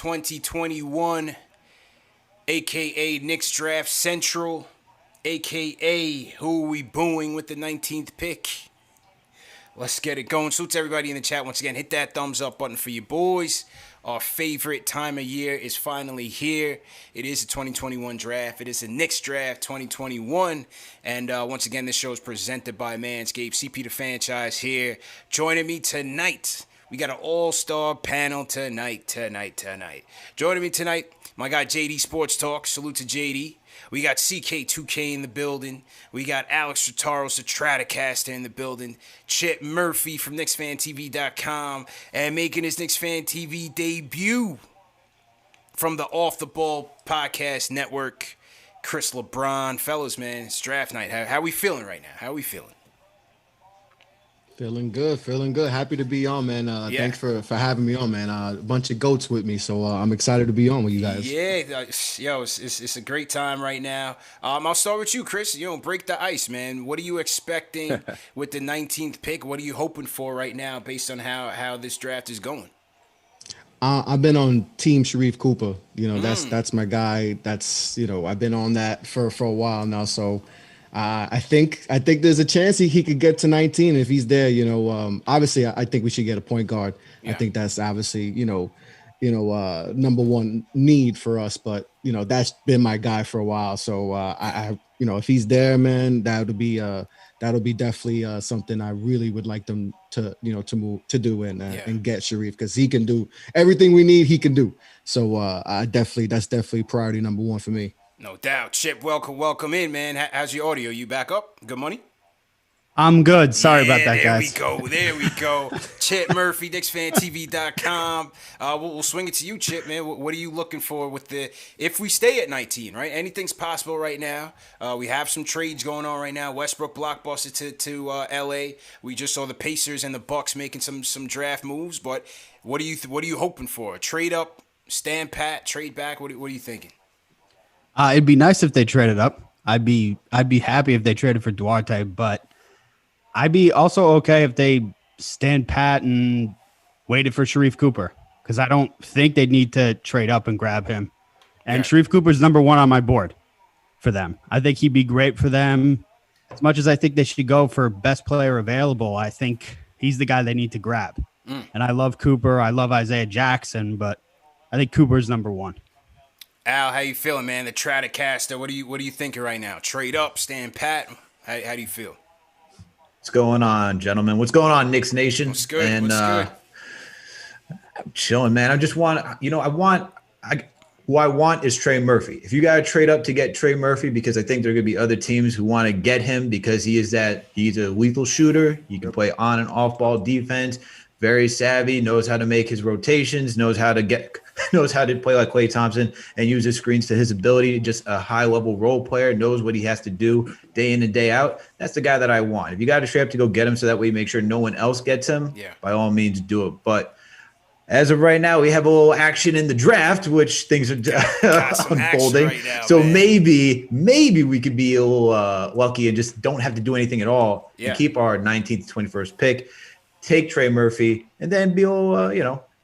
2021, a.k.a. Knicks Draft Central, a.k.a. who are we booing with the 19th pick? Let's get it going. Salute to everybody in the chat once again. Hit that thumbs up button for you boys. Our favorite time of year is finally here. It is the 2021 draft. It is the Knicks Draft 2021. And once again, this show is presented by Manscaped. CP the franchise here. Joining me tonight, we got an all-star panel tonight. Joining me tonight, my guy JD Sports Talk. Salute to JD. We got CK2K in the building. We got Alex Rotaros, the Stratocaster, in the building. Chip Murphy from KnicksFanTV.com. And making his Knicks Fan TV debut from the Off the Ball Podcast Network, Chris LeBron. Fellas, man, it's draft night. How we feeling right now? How we feeling? Feeling good. Happy to be on, man. Thanks for having me on, man. A bunch of goats with me, so I'm excited to be on with you guys. Yeah, yo, it's a great time right now. I'll start with you, Chris. Break the ice, man. What are you expecting with the 19th pick? What are you hoping for right now based on how this draft is going? I've been on Team Sharife Cooper. That's my guy. That's I've been on that for a while now, so I think there's a chance he could get to 19 if he's there. Obviously, I think we should get a point guard. Yeah. I think that's obviously number one need for us. But that's been my guy for a while. So I if he's there, man, that'll be definitely something I really would like them to do and get Sharife, because he can do everything we need. He can do. So that's definitely priority number one for me. No doubt. Chip, welcome in, man. How's your audio? You back up? Good money? I'm good. Sorry about that, guys. There we go. Chip Murphy, KnicksFanTV.com. We'll swing it to you, Chip, man. What are you looking for with if we stay at 19, right? Anything's possible right now. We have some trades going on right now. Westbrook blockbuster to L.A. We just saw the Pacers and the Bucks making some draft moves. But what are you hoping for? Trade up, stand pat, trade back? What are you thinking? It'd be nice if they traded up. I'd be happy if they traded for Duarte, but I'd be also okay if they stand pat and waited for Sharife Cooper, because I don't think they'd need to trade up and grab him. And Sharife Cooper's number one on my board for them. I think he'd be great for them. As much as I think they should go for best player available, I think he's the guy they need to grab. And I love Cooper. I love Isaiah Jackson, but I think Cooper's number one. Al, how you feeling, man? The Stratocaster. What are you thinking right now? Trade up, stand pat. How do you feel? What's going on, gentlemen? What's going on, Knicks Nation? What's good? And I'm chilling, man. I just want, who I want is Trey Murphy. If you got to trade up to get Trey Murphy, because I think there are going to be other teams who want to get him because he's a lethal shooter. He can play on and off ball defense. Very savvy, knows how to make his rotations, knows how to play like Klay Thompson and use his screens to his ability. Just a high-level role player, knows what he has to do day in and day out. That's the guy that I want. If you got to straight up to go get him so that way you make sure no one else gets him, by all means do it. But as of right now, we have a little action in the draft, which things are unfolding. Right now, so man, maybe we could be a little lucky and just don't have to do anything at all and keep our 19th to 21st pick. Take Trey Murphy, and then be able,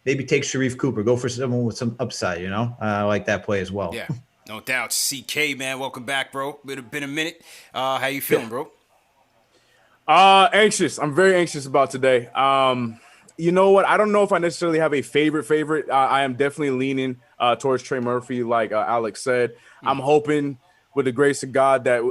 maybe take Sharife Cooper. Go for someone with some upside, I like that play as well. Yeah, no doubt. CK, man, welcome back, bro. Been a minute. How you feeling, bro? Anxious. I'm very anxious about today. You know what? I don't know if I necessarily have a favorite. I am definitely leaning towards Trey Murphy, like Alex said. I'm hoping, with the grace of God, that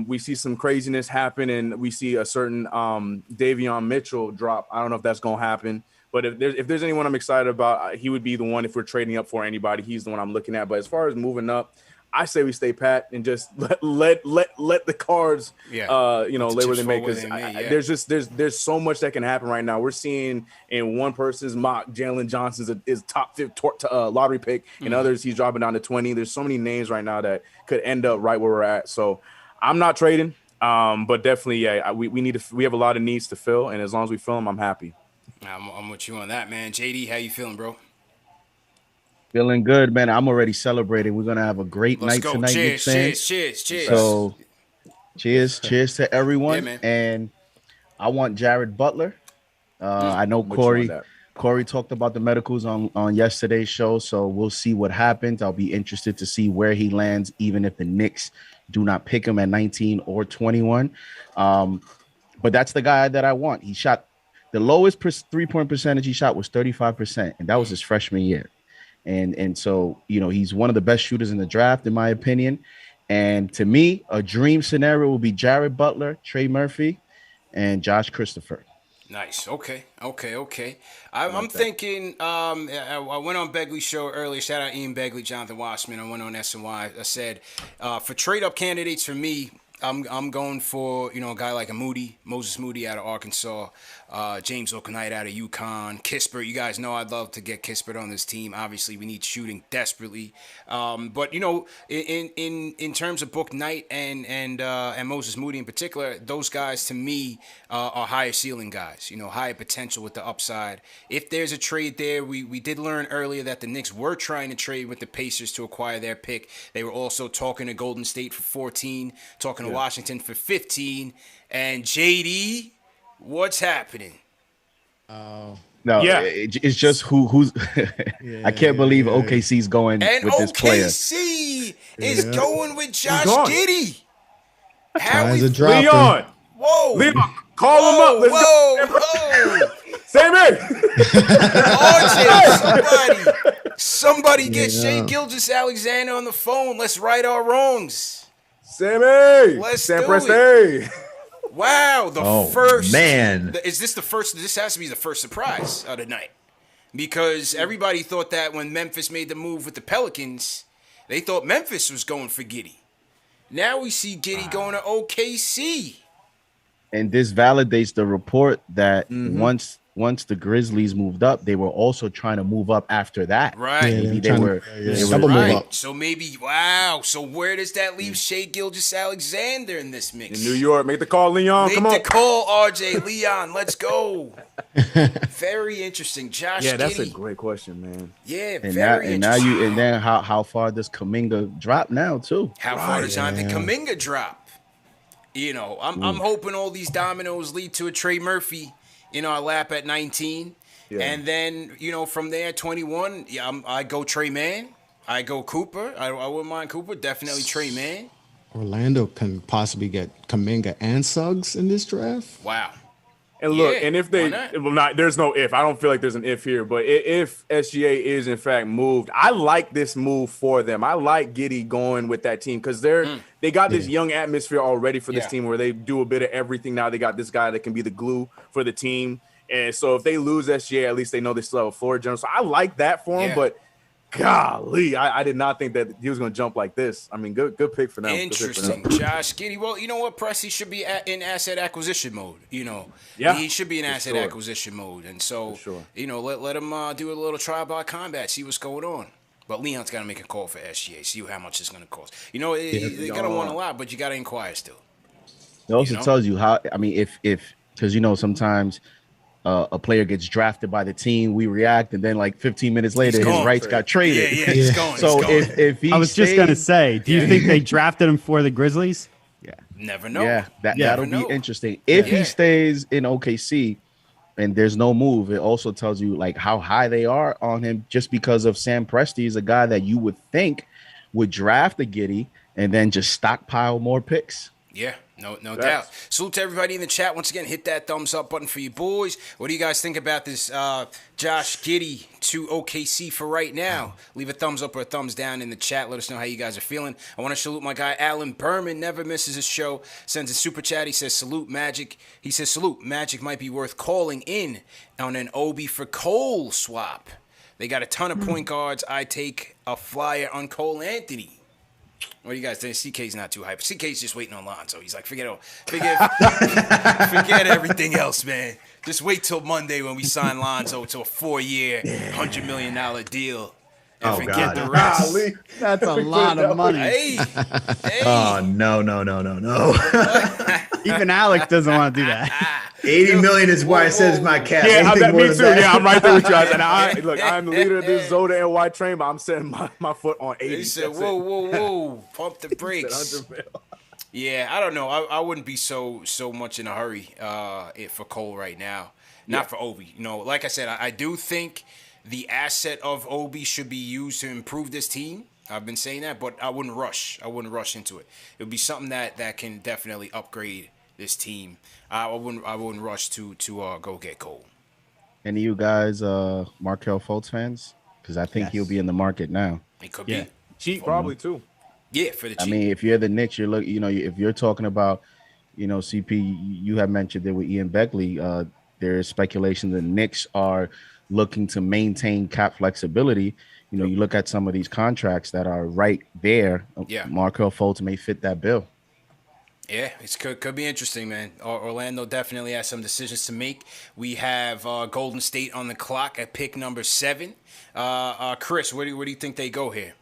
we see some craziness happen and we see a certain Davion Mitchell drop. I don't know if that's going to happen, but if there's anyone I'm excited about, he would be the one. If we're trading up for anybody, he's the one I'm looking at. But as far as moving up, I say we stay pat and just let the cards, lay where they may. Because there's so much that can happen right now. We're seeing in one person's mock, Jalen Johnson's is top 5 lottery pick, and others he's dropping down to 20. There's so many names right now that could end up right where we're at. So I'm not trading, but definitely, we have a lot of needs to fill, and as long as we fill them, I'm happy. I'm with you on that, man. JD, how you feeling, bro? Feeling good, man. I'm already celebrating. We're gonna have a great night tonight. Cheers. So, cheers to everyone. Yeah, and I want Jared Butler. I know Corey Corey talked about the medicals on yesterday's show, so we'll see what happens. I'll be interested to see where he lands, even if the Knicks do not pick him at 19 or 21. But that's the guy that I want. He shot the lowest 3-point percentage he shot was 35%, and that was his freshman year. And so, you know, he's one of the best shooters in the draft, in my opinion. And to me, a dream scenario will be Jared Butler, Trey Murphy, and Josh Christopher. Nice. Okay. I'm thinking. I went on Begley's show earlier. Shout out Ian Begley, Jonathan Washman. I went on SNY. I said for trade up candidates for me, I'm going for a guy like Moses Moody out of Arkansas, James Okunite out of UConn, Kispert. You guys know I'd love to get Kispert on this team. Obviously, we need shooting desperately. But in terms of Book Knight and Moses Moody in particular, those guys to me are higher ceiling guys. Higher potential with the upside. If there's a trade there, we did learn earlier that the Knicks were trying to trade with the Pacers to acquire their pick. They were also talking to Golden State for 14, talking to Washington for 15, and JD, what's happening? No, it's just who's. I can't believe OKC's going and with this player. OKC is going with Josh Giddey. Leon, whoa, Leon, call him up. Let's go. Sammy, RJ, somebody get Shai Gilgeous-Alexander on the phone. Let's right our wrongs. Sammy, Let's Sam do Presti. Wow, first man. Is this the first? This has to be the first surprise of the night, because everybody thought that when Memphis made the move with the Pelicans, they thought Memphis was going for Giddey. Now we see Giddey going to OKC, and this validates the report that once the Grizzlies moved up, they were also trying to move up after that. Right? Maybe they were double move up. So maybe So where does that leave Shai Gilgeous-Alexander in this mix? In New York, make the call, Leon. Come on, make the call, RJ. Leon, let's go. Very interesting, Josh. Yeah, that's Giddey. a great question, man. Yeah, and very interesting. And then how far does Kuminga drop now too? How far does Jonathan Kuminga drop? I'm hoping all these dominoes lead to a Trey Murphy. I lap at 19. Yeah. And then, from there, 21, I go Trey Mann. I go Cooper. I wouldn't mind Cooper. Definitely Trey Mann. Orlando can possibly get Kuminga and Suggs in this draft. Wow. And look, and if they, there's no if. I don't feel like there's an if here, but if SGA is in fact moved, I like this move for them. I like Giddey going with that team because they got this young atmosphere already for this team where they do a bit of everything. Now they got this guy that can be the glue for the team. And so if they lose SGA, at least they know they still have a floor general. So I like that for him, but golly, I did not think that he was going to jump like this. I mean, good pick for them. Interesting. Josh Giddey. Well, you know what? Presti should be in asset acquisition mode. He should be in asset acquisition mode. And so, let him do a little trial by combat, see what's going on. But Leon's got to make a call for SGA, see how much it's going to cost. They're going to want a lot, but you got to inquire still. It also tells you how, I mean, if because, sometimes a player gets drafted by the team, we react, and then like 15 minutes later, his rights got traded. Yeah, he's going. So if he I was just gonna say, do you think they drafted him for the Grizzlies? Yeah, never know. Yeah, that'll be interesting. If he stays in OKC and there's no move, it also tells you like how high they are on him, just because of Sam Presti is a guy that you would think would draft a Giddey and then just stockpile more picks. Yeah. No doubt. Salute to everybody in the chat. Once again, hit that thumbs up button for you boys. What do you guys think about this Josh Giddey to OKC for right now? Leave a thumbs up or a thumbs down in the chat. Let us know how you guys are feeling. I want to salute my guy, Alan Berman. Never misses a show. Sends a super chat. He says, salute Magic. He says, salute. Magic might be worth calling in on an Obi for Cole swap. They got a ton of point guards. I take a flyer on Cole Anthony. What do you guys think? CK's not too hype. CK's just waiting on Lonzo. He's like, forget everything else, man. Just wait till Monday when we sign Lonzo to a 4-year, $100 million deal. And forget the rest. Golly, that's a lot of money. Hey. Oh, no. Even Alex doesn't want to do that. 80 million is why I said it's my cap. Yeah, Anything me more too. than that. Yeah, I'm right there with you guys. And I'm the leader of this Zoda NY train, but I'm setting my foot on 80. He said, whoa, pump the brakes. Yeah, I don't know. I wouldn't be so much in a hurry for Cole right now. not for Obi. You know, like I said, I do think the asset of Obi should be used to improve this team. I've been saying that, but I wouldn't rush. I wouldn't rush into it. It would be something that can definitely upgrade this team. I wouldn't rush to go get Cole. Any of you guys Markel Fultz fans? Because I think he'll be in the market now. It could be cheap, probably too. Yeah, for the cheap. I mean, if you're the Knicks, you're look. You know, if you're talking about, you know, CP, you have mentioned that with Ian Beckley, there is speculation the Knicks are looking to maintain cap flexibility. You know, you look at some of these contracts that are right there. Yeah, Markel Fultz may fit that bill. Yeah, it could be interesting, man. Orlando definitely has some decisions to make. We have Golden State on the clock at pick number 7. Chris, where do you think they go here?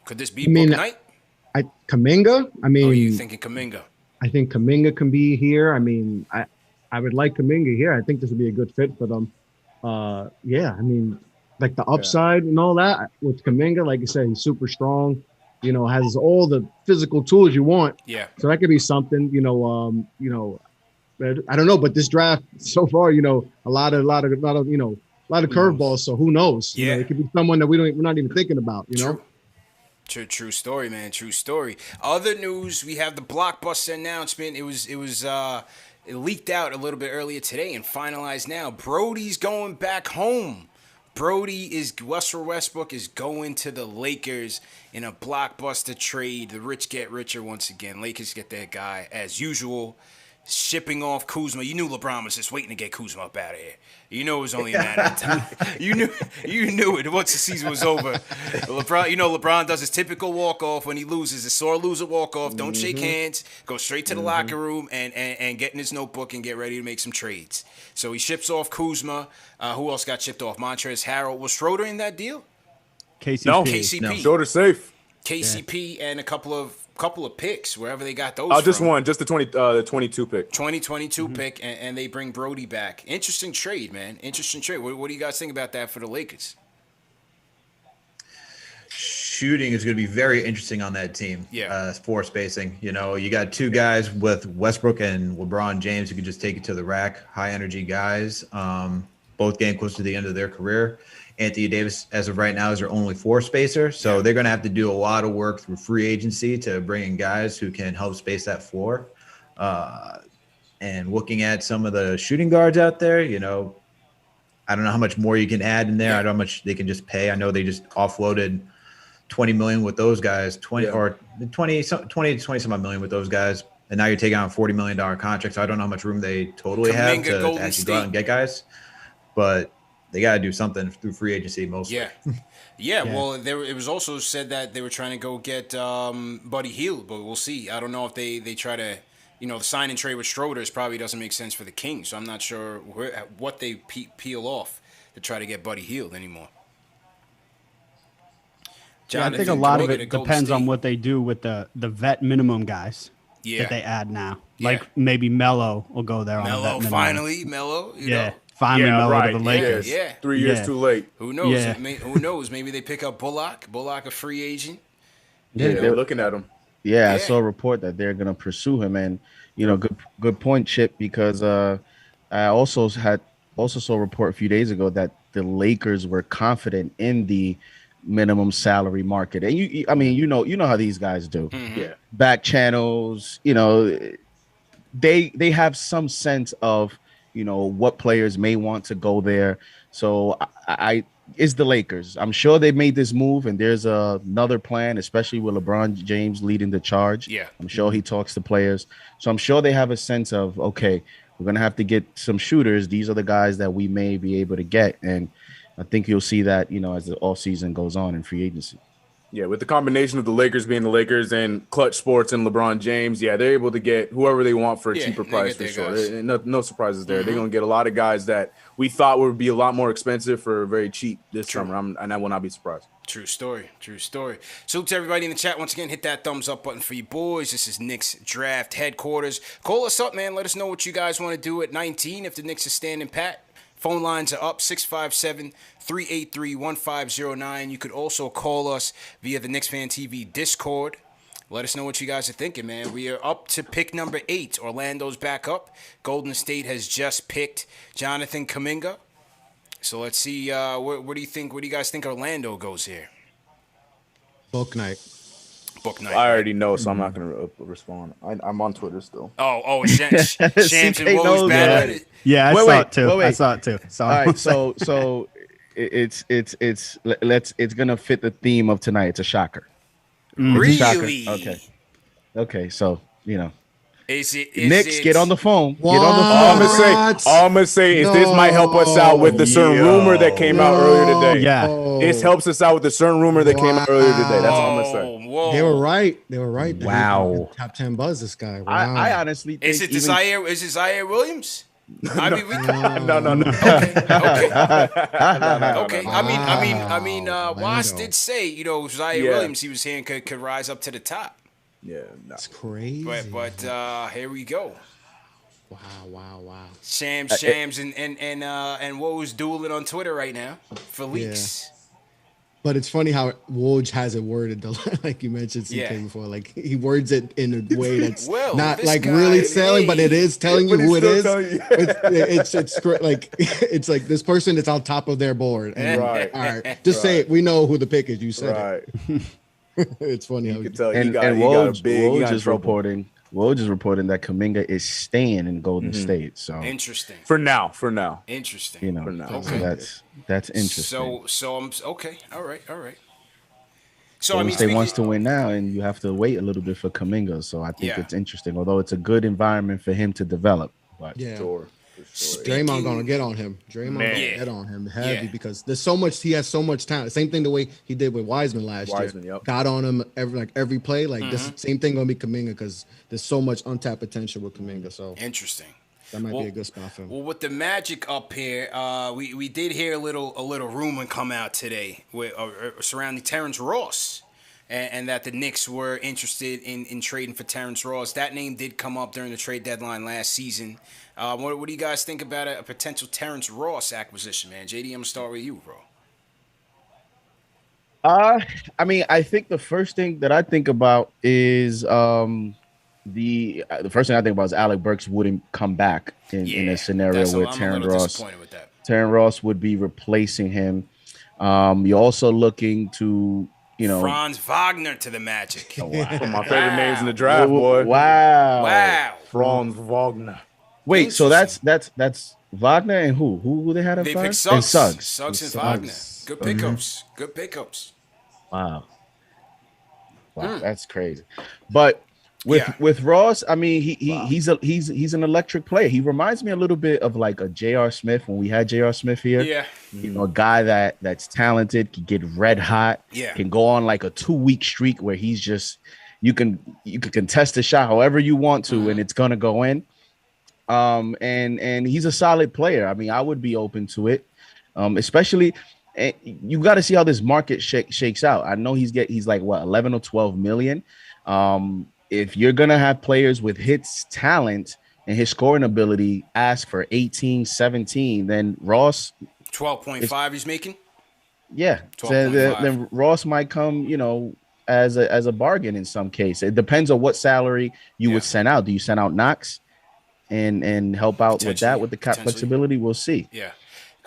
Could this be Book Night? Kuminga. I mean, you thinking Kuminga? I think Kuminga can be here. I mean, I would like Kuminga here. I think this would be a good fit for them. Yeah, I mean, like the upside and all that with Kuminga, like you said, he's super strong. You know, has all the physical tools you want. Yeah. So that could be something. You know, I don't know, but this draft so far, you know, a lot of curveballs. So who knows? Yeah. You know, it could be someone that we're not even thinking about. You know. True story, man. True story. Other news: we have the Blockbuster announcement. It leaked out a little bit earlier today and finalized now. Brody's going back home. Russell Westbrook is going to the Lakers in a blockbuster trade. The rich get richer once again. Lakers get their guy as usual. Shipping off Kuzma. You knew LeBron was just waiting to get Kuzma up out of here. You know it was only a matter of time. You knew it once the season was over. LeBron does his typical walk-off when he loses. A sore loser walk-off. Don't shake hands. Go straight to the locker room and get in his notebook and get ready to make some trades. So he ships off Kuzma. Who else got shipped off? Montrezl Harrell. Was Schroeder in that deal? KCP. No. KCP. No. Schroeder's safe. KCP and a couple of picks wherever they got those. Just one, just the 22 pick. 2022 pick, and they bring Brody back. Interesting trade, man. Interesting trade. What do you guys think about that for the Lakers? Shooting is going to be very interesting on that team. Yeah. Floor spacing. You know, you got two guys with Westbrook and LeBron James who can just take it to the rack. High energy guys. Both getting close to the end of their career. Anthony Davis, as of right now, is their only floor spacer. So they're going to have to do a lot of work through free agency to bring in guys who can help space that floor. And looking at some of the shooting guards out there, you know, I don't know how much more you can add in there. I don't know how much they can just pay. I know they just offloaded $20 million with those guys, 20 to some odd million with those guys. And now you're taking on a $40 million contract. So I don't know how much room they totally have to actually go out and get guys. But they got to do something through free agency mostly. Yeah. Well, it was also said that they were trying to go get Buddy Hield, but we'll see. I don't know if they try to, you know, the sign and trade with Schroeder's probably doesn't make sense for the Kings. So I'm not sure what they peel off to try to get Buddy Hield anymore. I think a lot of it depends on what they do with the vet minimum guys that they add now. Like maybe Melo will go there on the vet minimum. Melo. Finally, Melo to the Lakers. Yeah. 3 years too late. Who knows? Yeah. Who knows? Maybe they pick up Bullock. Bullock, a free agent. Yeah, they're looking at him. Yeah, I saw a report that they're going to pursue him, and you know, good point, Chip. Because I also saw a report a few days ago that the Lakers were confident in the minimum salary market, and you know how these guys do. Yeah, back channels. You know, they have some sense of, you know, what players may want to go there. So it's the Lakers. I'm sure they made this move, and there's another plan, especially with LeBron James leading the charge. Yeah. I'm sure he talks to players. So I'm sure they have a sense of, okay, we're going to have to get some shooters. These are the guys that we may be able to get. And I think you'll see that, you know, as the off season goes on in free agency. Yeah, with the combination of the Lakers being the Lakers and Clutch Sports and LeBron James, they're able to get whoever they want for a cheaper price for sure. No surprises there. They're going to get a lot of guys that we thought would be a lot more expensive for very cheap this summer, and I will not be surprised. True story. Salute to everybody in the chat. Once again, hit that thumbs up button for you boys. This is Knicks Draft Headquarters. Call us up, man. Let us know what you guys want to do at 19 if the Knicks are standing pat. Phone lines are up, 657-383-1509. You could also call us via the Knicks Fan TV Discord Let us know what you guys are thinking, man. We are up to pick number 8. Orlando's back up. Golden State has just picked Jonathan Kuminga. So let's see. What do you think? What do you guys think Orlando goes here? Book night. Book night. I already know, so I'm not going to respond. I'm on Twitter still. Shams and CK Woj knows bad that. at it. Yeah, I Wait, saw wait, it too. wait, wait. I saw it too. All right, so it's gonna fit the theme of tonight. It's a shocker. Really? Shocker. Okay. So Is it? Knicks, get on the phone. Get on the All phone. I'm gonna say is this might help us out with the certain rumor that came out earlier today. Yeah. This helps us out with the certain rumor that came out earlier today. That's all I'm gonna say. Whoa. They were right. They were right. Wow. Top 10 buzz. This guy. Wow. I honestly think Is it Zaire? Is it Zaire Williams? I mean, we No. okay. I mean, Wass Orlando. did say, Zaire Yeah. Williams, he was saying could rise up to the top. Yeah, no. That's crazy. But here we go. Wow. Shams, and what was dueling on Twitter right now for leaks. But it's funny how Woj has it worded, like you mentioned, CK, Yeah. before. Like he words it in a way that's Well, not this like guy, really selling, but it is telling you But who it's it still is. telling you. It's like it's like this person is on top of their board. And Right. all right, just say it. We know who the pick is. You said Right. it. It's funny how You can tell And he got a Woj, big. He got in is trouble. reporting that Kuminga is staying in Golden State. So Interesting. For now. Interesting. For now. so that's interesting. So I'm okay. All right. So Golden State speaking- wants to win now, and you have to wait a little bit for Kuminga. So I think Yeah. it's interesting, although it's a good environment for him to develop. But yeah. Sure. Draymond gonna get on him. Draymond Man. gonna Yeah. get on him heavy Yeah. because there's so much. He has so much talent. Same thing the way he did with Wiseman last Wiseman, year. yep. Got on him every play. Like Mm-hmm. this same thing gonna be Kuminga because there's so much untapped potential with Kuminga. So Interesting. that might be a good spot for him. Well, with the Magic up here, we did hear a little rumor come out today with surrounding Terrence Ross, and that the Knicks were interested in trading for Terrence Ross. That name did come up during the trade deadline last season. What do you guys think about a potential Terrence Ross acquisition, man? JD, I'm gonna start with you, bro. I mean, I think the first thing that I think about is the first thing I think about is Alec Burks wouldn't come back in a scenario where I'm a Terrence little Ross. disappointed with that. Terrence Ross would be replacing him. You're also looking to, Franz Wagner to the Magic. One of my favorite names in the draft, boy. Wow. Franz Wagner. Wait, so that's Wagner and who they had in They front? picked And Suggs. Suggs. Suggs and Wagner. Good pickups. Wow, that's crazy. But with Ross, I mean, he's an electric player. He reminds me a little bit of like a J.R. Smith when we had J.R. Smith here. Yeah. A guy that's talented, can get red hot, Yeah. can go on like a 2-week streak where he's just you can contest the shot however you want to, and it's gonna go in. And he's a solid player. I mean, I would be open to it, especially. You got to see how this market shakes out. I know he's like what 11 or 12 million. If you're gonna have players with his talent and his scoring ability ask for 18, 17, then Ross 12.5 he's making. Yeah, so 12.5. then Ross might come, as a bargain in some case. It depends on what salary you would send out. Do you send out Knox and help out with that with the cap flexibility? We'll see. Yeah.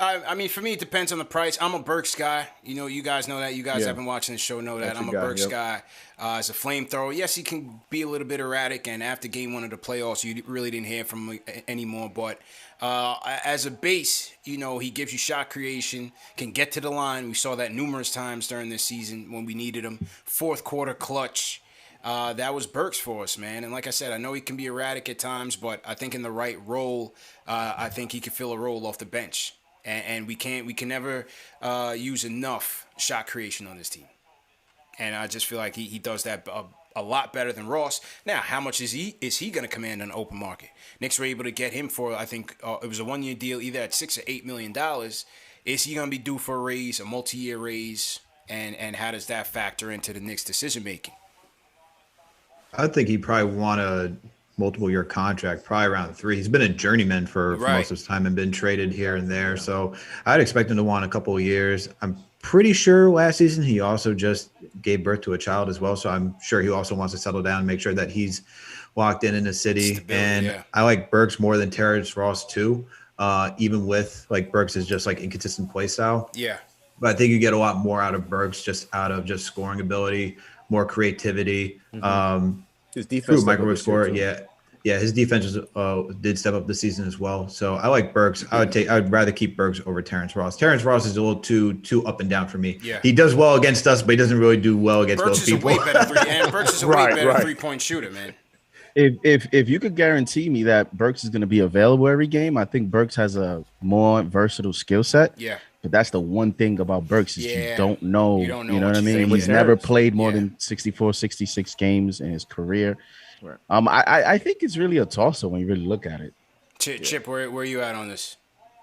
I mean, for me, it depends on the price. I'm a Burks guy. You guys know that. You guys have been watching the show know that. That's I'm a your guy, Burks yep. guy. As a flamethrower, yes, he can be a little bit erratic, and after game 1 of the playoffs, you really didn't hear from him anymore. But as a base, he gives you shot creation, can get to the line. We saw that numerous times during this season when we needed him. Fourth quarter clutch. That was Burks for us, man. And like I said, I know he can be erratic at times, but I think in the right role, I think he could fill a role off the bench. And we can never use enough shot creation on this team. And I just feel like he does that a lot better than Ross. Now, how much is he going to command on the open market? Knicks were able to get him for, I think, it was a 1-year deal, either at $6 or $8 million. Is he going to be due for a raise, a multi-year raise? And how does that factor into the Knicks' decision making? I think he probably want a multiple-year contract, probably around 3. He's been a journeyman for most of his time and been traded here and there. So I'd expect him to want a couple of years. I'm pretty sure last season he also just gave birth to a child as well. So I'm sure he also wants to settle down and make sure that he's locked in the city. Stability, and yeah. I like Burks more than Terrence Ross too. Even with like Burks is just like inconsistent play style. Yeah. But I think you get a lot more out of Burks just out of just scoring ability, more creativity. His defense, microwave score, yeah. His defense did step up this season as well. So I like Burks. I would rather keep Burks over Terrence Ross. Terrence Ross is a little too up and down for me. Yeah. He does well against us, but he doesn't really do well against Burks those is a people. way better Burks is a way Right, better right. 3-point shooter, man. If you could guarantee me that Burks is going to be available every game, I think Burks has a more versatile skill set. Yeah. But that's the one thing about Burks is Yeah. you don't know. You don't know You know what what I you mean? think He's he never is. played more Yeah. than 64, 66 games in his career. Right. I think it's really a toss-up when you really look at it. Chip, where are you at on this?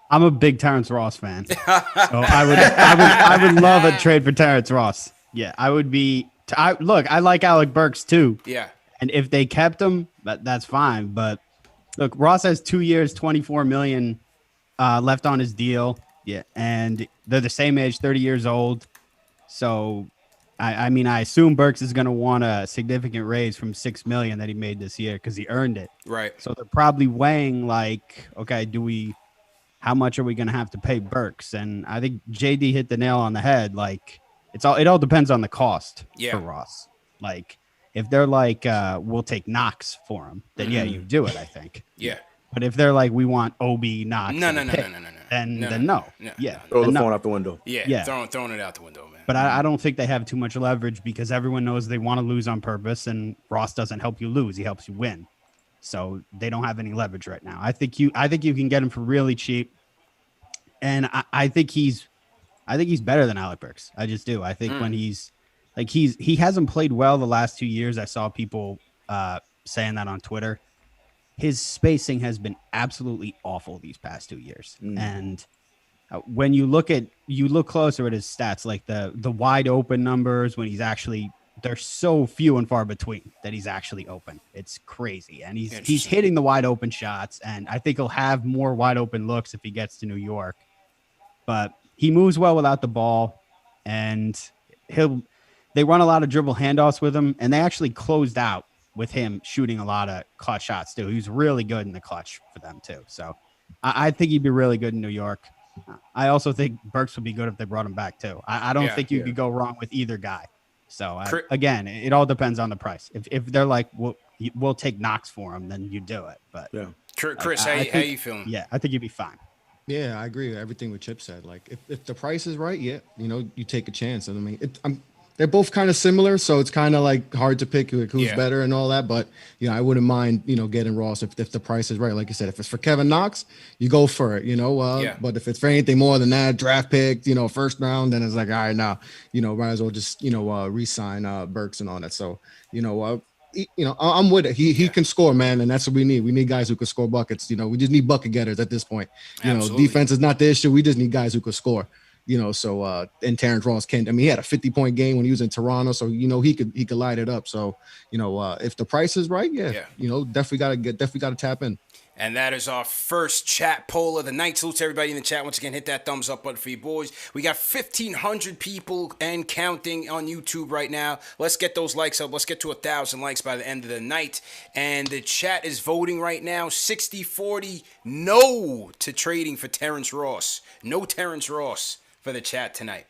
I'm a big Terrence Ross fan. So I would love a trade for Terrence Ross. Yeah, I would be. Look, I like Alec Burks too. Yeah. And if they kept him, that's fine. But look, Ross has 2 years, $24 million left on his deal. Yeah, and they're the same age, 30 years old. So, I mean, I assume Burks is going to want a significant raise from $6 million that he made this year because he earned it. Right. So they're probably weighing like, okay, how much are we going to have to pay Burks? And I think JD hit the nail on the head. Like it all depends on the cost for Ross. Like if they're like, we'll take Knox for him, then yeah, you do it, I think. Yeah. But if they're like, we want Obi, Knox, No. then no. No. Yeah. Throw the then no. phone out the window. Yeah. Yeah. Throwing it out the window, man. But I don't think they have too much leverage because everyone knows they want to lose on purpose, and Ross doesn't help you lose; he helps you win. So they don't have any leverage right now. I think you can get him for really cheap, and I think he's better than Alec Burks. I just do. I think when he hasn't played well the last 2 years. I saw people saying that on Twitter. His spacing has been absolutely awful these past 2 years, and when you look closer at his stats, like the wide open numbers, when they're so few and far between that he's actually open. It's crazy. And he's hitting the wide open shots. And I think he'll have more wide open looks if he gets to New York, but he moves well without the ball, and they run a lot of dribble handoffs with him, and they actually closed out with him shooting a lot of clutch shots too. He was really good in the clutch for them too. So I think he'd be really good in New York. I also think Burks would be good if they brought him back too. I don't think you could go wrong with either guy. So again, it all depends on the price. If they're like, we'll take Knox for him, then you do it. But Yeah. Chris, how you feeling? Yeah, I think you'd be fine. Yeah, I agree with everything what Chip said. Like, if the price is right, yeah, you take a chance. And I mean, they're both kind of similar, so it's kind of like hard to pick who's better and all that. But I wouldn't mind getting Ross if the price is right. Like I said, if it's for Kevin Knox, you go for it. But if it's for anything more than that, draft pick, first round, then it's like, all right, now, might as well just re-sign Burks and all that. So I'm with it. He can score, man, and that's what we need. We need guys who can score buckets. We just need bucket getters at this point. Defense is not the issue. We just need guys who can score. And Terrence Ross can. I mean, he had a 50-point game when he was in Toronto, so he could light it up. So if the price is right, definitely gotta tap in. And that is our first chat poll of the night. Salute to everybody in the chat. Once again, hit that thumbs up button for you boys. We got 1,500 people and counting on YouTube right now. Let's get those likes up. Let's get to 1,000 likes by the end of the night. And the chat is voting right now. 60-40 no to trading for Terrence Ross. No Terrence Ross for the chat tonight.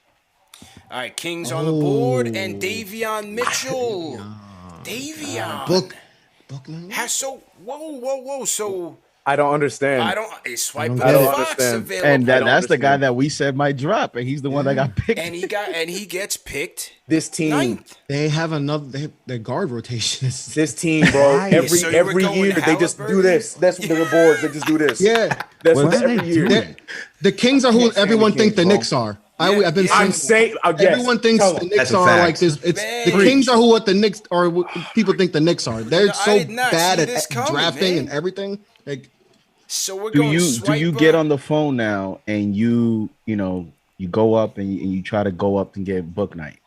All right, Kings on the board and Davion Mitchell. Davion. Whoa. So I don't understand. Swipe I the don't Fox understand. available. And that's the guy that we said might drop, and he's the one that got picked. and he gets picked. This team, ninth. They have their guard rotation. this team, bro. So you were Every going year they just Halliburton? do this. That's what the boards. They just do this. Yeah, That's What what are they every year. doing? the Kings are who can't stand everyone the think Kings, the bro. Knicks are. I've been I'm saying. saying, yes. Everyone thinks Tell the them. Knicks That's a are fact. like this. It's the Preach. Kings are who what the Knicks are. What people think the Knicks are. They're I so did not bad see at this coming, drafting man. and everything. Like, So we're do going. you get on the phone now and you go up and you try to go up and get book night?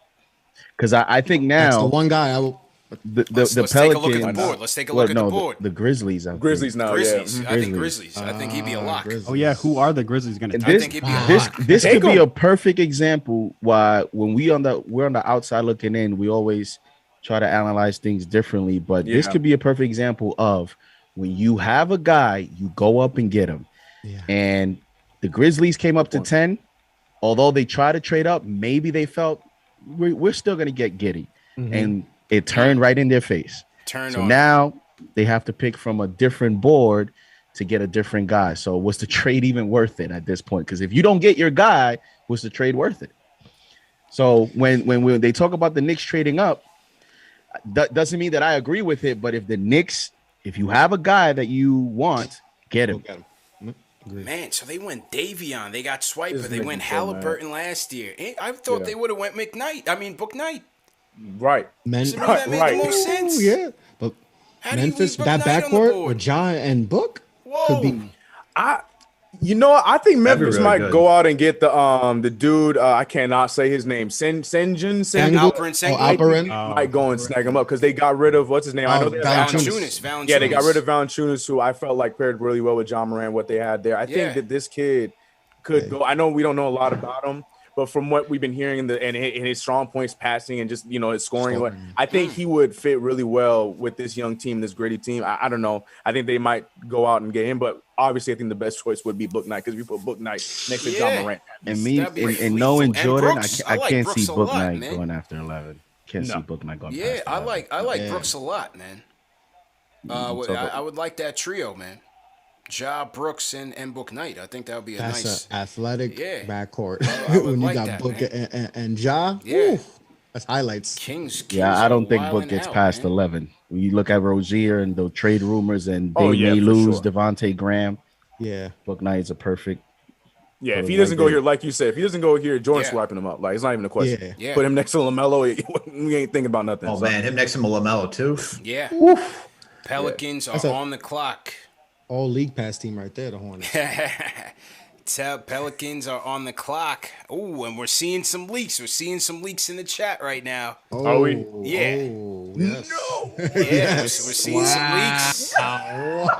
Because I think that's the now one guy I will. Let's take a look at the Pelicans- board. Let's take a look at the board. The Grizzlies. I think. Grizzlies now. Grizzlies. Yeah. I think Grizzlies. I think he'd be a lock. Oh yeah, who are the Grizzlies going to? And I this think he'd be a this lock. this Take could be him. a perfect example why when we're on the outside looking in, we always try to analyze things differently. But this Yeah. could be a perfect example of when you have a guy, you go up and get him. Yeah. And the Grizzlies came up to 10. Although they tried to trade up, maybe they felt we're still going to get Giddey. And it turned right in their face. Turn So on. now they have to pick from a different board to get a different guy. So was the trade even worth it at this point? Because if you don't get your guy, was the trade worth it? So when they talk about the Knicks trading up, that doesn't mean that I agree with it. But if you have a guy that you want, get him. Man, so they went Davion. They got Swiper. This They nigga went so Halliburton last year. I thought Yeah. they would have went Book Knight. Right. Men, To me, that made Right. the most sense. Ooh, yeah, but How do you Memphis, leave that Book Knight on the backcourt board? with Ja and Book Whoa. could be. You know what? I think That'd be Memphis really might good. go out and get the dude. I cannot say his name. Sengun. Sengun? Alperin Oh, Sengun. Alperin? Might go and snag him up because they got rid of what's his name. I know they have Valanciunas. Valanciunas. Yeah, they got rid of Valanciunas, who I felt like paired really well with John Moran. What they had there, I Yeah. think that this kid could go. I know we don't know a lot about him, but from what we've been hearing in his strong points, passing and just his scoring, I think he would fit really well with this young team, this gritty team. I don't know. I think they might go out and get him, but obviously, I think the best choice would be Book Knight because we put Book Knight next to John Morant. And me That'd be and lethal. knowing And Jordan, Brooks, I like can't Brooks see a Book lot, Knight man. going after 11. Can't see No. Book Knight going. Yeah, past I 11. like Yeah. Brooks a lot, man. So- I would like that trio, man. Ja, Brooks, and Book Knight. I think that would be a That's nice. an athletic Yeah. backcourt. I would when you like got that, Book man. and Ja, Yeah. woo, that's highlights. Kings. Yeah, I don't think Book wilding gets out, past man. 11. When you look at Rozier and the trade rumors, and they Oh, yeah, may for lose sure. Devontae Graham, Yeah. Book Knight is a perfect. Yeah, if Put he him doesn't right go there. here, like you said, if he doesn't go here, Jordan's Yeah. swiping him up. Like it's not even a question. Yeah. Yeah. Put him next to LaMelo. We ain't thinking about nothing. Oh So, man, him next to LaMelo too. Yeah. Pelicans That's are a- on the clock. All league pass team right there, the Hornets. Pelicans are on the clock. Oh, and we're seeing some leaks. We're seeing some leaks in the chat right now. Are we? Yeah. Oh, yes. Yeah, we're seeing some leaks.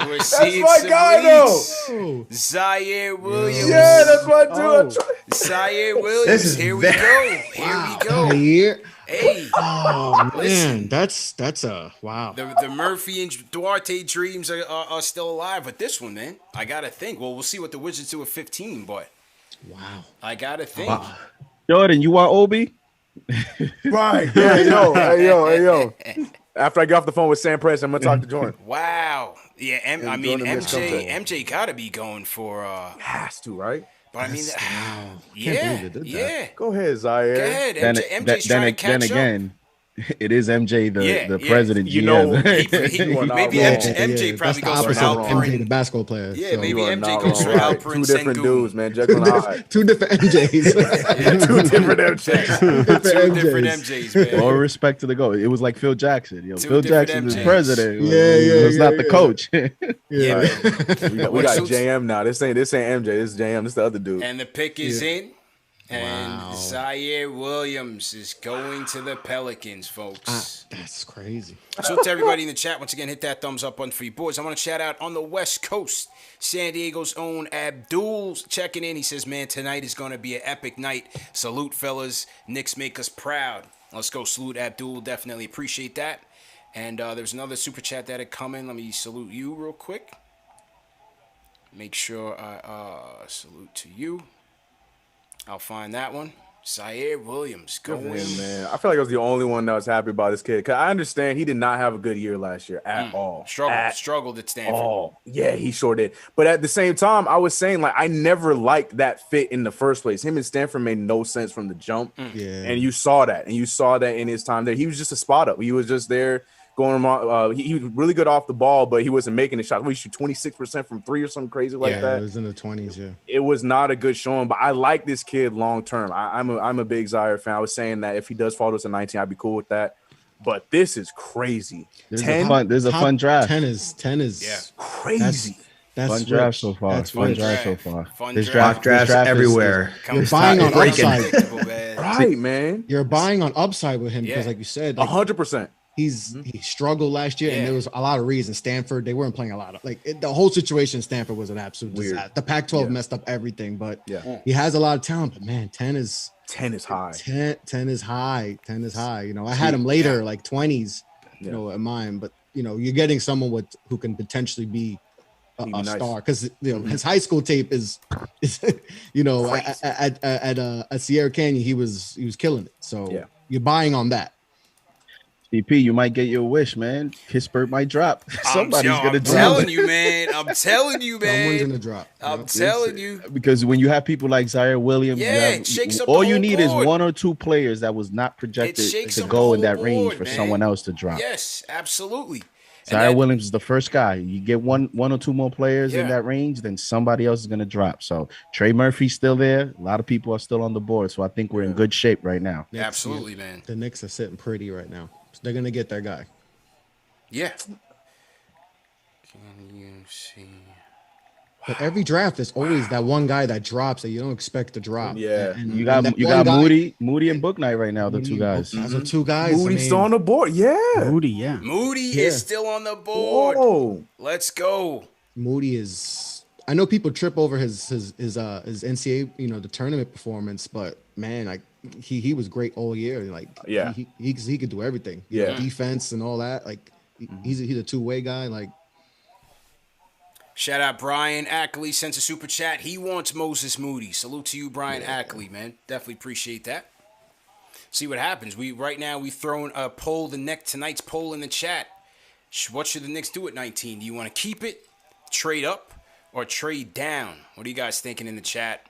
We're seeing my some guy, leaks. Oh, Zaire Williams. yeah, that's what I do. Oh. Zaire Williams. This is Here we very- go. Here we go. here. Hey, Oh Listen. man, that's a wow. the Murphy and Duarte dreams are still alive, but this one, man, I gotta think. Well, we'll see what the Wizards do at 15, but Wow. I gotta think. Jordan, you want Obi? Right. Hey, yo. After I get off the phone with Sam Press, I'm gonna talk to Jordan. Wow. Yeah, I mean Jordan missed MJ gotta be going for. Has to, right? But I mean, Wow. yeah, believe they did that. yeah. Go ahead, Zaire. Go ahead, Then, MJ's trying to catch up. again, it is MJ, the Yeah, president. You GM. know, He- You are not maybe wrong. MJ probably that's goes the for opposite of MJ, the Alperin. basketball player. Yeah, so. maybe You are MJ not goes for wrong. Alperin Two different Sengun. dudes, man. Jekyll and Hyde. Two different MJs. Two different MJs. Two different MJs. MJs, man. All respect to the goal. It was like Phil Jackson. Two Phil different Jackson is MJs. president. Yeah, He was not the yeah. coach. Yeah, man. We got Suits- JM now. This ain't MJ. This is JM. This is the other dude. And the pick is in. And Wow. Zaire Williams is going to the Pelicans, folks. That's crazy. So to everybody in the chat, once again, hit that thumbs up button for you boys. I want to shout out on the West Coast, San Diego's own Abdul's checking in. He says, man, tonight is going to be an epic night. Salute, fellas. Knicks make us proud. Let's go salute Abdul. Definitely appreciate that. And there's another super chat that had come in. Let me salute you real quick. Make sure I salute to you. I'll find that one. Zaire Williams Good for going. him, man. I feel like I was the only one that was happy about this kid. Cause I understand he did not have a good year last year at all. Struggled at Stanford. Oh, yeah, he sure did. But at the same time, I was saying, like, I never liked that fit in the first place. Him and Stanford made no sense from the jump. Yeah. And you saw that. And you saw that in his time there. He was just a spot up. He was just there going around. He was really good off the ball, but he wasn't making the shot. We shoot 26% from three or something crazy like yeah, that. it was in the 20s. Yeah. It was not a good showing, but I like this kid long term. I'm a big Zaire fan. I was saying that if he does fall to us at 19, I'd be cool with that. But this is crazy. There's 10, a Top fun draft. 10 is Yeah. crazy. That's Fun draft rich. so far. That's Fun rich. draft so far. Fun This draft. Mock drafts this draft is- everywhere. You're buying on breaking. upside. Unpredictable, man. Right, man. You're buying on upside with him because, Yeah. like you said, like, 100%. he struggled last year, and Yeah. there was a lot of reasons. Stanford, they weren't playing a lot of the whole situation in Stanford was an absolute disaster. The Pac-12 messed up everything, but he has a lot of talent. But man, 10 is 10 is high. 10 is high. 10 is high. You know, I had him later, like 20s, you know, at mine, but you know, you're getting someone who can potentially be a nice. star, because you know his high school tape is you know, at Sierra Canyon he was killing it. So you're buying on that. CP, you might get your wish, man. Pittsburgh might drop. Somebody's gonna I'm drop. telling you, man. I'm telling you, man. Someone's gonna drop. I'm telling you. Because when you have people like Zaire Williams, it shakes up all the you whole need board. is one or two players that was not projected shakes to up go the in that whole range board, for man. someone else to drop. Yes, absolutely. Zaire Williams is the first guy. You get one or two more players in that range, then somebody else is going to drop. So Trey Murphy's still there. A lot of people are still on the board. So I think we're in good shape right now. Absolutely, man. The Knicks are sitting pretty right now. So they're gonna get their guy. Yeah. Can you see? But every draft, there's always that one guy that drops that you don't expect to drop. Yeah. and You got that one guy- Moody and Book Knight right now, the two guys. Those are two guys. Moody's still on the board. Yeah. Moody, yeah. Moody is still on the board. Whoa. Let's go. Moody is. I know people trip over his NCAA, you know, the tournament performance, but man, like he was great all year. Like he could do everything. You know, defense and all that. Like he's a two-way guy. Like. Shout out Brian Ackley, sends a super chat. He wants Moses Moody. Salute to you, Brian Ackley, man. Definitely appreciate that. See what happens. Right now we've thrown a poll, tonight's poll in the chat. What should the Knicks do at 19? Do you want to keep it, trade up, or trade down? What are you guys thinking in the chat?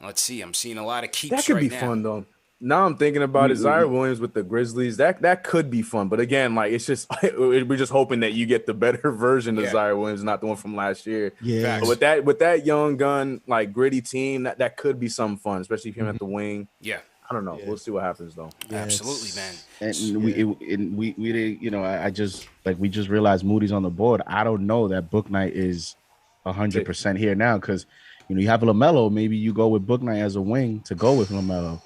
Let's see. I'm seeing a lot of keeps. That could be now. fun though. Now I'm thinking about it. Zaire Williams with the Grizzlies. That could be fun. But again, like it's just we're just hoping that you get the better version of Zaire Williams, not the one from last year. Yeah. But with that young gun, like gritty team, that could be some fun, especially if you're at the wing. Yeah. I don't know. We'll see what happens though. Yeah, absolutely, man. And we did, you know, I just we just realized Moody's on the board. I don't know that Book Knight is 100% here now, because you know you have LaMelo. Maybe you go with Book Knight as a wing to go with LaMelo.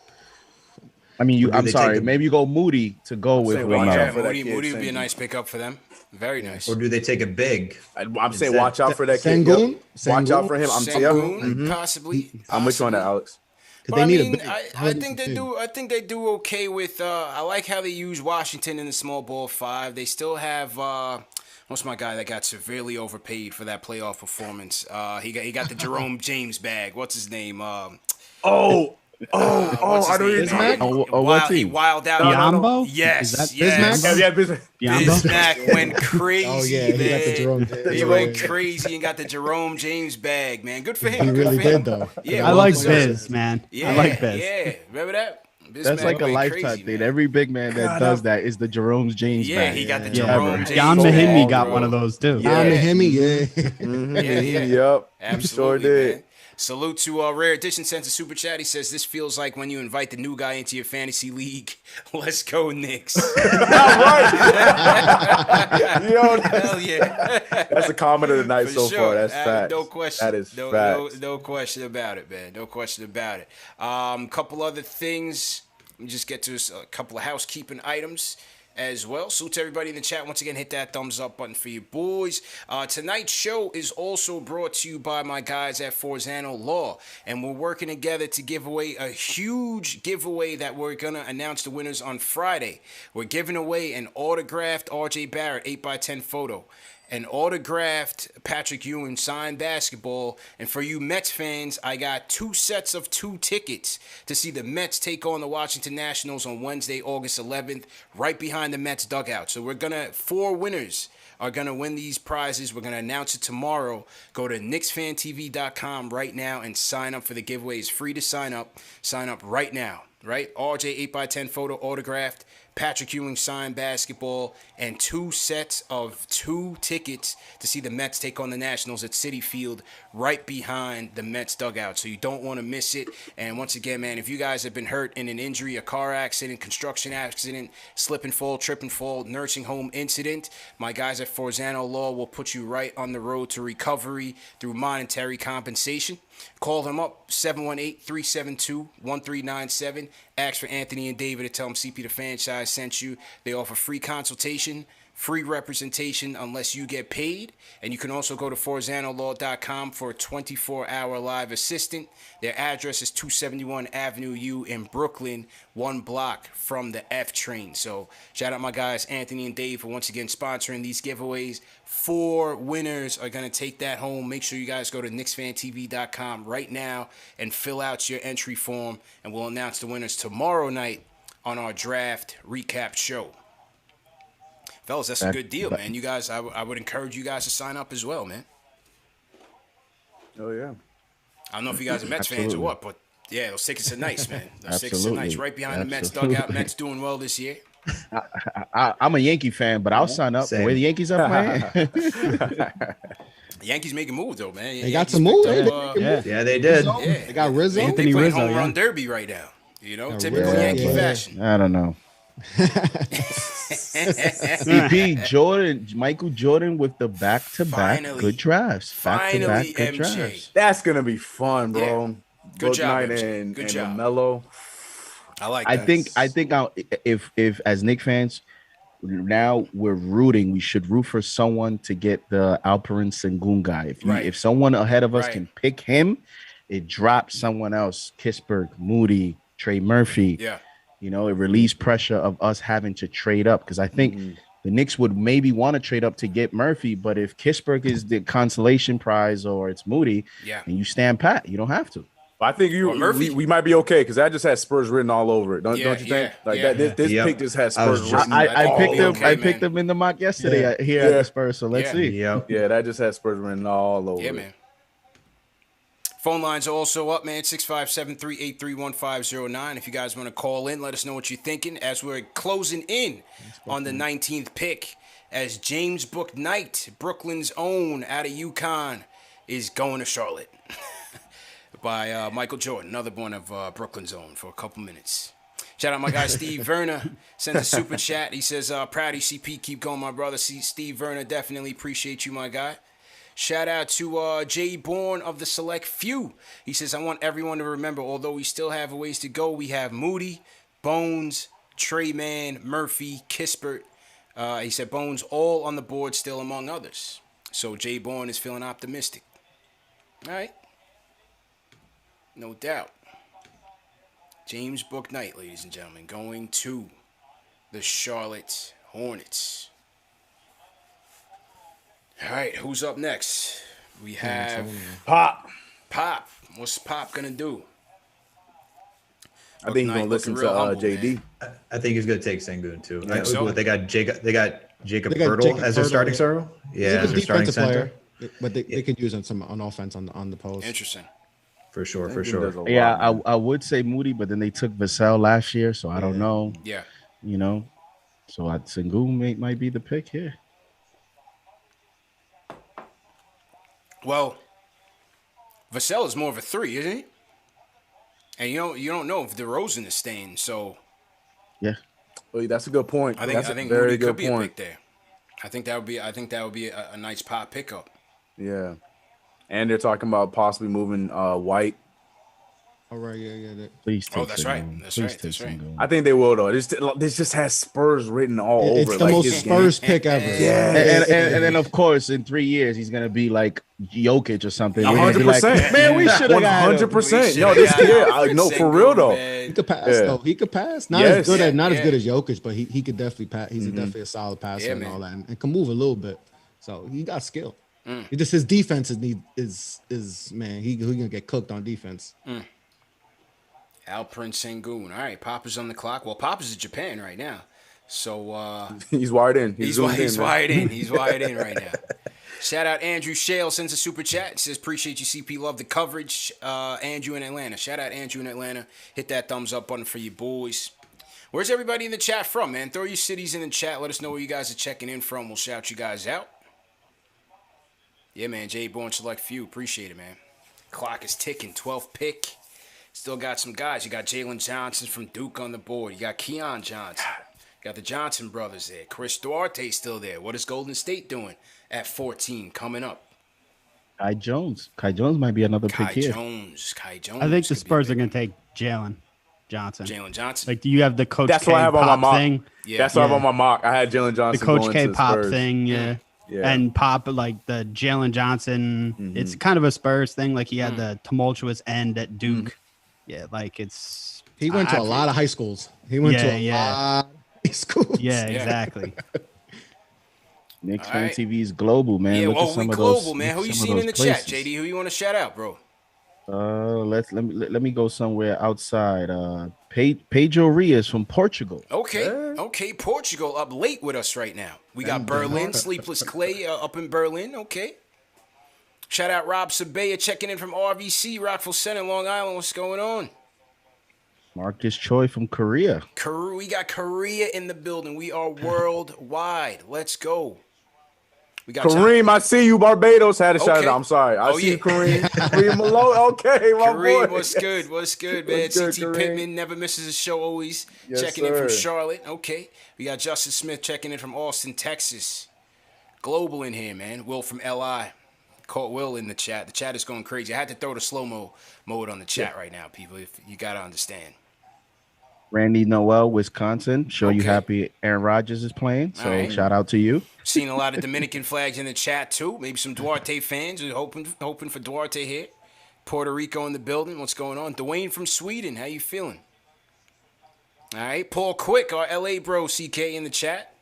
I mean, I'm sorry. Maybe you go Moody to go with LaMelo. Moody would be a nice pickup for them. Very nice. Or do they take a big? I'm saying watch out for that kid. Sengun? Watch out for him. Sengun, possibly. I'm with you on that, Alex. But I mean, I think they do. I think they do okay with. I like how they use Washington in the small ball five. They still have. What's my guy that got severely overpaid for that playoff performance? He got the Jerome James bag. What's his name? I don't even know. He wild out. Biombo? Yes, Is that yes. Biombo? Bismack went crazy. Oh yeah, he got the Jerome. He went crazy and got the Jerome James bag, man. Good for him. He really did though. Yeah, I well like deserved. Biz, man. Yeah, I like Biz. Yeah, remember that? That's like a lifetime thing. Every big man that does that is the Jerome James. Yeah, bag. he got the Yeah. Jerome James. John bag, Mahimi got bro. one of those too. Yeah. Mahimi, Yep. Absolutely, Sure did. man. Salute to Rare Edition sends a super chat. He says, this feels like when you invite the new guy into your fantasy league. Let's go, Knicks. Yo, Hell yeah. that's the comment of the night For so sure. far. That's facts. No question. That is no, facts. No question about it, man. No question about it. Couple other things. Let me just get to a couple of housekeeping items as well. Salute to everybody in the chat. Once again, hit that thumbs up button for you boys. Tonight's show is also brought to you by my guys at Forzano Law, and we're working together to give away a huge giveaway that we're going to announce the winners on Friday. We're giving away an autographed RJ Barrett 8x10 photo, an autographed Patrick Ewing signed basketball, and for you Mets fans, I got 2 sets of 2 tickets to see the Mets take on the Washington Nationals on Wednesday, August 11th, right behind the Mets dugout. So 4 winners are going to win these prizes. We're going to announce it tomorrow. Go to KnicksFanTV.com right now and sign up for the giveaway. It's free to sign up. Sign up right now, right? RJ 8x10 photo autographed, Patrick Ewing signed basketball, and 2 sets of 2 tickets to see the Mets take on the Nationals at Citi Field right behind the Mets dugout. So you don't want to miss it. And once again, man, if you guys have been hurt in an injury, a car accident, construction accident, slip and fall, trip and fall, nursing home incident, my guys at Forzano Law will put you right on the road to recovery through monetary compensation. Call them up, 718-372-1397. Ask for Anthony and David to tell them CP the Franchise sent you. They offer free consultation, free representation unless you get paid. And you can also go to forzanolaw.com for a 24-hour live assistant. Their address is 271 Avenue U in Brooklyn, 1 block from the F train. So shout out my guys Anthony and Dave for once again sponsoring these giveaways. 4 winners are going to take that home. Make sure you guys go to KnicksFanTV.com right now and fill out your entry form. And we'll announce the winners tomorrow night on our draft recap show. Fellas, that's a good deal, man. You guys, I would encourage you guys to sign up as well, man. Oh, yeah. I don't know if you guys are Mets fans or what, but yeah, those tickets are nice, man. Those tickets are nice. Right behind the Mets dugout. Mets doing well this year. I'm a Yankee fan, but I'll sign up. Same. Where the Yankees are playing? The Yankees making moves, though, man. They got some moves. Yeah, they did. Yeah. They got Rizzo. Anthony They play Rizzo, home yeah. run derby right now. You know, Yeah, typical Rizzo, Yankee yeah. fashion. I don't know. CP Jordan, Michael Jordan with the back-to-back Finally. good drafts. Finally, Back-to-back good MJ. drafts. That's going to be fun, bro. Yeah. Good job, Night MJ. and, Good and job. LaMelo. I like I that. think if as Knicks fans now we're rooting, we should root for someone to get the Alperen Sengun guy. Right. If someone ahead of us Right. can pick him, it drops someone else. Kisberg, Moody, Trey Murphy. Yeah. You know, it relieves pressure of us having to trade up because I think the Knicks would maybe want to trade up to get Murphy, but if Kisberg is the consolation prize or it's Moody, Yeah. and you stand pat, you don't have to. I think Or Murphy. we might be okay because that just has Spurs written all over it. Don't you Yeah, think? yeah, Like yeah. that, this Yep. pick just has I was Spurs just- written. I all picked him. okay, I man. picked him in the mock yesterday here at Yeah. the Spurs. So let's Yeah. see. Yep. Yeah, that just has Spurs written all over Yeah, it. man. Phone lines are also up, man. 657-383-1509. If you guys want to call in, let us know what you're thinking as we're closing in on the 19th pick as James Book Knight, Brooklyn's own out of UConn, is going to Charlotte by Michael Jordan, another one of Brooklyn's own, for a couple minutes. Shout out my guy Steve Verna, sends a super chat. He says, proud of CP, keep going, my brother. Steve Verna, definitely appreciate you, my guy. Shout out to Jay Bourne of the Select Few. He says, I want everyone to remember, although we still have a ways to go, we have Moody, Bones, Trey Mann, Murphy, Kispert. He said Bones all on the board still among others. So Jay Bourne is feeling optimistic. All right. No doubt. James Book Knight, ladies and gentlemen, going to the Charlotte Hornets. All right, who's up next? We have Pop. Pop. What's Pop gonna do? I think he's Knight gonna listen looking to real humble, JD. man. I think he's gonna take Sengun too. think so? They got Jacob. They got Jacob They got Pirtle Jacob as their Pirtle, starting yeah. center. Yeah, He's a as their starting defensive center player, but they could use on offense on the post. Interesting. for sure. For Sengun sure. does a lot, Yeah, man. I would say Moody, but then they took Vassell last year, so I don't know. Yeah. You know, so Sengun might be the pick here. Well, Vassell is more of a 3, isn't he? And you don't know if DeRozan is staying, so Yeah, Oh, that's a good point. I think That's I think a very Moody good could be a point. pick there. I think that would be a nice Pop pickup. Yeah, and they're talking about possibly moving White. All right, yeah. please take. Oh, that's right. Sengun. That's Please right. take That's right. Sengun. I think they will though. This just has Spurs written all It's over it. the like most his Spurs game. pick ever. Yeah. And then of course in 3 years he's gonna be like Jokic or something. We're gonna be like, 100%. man, we should have got him. 100%. We Yo, shoulda this got kid, Alfred no, for Sengun, real though. man. He could pass Yeah. though. He could pass. Not Yes. as good Yeah. as good as Jokic, but he could definitely pass. He's definitely a solid passer Yeah, and man. all that, and can move a little bit. So he got skill. He just his defense is man. He gonna get cooked on defense. Alperen Sengun. All right, Pop is on the clock. Well, Pop is in Japan right now, so He's wired in. he's zoomed he's man. wired in. He's wired in right now. Shout out Andrew Shale, sends a super chat. He says, appreciate you, CP. Love the coverage. Andrew in Atlanta. Shout out Andrew in Atlanta. Hit that thumbs up button for you boys. Where's everybody in the chat from, man? Throw your cities in the chat. Let us know where you guys are checking in from. We'll shout you guys out. Yeah, man. Jay Bourne Select Few. Appreciate it, man. Clock is ticking. 12th pick. Still got some guys. You got Jalen Johnson from Duke on the board. You got Keon Johnson. You got the Johnson brothers there. Chris Duarte still there. What is Golden State doing at 14 coming up? Kai Jones. Kai Jones might be another Kai pick here. Jones. Kai Jones. I think the could be Spurs big. are going to take Jalen. Johnson. Jalen Johnson. Like, do you have the Coach That's K what I have on my Pop mock. thing? Yeah. That's why I'm Yeah. on my mock. I had Jalen The Johnson. Coach going K to Pop Spurs. thing, yeah. Yeah. And Pop, like the Jalen Johnson, it's kind of a Spurs thing. Like he had the tumultuous end at Duke. Yeah, like it's. He went to a lot of high schools. He went to a lot of high schools. Yeah, exactly. Knicks All fan right. TV is global, man. Yeah, Look well, at some we of global, those, man. Who you some of seen in the those chat, places. JD? Who you want to shout out, bro? Let me go somewhere outside. Pedro Rios from Portugal. Okay. Portugal up late with us right now. We got Berlin, Sleepless Clay up in Berlin. Okay. Shout out Rob Sabaya checking in from RVC, Rockville Center, Long Island. What's going on? Marcus Choi from Korea. We got Korea in the building. We are worldwide. Let's go. We got Kareem, I see you. Barbados had a shout Okay. out. I'm sorry. I Oh, see yeah. you, Kareem. Kareem Malone. Okay, my Kareem, boy. what's good? What's good, man? What's good, CT Kareem? Pittman never misses a show, always Yes, checking in from sir. Charlotte. Okay. We got Justin Smith checking in from Austin, Texas. Global in here, man. Will from LI. Caught Will in the chat. The chat is going crazy. I had to throw the slow-mo mode on the chat right now, people. If you got to understand. Randy Noel, Wisconsin. Sure you Okay. happy Aaron Rodgers is playing. So All right. shout out to you. Seen a lot of Dominican flags in the chat, too. Maybe some Duarte fans. We're hoping for Duarte here. Puerto Rico in the building. What's going on? Dwayne from Sweden. How you feeling? All right. Paul Quick, our LA bro, CK in the chat.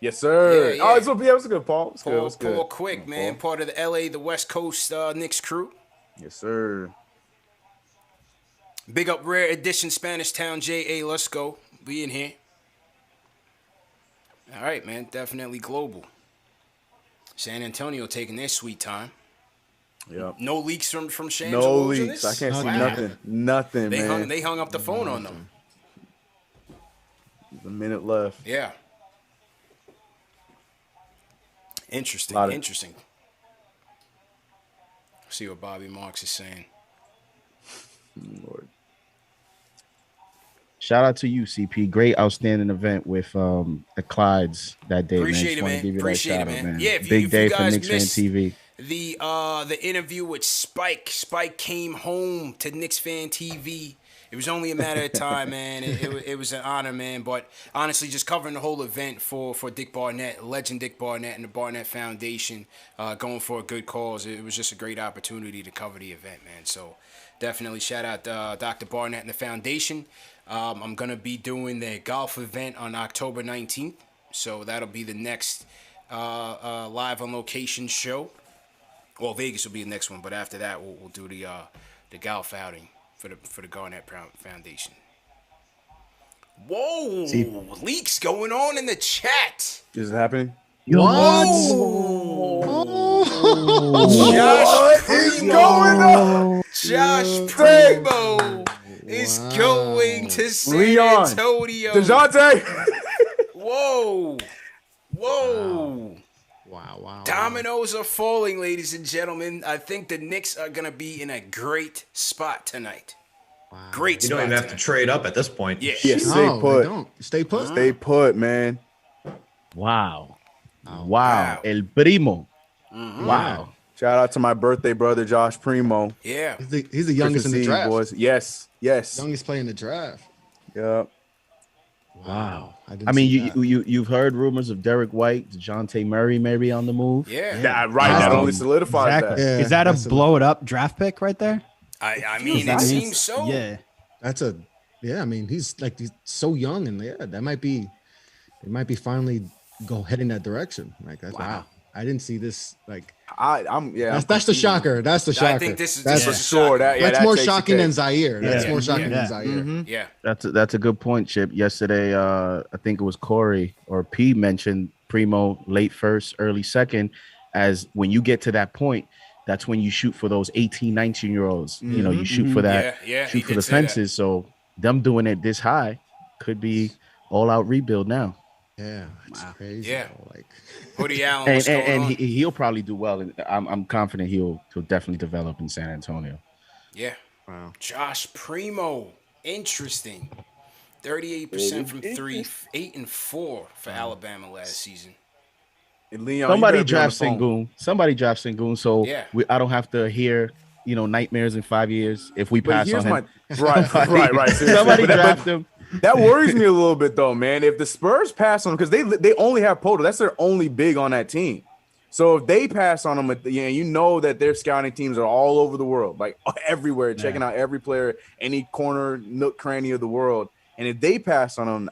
Yes, sir. Yeah. Oh, it's good, Paul. It's good. Paul, It's good. Paul Quick, man. Part of the LA, the West Coast Knicks crew. Yes, sir. Big up Rare Edition Spanish Town JA. Let's go. Be in here. All right, man. Definitely global. San Antonio taking their sweet time. Yep. No leaks from Shams. No or Woj in leaks. this? I can't see Wow. nothing. Nothing, man. They hung up the phone on them. There's a minute left. Yeah. Interesting. Lot of- Interesting. See what Bobby Marks is saying. Lord. Shout out to you, CP. Great, outstanding event with the Clydes that day, Appreciate it, man. Just wanna man. give you that Appreciate it, shout out, man. man. Yeah, if you Big day for guys Knicks fan missed TV. the interview with Spike. Spike came home to Knicks Fan TV. It was only a matter of time, man. It was an honor, man. But honestly, just covering the whole event for Dick Barnett, legend Dick Barnett, and the Barnett Foundation, going for a good cause. It was just a great opportunity to cover the event, man. So definitely shout out Dr. Barnett and the Foundation. I'm going to be doing their golf event on October 19th. So that'll be the next live on location show. Well, Vegas will be the next one, but after that, we'll do the golf outing for the Garnett Foundation. Whoa! Leaks going on in the chat. Is it happening? Josh It's Primo. going on. Josh Primo is going to San Leon. Antonio. DeJounte. Whoa! Wow. Dominoes are falling, ladies and gentlemen. I think the Knicks are going to be in a great spot tonight. Great You spot don't even have to tonight. trade up at this point. Yeah. Yes, No, stay they put. don't. Stay put. Stay put, man. Wow. Wow. Wow. El Primo. Wow. Shout out to my birthday brother, Josh Primo. Yeah. He's the youngest in the Christmas Eve, draft. boys. Yes. Youngest player in the draft. Yep. Wow. I mean, you've heard rumors of Derek White, DeJounte Murray maybe on the move. Yeah. That only solidifies Exactly. that. Yeah, Is that a that's blow it up draft pick right there? I mean, That it means- seems so. Yeah. I mean, he's so young, and yeah, they might be finally head in that direction. Like that's wow. I didn't see this. Like I'm that's the shocker. That's the shocker. I think this is that's, for sure. that's that more takes the shocking than cake. Zaire. That's Yeah. more shocking Yeah. than Zaire. Yeah. That's a good point, Chip. Yesterday, I think it was Corey or P mentioned Primo late first, early second, as when you get to that point, that's when you shoot for those 18, 19-year-olds. You know, you shoot for that, Yeah, he shoot for did the say that. fences. So them doing it this high could be all out rebuild now. Yeah, it's crazy. Yeah. Though, like Woody Allen, what's going And on? he'll probably do well. And I'm confident he'll definitely develop in San Antonio. Yeah. Wow. Josh Primo. Interesting. 38% from three, 8 and 4 for Alabama last season. And Leon, Somebody you better be on draft the phone. Sengun. Somebody draft Sengun. So Yeah. I don't have to hear nightmares in 5 years if we But pass here's on him. right. Seriously. Somebody But draft him. that worries me a little bit though, man. If the Spurs pass on him, because they only have Poto, that's their only big on that team. So if they pass on him, you know that their scouting teams are all over the world, like everywhere, checking out every player, any corner, nook, cranny of the world. And if they pass on him,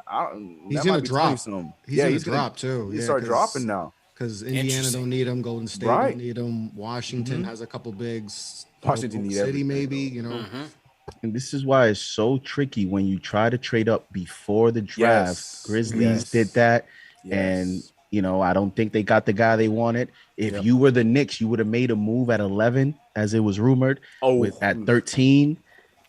He's gonna drop. He's He's gonna drop too. He start dropping now. Because Indiana don't need him, Golden State Right. don't need him, Washington has a couple bigs, Washington need City everything. maybe, And this is why it's so tricky when you try to trade up before the draft. Yes. Grizzlies Yes. did that, Yes. and I don't think they got the guy they wanted. If you were the Knicks, you would have made a move at 11, as it was rumored. At 13,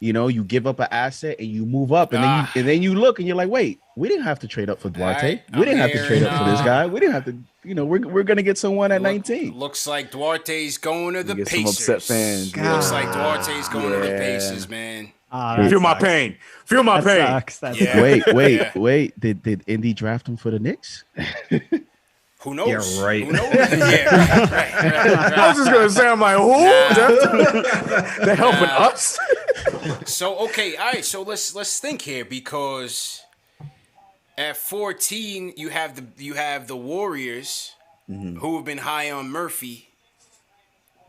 you give up an asset and you move up, and then you look and you're like, wait, we didn't have to trade up for Duarte. Right, We didn't have to I'm trade hearing, up for this guy. We didn't have to. We're gonna get someone at 19. Looks like Duarte's going to the get some Pacers. upset fans. Looks like Duarte's going to the Yeah. Pacers, man. Feel my pain. Feel my pain. Sucks. That Yeah. sucks. Wait. Did Indy draft him for the Knicks? Who knows? Yeah, right. Who knows? Yeah, right. I was just gonna say, I'm like, who? They're helping us. So okay, all right. So let's think here, because at 14 you have the Warriors who have been high on Murphy.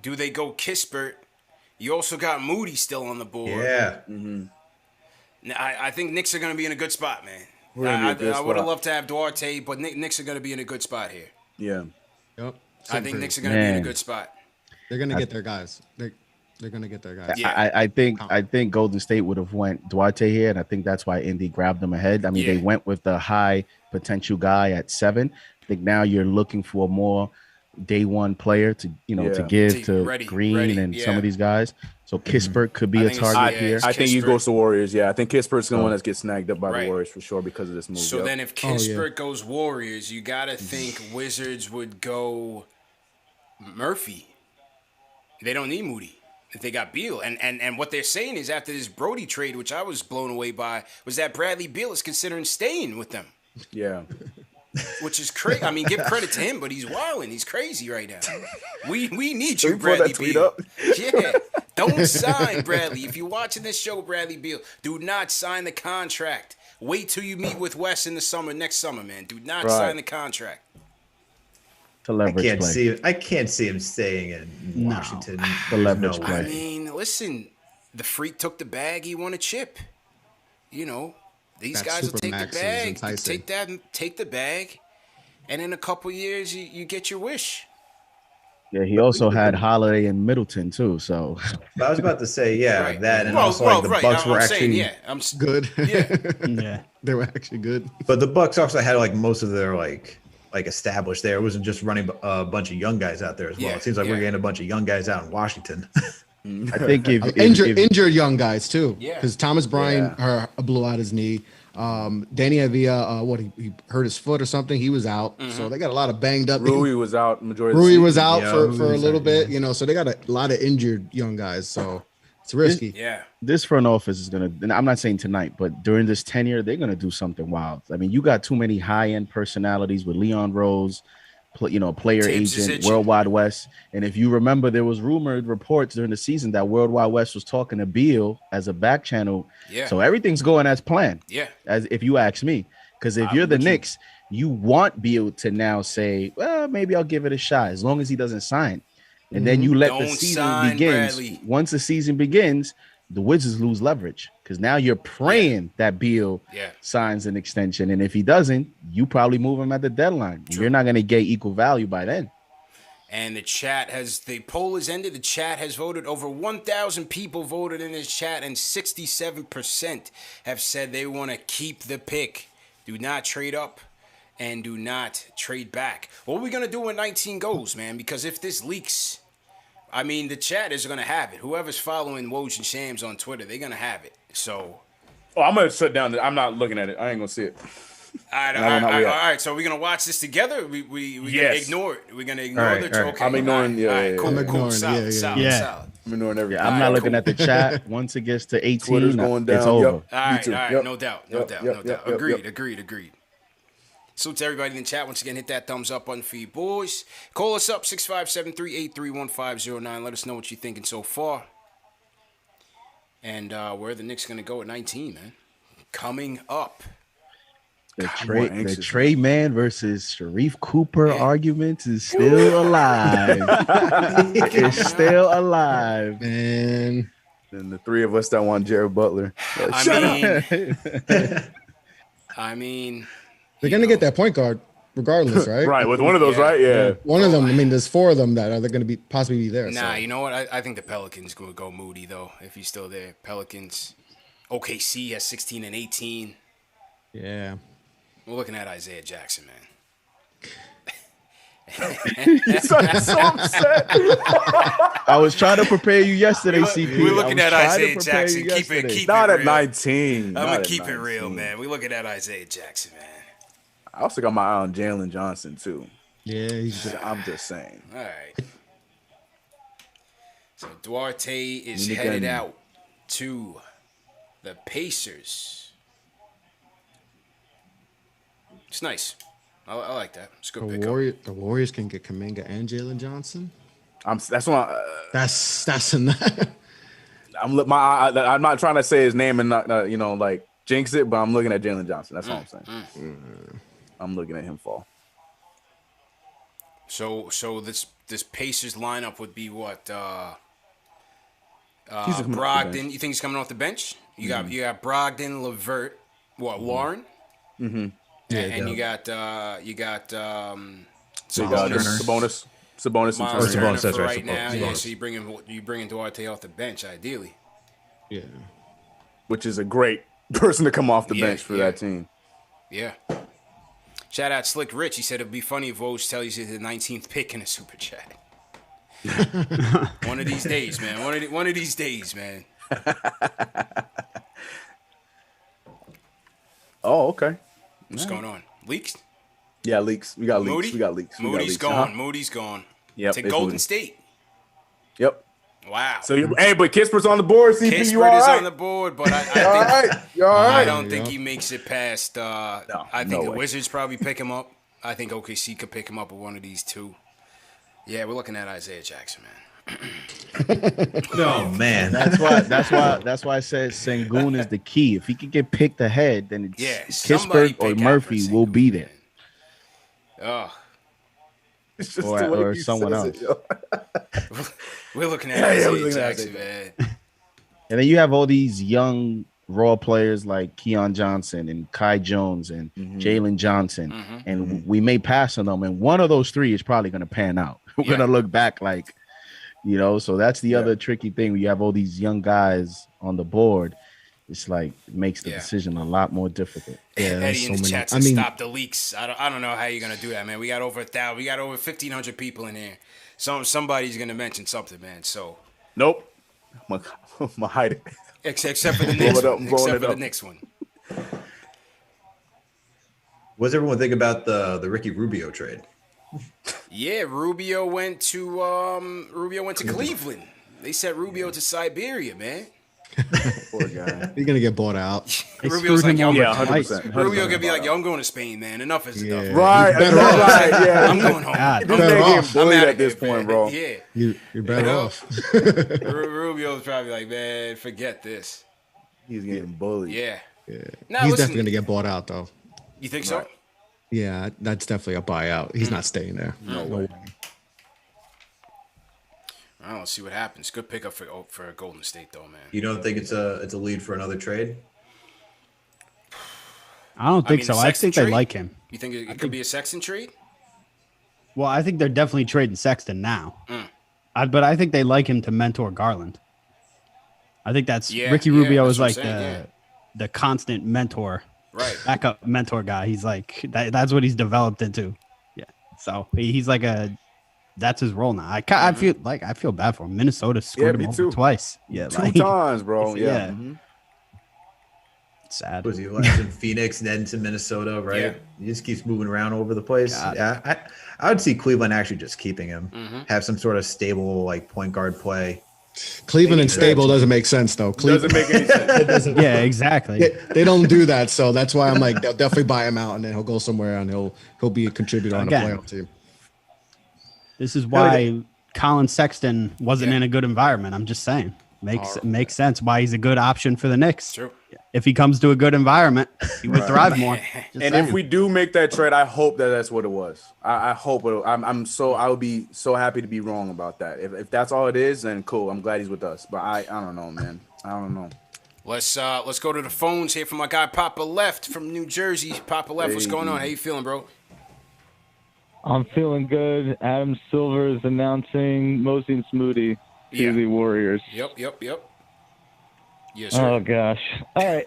Do they go Kispert? You also got Moody still on the board. Yeah. Now, I think Knicks are going to be in a good spot, man. We're gonna be in a good I would have spot. loved to have Duarte, but Knicks are going to be in a good spot here. Yeah. Yep. I think Knicks are going to be in a Man. good spot. They're gonna get their guys. They're gonna get their guys. Yeah. I think Golden State would have went Duarte here, and I think that's why Indy grabbed them ahead. I mean, Yeah. they went with the high potential guy at 7. I think now you're looking for a more day one player to Yeah. give to Ready, Green and some yeah. of these guys. So Kispert could be I a think it's- target yeah, here. it's I think he Kispert. goes to Warriors. Yeah, I think Kispert's the one that gets snagged up by Right. the Warriors for sure because of this move. So Yep. then if Kispert goes Warriors, you got to think Wizards would go Murphy. They don't need Moody if they got Beal. And what they're saying is after this Brody trade, which I was blown away by, was that Bradley Beal is considering staying with them, yeah, which is crazy. I mean, give credit to him, but he's wilding. He's crazy right now. We need you, you pull that Bradley tweet Beal. up? Yeah. Don't sign Bradley. If you're watching this show, Bradley Beal, do not sign the contract. Wait till you meet with Wes in the summer, next summer, man. Do not Right. sign the contract. To I leverage can't play. see. I can't see him staying in Washington. The There's leverage no play. I way. mean, listen, the freak took the bag. He won a chip. These That guys will take the Supermax is bag. enticing. Take the bag, and in a couple years, you get your wish. Yeah, he also had Holiday and Middleton too. So But I was about to say, yeah, Right. that, and Well, also like the right. Bucks I'm were saying, actually, yeah, Good. Yeah. Yeah. They were actually good. but the Bucks also had like most of their like established there. It wasn't just running a bunch of young guys out there as well. Yeah, It seems like yeah. we're getting a bunch of young guys out in Washington. I think if Injured young guys too. Yeah. Because Thomas Bryant blew out his knee. Danny Avila, he hurt his foot or something. He was out. So they got a lot of banged up. Rui was out majority. Of the Rui season. was out Yeah, for Rui a was little out, bit, so they got a lot of injured young guys. So it's risky. Yeah. this front office is gonna, and I'm not saying tonight, but during this tenure, they're gonna do something wild. I mean, you got too many high-end personalities with Leon Rose, player Tibbs is agent, itching. Worldwide West. And if you remember, there was rumored reports during the season that Worldwide West was talking to Beal as a back channel. Yeah. So everything's going as planned. Yeah. As if you ask me, because if you're the Knicks, you want Beal to now say, well, maybe I'll give it a shot as long as he doesn't sign. And then you let the Don't season sign begins. Bradley. Once the season begins, the Wizards lose leverage because now you're praying that Beal signs an extension. And if he doesn't, you probably move him at the deadline. You're not going to get equal value by then. And the poll has ended. The chat has voted. Over 1,000 people voted in this chat, and 67% have said they want to keep the pick. Do not trade up and do not trade back. What are we going to do when 19 goes, man? Because if this leaks, I mean, the chat is going to have it. Whoever's following Woj and Shams on Twitter, they're going to have it. So, Oh, I'm gonna shut down. I'm not looking at it. I ain't gonna see it. all right, No, all not yet. right. So we're going to watch this together? We gonna Yes. ignore it. We're going to ignore All right, the all right. okay. I'm ignoring- All yeah, right, yeah, cool, yeah. I'm cool, ignoring, solid, yeah. solid, Yeah. solid. I'm ignoring everything. I'm not right, looking cool. at the chat. Once it gets to 18, Twitter's going down. it's over. Yep. All right, Me too. all right, Yep. no doubt. Yep. Agreed. So to everybody in the chat, once again, hit that thumbs up button for you boys. Call us up, 657-383-1509. Let us know what you're thinking so far. And where are the Knicks going to go at 19, man? Coming up. The more Trey, anxious the Trey Man versus Sharif Cooper Yeah. argument is still alive. It's still alive. Man, And the three of us that want Jared Butler. I mean, they're gonna get that point guard regardless, right? Right, with one of those, Yeah. right? Yeah. One of them. I mean, there's four of them that are going to be possibly be there. nah, so. you know what? I think the Pelicans going to go Moody, though, if he's still there. Pelicans. OKC has 16 and 18. Yeah. We're looking at Isaiah Jackson, man. He's so upset. I was trying to prepare you yesterday, CP. We're looking I at was trying to Isaiah prepare Jackson. you Keep yesterday. Not it at real. 19. I'm Not going at to keep it real, 19. man. We're looking at Isaiah Jackson, man. I also got my eye on Jalen Johnson, too. Yeah. He's I'm just saying. All right. So Duarte is Need to headed get- out to the Pacers. It's nice. I like that. It's a good pickup. the Warriors can get Kuminga and Jalen Johnson. That's why That's enough. I'm not trying to say his name and not like jinx it, but I'm looking at Jalen Johnson. That's all I'm saying. I'm looking at him fall. So this Pacers lineup would be what? He's coming off the Brogdon. bench. You think he's coming off the bench? You got Brogdon, Levert, Lauren. Mm-hmm. And you got So you got Sabonis. Sabonis and Miles Turner. Turner Sabonis, that's for right, right now. Sabonis. Yeah, so you bringing Duarte off the bench, ideally. Yeah. Which is a great person to come off the Yeah, bench for yeah. that team. Yeah. Shout out Slick Rich. He said it'd be funny if Woj tells you he's the 19th pick in a super chat. One of these days, man. One of these days, man. Oh, okay. What's going on? Leaks? Yeah, leaks. We got leaks. Moody? We got leaks. We got Moody's leaks. gone. Uh-huh. Moody's gone. Yep, To it's Golden Moody. State. Yep. Wow. So hey, but Kispert's on the board. CP, you Kispert all is right? on the board, but I You all think right? You all I right? don't think he makes it past. I think no the way. Wizards probably pick him up. I think OKC could pick him up with one of these two. Yeah, we're looking at Isaiah Jackson, man. Oh man, That's why I said Sengun is the key. If he could get picked ahead, then it's Yeah, somebody Kispert or pick Murphy Alfred will Sengun, be there. man. Oh, It's just Or- the way or he someone says it, yo. we're looking at Yeah, Isaiah we're looking at Jackson, Isaiah. man. And then you have all these young raw players like Keon Johnson and Kai Jones and Jalen Johnson, and we may pass on them. And one of those three is probably going to pan out. We're Yeah. going to look back like, so that's the other tricky thing. We have all these young guys on the board. It's like it makes the Yeah. decision a lot more difficult. Yeah, there's Eddie so in the many. chat I said, mean, "Stop the leaks." I don't know how you're gonna do that, man. We got over 1,000. We got over 1,500 people in here. Somebody's gonna mention something, man. So Nope. I'm gonna hide it. except for the next it up, one. roll Except it for the up. next one. what does everyone think about the Ricky Rubio trade? Yeah, Rubio went to Cleveland. They sent Rubio to Siberia, man. Poor guy. he's gonna get bought out. They Rubio's screwed like, him yo, over Yeah, twice. 100%. Rubio gonna be like, yo, I'm going to Spain, man. Enough is enough. Yeah. Right. Better That's off. right. Yeah. I'm going home. God. I'm This Better man off. getting bullied outta at this here, point, man. bro. Yeah. You're better know? off. Rubio's probably like, man, forget this. He's getting bullied. Yeah. Yeah. Now, He's listen, definitely gonna get bought out though. You think so? Right. Yeah, that's definitely a buyout. He's not staying there. No way. I don't see what happens. Good pickup for Golden State, though, man. You don't think it's a lead for another trade? I don't think mean, so. the I Sexton think they trade? like him. You think it could be a Sexton trade? Well, I think they're definitely trading Sexton now. Mm. But I think they like him to mentor Garland. I think that's Yeah, Ricky yeah, Rubio that's is what like I'm saying, the constant mentor, Right. backup mentor guy. He's like that's what he's developed into. Yeah. So he's like that's his role now. I feel bad for him. Minnesota scored me him over too. twice. Yeah, Two times, bro. Yeah. Yeah. Mhm. sad. Was he was in Phoenix, then to Minnesota, right? Yeah. He just keeps moving around over the place. God. Yeah, I would see Cleveland actually just keeping him, have some sort of stable like point guard play. Cleveland and stable doesn't make sense though. Doesn't Cleveland, make any sense. Yeah, exactly. they don't do that, so that's why I'm like they'll definitely buy him out, and then he'll go somewhere and he'll be a contributor on a Again. playoff team. This is why Colin Sexton wasn't Yeah. in a good environment. I'm just saying. Makes sense why he's a good option for the Knicks. True. If he comes to a good environment, he would thrive more. Just And saying. if we do make that trade, I hope that that's what it was. I hope it. I would be so happy to be wrong about that. If that's all it is, then cool. I'm glad he's with us. But I don't know, man. I don't know. Let's go to the phones here for my guy Papa Left from New Jersey. Papa Left, what's going on? How you feeling, bro? I'm feeling good. Adam Silver is announcing Mosey and Smoody to the Warriors. Yep. Yes, sir. Oh gosh. All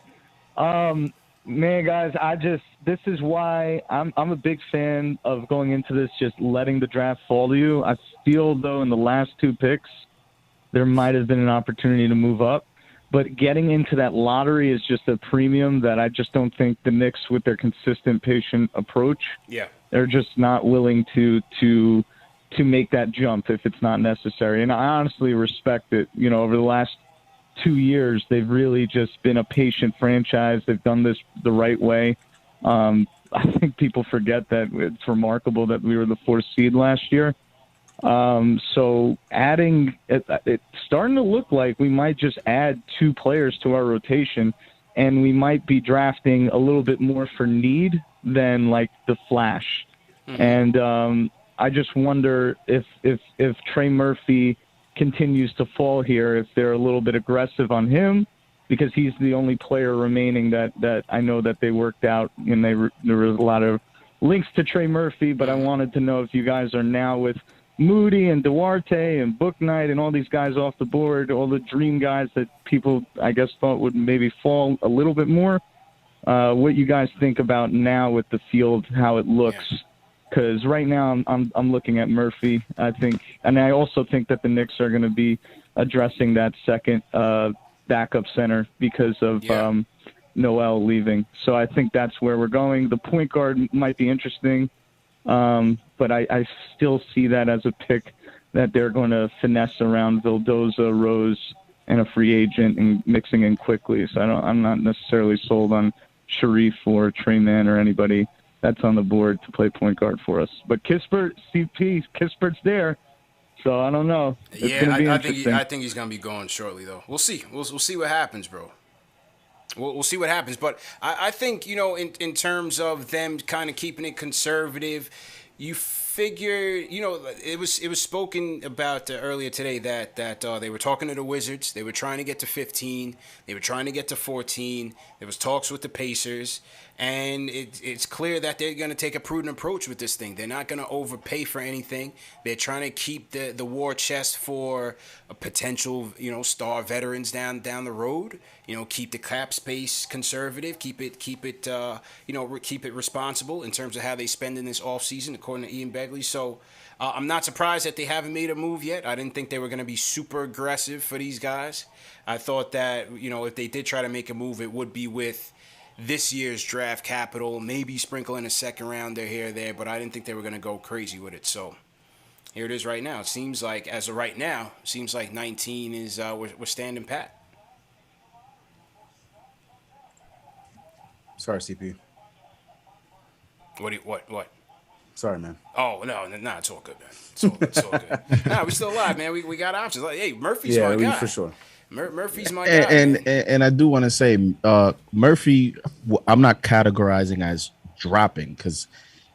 right. Man, guys, this is why I'm a big fan of going into this, just letting the draft fall to you. I feel though in the last 2 picks, there might have been an opportunity to move up. But getting into that lottery is just a premium that I just don't think the Knicks, with their consistent, patient approach, they're just not willing to make that jump if it's not necessary. And I honestly respect it. You know, over the last 2 years, they've really just been a patient franchise. They've done this the right way. I think people forget that it's remarkable that we were the 4th seed last year. So adding, it's starting to look like we might just add 2 players to our rotation, and we might be drafting a little bit more for need than like the flash. And I just wonder if Trey Murphy continues to fall here, if they're a little bit aggressive on him, because he's the only player remaining that I know that they worked out, and there was a lot of links to Trey Murphy, but I wanted to know if you guys are now with Moody and Duarte and Bouknight and all these guys off the board, all the dream guys that people, I guess, thought would maybe fall a little bit more. What you guys think about now with the field, how it looks? Because right now I'm looking at Murphy. I think, and I also think that the Knicks are going to be addressing that second backup center because of Noel leaving. So I think that's where we're going. The point guard might be interesting. But I still see that as a pick that they're going to finesse around Vildoza, Rose, and a free agent and mixing in quickly. So I'm not necessarily sold on Sharif or Trey Mann or anybody that's on the board to play point guard for us. But Kispert's there. So I don't know. It's I think he's going to be going shortly, though. We'll see. We'll see what happens, bro. We'll see what happens. But I think, you know, in terms of them kind of keeping it conservative, you figure, you know, it was spoken about earlier today that they were talking to the Wizards. They were trying to get to 15. They were trying to get to 14. There was talks with the Pacers. And it's clear that they're going to take a prudent approach with this thing. They're not going to overpay for anything. They're trying to keep the war chest for a potential, you know, star veterans down the road. You know, keep the cap space conservative. Keep it responsible in terms of how they spend in this offseason, according to Ian Begley. So I'm not surprised that they haven't made a move yet. I didn't think they were going to be super aggressive for these guys. I thought that, you know, if they did try to make a move, it would be with this year's draft capital, maybe sprinkle in a second rounder here or there, but I didn't think they were going to go crazy with it. So here it is right now. It seems like, as of right now, 19 is we're standing pat. Sorry, CP. What? Sorry, man. Oh, no, it's all good, man. It's all good. Nah, we're still alive, man. We got options. Like, hey, Murphy's my guy. For sure. Murphy's my guy. And I do want to say, Murphy, I'm not categorizing as dropping because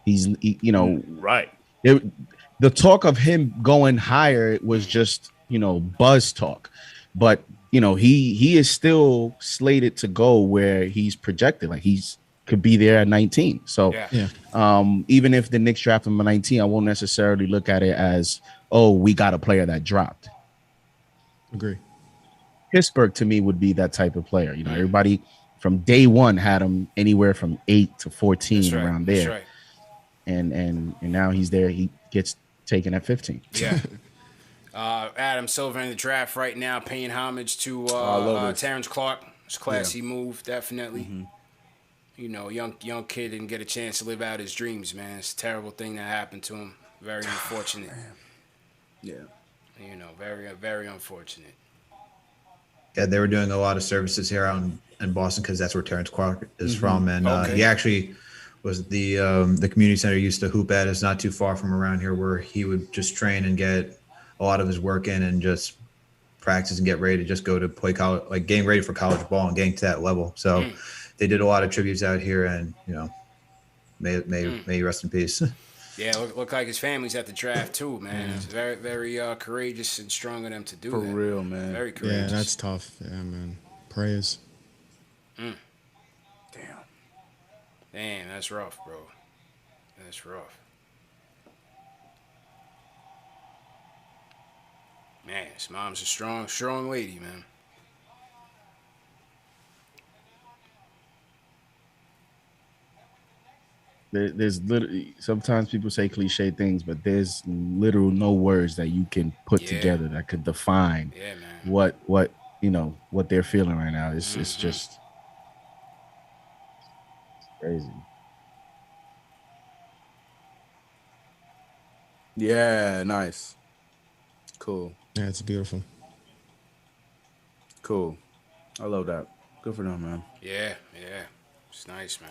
he's, you know, right. The talk of him going higher was just, you know, buzz talk, but you know, he is still slated to go where he's projected, like could be there at 19. So even if the Knicks draft him at 19, I won't necessarily look at it as, oh, we got a player that dropped. Agree. Pittsburgh to me would be that type of player. You know, everybody from day one had him anywhere from 8 to 14 around there. That's right. And now he's there. He gets taken at 15. Yeah. Adam Silver in the draft right now, paying homage to Terrence Clark. It's a classy move, definitely. Mm-hmm. You know, young kid didn't get a chance to live out his dreams, man. It's a terrible thing that happened to him. Very unfortunate. Yeah. You know, very, very unfortunate. Yeah, they were doing a lot of services here out in Boston because that's where Terrence Clark is from, and he actually was the community center he used to hoop at. It's not too far from around here, where he would just train and get a lot of his work in and just practice and get ready to just go to play college, like getting ready for college ball and getting to that level. So they did a lot of tributes out here, and may he rest in peace. Yeah, look like his family's at the draft too, man. It's very, very courageous and strong of them to do For that. real, man. Very courageous. Yeah, that's tough. Yeah, man. Prayers. Damn, that's rough, bro. That's rough. Man, his mom's a strong lady, man. There's literally sometimes people say cliche things, but there's literal no words that you can put together that could define what what they're feeling right now. It's just crazy. Yeah, nice. Cool. Yeah, it's beautiful. Cool. I love that. Good for them, man. Yeah. It's nice, man.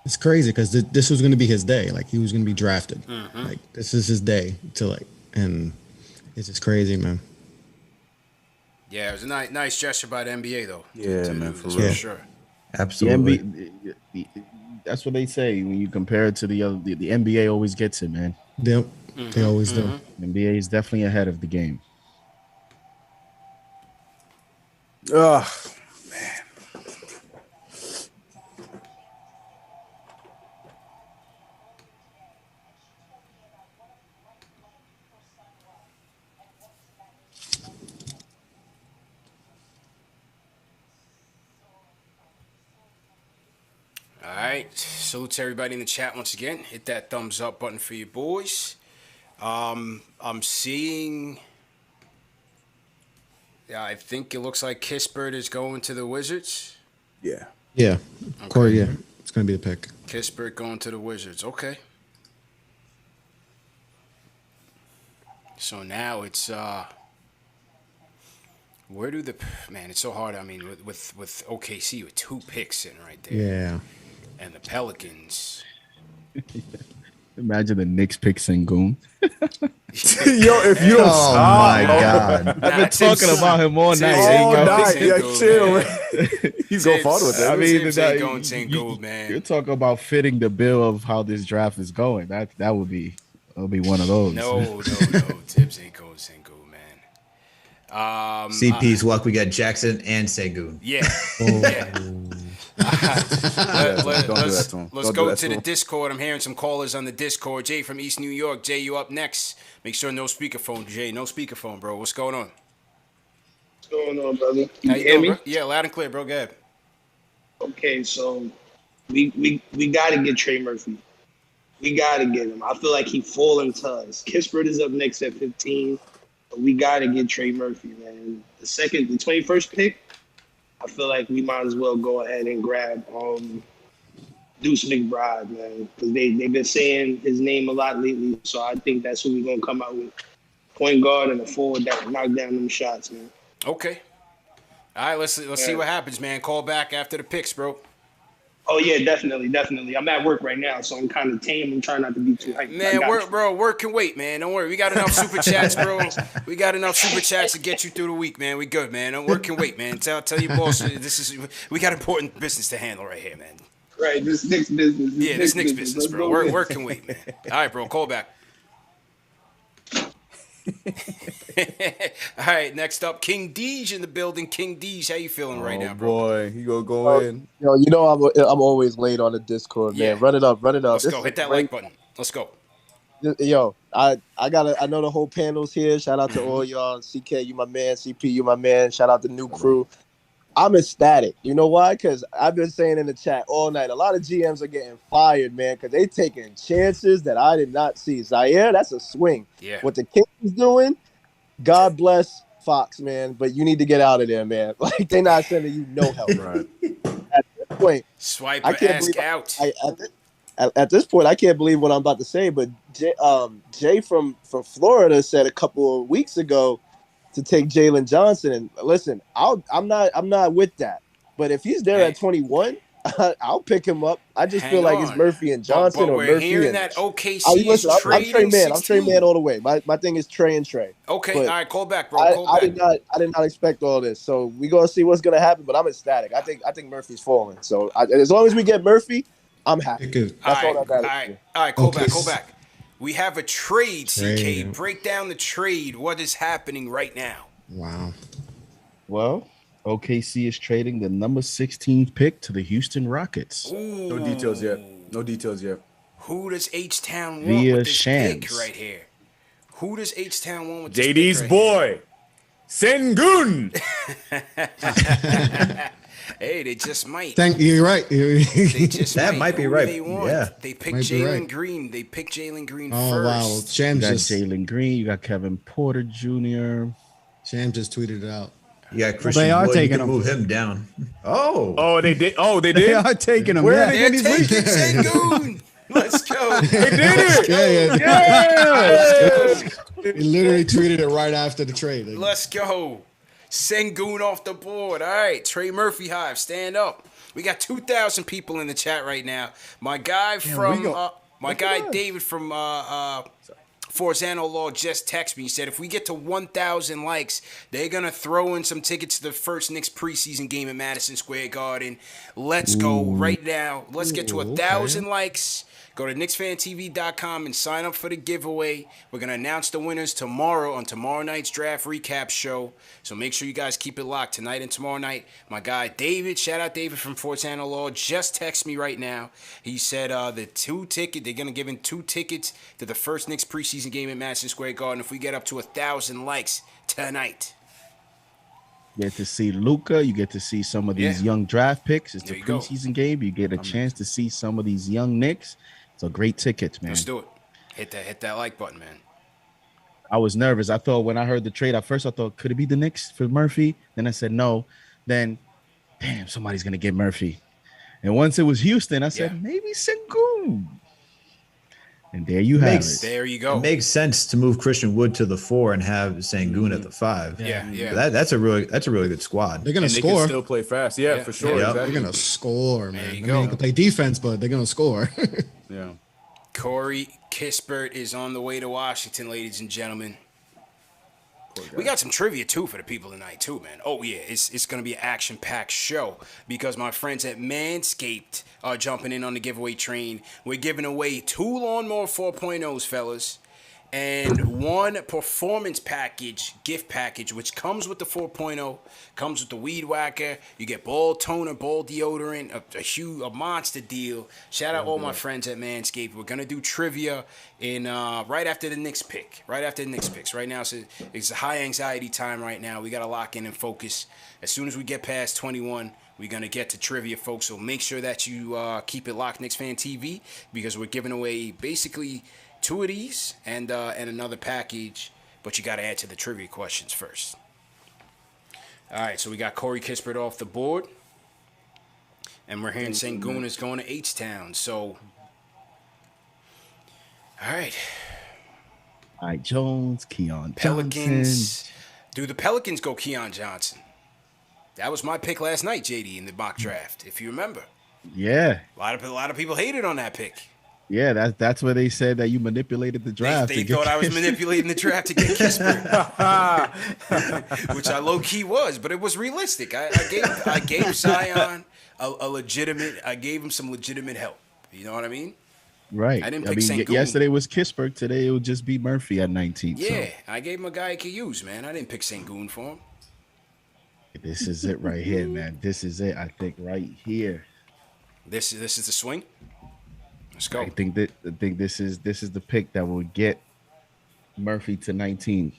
It's crazy because this was going to be his day. Like, he was going to be drafted. Like, this is his day and it's just crazy, man. Yeah, it was a nice gesture by the NBA, though. Yeah, man, for for sure. Absolutely. That's what they say when you compare it to the other. The NBA always gets it, man. Yep, they always do. The NBA is definitely ahead of the game. Ugh. All right. Salute to everybody in the chat once again. Hit that thumbs up button for you boys. I'm seeing. Yeah, I think it looks like Kispert is going to the Wizards. Yeah. Yeah, Corey. Yeah, it's going to be the pick. Kispert going to the Wizards. Okay. So now it's where do the man? It's so hard. I mean, with OKC with 2 picks in right there. Yeah. And the Pelicans. Imagine the Knicks pick Sengun. Yo, if you don't my God. Nah, I've been talking about him all night. all night. Yeah, chill, man. man. He's going forward with that. I mean, Tibbs ain't going Sengun, man. You're talking about fitting the bill of how this draft is going. That would be one of those. No. Tibbs ain't going Sengun, man. CP's luck. We got Jackson and Sengun. Yeah. Yeah. Let's go to the him. Discord. I'm hearing some callers on the Discord. Jay from East New York. Jay, you up next. Make sure no speakerphone, Jay. No speakerphone, bro. What's going on? What's going on, brother? How you doing, me? bro? Yeah, loud and clear, bro. Go ahead. Okay, so we got to get Trey Murphy. We got to get him. I feel like he's falling to us. Kispert is up next at 15. But we got to get Trey Murphy, man. The 21st pick, I feel like we might as well go ahead and grab Deuce McBride, man, because they've been saying his name a lot lately. So I think that's who we're going to come out with. Point guard and a forward that can knock down them shots, man. Okay. All right, let's see what happens, man. Call back after the picks, bro. Oh, yeah, definitely. I'm at work right now, so I'm kind of tame. I'm trying not to be too hyped. Man, work can wait, man. Don't worry. We got enough super chats, bro. We got enough super chats to get you through the week, man. We good, man. Work can wait, man. Tell your boss we got important business to handle right here, man. Right, this Knicks business. This Knicks business, bro. Work can wait, man. All right, bro. Call back. All right, next up, King Deej in the building. King Deej, how you feeling right now, bro? Boy, he gonna go in. Yo, I'm always late on the Discord, man. Yeah. Run it up. Let's go. Hit that like button. Let's go. Yo, I know the whole panel's here. Shout out to all y'all. CK, you my man. CP, you my man. Shout out to new crew. I'm ecstatic. You know why? Because I've been saying in the chat all night, a lot of GMs are getting fired, man, because they taking chances that I did not see. Zaire, that's a swing. Yeah. What the Kings is doing, God bless Fox, man, but you need to get out of there, man. Like, they're not sending you no help. Right. At this point, Swipe I or can't ask believe out. At this point, I can't believe what I'm about to say, but Jay from Florida said a couple of weeks ago to take Jalen Johnson. And listen, I'm not with that. But if he's there at 21, I'll pick him up. I just Hang feel like it's on. Murphy and Johnson But or we're Murphy hearing and that OKC listen, is I'm trading Trey Man. I'm 16. Trey Man all the way. My thing is Trey and Trey. Okay, But all right, call back, bro. I, Call I back. did not expect all this. So we gonna see what's gonna happen. But I'm ecstatic. I think Murphy's falling. So as long as we get Murphy, I'm happy. Pick a- That's all All that matters. right, all right, call back, Okay. call back. We have a trade, CK. Trade. Break down the trade. What is happening right now? Wow. Well, OKC is trading the number 16 pick to the Houston Rockets. Ooh. No details yet. No details yet. Who does H-Town want Via with this Shams. pick right here? Who does H-Town want with this JD's pick right boy, Sengun. here? Hey, they just might. You're right. They just That might be Who right. They want. Yeah. They picked Might be Jalen right. Green. They picked Jalen Green Oh first. wow. You Shams got just Jalen Green. You got Kevin Porter Jr. tweeted it out. You got Christian they are Wood. taking You can him. move him down. Oh. Oh, they did. Oh, they They did. are taking him. Where are Yeah. they They're getting these taking Sengun. Let's go. They did it. Yeah. He literally tweeted it right after the trade. Like, Let's go. Sengun off the board. All right, Trey Murphy Hive, stand up. We got 2,000 people in the chat right now. My guy from my guy David from Forzano Law just texted me. He said if we get to 1,000 likes, they're gonna throw in some tickets to the first Knicks preseason game at Madison Square Garden. Let's go right now. Let's get to 1,000 likes. Go to KnicksFanTV.com and sign up for the giveaway. We're going to announce the winners tomorrow on tomorrow night's draft recap show. So make sure you guys keep it locked tonight and tomorrow night. My guy David, shout out David from Forzano Law, just text me right now. He said they're going to give in 2 tickets to the first Knicks preseason game at Madison Square Garden if we get up to 1,000 likes tonight. You get to see Luka. You get to see some of these Yeah. young draft picks. It's There the you go. preseason game. You get a chance to see some of these young Knicks. It's a great ticket, man. Let's do it. Hit that like button, man. I was nervous. I thought when I heard the trade, at first I thought, could it be the Knicks for Murphy? Then I said no. Then, damn, somebody's gonna get Murphy. And once it was Houston, I said maybe Sengun. And there you have it. There you go. It makes sense to move Christian Wood to the 4 and have Sangoon at the 5. Yeah. That's a really good squad. they're gonna And they score. can still play fast. Yeah, for sure. Yeah. Exactly. They're gonna score, man. There I you mean, go. they can play defense, but they're gonna score. Yeah. Corey Kispert is on the way to Washington, ladies and gentlemen. We got some trivia too for the people tonight too, man. Oh yeah, it's gonna be an action-packed show because my friends at Manscaped are jumping in on the giveaway train. We're giving away 2 Lawnmower 4.0s, fellas, and 1 performance package, gift package, which comes with the 4.0, comes with the weed whacker. You get ball toner, ball deodorant, a monster deal. Shout out all my friends at Manscaped. We're gonna do trivia in right after the Knicks pick. Right after the Knicks picks. Right now it's a high anxiety time right now. We gotta lock in and focus. As soon as we get past 21, we're going to get to trivia, folks. So make sure that you keep it locked, Knicks Fan TV, because we're giving away basically 2 of these and another package. But you got to answer the trivia questions first. All right, so we got Corey Kispert off the board. And we're hearing Sengun is going to H-Town. So, all right. Mike Jones, Keon Pelicans. Johnson. Do the Pelicans go Keon Johnson? That was my pick last night, JD, in the mock draft, if you remember. Yeah. A lot of people hated on that pick. Yeah, that's where they said that you manipulated the draft. They thought I was manipulating the draft to get Kispert, which I low key was, but it was realistic. I gave Zion a legitimate. I gave him some legitimate help. You know what I mean? Right. I didn't pick Sengun. Yesterday was Kispert. Today it would just be Murphy at 19. Yeah, so. I gave him a guy he could use, man. I didn't pick Sengun for him. This is it right here, man. This is it. I think right here. This is the swing. Let's go. I think this is the pick that will get Murphy to 19.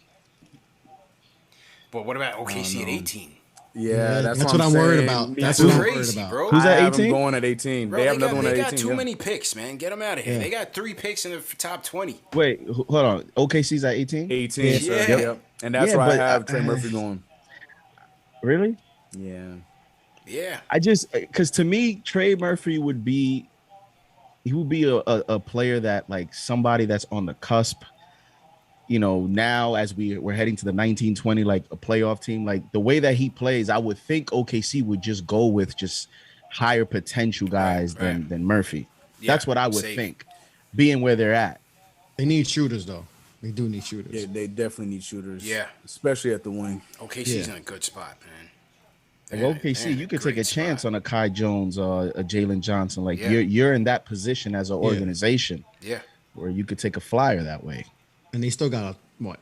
But what about OKC at 18? Yeah, that's what I'm worried saying. about. Me That's too. what I'm worried Crazy, about. bro. Who's I at have 18? them going at 18. Bro, they have another one at 18. They got too yeah. many picks, man. Get them out of here. Yeah. They got 3 picks in the top 20. Wait, hold on. OKC's at 18? 18. So, Yeah. yep. And that's Yeah, why I but, have Trey Murphy going. Really? Yeah. Yeah. I just because to me, Trey Murphy would be a player that like somebody that's on the cusp. You know, now as we're heading to the 1920, like a playoff team, like the way that he plays, I would think OKC would just go with just higher potential guys than Murphy. Yeah, That's what I would same. think, being where they're at. They need shooters though. They do need shooters. Yeah, they definitely need shooters. Yeah. Especially at the wing. OKC's Yeah. in a good spot, man. Like OKC, They're in you a could take a great chance spot. on a Kai Jones or a Jalen Johnson. Like Yeah. you're in that position as an organization Yeah. where you could take a flyer that way. And they still got what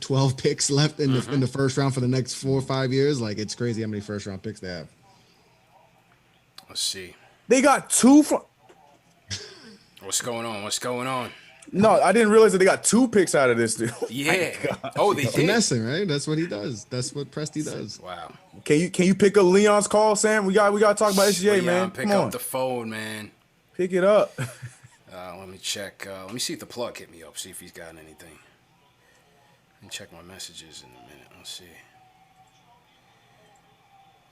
12 picks left in the first round for the next 4 or 5 years. Like it's crazy how many first round picks they have. Let's see. They got two from. What's going on? What's going on? No, I didn't realize that they got 2 picks out of this deal. Yeah. Oh, they did. Finessing, right? That's what he does. That's what Presti does. Wow. Can you pick up Leon's call, Sam? We got to talk about SGA, Leon, man. pick Come on. up the phone, man. Pick it up. Let me check. Let me see if the plug hit me up. See if he's got anything. Let me check my messages in a minute. Let's see.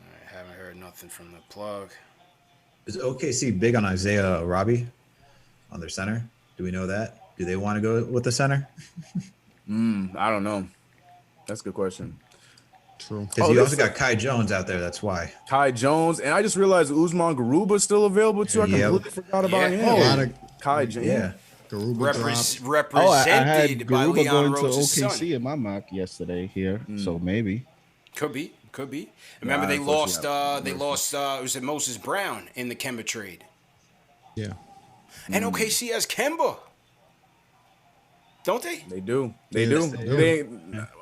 All right, haven't heard nothing from the plug. Is OKC big on Isaiah Robbie on their center? Do we know that? Do they want to go with the center? I don't know. That's a good question. True. Because you also got Kai Jones out there. That's why. Kai Jones, and I just realized Usman Garuba's still available too. I Yeah. completely forgot about Yeah. him. Oh, a lot of Kai Jones. Yeah. Garuba dropped. Represented by Garuba Leon going to Rose's OKC son. in my mock yesterday here, so maybe. Could be. Remember, Nah, they lost. unfortunately, They lost. It was Moses Brown in the Kemba trade, Yeah. and OKC has Kemba. Don't they? They do. They Yes, do. they do. They,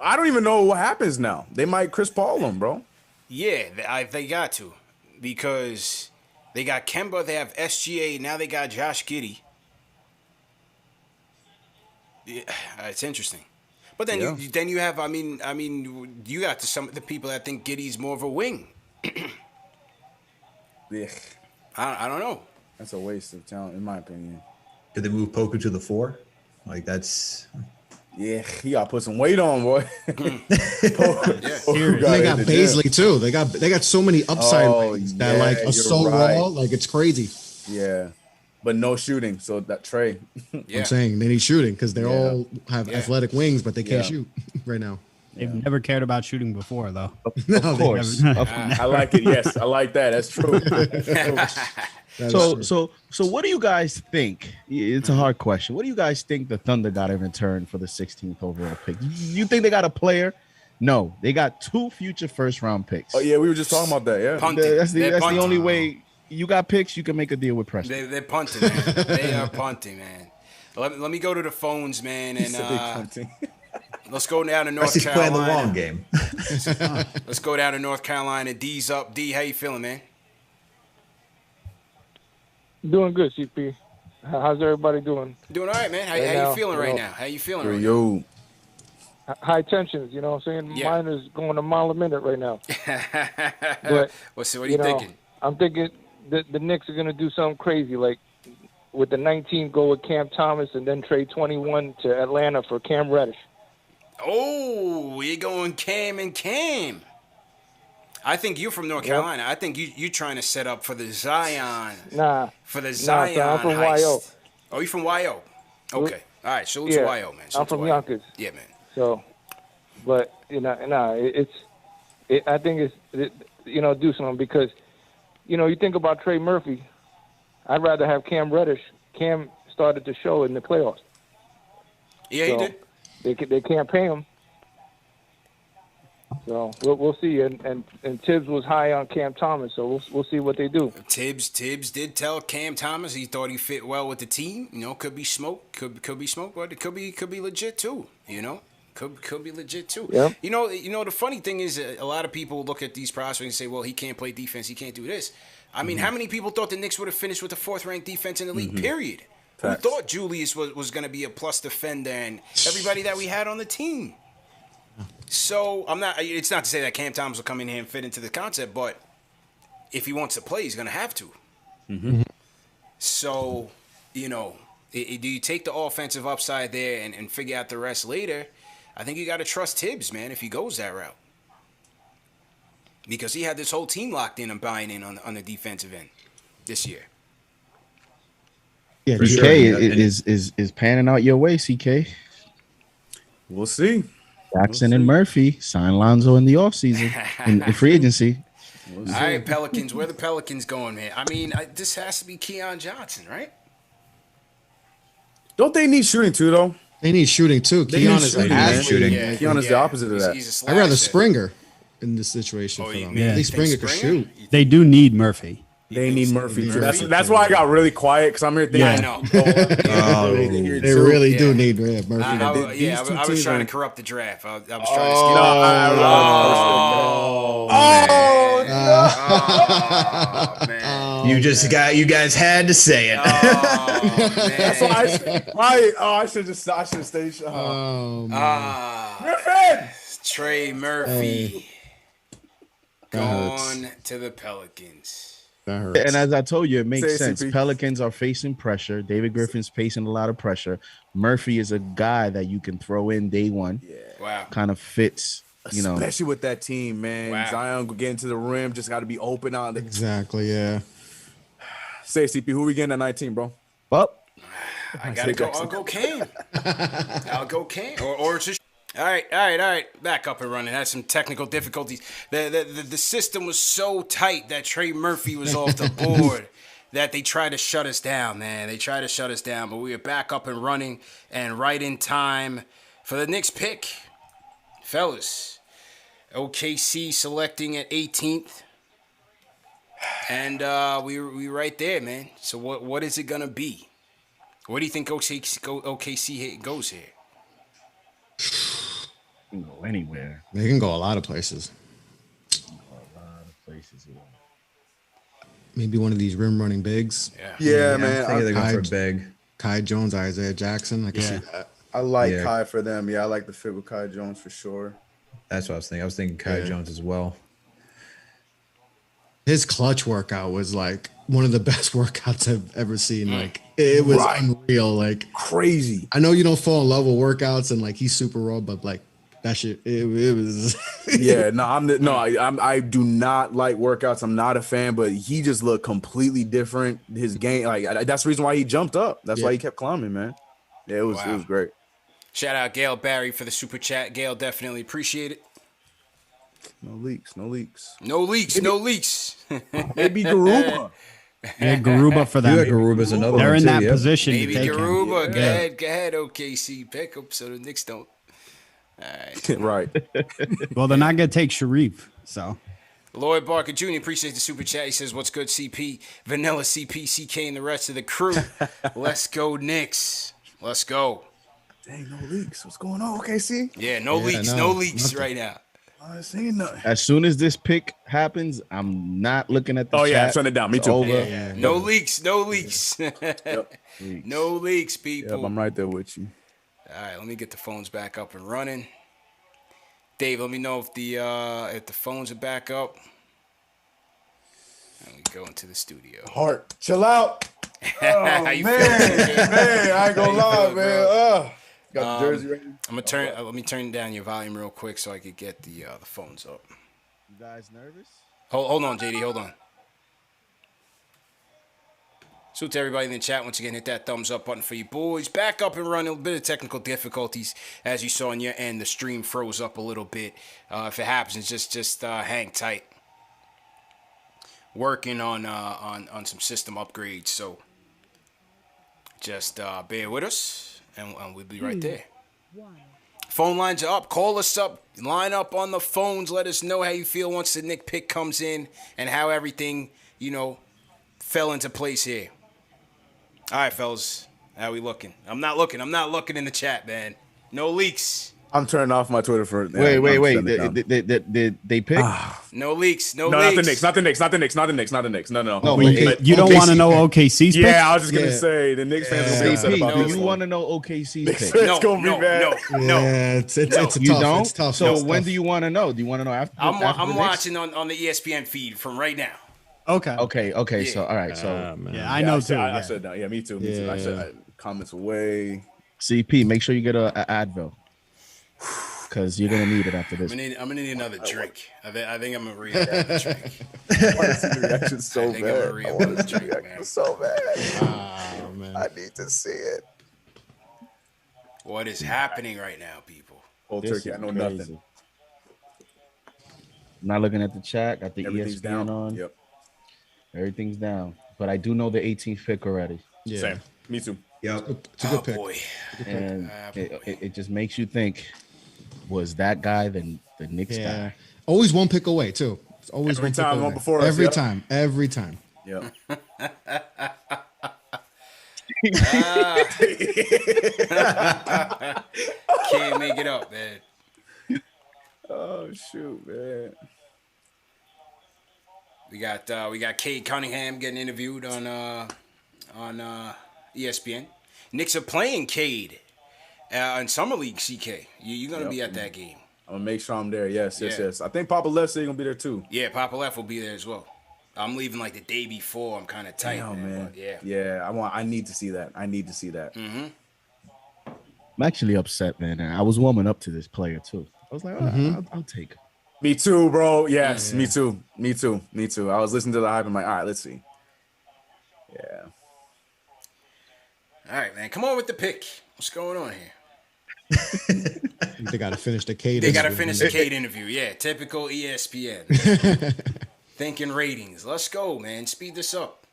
I don't even know what happens now. They might Chris Paul them, bro. Yeah, they got to, because they got Kemba. They have SGA. Now they got Josh Giddey. Yeah, it's interesting. But then you have. I mean, you got some of the people that think Giddey's more of a wing. Yeah, I don't know. that's a waste of talent, in my opinion. Could they move Poku to the 4? Like that's. Yeah, he got to put some weight on, boy. Yeah. Poku They hit got the Baisley gym. too. They got so many upside Oh, wings that yeah, like are you're so right. raw, like it's crazy. Yeah, but no shooting. So that Trey. Yeah. I'm saying they need shooting because they all have Yeah. athletic wings, but they can't Yeah. shoot right now. They've never cared about shooting before, though. No, Of they course. never- I like it. Yes, I like that. That's true. that is So true. so what do you guys think? It's a hard question. What do you guys think the Thunder got in return for the 16th overall pick? You think they got a player? No, they got 2 future first round picks. Oh yeah, we were just talking about that. Yeah. Punting. That's They're the punting. only way you got picks. You can make a deal with Preston. They're punting, man. They are punting, man. Let me go to the phones, man, and Punting. let's go down to North Presti's playing the Carolina. long game. Let's go down to North Carolina. D's up. D, how you feeling, man? Doing good, CP. How's everybody doing? Doing all right, man. How Right you now, feeling you right know. now? How you feeling Yo, right yo. High tensions, you know what I'm saying? Yeah. Mine is going a mile a minute right now. now? But, What are you thinking? I'm thinking the Knicks are going to do something crazy, like with the 19 go with Cam Thomas and then trade 21 to Atlanta for Cam Reddish. Oh, you're going Cam and Cam. I think you're from North Carolina. I think you trying to set up for the Zion. Nah. For the son, Zion I'm from heist. YO. Oh, you from YO? Okay. All right. Salute Yeah, to YO, man. I'm Salute from to YO. Yonkers. Yeah, man. So, but I think it's do something because, you think about Trey Murphy. I'd rather have Cam Reddish. Cam started to show in the playoffs. Yeah, he So, did. They can't pay him. So we'll see. And Tibbs was high on Cam Thomas, so we'll see what they do. Tibbs did tell Cam Thomas he thought he fit well with the team. Could be smoke, could be smoke, but it could be legit too. Could be legit too. Yeah. The funny thing is a lot of people look at these prospects and say, well, he can't play defense, he can't do this. I mean, how many people thought the Knicks would have finished with the 4th-ranked defense in the league? Period. Facts. Who thought Julius was going to be a plus defender and everybody that we had on the team? So it's not to say that Cam Thomas will come in here and fit into the concept, but if he wants to play, he's going to have to. So, do you take the offensive upside there and figure out the rest later? I think you got to trust Tibbs, man, if he goes that route. Because he had this whole team locked in and buying in on the defensive end this year. Yeah, For D- sure. CK is panning out your way, CK. We'll see. Jackson and Murphy sign Lonzo in the offseason in free agency. All right, Pelicans. Where the Pelicans going, man? I mean, this has to be Keon Johnson, right? Don't they need shooting too, though? They need shooting too. Keon is like shooting. Yeah, Keon is the opposite of that. He's a I'd rather slasher. Springer in this situation Oh, for them. you At least think Springer could Springer? shoot. They do need Murphy. They need Murphy too. Murphy. That's why I got really quiet because I'm here thinking. I know. They really do Yeah. need Murphy. I was trying to corrupt the draft. I was trying to skip. Oh, man. You guys had to say it. That's why I should have stayed. Griffin! Trey Murphy gone to the Pelicans. That hurts. And as I told you, it makes Say sense. CP. Pelicans are facing pressure. David Griffin's facing a lot of pressure. Murphy is a guy that you can throw in day one. Wow. Kind of fits, Especially with that team, man. Wow. Zion getting to the rim, just got to be open on it. Exactly, yeah. Say, CP, who we getting at 19, bro? Well, I gotta go. I'll go Cam. I'll go Cam. Or just. All right. Back up and running. Had some technical difficulties. The system was so tight that Trey Murphy was off the board that they tried to shut us down, man. They tried to shut us down, but we were back up and running and right in time for the Knicks pick. Fellas, OKC selecting at 18th. And we right there, man. So what is it going to be? Where do you think OKC goes here? can go anywhere. They can go a lot of places. Maybe one of these rim running bigs. Yeah, I man. think they're going for a Kai- big. Kai Jones, Isaiah Jackson. I can see that. I like Yeah. Kai for them. Yeah, I like the fit with Kai Jones for sure. That's what I was thinking. I was thinking Kai Yeah. Jones as well. His clutch workout was like one of the best workouts I've ever seen. Like it was unreal. Like Crazy. I know you don't fall in love with workouts and like he's super raw, but like that shit, it was. Yeah, I do not like workouts. I'm not a fan, but he just looked completely different. His game, that's the reason why he jumped up. That's why he kept climbing, man. Yeah, it was great. Shout out Gail Barry for the super chat. Gail, definitely appreciate it. No leaks. No leaks. Maybe Garuba. Yeah, Garuba for them. Yeah, Garuba's another They're one in too, that yeah. position Maybe to take Garuba. him. Go ahead, OKC. Pick up so the Knicks don't. All right. Right. Well, they're not going to take Sharif, so. Lloyd Barker Jr. appreciate the super chat. He says, "What's good, CP, Vanilla, CP, CK, and the rest of the crew? Let's go, Knicks. Let's go." Dang, no leaks. What's going on? OKC? Yeah, no leaks right now. I ain't seeing nothing. As soon as this pick happens, I'm not looking at the Oh, yeah, chat. turn it down. Me It's too. over. Yeah. No leaks. No leaks, people. Yep, I'm right there with you. All right, let me get the phones back up and running. Dave, let me know if the phones are back up. And we go into the studio. Heart, chill out. How you feeling? Man, I ain't gonna lie, feeling, man. bro? Got the jersey ready. I'm gonna turn. Let me turn down your volume real quick so I could get the phones up. You guys nervous? Hold on, JD. Hold on. So to everybody in the chat, once again, hit that thumbs up button for you boys. Back up and running. A bit of technical difficulties, as you saw on your end. The stream froze up a little bit. If it happens, just hang tight. Working on some system upgrades, so just bear with us, and we'll be right there. Phone lines are up. Call us up. Line up on the phones. Let us know how you feel once the Nick pick comes in and how everything, fell into place here. All right, fellas. How we looking? I'm not looking in the chat, man. No leaks. I'm turning off my Twitter for. Wait. Did They pick? No leaks. No No, leaks. not the Knicks. No. No, You don't want to know OKC's pick? Yeah, I was just gonna say the Knicks fans will be upset CP, about do this you one. want to know OKC's pick? It's gonna be bad. No. Yeah, it's tough. You don't? It's tough. So It's when tough. do you want to know? Do you want to know after? I'm after the Knicks? watching on the ESPN feed from right now. Okay. Okay. Yeah. So all right. So Yeah, I know too. I yeah. said that. Yeah, me too. I Yeah. said comments away. CP, make sure you get a Advil because you're gonna need it after this. I'm gonna need another drink. I think I'm gonna re-up the drink. I want to see the reaction so I think I'm gonna bad. re-up the drink, man. So bad. Oh, man. I need to see it. What is happening right now, people? Cold This turkey. I is know crazy. nothing. I'm not looking at the chat. Got the Everything's ESPN down. on. Yep. Everything's down. But I do know the 18th pick already. Yeah. Same. Me too. Yep. It's a good pick. Boy. And boy. it just makes you think, was that guy the Knicks Yeah. guy? Always one pick away too. It's always Every one pick time, away. one before us, every yep. time. Every time. Yep. Can't make it up, man. Oh shoot, man. We got Cade Cunningham getting interviewed on ESPN. Knicks are playing Cade in Summer League. CK, you're gonna be at that game. I'm gonna make sure I'm there. Yes. Yeah. I think Papa Left said he's gonna be there too. Yeah, Papa Left will be there as well. I'm leaving like the day before. I'm kind of tight, Damn, man. but yeah. Yeah. I need to see that. Mm-hmm. I'm actually upset, man. And I was warming up to this player too. I was like, I'll take it. Me too, bro. Yes, me too. Me too. I was listening to the hype. I'm like, all right, let's see. Yeah. All right, man. Come on with the pick. What's going on here? They got to finish the Cade. They got to interview. finish the Cade interview. Yeah, typical ESPN. Thinking ratings. Let's go, man. Speed this up.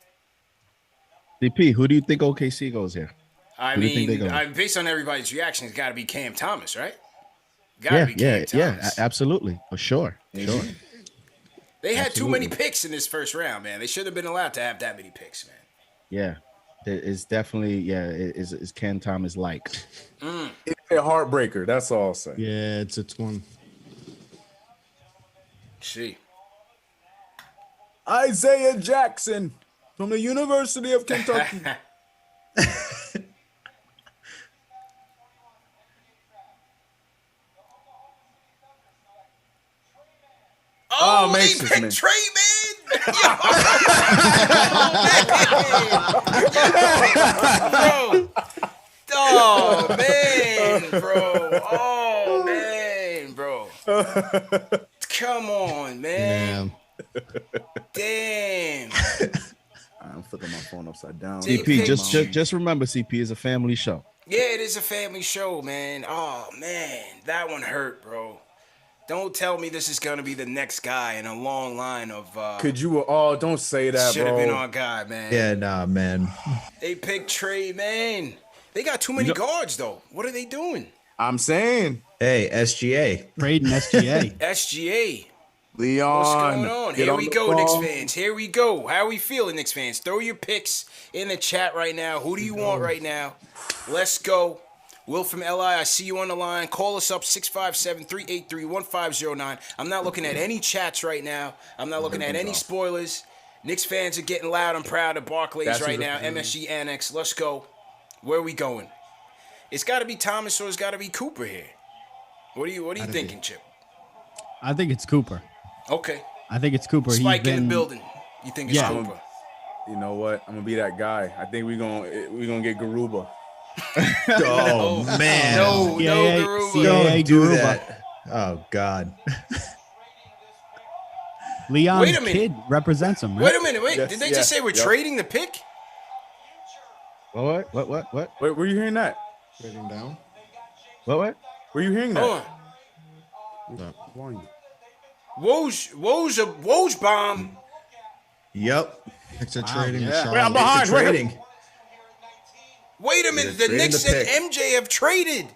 DP, who do you think OKC goes here? I Who do you think they mean, go? based on everybody's reaction, it's got to be Cam Thomas, right? Gotta be Cam Thomas. Absolutely, for sure. Sure. They had too many Absolutely. picks in this first round, man. They should have been allowed to have that many picks, man. Yeah, it's definitely Is Ken Thomas like? It's a heartbreaker. That's all I'll say. Yeah, it's one. See. Isaiah Jackson from the University of Kentucky. Oh, they Mason's picked man. Trey, man. Bro. Oh, man, bro. Oh, man, bro. Come on, man. Yeah. Damn. I'm flipping my phone upside down. They CP, picked- just remember, CP is a family show. Yeah, it is a family show, man. Oh, man. That one hurt, bro. Don't tell me this is going to be the next guy in a long line of... Could you? Oh, don't say that, should have been bro. our guy, man. Yeah, nah, man. They picked Trey, man. They got too many guards, though. What are they doing? I'm saying, Hey, SGA. Trading SGA. SGA. Leon. What's going on? get Here we the go, Knicks phone. fans. Here we go. How we feeling, Knicks fans? Throw your picks in the chat right now. Who do you want right now? Let's go. Will from LI, I see you on the line. Call us up, 657-383-1509. I'm not looking at any chats right now. I'm not looking at any spoilers. Knicks fans are getting loud and proud at Barclays That's right who's now. representing. MSG Annex. Let's go. Where are we going? It's got to be Thomas or it's got to be Cooper here. What are you thinking, Chip? I think it's Cooper. Okay. I think it's Cooper. Spike He's in been, the building. You think it's Yeah. Cooper? You know what? I'm gonna be that guy. I think we're gonna get Garuba. Oh, man. No, CIA, no, Garuba. CIA Do Garuba. that. Oh, God. Leon's Wait a minute. kid represents him, right? Wait a minute. Wait. Yes, Did they yeah, just say we're yep. trading the pick? What? Wait, were you hearing that? Trading down. What? Were you hearing that? Hold on. Woj bomb. Yep. Knicks are trading with yeah. Charlotte. Wait, I'm behind. Wait. Trading. Wait a minute. The trading Knicks the and pick. MJ have traded.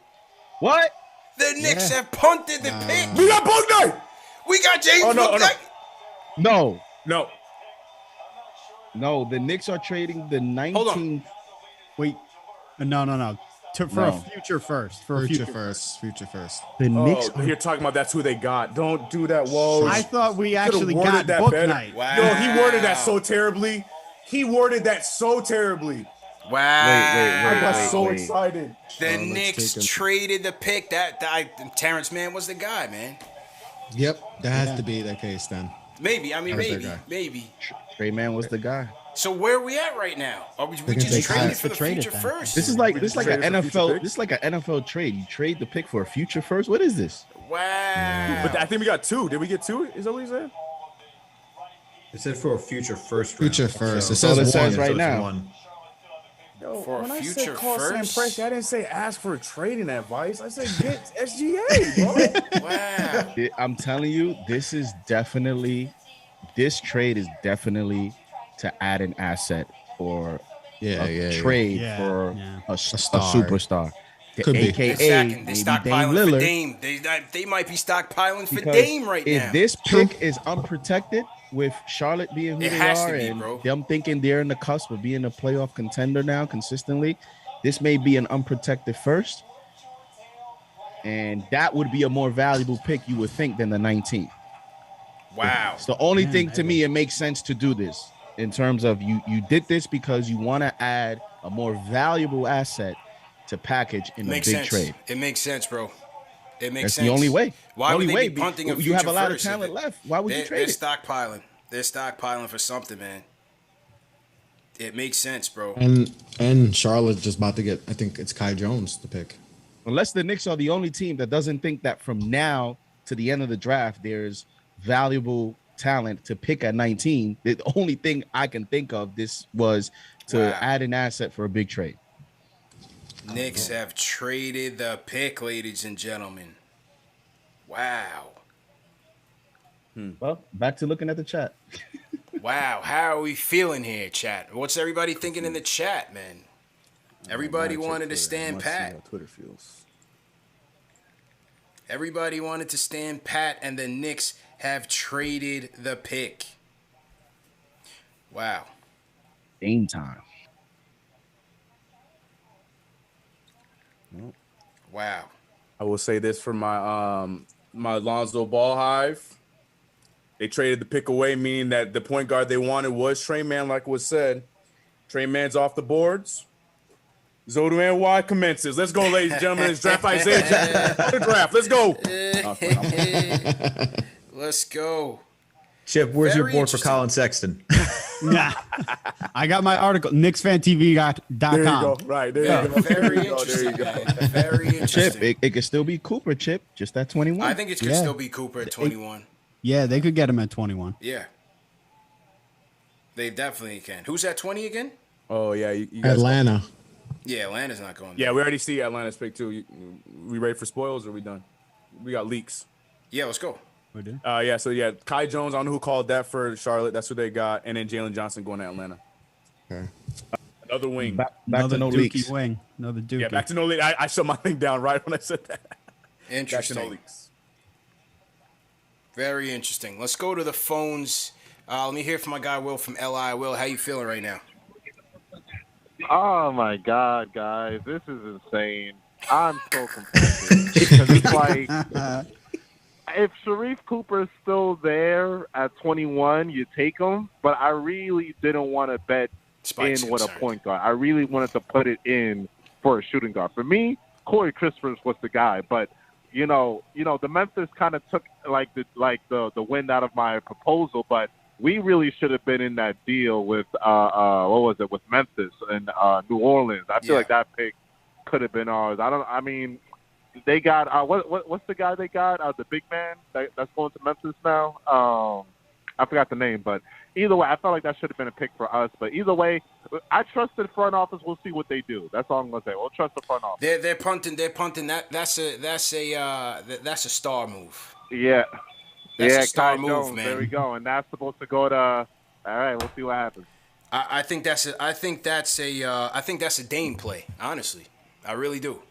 What? The Knicks have punted the pick. We got Bognay. We got James Oh, no, oh, no. Bouknight. No, No. the Knicks are trading the Hold on. 19th. Wait. No. For No. a future first. For a Future future. first. Future first. The Knicks. Oh, you're talking about that's who they got. Don't do that. Whoa. I thought we Could've actually worded got that Book better. Night. Wow. Yo, he worded that so terribly. Wow. I got Wait, so wait. excited. The let's Knicks take him. traded the pick. That Terrence Mann was the guy, man. Yep, that has to be the case then. Maybe. I mean, That was maybe. their guy. Maybe. Trey Man was the guy. So where are we at right now? Are we can just take traded Tyus for to the trade it future then. first? This is like an traded for future NFL. picks? This is like an NFL trade. You trade the pick for a future first. What is this? Wow. But I think we got two. Did we get two? Is that what he said? It said for a future first round. Future first. It So says all it says one. right it's now. one. Yo, For a when I future said call Sam first? Presti, I didn't say ask for trading advice. I said get SGA, bro. Wow. I'm telling you, this trade is definitely to add an asset or trade for a superstar. Could be. They're maybe stockpiling Dame for Lillard. Dame. They might be stockpiling for Because Dame right if now. this pick is unprotected, with Charlotte being who It they has to are be, and bro. them thinking they're in the cusp of being a playoff contender now consistently, this may be an unprotected first. And that would be a more valuable pick, you would think, than the 19th. Wow. It's the only thing to me, it makes sense to do this in terms of you did this because you want to add a more valuable asset to package in a big trade. It makes sense, bro. It makes That's sense. the only way. Why would only they way. be punting a You have a lot of first talent left. Why would you trade They're it? stockpiling. They're stockpiling for something, man. It makes sense, bro. And Charlotte's just about to get, I think it's Kai Jones to pick. Unless the Knicks are the only team that doesn't think that from now to the end of the draft, there's valuable talent to pick at 19. The only thing I can think of this was to add an asset for a big trade. Knicks have traded the pick, ladies and gentlemen. Wow. Well, back to looking at the chat. Wow. How are we feeling here, chat? What's everybody thinking in the chat, man? Everybody wanted to stand pat. Twitter feels. Everybody wanted to stand pat, and the Knicks have traded the pick. Wow. Game time. Wow. I will say this for my my Lonzo Ball hive. They traded the pick away, meaning that the point guard they wanted was Trey Mann, like was said. Trey Mann's off the boards. Zodu and Y commences. Let's go, ladies and gentlemen. It's draft Isaiah the draft. Let's go. Let's go. Chip, where's Very your board for interesting. Colin Sexton? Nah. I got my article, KnicksFanTV.com. There you go. Right, there you go. Very There you go. There interesting, you go. man. Very interesting. Chip, it could still be Cooper, Chip, just at 21. I think it could still be Cooper at 21. Yeah, they could get him at 21. Yeah. They definitely can. Who's at 20 again? Oh, yeah. You guys Atlanta. Yeah, Atlanta's not going. Yeah, we already see Atlanta's pick, too. We ready for spoils or we done? We got leaks. Yeah, let's go. We do. So Kai Jones, I don't know who called that for Charlotte. That's who they got. And then Jalen Johnson going to Atlanta. Okay. Another wing. Back Another to no Dookie leaks. wing. Another Dookie. Yeah, back to no leaks. I shut my thing down right when I said that. Back to no Interesting. leaks. Very interesting. Let's go to the phones. Let me hear from my guy Will from LI. Will, how you feeling right now? Oh my God, guys, this is insane. I'm so confused because it's like if Sharif Cooper's still there at 21, you take him. But I really didn't want to bet Spike's in with a concerned. point guard. I really wanted to put it in for a shooting guard. For me, Corey Christopher was the guy. But you know, the Memphis kind of took the wind out of my proposal. But we really should have been in that deal with with Memphis and New Orleans. I feel like that pick could have been ours. They got what's the guy they got? The big man that's going to Memphis now. I forgot the name, but either way, I felt like that should have been a pick for us. But either way, I trust the front office. We'll see what they do. That's all I'm gonna say. We'll trust the front office. They're punting. That's a star move. Yeah. That's yeah, a star Kai move, Jones, man. There we go, and that's supposed to go to. All right, we'll see what happens. I think that's a Dame play. Honestly, I really do.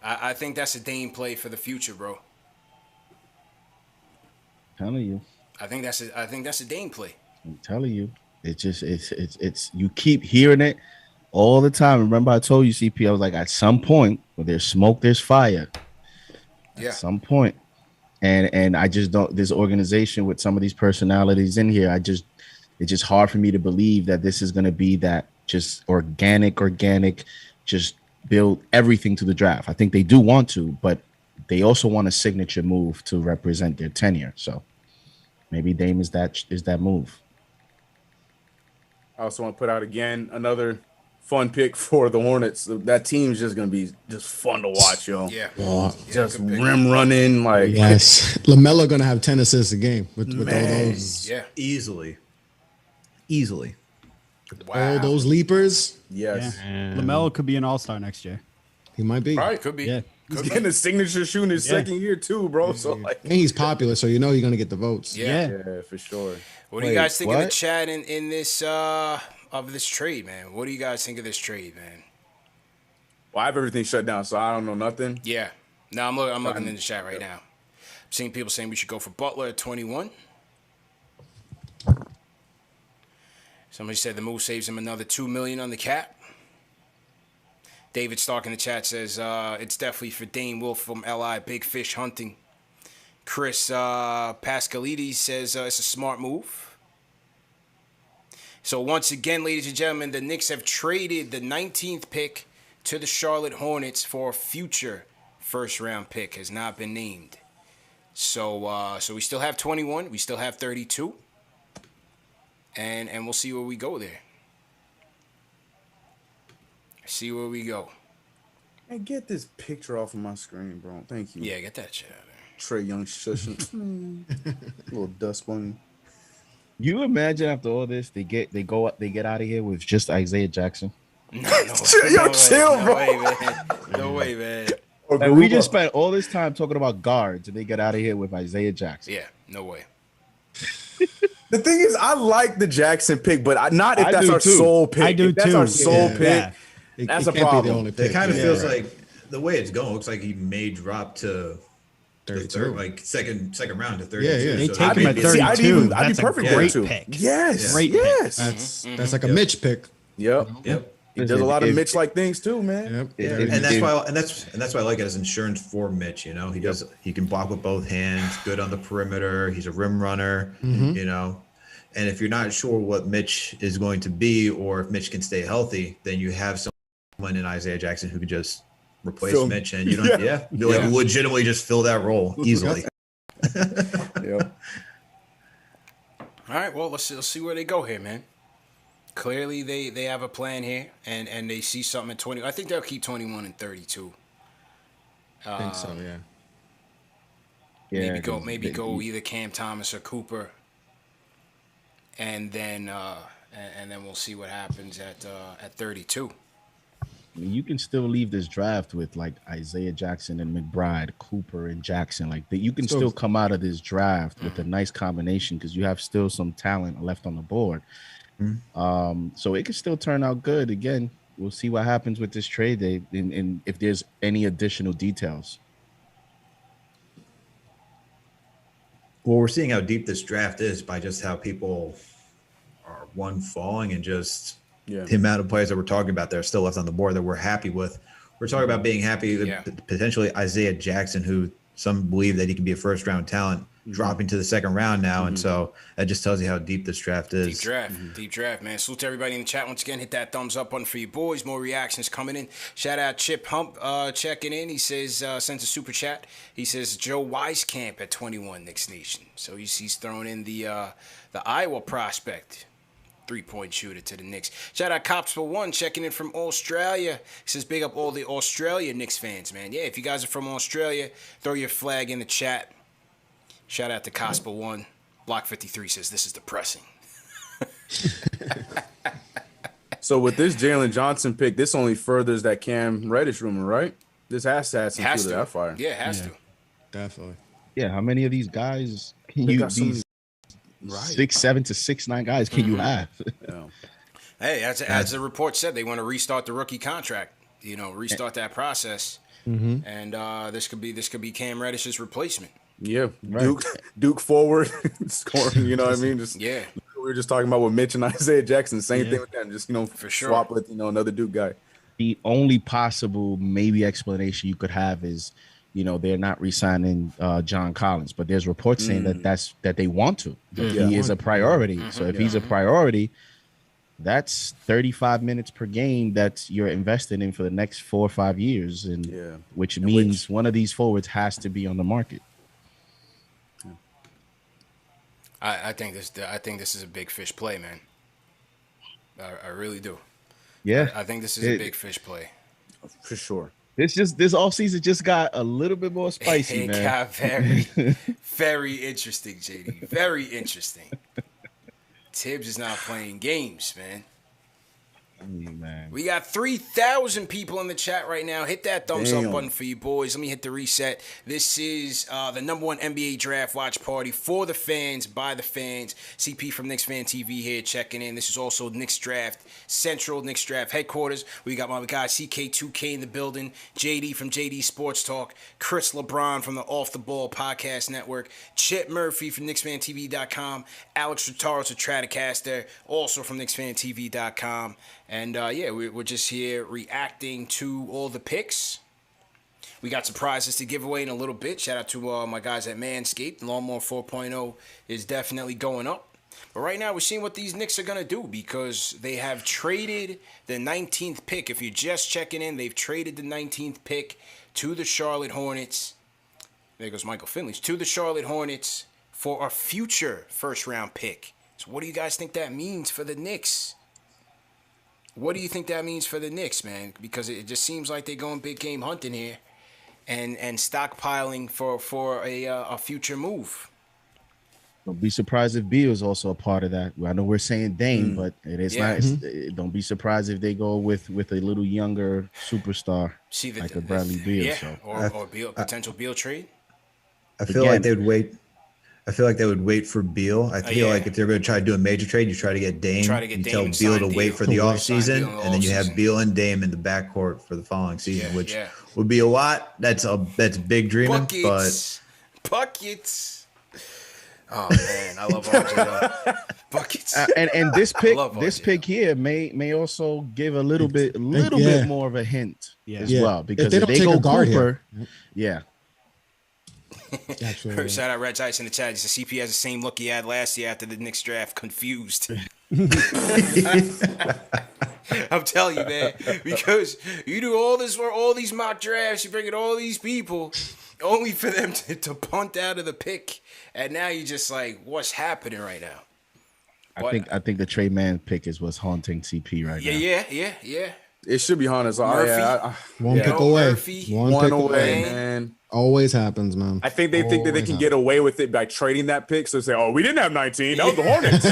I think that's a Dame play for the future, bro. telling you. I think that's a Dame play. I'm telling you. It's you keep hearing it all the time. Remember I told you, CP, I was like, at some point where there's smoke, there's fire. Yeah. At some point. And I just don't, this organization with some of these personalities in here, it's just hard for me to believe that this is going to be that just organic, just build everything to the draft. I think they do want to, but they also want a signature move to represent their tenure. So maybe Dame is that move. I also want to put out again another fun pick for the Hornets. That team's just gonna be just fun to watch, yo. Yeah. Oh, Just rim running, like yes. LaMelo gonna have 10 assists a game with all Man. those. Yeah. Easily. All those leapers. Yes. Yeah. LaMelo could be an all-star next year. He might be. Right, could be. Yeah. He's getting a signature shoe in his second year too, bro. So like, And he's popular, so you know he's gonna get the votes. yeah, for sure. What do you guys think of the chat in this of this trade, man? What do you guys think of this trade, man? Well, I have everything shut down, so I don't know nothing. Yeah. No, I'm looking in the chat right now. I'm seeing people saying we should go for Butler at 21. Somebody said the move saves him another $2 million on the cap. David Stark in the chat says it's definitely for Dane Wolf from LI, Big Fish Hunting. Chris Pascalides says it's a smart move. So once again, ladies and gentlemen, the Knicks have traded the 19th pick to the Charlotte Hornets for a future first-round pick. Has not been named. So we still have 21. We still have 32. And we'll see where we go there. See where we go. Hey, get this picture off of my screen, bro. Thank you. Yeah, get that shit out of there. Trey Young shushing. Little dust bunny. You imagine after all this, they get out of here with just Isaiah Jackson. No, chill, bro. No way, man. No way, man. And we just spent all this time talking about guards, and they get out of here with Isaiah Jackson. Yeah, no way. The thing is, I like the Jackson pick, but not if that's our sole pick. I do if that's too. our sole pick. Yeah. That's it a can't problem. Be the only pick. It kind of feels like the way it's going. Looks like he may drop to 32. like second round to 32. Yeah. They So take him at maybe- 32. I'd be That's perfect a with great it, too. pick. Yes, Great yes. That's like a Mitch pick. Yep. Yep. He does a lot of Mitch-like things too, man. Yep. And that's why I like it as insurance for Mitch. You know, he can block with both hands, good on the perimeter. He's a rim runner. You know, and if you're not sure what Mitch is going to be, or if Mitch can stay healthy, then you have someone in Isaiah Jackson who can just replace Mitch, and you don't, legitimately just fill that role easily. Yep. All right, well, let's see where they go here, man. Clearly, they have a plan here, and they see something at 20. I think they'll keep 21 and 32. I think so, yeah. Maybe go either Cam Thomas or Cooper, and then we'll see what happens at 32. You can still leave this draft with like Isaiah Jackson and McBride, Cooper and Jackson. Like that, you can still come out of this draft with a nice combination because you have still some talent left on the board. So it could still turn out good. Again, we'll see what happens with this trade day and if there's any additional details. Well, we're seeing how deep this draft is by just how people are falling and just the amount of players that we're talking about that are still left on the board that we're happy with. We're talking about being happy with potentially Isaiah Jackson, who some believe that he can be a first round talent, dropping to the second round now. And so that just tells you how deep this draft is. Deep draft, man. Salute to everybody in the chat. Once again, hit that thumbs up button for your boys. More reactions coming in. Shout out Chip Hump checking in. He says, sends a super chat. He says, Joe Wieskamp at 21, Knicks Nation. So he's throwing in the Iowa prospect. 3-point shooter to the Knicks. Shout out Cops for One checking in from Australia. He says, big up all the Australia Knicks fans, man. Yeah, if you guys are from Australia, throw your flag in the chat. Shout out to Cops for One. Block 53 says, this is depressing. So with this Jalen Johnson pick, this only furthers that Cam Reddish rumor, right? This has to add some fuel to that fire. Yeah, it has to. Definitely. Yeah, how many of these guys can you these 6'7" to 6'9" guys can you have? Hey, as the report said, they want to restart the rookie contract. Restart that process, and this could be Cam Reddish's replacement. Yeah, Duke forward scoring. You know what I mean? We were just talking about with Mitch and Isaiah Jackson. Same thing with them. Just for sure, swap with another Duke guy. The only possible maybe explanation you could have is, they're not re-signing John Collins, but there's reports saying that they want to. He is a priority. So if he's a priority, that's 35 minutes per game that you're investing in for the next 4 or 5 years, and which means one of these forwards has to be on the market. I think this is a big fish play, man. I really do. Yeah, I think this is a big fish play for sure. This offseason just got a little bit more spicy, man. It got very, very interesting, JD. Very interesting. Tibbs is not playing games, man. Man. We got 3,000 people in the chat right now. Hit that thumbs up Damn. button for you boys. Let me hit the reset. This is the #1 NBA draft watch party for the fans, by the fans. CP from Knicks Fan TV here checking in. This is also Knicks Draft Central, Knicks Draft headquarters. We got my guy CK2K in the building, JD from JD Sports Talk, Chris LeBron from the Off the Ball Podcast Network, Chip Murphy from KnicksFanTV.com, Alex Rotaros, a Stratocaster, also from KnicksFanTV.com. And yeah, we're just here reacting to all the picks. We got some prizes to give away in a little bit. Shout out to my guys at Manscaped. Lawnmower 4.0 is definitely going up. But right now, we're seeing what these Knicks are going to do because they have traded the 19th pick. If you're just checking in, they've traded the 19th pick to the Charlotte Hornets. There goes Michael Finley. To the Charlotte Hornets for a future first-round pick. So what do you guys think that means for the Knicks? What do you think that means for the Knicks, man? Because it just seems like they're going big game hunting here and stockpiling for a future move. Don't be surprised if Beal is also a part of that. I know we're saying Dame, but it is not. Don't be surprised if they go with a little younger superstar like a Bradley Beal. Yeah, so. or Beal, potential Beal trade. I feel like they would wait. I feel like they would wait for Beal. I feel like if they're going to try to do a major trade, you try to get Dame. You tell Beal to wait for the offseason, and then you have Beal and Dame in the backcourt for the following season, which would be a lot. That's big dreaming, Buckets. Oh man, I love RJ. Buckets. And this pick here may also give a little bit more of a hint as well, because if they go Cooper, Shout out Red Ice in the chat. He says CP has the same look he had last year after the Knicks draft. Confused. I'm telling you, man, because you do all this work, all these mock drafts, you bring in all these people, only for them to punt out of the pick, and now you're just like, what's happening right now? I think the Trey Mann pick is what's haunting CP right now. Yeah. It should be haunted. So One pick away. One pick away, man. Always happens, man. I think they think that they can get away with it by trading that pick. So say, oh, we didn't have 19. That was the Hornets.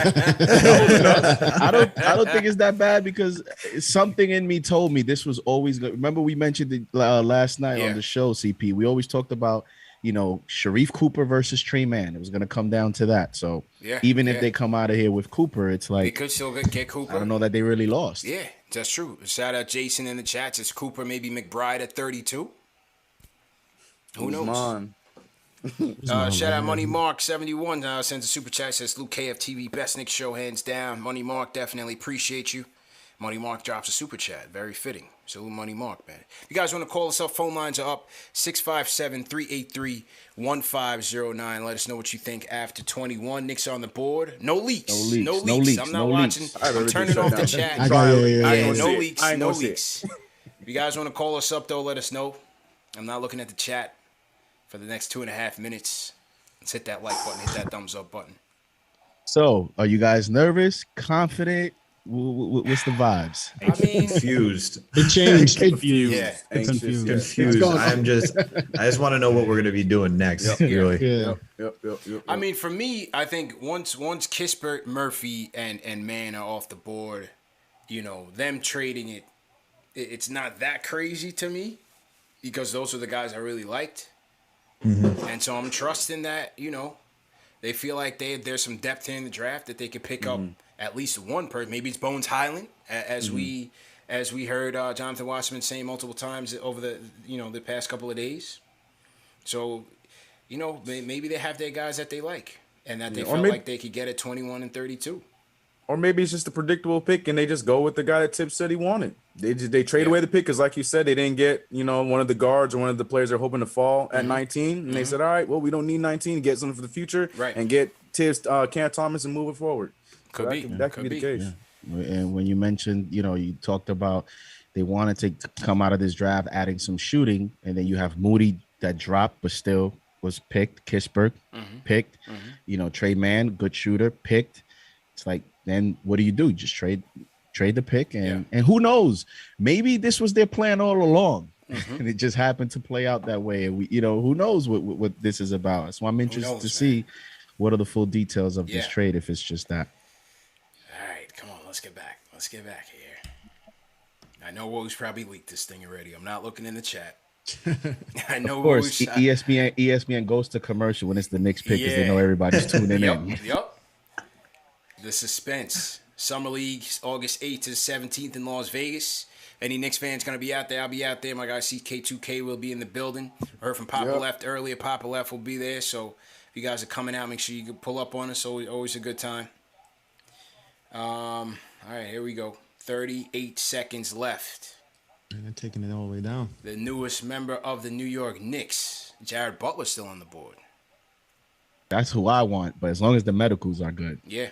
I don't think it's that bad because something in me told me this was always good. Remember we mentioned it last night on the show, CP. We always talked about, Sharif Cooper versus Trey Mann. It was going to come down to that. So even if they come out of here with Cooper, it's like they could still get Cooper. I don't know that they really lost. Yeah, that's true. Shout out Jason in the chat. It's Cooper, maybe McBride at 32. Who knows? Shout out Money Mark 71 sends a super chat, says Luke KFTV best Knicks show hands down. Money Mark, definitely appreciate you. Money Mark drops a super chat, very fitting. Salute Money Mark, man. If you guys want to call us up, phone lines are up 657-383-1509. Let us know what you think after 21. Knicks on the board. No leaks. I'm not watching. I'm turning off the chat. No leaks. If you guys want to call us up though, let us know. I'm not looking at the chat for the next 2.5 minutes. Let's hit that like button, hit that thumbs up button. So, are you guys nervous, confident? What's the vibes? I mean, confused. It changed. Confused. Yeah, confused. I just want to know what we're going to be doing next. Really. Yep. I mean, for me, I think once Kispert, Murphy, and Mann are off the board, them trading it, it's not that crazy to me because those are the guys I really liked. Mm-hmm. And so I'm trusting that, they feel like there's some depth here in the draft that they could pick up at least one person. Maybe it's Bones Highland, as we heard Jonathan Wasserman say multiple times over the past couple of days. So, maybe they have their guys that they like and that they felt like they could get at 21 and 32. Or maybe it's just a predictable pick and they just go with the guy that Tip said he wanted. They trade away the pick because, like you said, they didn't get, one of the guards or one of the players they're hoping to fall at 19. And they said, all right, well, we don't need 19. Get something for the future and get Tibbs, Cam Thomas and move it forward. That could be the case. Yeah. And when you mentioned, you talked about they wanted to come out of this draft adding some shooting, and then you have Moody that dropped but still was picked, Kispert picked, Trey Mann, good shooter, picked. It's like, then what do? Just trade the pick, and who knows? Maybe this was their plan all along, and it just happened to play out that way. And we, who knows what this is about? So I'm interested to see what are the full details of this trade if it's just that. All right, come on, let's get back here. I know Woj probably leaked this thing already. I'm not looking in the chat. I know Of course, Woj. ESPN goes to commercial when it's the Knicks pick because they know Yeah. everybody's tuning in. Yep. The suspense. Summer League, August 8th to the 17th in Las Vegas. Any Knicks fans going to be out there? I'll be out there. My guy CK2K will be in the building. I heard from Papa Left earlier. Papa Left will be there. So if you guys are coming out, make sure you can pull up on us. Always a good time. All right, here we go. 38 seconds left. And they're taking it all the way down. The newest member of the New York Knicks, Jared Butler, still on the board. That's who I want, but as long as the medicals are good. Yeah.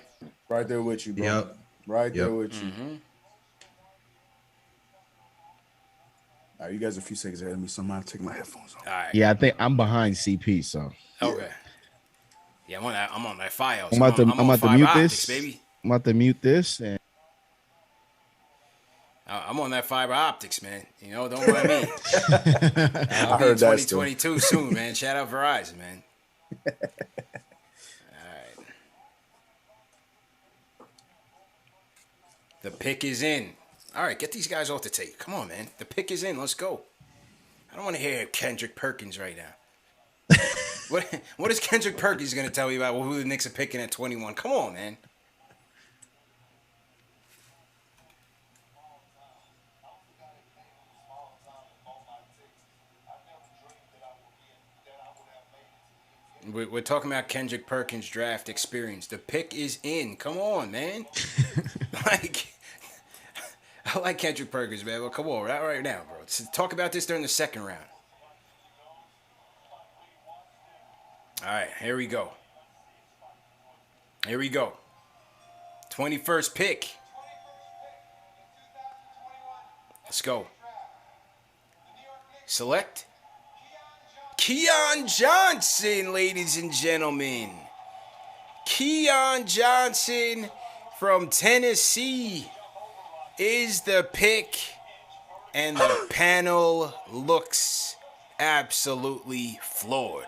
Right there with you, bro. Yep. Right there Yep. with you. All right, you guys a few seconds ahead of me, so I'm going to take my headphones off. All right. Yeah, I think I'm behind CP, so Okay. Yeah, I'm on that file. I'm about to mute optics, this. baby. I'm about to mute this and I'm on that fiber optics, man. You know, don't mind me. I'll be heard in that still. 2022 soon, man. Shout out Verizon, man. All right. The pick is in. All right, get these guys off the tape. Come on, man. The pick is in. Let's go. I don't want to hear Kendrick Perkins right now. What is Kendrick Perkins going to tell you about who the Knicks are picking at 21? Come on, man. We're talking about Kendrick Perkins' draft experience. The pick is in. Come on, man. I like Kendrick Perkins, man. Well, come on, right now, bro. Let's talk about this during the second round. All right, here we go. 21st pick. Let's go. Select Keon Johnson, ladies and gentlemen. Keon Johnson from Tennessee is the pick, and the panel looks absolutely floored.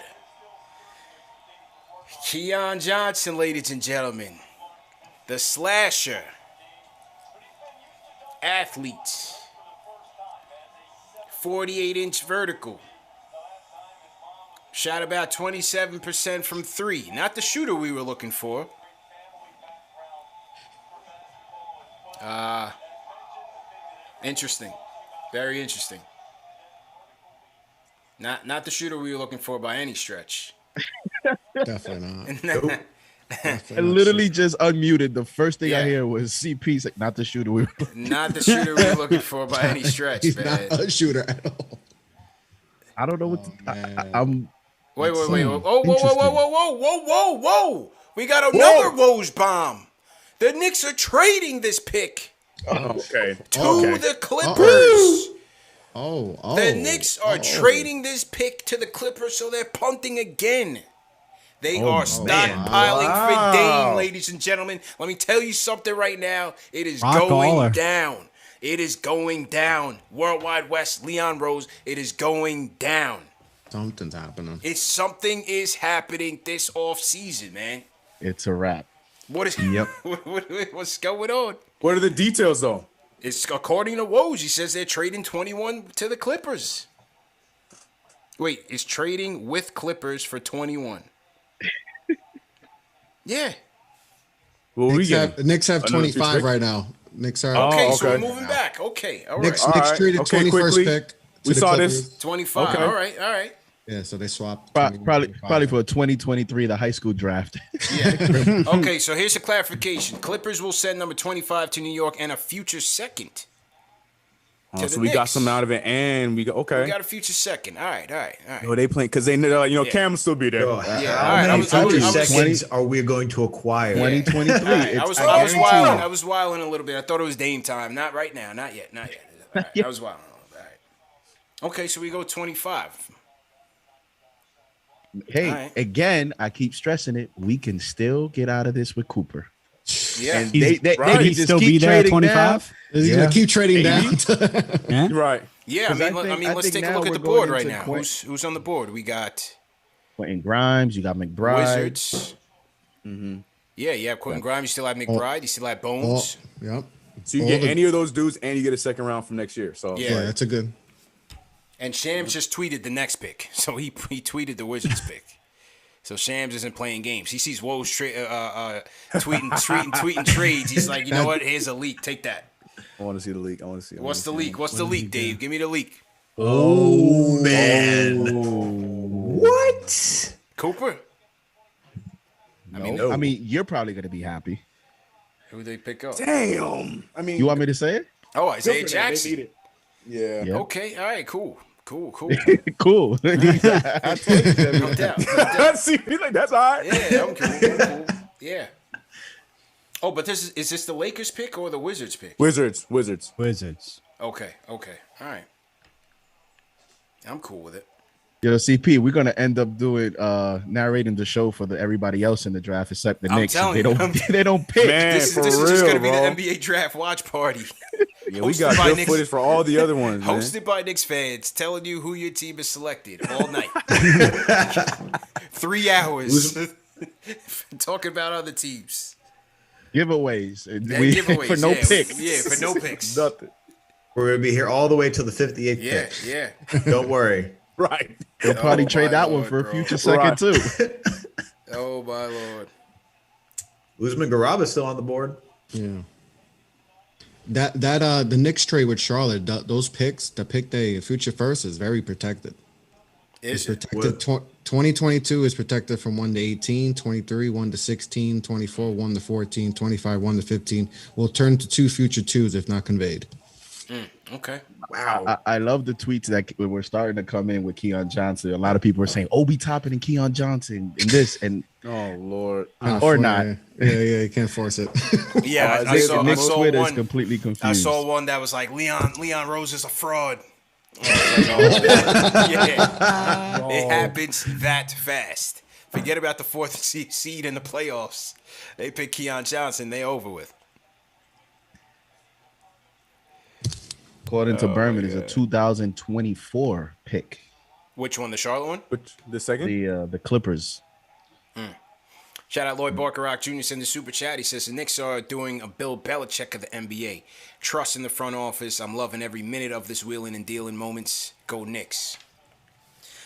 Keon Johnson, ladies and gentlemen, the slasher, athlete, 48-inch vertical. Shot about 27% from three. Not the shooter we were looking for. Interesting. Very interesting. Not the shooter we were looking for by any stretch. Definitely not. I literally just unmuted. The first thing I hear was CP's like, not the shooter we were Not the shooter we were looking for by any stretch, He's man. not a shooter at all. I don't know what I'm Wait. Whoa. We got another Woj bomb. The Knicks are trading this pick Okay. to the Clippers. Oh. The Knicks are trading this pick to the Clippers, so they're punting again. They are stockpiling for Dame, ladies and gentlemen. Let me tell you something right now. It is going down. It is going down. Worldwide West, Leon Rose, it is going down. Something's happening. Something is happening this off season, man. It's a wrap. What is? What's going on? What are the details, though? It's according to Woj. He says they're trading 21 to the Clippers. Wait, it's trading with Clippers for 21. Yeah. Well, The Knicks have 25 right now. Knicks are Okay, so we're moving back. Okay, all right. Knicks traded 21st pick. We saw this. 25. Okay. All right. Yeah, so they swapped. Probably for 2023, the high school draft. Yeah. Okay, so here's a clarification. Clippers will send number 25 to New York and a future second. So we got some out of it, and we got We got a future second. All right. Yo, they playing because they know, Cam will still be there. Yo, Yeah, how all right, many I was- future seconds are we going to acquire? 2023. All right, I was guarantee wilding. you. I was wilding a little bit. I thought it was Dame time. Not right now. Not yet. All right, I was wilding a little bit. All right. Okay, so we go 25. Hey, All right. again, I keep stressing it. We can still get out of this with Cooper. Yeah. And He's- they right. can He'd just still keep be there at trading 25. He's gonna keep trading down. Yeah. Right. Yeah, I 'Cause mean, I let's think take a now look at we're the board going right into now. Quinn- Who's on the board? We got Quentin Grimes, you got McBride. Wizards. Yeah, you have Quentin Grimes. You still have McBride. You still have Bones. Yep. So you All get the- any of those dudes, and you get a second round from next year. So Yeah. Yeah, that's a good. And Shams just tweeted the next pick. So he tweeted the Wizards pick. So Shams isn't playing games. He sees Woj tweeting trades. He's like, you know what? Here's a leak. Take that. I want to see the leak. What's the leak? What's the leak, Dave? Give me the leak. Oh man. What? Cooper? I mean, you're probably gonna be happy. Who they pick up? Damn. I mean, You want me to say it? Oh, Isaiah good for them. They Jackson. need it. Yeah. Yeah. Okay. All right. Cool. Cool. Cool. No doubt. See, he's like, that's all right. Yeah, I'm cool. Yeah. Oh, but is this the Lakers pick or the Wizards pick? Wizards. Okay. All right. I'm cool with it. Yo, CP, we're gonna end up doing narrating the show for everybody else in the draft except the I'm Knicks. telling They you, don't they don't pick. Man, This for is real, just gonna be bro. the NBA draft watch party. Yeah, we Hosted got by good Knicks- footage for all the other ones, man. Hosted by Knicks fans, telling you who your team is selected all night. 3 hours talking about other teams. Giveaways. Yeah, We- giveaways, for no yeah. picks. Yeah, for no picks. Nothing. We're gonna be here all the way till the 58th Yeah, pick. yeah. Don't worry. Right. They'll probably Oh, trade my that one Lord, for a bro. future second Right. too. Oh my Lord. Usman Garaba's still on the board. Yeah. That the Knicks trade with Charlotte, those picks, the pick they future first is very protected. Is It's it? protected. 2022 is protected from 1 to 18, 23, 1 to 16, 24, 1 to 14, 25, 1 to 15. Will turn to 2 future 2s if not conveyed. Okay. Wow. I love the tweets that were starting to come in with Keon Johnson. A lot of people are saying Obi Toppin and Keon Johnson and this and Oh Lord. or not. Yeah, you can't force it. Yeah, I Knicks saw Twitter is one. completely confused. I saw one that was like Leon Rose is a fraud. Yeah, it happens that fast. Forget about the 4th seed in the playoffs. They pick Keon Johnson. They over with. According to Berman, is a 2024 pick. Which one? The Charlotte one? Which the second? The Clippers. Shout out Lloyd Barker Jr. sent the super chat. He says the Knicks are doing a Bill Belichick of the NBA. Trust in the front office. I'm loving every minute of this wheeling and dealing moments. Go Knicks.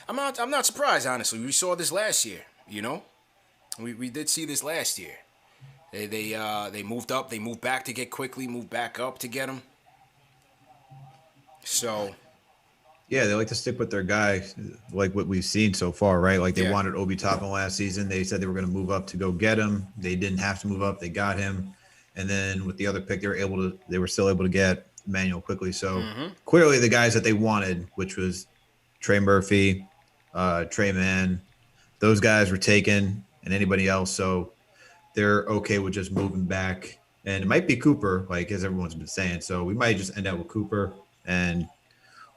I'm not surprised, honestly. We saw this last year. You know, we did see this last year. They moved up. They moved back to get quickly. Moved back up to get them. So. Yeah, they like to stick with their guy, like what we've seen so far, right? Like they Yeah. wanted Obi Toppin last season. They said they were going to move up to go get him. They didn't have to move up. They got him. And then with the other pick, they were still able to get Emmanuel quickly. So clearly the guys that they wanted, which was Trey Murphy, Trey Mann, those guys were taken, and anybody else. So they're okay with just moving back. And it might be Cooper, like as everyone's been saying. So we might just end up with Cooper and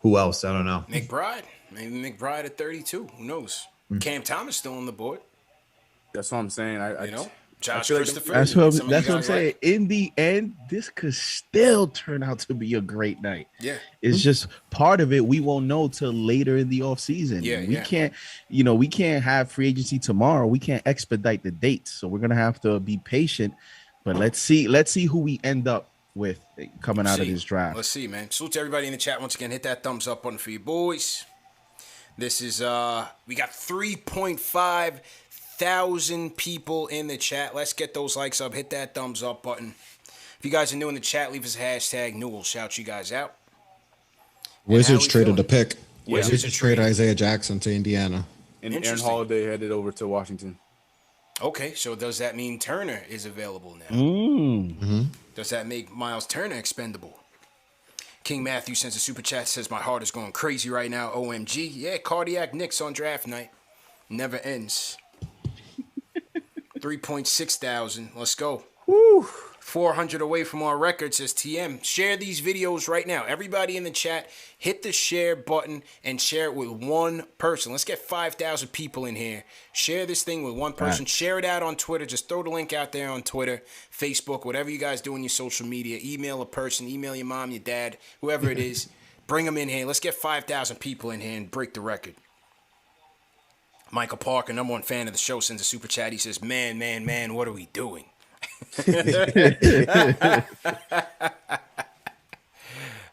who else? I don't know. McBride. Maybe McBride at 32. Who knows? Cam Thomas still on the board. That's what I'm saying. You know? Josh feel like Christopher. That's what some of I'm you guys saying. like. In the end, this could still turn out to be a great night. Yeah. It's just part of it we won't know till later in the off season. Yeah, we yeah. can't, we can't have free agency tomorrow. We can't expedite the dates, so we're gonna have to be patient. But let's see who we end up with coming out of this draft. Let's see, man. Salute to everybody in the chat once again. Hit that thumbs up button for you boys. This is we got 3.5 thousand people in the chat. Let's get those likes up. Hit that thumbs up button. If you guys are new in the chat, leave us a hashtag new. We'll shout you guys out. Wizards we traded feeling? a pick. Yeah, Wizards Wizards traded traded. Isaiah Jackson to Indiana. And Interesting. Holiday headed over to Washington. Okay, so does that mean Turner is available now? Does that make Miles Turner expendable? King Matthew sends a super chat, says my heart is going crazy right now. OMG. Yeah, cardiac Knicks on draft night. Never ends. 3.6 thousand. Let's go. Woo. 400 away from our record, says TM. Share these videos right now. Everybody in the chat, hit the share button and share it with one person. Let's get 5,000 people in here. Share this thing with one person. Share it out on Twitter. Just throw the link out there on Twitter, Facebook, whatever you guys do in your social media. Email a person. Email your mom, your dad, whoever it is. Bring them in here. Let's get 5,000 people in here and break the record. Michael Parker, number one fan of the show, sends a super chat. He says, man, what are we doing?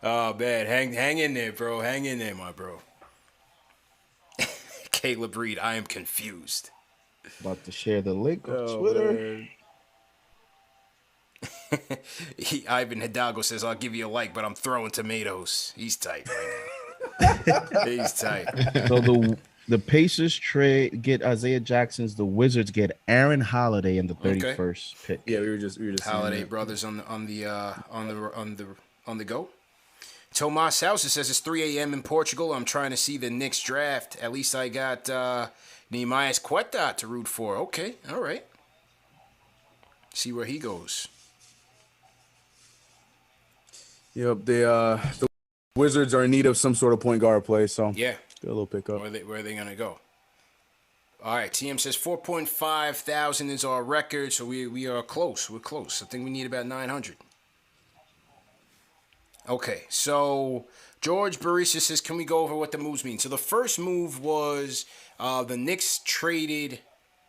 Oh man, hang in there, bro. Hang in there, my bro. Caleb Reed, I am confused. About to share the link on Twitter. Ivan Hidalgo says, "I'll give you a like, but I'm throwing tomatoes." He's tight right now. He's tight. So the Pacers get Isaiah Jackson's. The Wizards get Aaron Holiday in the 31st pick. Yeah, we were just Holiday brothers on the go. Tomas Hauser says it's 3 a.m. in Portugal. I'm trying to see the Knicks draft. At least I got Nehemias Quetta to root for. Okay, all right. See where he goes. Yep, the Wizards are in need of some sort of point guard play, so yeah, get a little pickup. Where are they gonna go? All right, TM says 4.5 thousand is our record, so we are close. We're close. I think we need about 900. Okay, so George Barisa says, can we go over what the moves mean? So the first move was the Knicks traded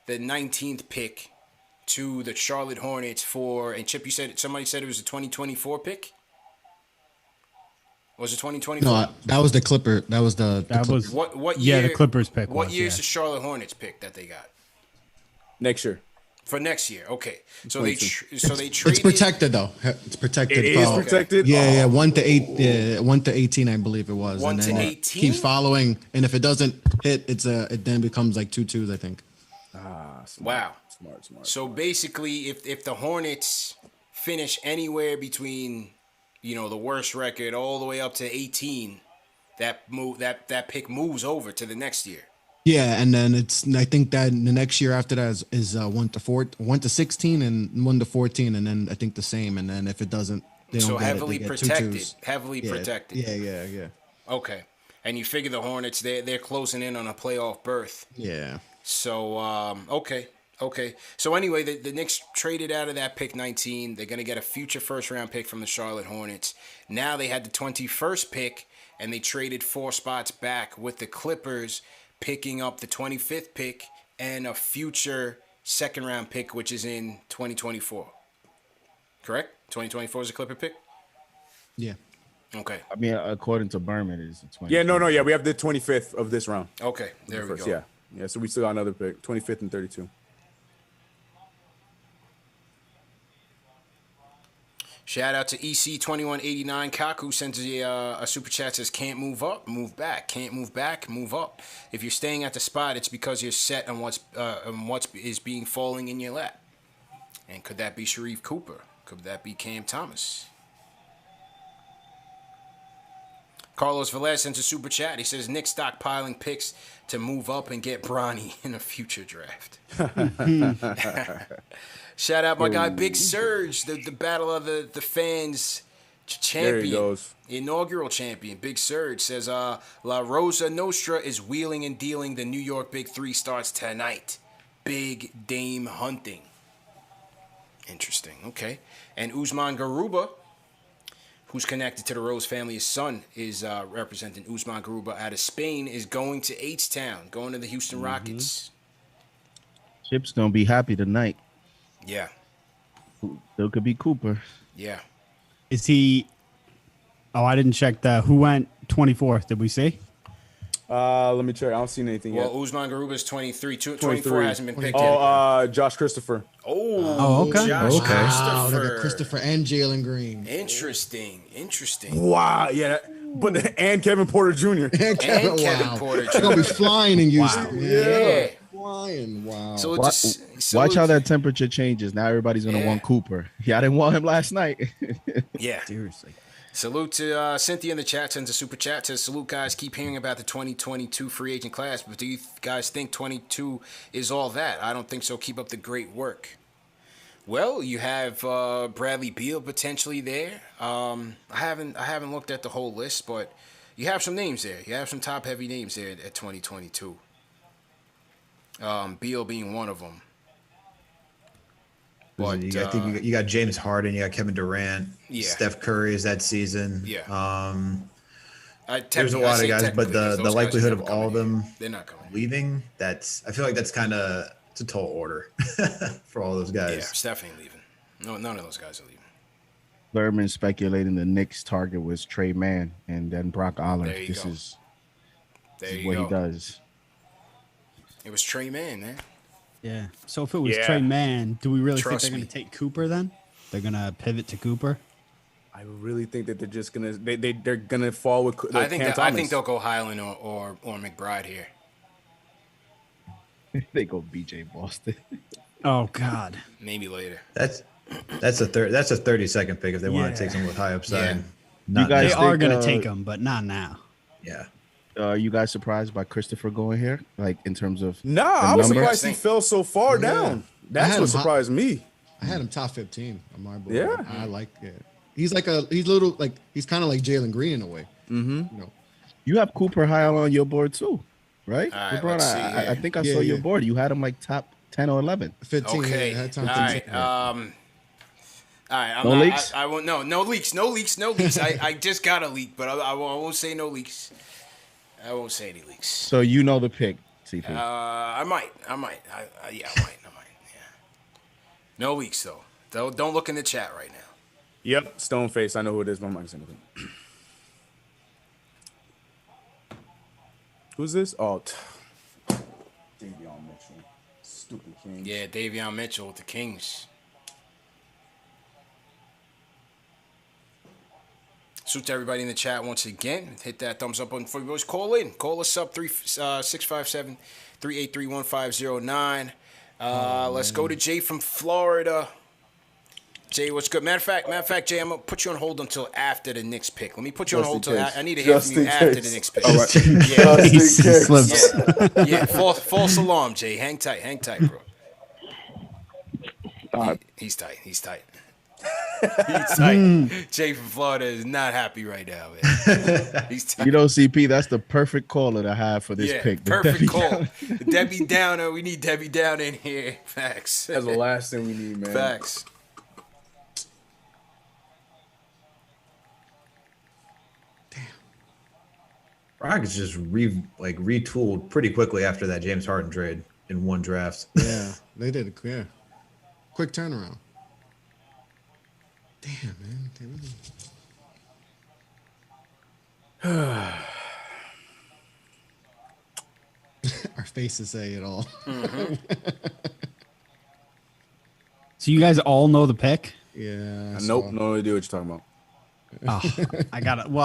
the 19th pick to the Charlotte Hornets for, and Chip, somebody said it was a 2024 pick? Was it 2024? No, that was the Clipper. That was the was what year? Yeah, the Clippers pick. What year is the Charlotte Hornets pick that they got? Next year. For next year, okay. So they traded. It's protected though. It's protected. It is protected. Yeah, 1 to 8. Yeah, 1 to 18, I believe it was. 1 and to then 18. Keeps following, and if it doesn't hit, it then becomes like 2-2s, I think. Smart. Wow. Smart. So basically, if the Hornets finish anywhere between, the worst record all the way up to 18, that pick moves over to the next year. Yeah, and then I think that the next year after that is 1 to 16 and 1 to 14, and then I think the same. And then if it doesn't, they don't get heavily it, they get protected. 2-2s. Heavily protected. Yeah. Okay, and you figure the Hornets they're closing in on a playoff berth. Yeah. So okay. So anyway, the Knicks traded out of that pick 19. They're gonna get a future first round pick from the Charlotte Hornets. Now they had the 21st pick, and they traded 4 spots back with the Clippers, picking up the 25th pick and a future second round pick, which is in 2024. Correct? 2024 is a Clipper pick? Yeah. Okay. I mean, according to Berman, it is the 20th. Yeah, no. Yeah, we have the 25th of this round. Okay, there we go. Yeah. So we still got another pick, 25th and 32. Shout out to EC2189. Kaku sends a super chat, says, can't move up, move back. Can't move back, move up. If you're staying at the spot, it's because you're set on what's is being falling in your lap. And could that be Sharif Cooper? Could that be Cam Thomas? Carlos Velez sends a super chat. He says, Knicks stockpiling picks to move up and get Bronny in a future draft. Shout out my guy Big Surge, the battle of the fans champion. There he goes. Inaugural champion. Big Surge says, La Rosa Nostra is wheeling and dealing. The New York Big Three starts tonight. Big Dame hunting. Interesting. Okay. And Usman Garuba, who's connected to the Rose family, his son is representing Usman Garuba out of Spain, is going to H-Town, going to the Houston Rockets. Chip's going to be happy tonight. Yeah. Still could be Cooper. Yeah. Is he? Oh, I didn't check who went 24th. Did we see? Let me check. I don't see anything yet. Well, Usman Garuba is 23. 24 hasn't been picked yet. Josh Christopher. Oh, okay. Josh Wow, Christopher. look at Christopher and Jalen Green. Interesting. Wow. Yeah. But and Kevin Porter Jr. And Kevin Porter Jr. They're going to be flying in Houston. Wow. Yeah. Flying. Wow. So watch how that temperature changes. Now everybody's going to want Cooper. Yeah, I didn't want him last night. Yeah. Seriously. Salute to Cynthia in the chat, sends a super chat, says, salute guys, keep hearing about the 2022 free agent class, but do you guys think 22 is all that? I don't think so. Keep up the great work. Well, you have Bradley Beal potentially there. I haven't looked at the whole list, but you have some names there. You have some top-heavy names there at 2022. Beal being one of them. But, I think you got James Harden, you got Kevin Durant, Steph Curry is that season. Yeah. There's a lot of guys, but the likelihood of all of them they're not coming leaving, I feel like that's kind of it's a tall order for all those guys. Yeah, Steph ain't leaving. No, none of those guys are leaving. Thurman speculating the Knicks target was Trey Mann and then Brock Aller. There you This go. is There you what go. he does. It was Trey Mann, man. Yeah. So if it was Yeah. Trey Mann, do we really Trust think they're me. going to take Cooper then? They're going to pivot to Cooper? I really think that they're just gonna they're gonna fall with. I think Cam I think Thomas. they'll go Highland or McBride here. They go BJ Boston. Oh, God. Maybe later. That's a 30-second pick if they want Yeah. to take someone with high upside. Yeah. Not guys They now. are think, going to take him, but not now. Yeah. Are you guys surprised by Christopher going here? Like in terms of Nah, the I was numbers? surprised he fell so far Yeah. down. I That's had what him hot. surprised me. I had him top 15 on my board. Yeah. I like it. He's like he's kind of like Jalen Green in a way. Mm-hmm. You know, You have Cooper high on your board too, right? All right, LeBron, let's see I here. think I Yeah, saw your yeah. board. You had him like top 10 or 11. 15. Okay. Yeah, I had time All 15. right. All right. I'm No not, leaks? I won't. No leaks. No leaks. No leaks. I just got a leak, but I won't say no leaks. I won't say any leaks. So you know the pick, CP. I might. Yeah, I might. Yeah. No leaks though. Don't look in the chat right now. Yep, Stoneface. I know who it is, but I'm not gonna say anything. Who's this? Oh, Davion Mitchell. Stupid King. Yeah, Davion Mitchell with the Kings. Salute to everybody in the chat once again. Hit that thumbs up button for you boys. Call in. Call us up 657-383-1509. Let's go to Jay from Florida. Jay, what's good? Matter of fact, Jay, I'm gonna put you on hold until after the Knicks pick. Let me put you on Just hold in till case. I need to hear Just from you in after case. the Knicks pick. All right. Yeah, Just in case. Slips. yeah. False alarm, Jay. Hang tight, bro. He's tight. He's tight. Jay from Florida is not happy right now, man. He's tight. You know, CP, that's the perfect caller to have for this Yeah, pick. The perfect Debbie call. Downer. Debbie Downer. We need Debbie Downer in here. Facts. That's the last thing we need, man. Facts. Rockets just retooled pretty quickly after that James Harden trade in one draft. Yeah, they did it. Yeah, quick turnaround. Damn, man. They really... Our faces say it all. So you guys all know the pick? Yeah. Nope, no idea what you're talking about. Oh, I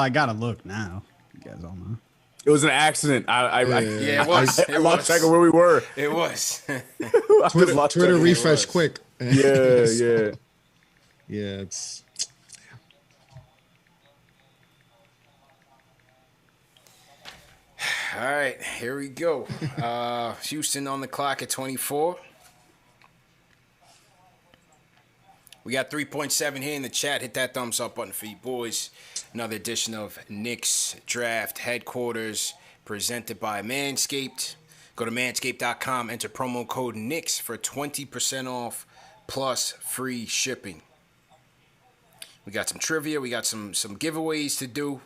gotta look now. You guys all know. It was an accident. Yeah, it was. I lost track of where we were. It was. Twitter refresh quick. Yeah, yeah. Yeah, it's All right, here we go. Houston on the clock at 24. We got 3.7 here in the chat. Hit that thumbs up button for you boys. Another edition of Knicks Draft Headquarters presented by Manscaped. Go to manscaped.com, enter promo code Knicks for 20% off plus free shipping. We got some trivia. We got some giveaways to do.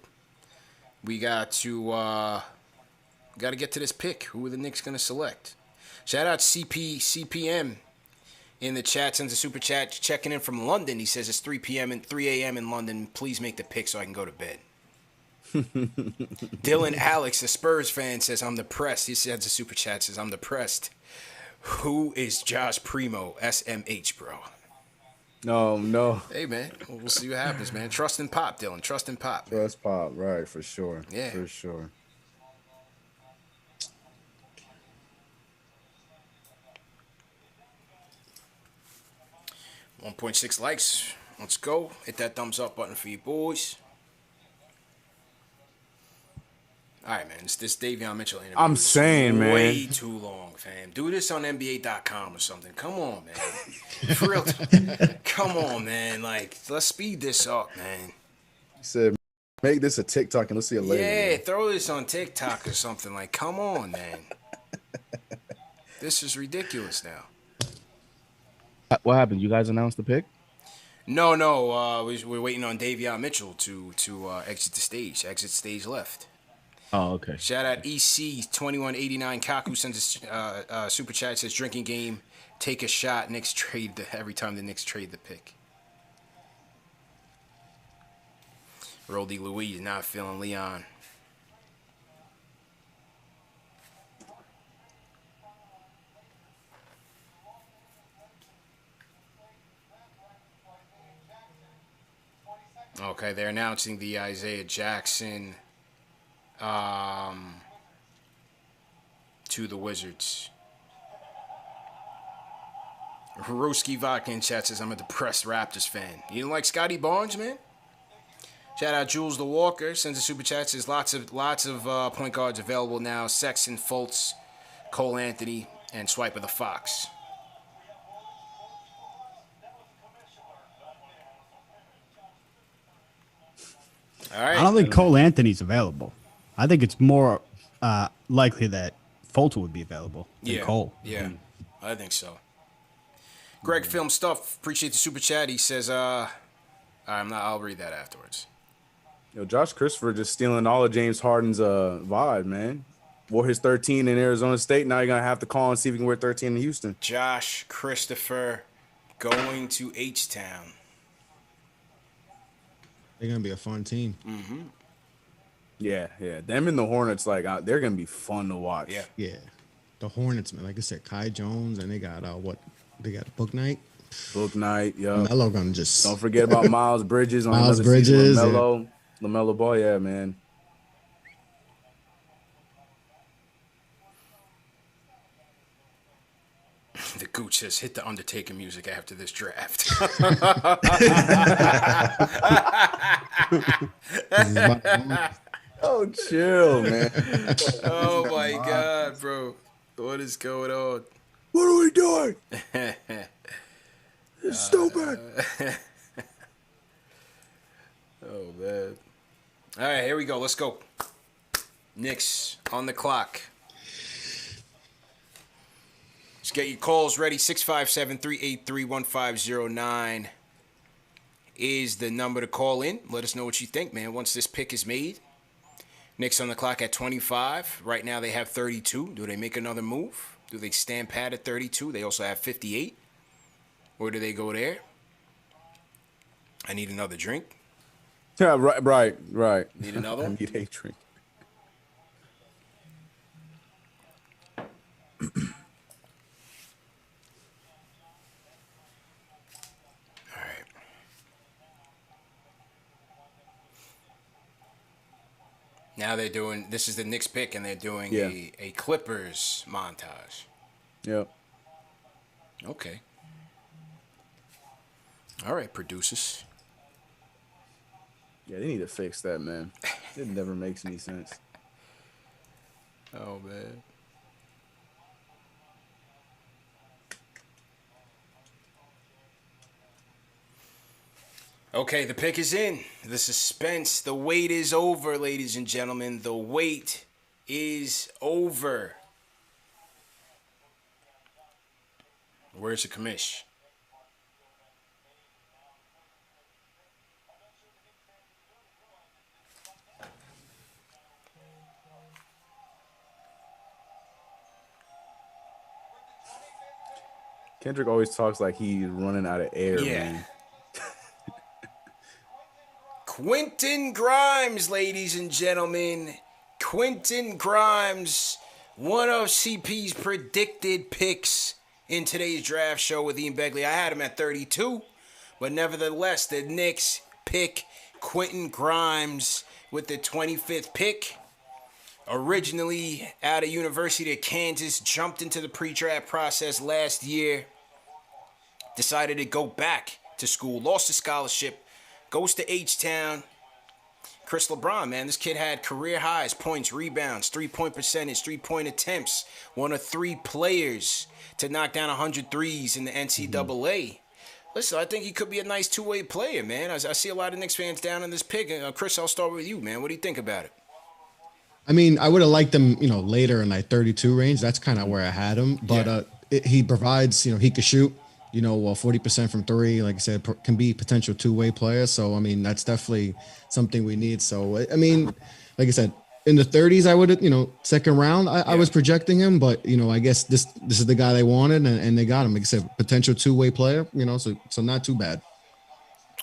We got to get to this pick. Who are the Knicks going to select? Shout out CPM in the chat, sends a super chat, checking in from London. He says it's 3 a.m. in London. Please make the pick so I can go to bed. Dylan Alex, a Spurs fan, says I'm depressed. He sends a super chat, says I'm depressed. Who is Josh Primo? SMH, bro. No. Hey, man, we'll see what happens, man. Trust in Pop, Dylan. Trust in Pop. Trust Pop, right, for sure. Yeah. For sure. .6 likes. Let's go. Hit that thumbs up button for you boys. All right, man. It's this Davion Mitchell interview. I'm is saying, man. way too long, fam. Do this on NBA.com or something. Come on, man. For real. Come on, man. Like, let's speed this up, man. He said, make this a TikTok and let's see it later. Yeah, man. throw this on TikTok or something. Like, come on, man. This is ridiculous now. What happened? You guys announced the pick? No. We're waiting on Davion Mitchell to exit the stage. Exit stage left. Oh, okay. Shout out EC2189 Kaku sends a super chat, says drinking game, take a shot, Knicks trade every time the Knicks trade the pick. Roldy Louis is not feeling Leon. Okay, they're announcing the Isaiah Jackson to the Wizards. Ruski Vodka in chat says, I'm a depressed Raptors fan. You don't like Scotty Barnes, man? Shout out Jules the Walker. Sends a super chat. Says lots of point guards available now. Sexton, Fultz, Cole Anthony, and Swiper the Fox. All right. I don't think Cole Anthony's available. I think it's more likely that Fultz would be available than Cole. Yeah, I think so. Greg Film Stuff, appreciate the super chat. He says, I'll read that afterwards. Yo, Josh Christopher just stealing all of James Harden's vibe, man. Wore his 13 in Arizona State. Now you're going to have to call and see if he can wear 13 in Houston. Josh Christopher going to H-Town. They're going to be a fun team. Mm-hmm. Yeah. Them and the Hornets, they're going to be fun to watch. Yeah. The Hornets, man. Like I said, Kai Jones, and they got, They got Book Night. Book Night, yo. Melo gonna just... Don't forget about Miles Bridges. On Miles another Bridges. LaMelo Ball, yeah, man. The Gooch says, hit the Undertaker music after this draft. Oh, chill, man. Oh, my God, bro. What is going on? What are we doing? It's stupid. Oh, man. All right, here we go. Let's go. Knicks on the clock. Let's get your calls ready. 657-383-1509 is the number to call in. Let us know what you think, man, once this pick is made. Knicks on the clock at 25. Right now they have 32. Do they make another move? Do they stand pat at 32? They also have 58. Or do they go there? I need another drink. Yeah, right. Need another one? I need a drink. All right. Now they're doing, this is the Knicks pick, and they're doing a Clippers montage. Yep. Okay. All right, producers. Yeah, they need to fix that, man. It never makes any sense. Oh, man. Okay, the pick is in. The suspense, the wait is over, ladies and gentlemen. The wait is over. Where's the commish? Kendrick always talks like he's running out of air, man. Quentin Grimes, ladies and gentlemen. Quentin Grimes, one of CP's predicted picks in today's draft show with Ian Begley. I had him at 32, but nevertheless, the Knicks pick Quentin Grimes with the 25th pick. Originally out of University of Kansas, jumped into the pre-draft process last year. Decided to go back to school, lost a scholarship, goes to H-Town. Chris LeBron, man, this kid had career highs, points, rebounds, three-point percentage, three-point attempts. One of 3 players to knock down 100 threes in the NCAA. Listen, I think he could be a nice two-way player, man. I see a lot of Knicks fans down in this pick. Chris, I'll start with you, man. What do you think about it? I mean, I would have liked him, later in like 32 range. That's kind of where I had him. But he provides, he could shoot, 40% from 3. Like I said, can be potential two-way player. So, I mean, that's definitely something we need. So, I mean, like I said, in the 30s, I would have, second round, I was projecting him. But, I guess this is the guy they wanted, and they got him. Like I said, potential two-way player, so not too bad.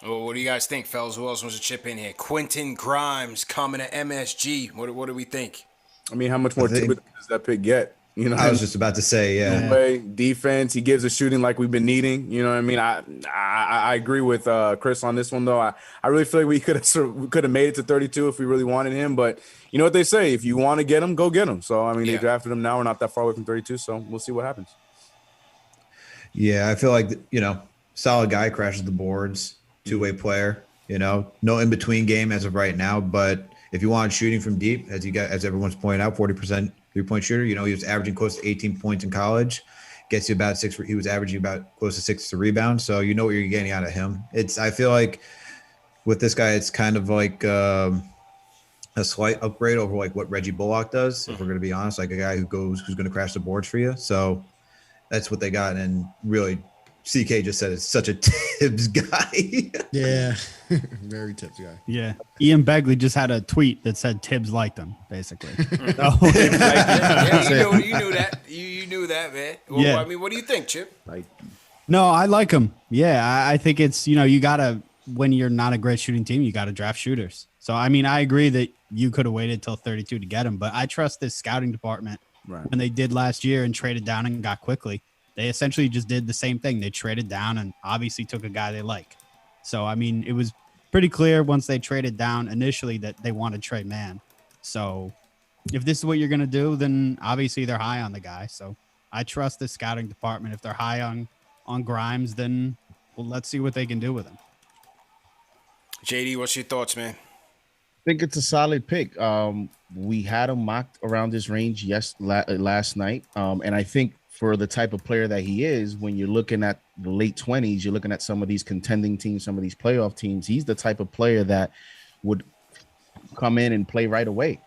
Well, what do you guys think, fellas? Who else wants to chip in here? Quentin Grimes coming to MSG. What do we think? I mean, how much I more think- Thibodeau does that pick get? You know, I was just about to say, yeah. way defense. He gives a shooting like we've been needing. You know what I mean? I agree with Chris on this one though. I really feel like we could have made it to 32 if we really wanted him. But you know what they say: if you want to get him, go get him. So I mean, Yeah. they drafted him now. We're not that far away from 32, so we'll see what happens. Yeah, I feel like, solid guy, crashes the boards, two-way player, no in between game as of right now. But if you want shooting from deep, as everyone's pointed out, 40% 3-point shooter, he was averaging close to 18 points in college, gets you about he was averaging about close to 6 to rebounds. So you know what you're getting out of him. I feel like with this guy, it's kind of like a slight upgrade over like what Reggie Bullock does. If we're going to be honest, like a guy who's going to crash the boards for you. So that's what they got. And really, CK just said it's such a Tibbs guy. Yeah, very Tibbs guy. Yeah. Ian Begley just had a tweet that said Tibbs liked him, basically. You knew that. You knew that, man. Well, Yeah. I mean, what do you think, Chip? No, I like him. Yeah, I think it's, you got to, when you're not a great shooting team, you got to draft shooters. So, I mean, I agree that you could have waited till 32 to get him, but I trust this scouting department. Right. When they did last year and traded down and got quickly, they essentially just did the same thing. They traded down and obviously took a guy they like. So, I mean, it was pretty clear once they traded down initially that they wanted Trey Mann. So, if this is what you're going to do, then obviously they're high on the guy. So, I trust the scouting department. If they're high on Grimes, then let's see what they can do with him. JD, what's your thoughts, man? I think it's a solid pick. We had him mocked around this range last night. And I think for the type of player that he is, when you're looking at the late 20s, you're looking at some of these contending teams, some of these playoff teams, he's the type of player that would come in and play right away.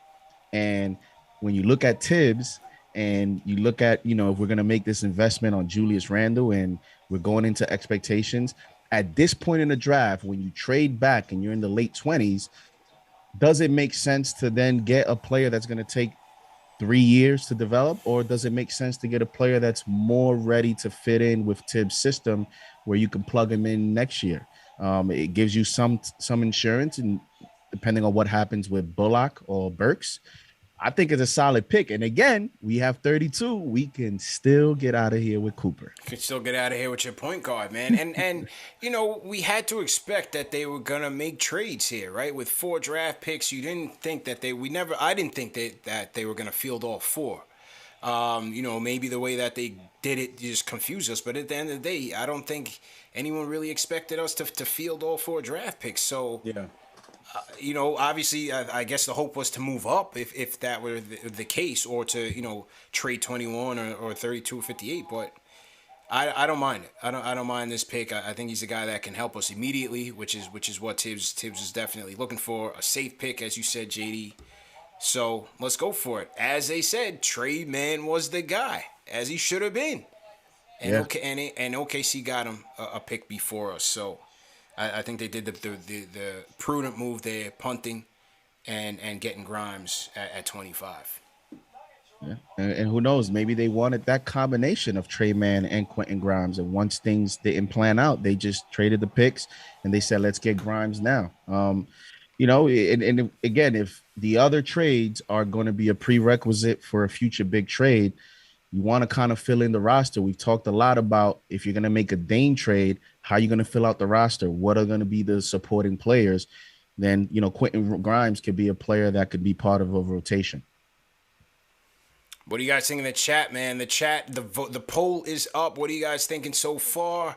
And when you look at Tibbs and you look at, if we're going to make this investment on Julius Randle and we're going into expectations, at this point in the draft, when you trade back and you're in the late 20s, does it make sense to then get a player that's going to take 3 years to develop, or does it make sense to get a player that's more ready to fit in with Tibbs' system where you can plug him in next year? It gives you some insurance, and depending on what happens with Bullock or Burks, I think it's a solid pick. And again, we have 32. We can still get out of here with Cooper. Could still get out of here with your point guard, man. And we had to expect that they were gonna make trades here, right? With 4 draft picks, you didn't think that I didn't think that they were gonna field all 4. Maybe the way that they did it just confused us, but at the end of the day, I don't think anyone really expected us to field all 4 draft picks. So yeah. Obviously, I guess the hope was to move up if that were the case, or to, trade 21 or 32 or 58. But I don't mind it. I don't mind this pick. I think he's a guy that can help us immediately, which is what Tibbs is definitely looking for. A safe pick, as you said, JD. So let's go for it. As they said, Trey Mann was the guy, as he should have been. And and OKC got him a pick before us. So I think they did the prudent move there, punting and getting Grimes at 25. Yeah. And who knows, maybe they wanted that combination of Trey Mann and Quentin Grimes. And once things didn't plan out, they just traded the picks and they said, let's get Grimes now. And again, if the other trades are going to be a prerequisite for a future big trade, you want to kind of fill in the roster. We've talked a lot about if you're going to make a Dame trade, how you're going to fill out the roster, what are going to be the supporting players. Then, Quentin Grimes could be a player that could be part of a rotation. What do you guys think in the chat, man? The poll is up. What are you guys thinking so far?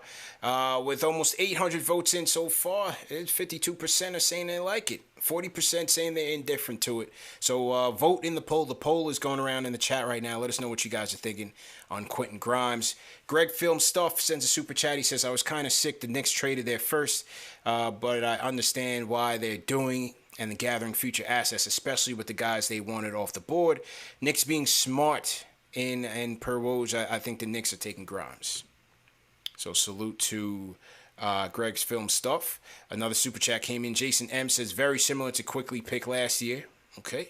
With almost 800 votes in so far, 52% are saying they like it. 40% saying they're indifferent to it. So vote in the poll. The poll is going around in the chat right now. Let us know what you guys are thinking on Quentin Grimes. Greg Film Stuff sends a super chat. He says, I was kind of sick the Knicks traded there first, but I understand why they're doing and gathering future assets, especially with the guys they wanted off the board. Knicks being smart and per Woj, I think the Knicks are taking Grimes. So salute to Greg's Film Stuff. Another super chat came in. Jason M says, very similar to Quickly pick last year. Okay.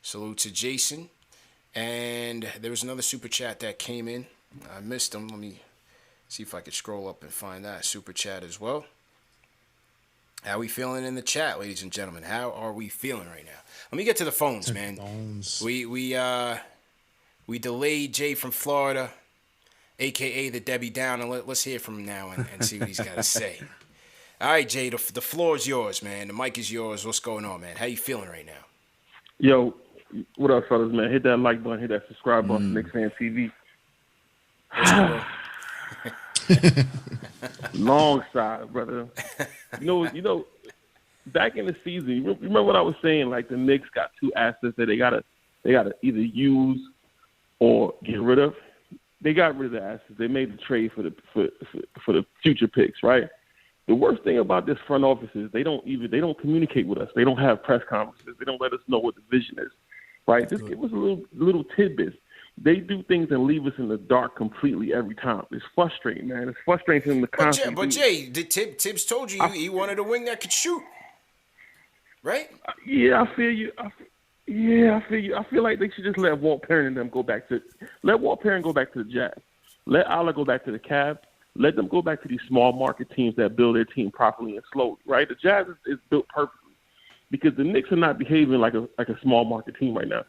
Salute to Jason. And there was another super chat that came in. I missed them. Let me see if I could scroll up and find that super chat as well. How we feeling in the chat, ladies and gentlemen? How are we feeling right now? Let me get to the phones, man. We delayed Jay from Florida, aka the Debbie Down, and let's hear from him now and see what he's got to say. All right, Jay, the floor is yours, man. The mic is yours. What's going on, man? How you feeling right now? Yo, what up, fellas, man? Hit that like button, hit that subscribe button, Knicks Fan TV. Long side, brother. You know, back in the season, you remember what I was saying? Like the Knicks got two assets that they gotta either use or get rid of. They got rid of the assets. They made the trade for the future picks, right? The worst thing about this front office is they don't communicate with us. They don't have press conferences. They don't let us know what the vision is, right? Just give us a little tidbits. They do things and leave us in the dark completely every time. It's frustrating, man. It's frustrating to them to constantly. But Jay, Tibbs told you he wanted a wing that could shoot, right? Yeah, I feel you. I feel like they should just let Walt Perrin and them go back to the Jazz. Let Allah go back to the Cavs. Let them go back to these small market teams that build their team properly and slowly, right? The Jazz is built perfectly because the Knicks are not behaving like a small market team right now.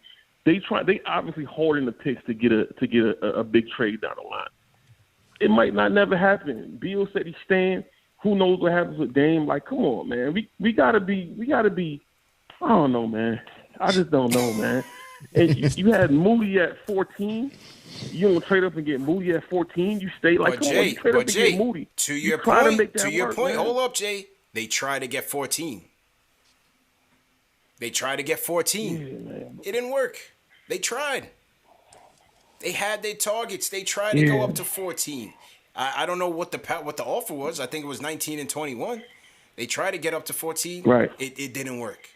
They obviously holding the picks to get a big trade down the line. It might not never happen. Beal said he's staying. Who knows what happens with Dame? Like, come on, man. We gotta be. I don't know, man. I just don't know, man. And you had Moody at 14. You don't trade up and get Moody at 14. You stay like, come on, you trade up and get Moody. To your point, hold up, Jay. They try to get 14. They tried to get 14. Yeah, it didn't work. They tried. They had their targets. They tried to go up to 14. I don't know what the offer was. I think it was 19 and 21. They tried to get up to 14. Right. It didn't work.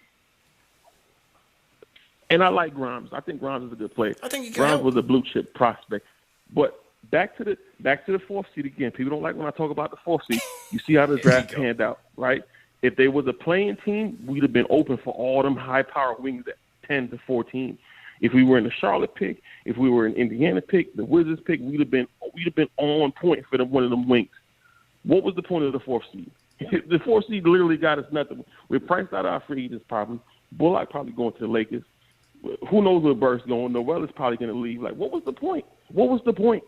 And I like Grimes. I think Grimes is a good player. I think he Grimes was a blue chip prospect. But back to the fourth seed again. People don't like when I talk about the fourth seed. You see how the draft panned out, right? If they was a playing team, we'd have been open for all them high power wings at 10 to 14. If we were in the Charlotte pick, if we were in Indiana pick, the Wizards pick, we'd have been on point for one of them wings. What was the point of the fourth seed? The fourth seed literally got us nothing. We priced out our free agents probably. Bullock probably going to the Lakers. Who knows where Burst's going? Noel is probably going to leave. Like, what was the point? What was the point?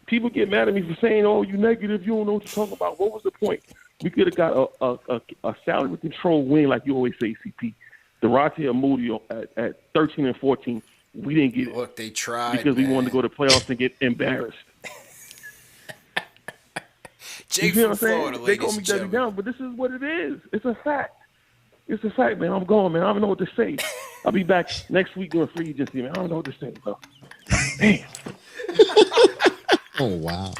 People get mad at me for saying, "Oh, you negative. You don't know what you're talking about." What was the point? We could have got a salary control wing, like you always say, CP. Durante or Moody at 13 and 14. We didn't get it. Look, they tried because we wanted to go to playoffs and get embarrassed. Jake you see what I'm Florida, saying? They call me Debbie Down, but this is what it is. It's a fact. It's a fact, man. I'm going, man. I don't know what to say. I'll be back next week doing free agency, man. I don't know what to say, bro. Damn. Oh, wow.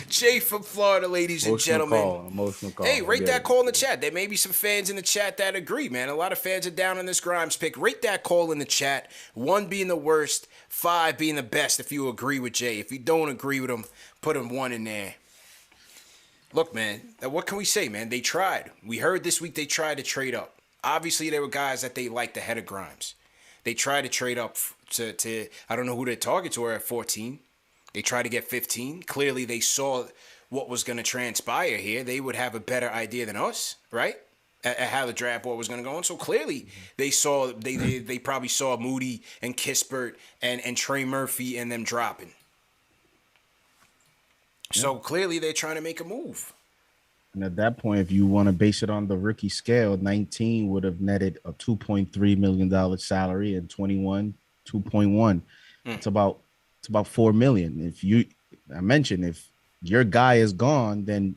Jay from Florida, ladies and gentlemen. Emotional call. Hey, rate that call in the chat. There may be some fans in the chat that agree, man. A lot of fans are down on this Grimes pick. Rate that call in the chat. 1 being the worst, 5 being the best if you agree with Jay. If you don't agree with him, put him 1 in there. Look, man, what can we say, man? They tried. We heard this week they tried to trade up. Obviously, there were guys that they liked ahead of Grimes. They tried to trade up to I don't know who their targets were at 14. They tried to get 15. Clearly, they saw what was going to transpire here. They would have a better idea than us, right? At how the draft board was going to go on. So clearly, they saw they probably saw Moody and Kispert and Trey Murphy and them dropping. So clearly, they're trying to make a move. And at that point, if you want to base it on the rookie scale, 19 would have netted a $2.3 million salary, and 21, 2.1. It's about $4 million. I mentioned if your guy is gone, then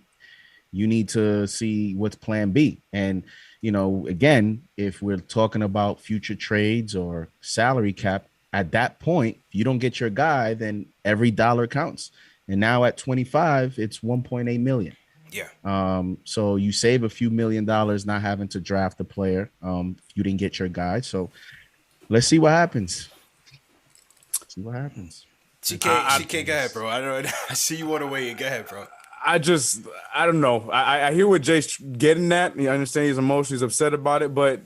you need to see what's plan B. And, again, if we're talking about future trades or salary cap, at that point, if you don't get your guy, then every dollar counts. And now at 25, it's 1.8 million. Yeah. So you save a few $1 million not having to draft a player if you didn't get your guy. So let's see what happens. CK, go ahead, bro. I see you want to weigh in. Go ahead, bro. I don't know. I hear what Jay's getting at. I understand his emotions, he's upset about it, but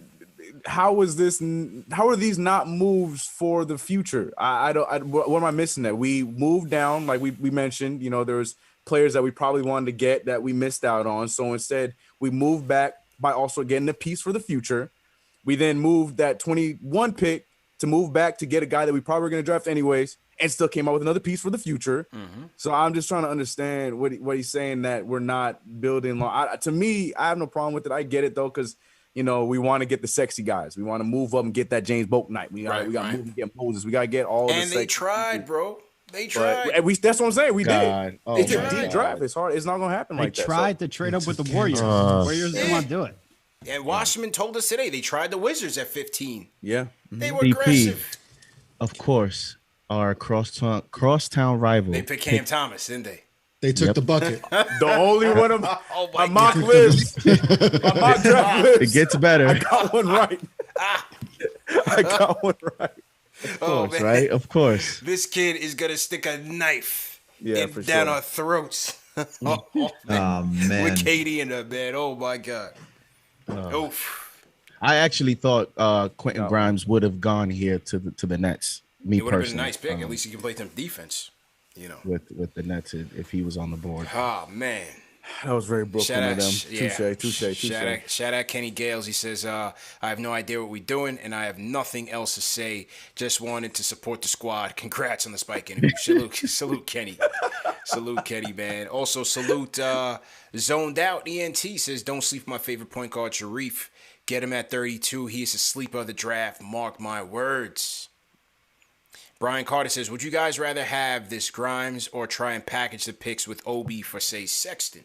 how are these not moves for the future? What am I missing that? We moved down, like we mentioned, there's players that we probably wanted to get that we missed out on. So instead we moved back by also getting a piece for the future. We then moved that 21 pick to move back to get a guy that we probably were going to draft anyways, and still came out with another piece for the future. So I'm just trying to understand what he's saying, that we're not building long. To me, I have no problem with it. I get it though, because we want to get the sexy guys. We want to move up and get that James Bouknight. We got to move and get Moses. We got to get all. And they tried, bro. They tried. That's what I'm saying. We did. Oh, It's a deep draft. It's hard. It's not going to happen like that. They tried to trade up with the Warriors. Warriors didn't want to do it. And Wasserman told us today they tried the Wizards at 15. Yeah. They were DP, aggressive. of course, our crosstown rival. They picked Cam Thomas, didn't they? They took the bucket. The only one of Oh my my mock God. list. My mock draft list. It gets better. I got one right. I got one right. Of course, right? Of course. This kid is going to stick a knife for down sure. our throats. Oh, man. With Katie in the bed. Oh, my God. Oof. I actually thought Quentin Grimes would have gone here to the Nets. Me It would have been a personally, nice pick. At least he can play some defense, with the Nets if he was on the board. Oh, man. That was very Brooklyn of them. Touche. Shout out Kenny Gales. He says, I have no idea what we're doing, and I have nothing else to say. Just wanted to support the squad. Congrats on the Spike interview. Salute Kenny. Salute Kenny, man. Also, salute Zoned Out ENT says, don't sleep my favorite point guard, Sharif. Get him at 32. He is a sleeper of the draft. Mark my words. Brian Carter says, would you guys rather have this Grimes or try and package the picks with Obi for, say, Sexton?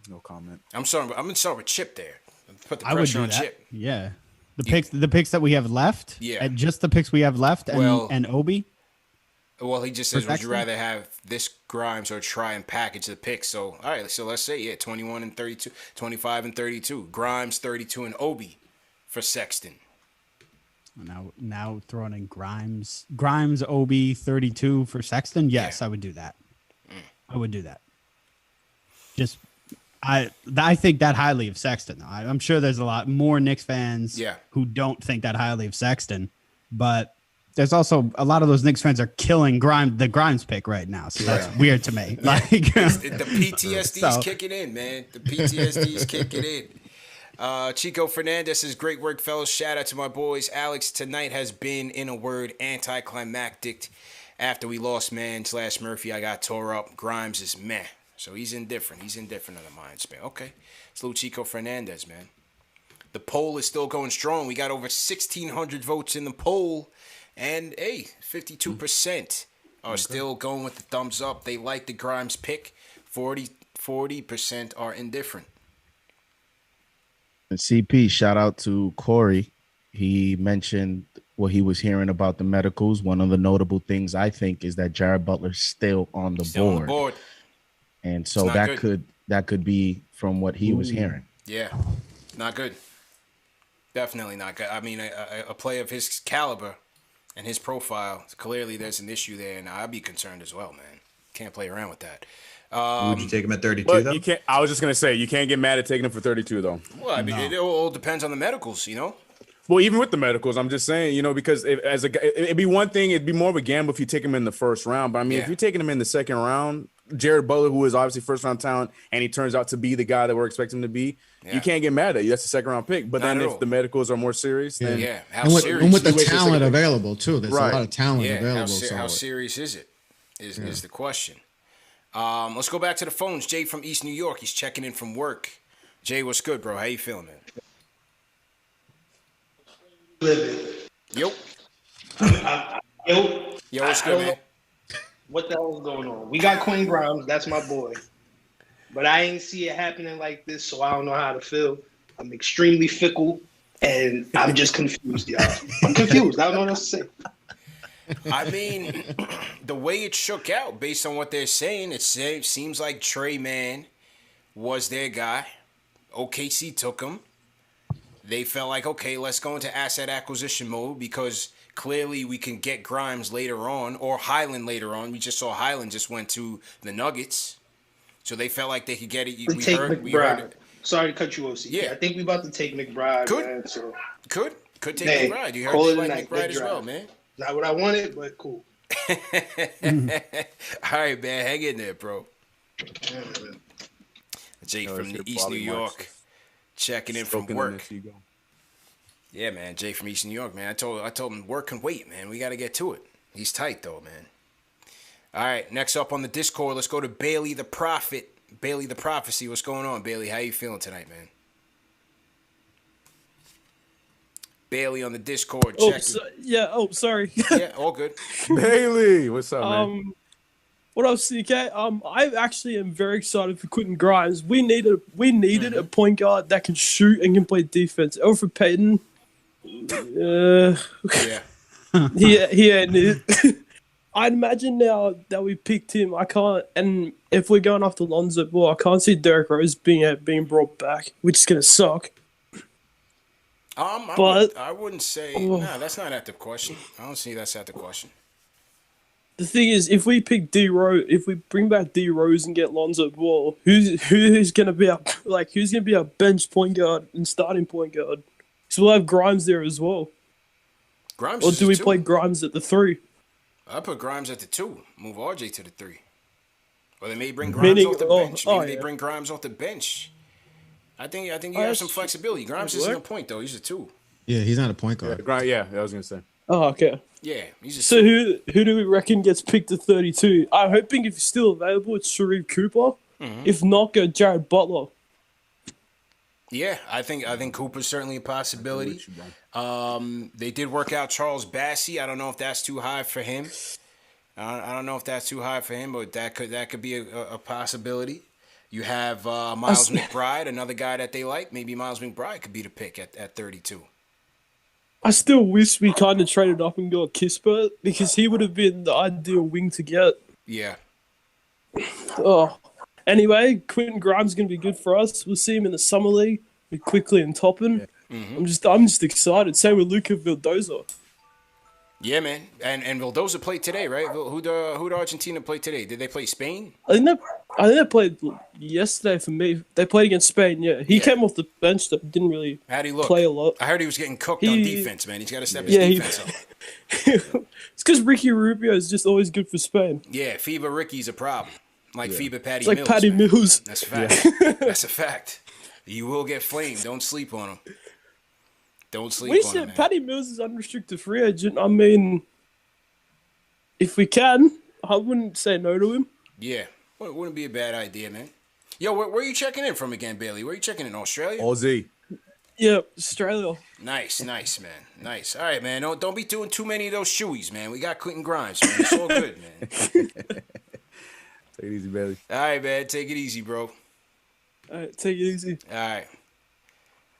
No comment. I'm gonna start with Chip there. Put the I would pressure do on that. Chip. Yeah. The picks that we have left. Yeah. And just the picks we have left and Obi. Well, he just says, would you Sexton? rather have this Grimes or try and package the picks? So, all right, so let's say, 21 and 32, 25 and 32. Grimes, 32, and Obi for Sexton. Now throwing in Grimes, Obi, 32 for Sexton. Yes, I would do that. I would do that. Just, I think that highly of Sexton. I'm sure there's a lot more Knicks fans who don't think that highly of Sexton, but there's also a lot of those Knicks fans are killing the Grimes pick right now. So that's weird to me. Like the PTSD's kicking in, man. The PTSD's kicking in. Chico Fernandez says, great work, fellas. Shout out to my boys. Alex, tonight has been, in a word, anticlimactic. After we lost Murphy, I got tore up. Grimes is meh. So he's indifferent. He's indifferent in the mind span. Okay. Salute Chico Fernandez, man. The poll is still going strong. We got over 1,600 votes in the poll. And, 52% are still going with the thumbs up. They like the Grimes pick. 40% are indifferent. And CP, shout out to Corey. He mentioned what he was hearing about the medicals. One of the notable things I think is that Jared Butler's still on the board. And so that could be from what he was hearing. Yeah, not good. Definitely not good. I mean, a player of his caliber and his profile, clearly there's an issue there, and I'd be concerned as well, man. Can't play around with that. Would you take him at 32 though? You can't. I was just gonna say you can't get mad at taking him for 32 though. Well, I mean, it all depends on the medicals, Well, even with the medicals, I'm just saying, because it'd be one thing, it'd be more of a gamble if you take him in the first round. But I mean, if you're taking him in the second round, Jared Butler, who is obviously first round talent, and he turns out to be the guy that we're expecting him to be, you can't get mad at you. That's a second round pick. But then if the medicals are more serious, then and with the talent available too, there's a lot of talent available. How serious is it? Is the question. Let's go back to the phones. Jay from East New York. He's checking in from work. Jay, what's good, bro? How you feeling, man? Living. Yo, what's good, man? What the hell is going on? We got Quinn Grimes. That's my boy. But I ain't see it happening like this, so I don't know how to feel. I'm extremely fickle, and I'm just confused, y'all. I'm confused. I don't know what else to say. I mean, the way it shook out, based on what they're saying, it seems like Trey Mann was their guy. OKC took him. They felt like, okay, let's go into asset acquisition mode because clearly we can get Grimes later on or Highland later on. We just saw Highland just went to the Nuggets. So they felt like they could get it. We heard it. Sorry to cut you off, CK. I think we about to take McBride. Man, so. Could take McBride. You heard they like McBride as well, man. Not what I wanted, but cool. All right, man. Hang in there, bro. Jay No, from it's your East New body York, marks. checking in from Stroking work. this ego. Yeah, man, Jay from East New York, man. I told him work can wait, man. We got to get to it. He's tight though, man. All right, next up on the Discord, let's go to Bailey the Prophet. Bailey the Prophecy, what's going on, Bailey? How you feeling tonight, man? Bailey on the Discord. Oh, Check. yeah. Oh, sorry. Yeah, all good. Bailey, what's up, man? What up, CK? I actually am very excited for Quentin Grimes. We needed a point guard that can shoot and can play defense. Elfrid Payton, Yeah. he ain't it. I'd imagine now that we picked him, I can't. And if we're going after Lonzo Ball, I can't see Derrick Rose being brought back, which is gonna suck. I wouldn't say. No, that's not out the question. I don't see that's out the question. The thing is, if we pick if we bring back D Rose and get Lonzo Ball, who's gonna be our bench point guard and starting point guard? So we'll have Grimes there as well. Grimes. Or is do a we two. play Grimes at the 3? I put Grimes at the 2. Move RJ to the 3. Or they may bring Grimes off the bench. Maybe they bring Grimes off the bench. I think you have some flexibility. Grimes isn't a point though. He's a 2. Yeah, he's not a point guard. Yeah, I was gonna say. Oh, okay. Yeah, he's a So 2. who do we reckon gets picked at 32? I'm hoping if he's still available, it's Sharif Cooper. Mhm. If not, go Jared Butler. Yeah, I think Cooper's certainly a possibility. They did work out Charles Bassey. I don't know if that's too high for him. But that could be a possibility. You have Miles McBride, another guy that they like. Maybe Miles McBride could be the pick at 32. I still wish we kind of traded up and got Kispert because he would have been the ideal wing to get. Yeah. Oh. Anyway, Quentin Grimes is going to be good for us. We'll see him in the Summer League with Quickly and Toppin. I'm just excited. Same with Luka Vildoza. Yeah, man. And Vildoza played today, right? Who'd Argentina play today? Did they play Spain? I think they played yesterday for me. They played against Spain, yeah. He came off the bench that didn't really How'd he look? play a lot. I heard he was getting cooked on defense, man. He's got to step his Yeah, defense up. It's because Ricky Rubio is just always good for Spain. Yeah, FIBA Ricky's a problem. Like FIBA Patty It's like Mills. Patty man. Mills. That's a fact. That's a fact. You will get flamed. Don't sleep on him. Don't sleep We on him, said man. Patty Mills is unrestricted free agent. I mean, if we can, I wouldn't say no to him. Yeah. Well, it wouldn't be a bad idea, man. Yo, where are you checking in from again, Bailey? Where are you checking in? Australia? Aussie. Yeah, Australia. Nice, man. Nice. All right, man. Don't be doing too many of those shoeies, man. We got Quentin Grimes, man. It's all good, man. Take it easy, Bailey. All right, man. Take it easy, bro. All right, take it easy. All right.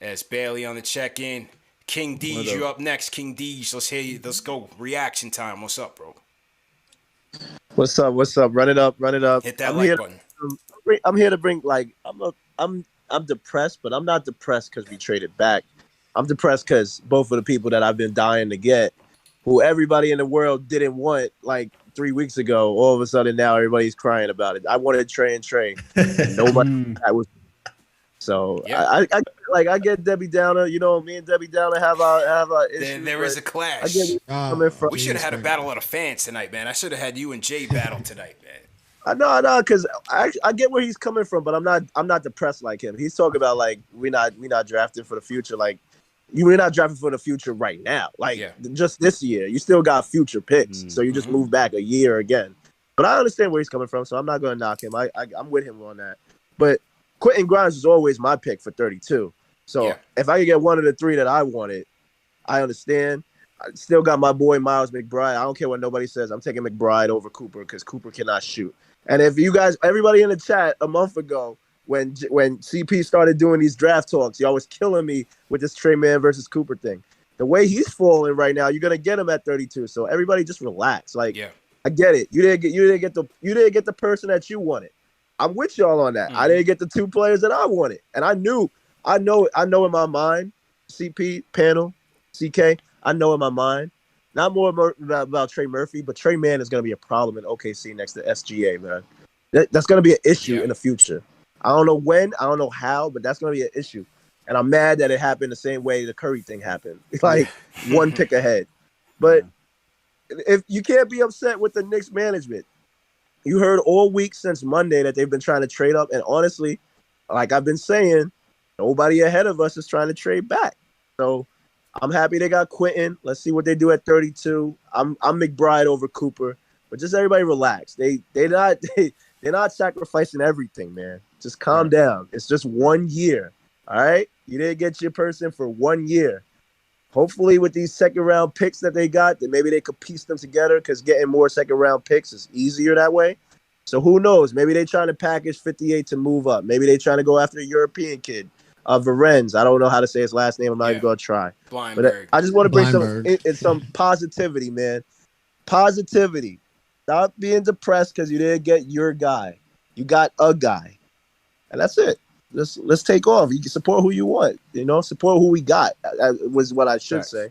That's Bailey on the check-in. King Deej, you up next. King Deej, let's hear you. Let's go. Reaction time. What's up, bro? What's up? Run it up. Hit that like button. I'm here to bring I'm depressed, but I'm not depressed because we traded back. I'm depressed because both of the people that I've been dying to get, who everybody in the world didn't want like 3 weeks ago, all of a sudden now everybody's crying about it. I wanted Trey and Trey. Nobody that was. So yeah. I get Debbie Downer. You know, me and Debbie Downer have our issues. There is a clash. I get coming from. We should have had a battle of the fans tonight, man. I should have had you and Jay battle tonight, man. I know, because I get where he's coming from, but I'm not depressed like him. He's talking about like we not drafting for the future. Like we're not drafting for the future right now. Like just this year, you still got future picks, so you just move back a year again. But I understand where he's coming from, so I'm not going to knock him. I'm with him on that. But Quentin Grimes was always my pick for 32. So if I could get one of the three that I wanted, I understand. I still got my boy Miles McBride. I don't care what nobody says. I'm taking McBride over Cooper because Cooper cannot shoot. And if you guys, everybody in the chat a month ago, when CP started doing these draft talks, y'all was killing me with this Trey Mann versus Cooper thing. The way he's falling right now, you're gonna get him at 32. So everybody just relax. Like, I get it. You didn't get the person that you wanted. I'm with y'all on that. I didn't get the two players that I wanted, and I know in my mind, CP panel, CK. I know in my mind. Not more about Trey Murphy, but Trey Mann is going to be a problem in OKC next to SGA, man. That's going to be an issue in the future. I don't know when, I don't know how, but that's going to be an issue. And I'm mad that it happened the same way the Curry thing happened. Like one pick ahead. But if you can't be upset with the Knicks management, you heard all week since Monday that they've been trying to trade up. And honestly, like I've been saying, nobody ahead of us is trying to trade back. So I'm happy they got Quentin. Let's see what they do at 32. I'm McBride over Cooper, but just everybody relax. They're not sacrificing everything, man. Just calm down. It's just 1 year. All right, you didn't get your person for 1 year. Hopefully, with these second round picks that they got, then maybe they could piece them together because getting more second round picks is easier that way. So who knows? Maybe they're trying to package 58 to move up. Maybe they're trying to go after a European kid, Varenz. I don't know how to say his last name. I'm not even going to try. But I just want to bring some positivity, man. Positivity. Stop being depressed because you didn't get your guy. You got a guy, and that's it. Let's take off. You can support who you want. You know, support who we got. Was what I should say.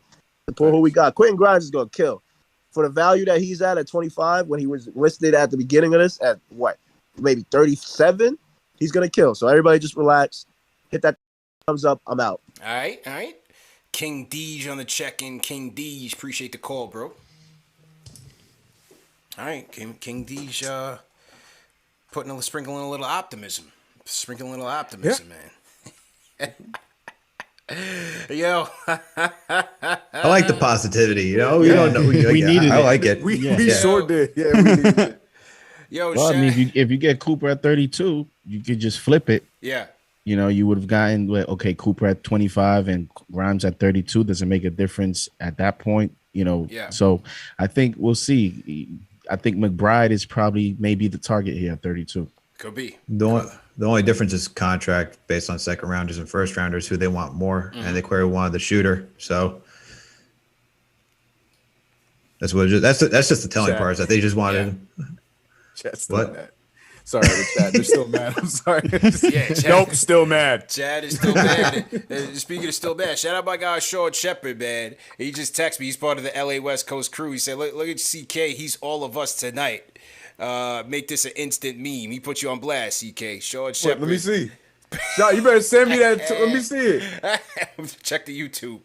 Support who we got. Quentin Grimes is gonna kill. For the value that he's at 25, when he was listed at the beginning of this at what, maybe 37, he's gonna kill. So everybody just relax. Hit that thumbs up. I'm out. All right. King Deej on the check-in. King Deej, appreciate the call, bro. All right, King Deej, sprinkling a little optimism. Sprinkle a little optimism, man. Yo. I like the positivity, you know? We don't know. We needed I it. like it. We sure did. Yeah, we needed it. Yo, well, I mean, if you get Cooper at 32, you could just flip it. Yeah. You know, you would have gotten, okay, Cooper at 25 and Grimes at 32. Does it make a difference at that point? You know, so I think we'll see. I think McBride is probably maybe the target here at 32. Could be. The only difference is contract based on second rounders and first rounders who they want more, and they clearly wanted the shooter. So that's what that's just the telling part is that they just wanted. Chat's still mad. Sorry, the chat. They're still mad. I'm sorry. Nope, still mad. Chad is still mad. Speaking of still mad, shout out my guy Sean Shepard, man. He just texted me. He's part of the LA West Coast crew. He said, look at CK. He's all of us tonight. Make this an instant meme. He put you on blast, CK. Sean Shepard. Let me see. You better send me that. Let me see it. Check the YouTube.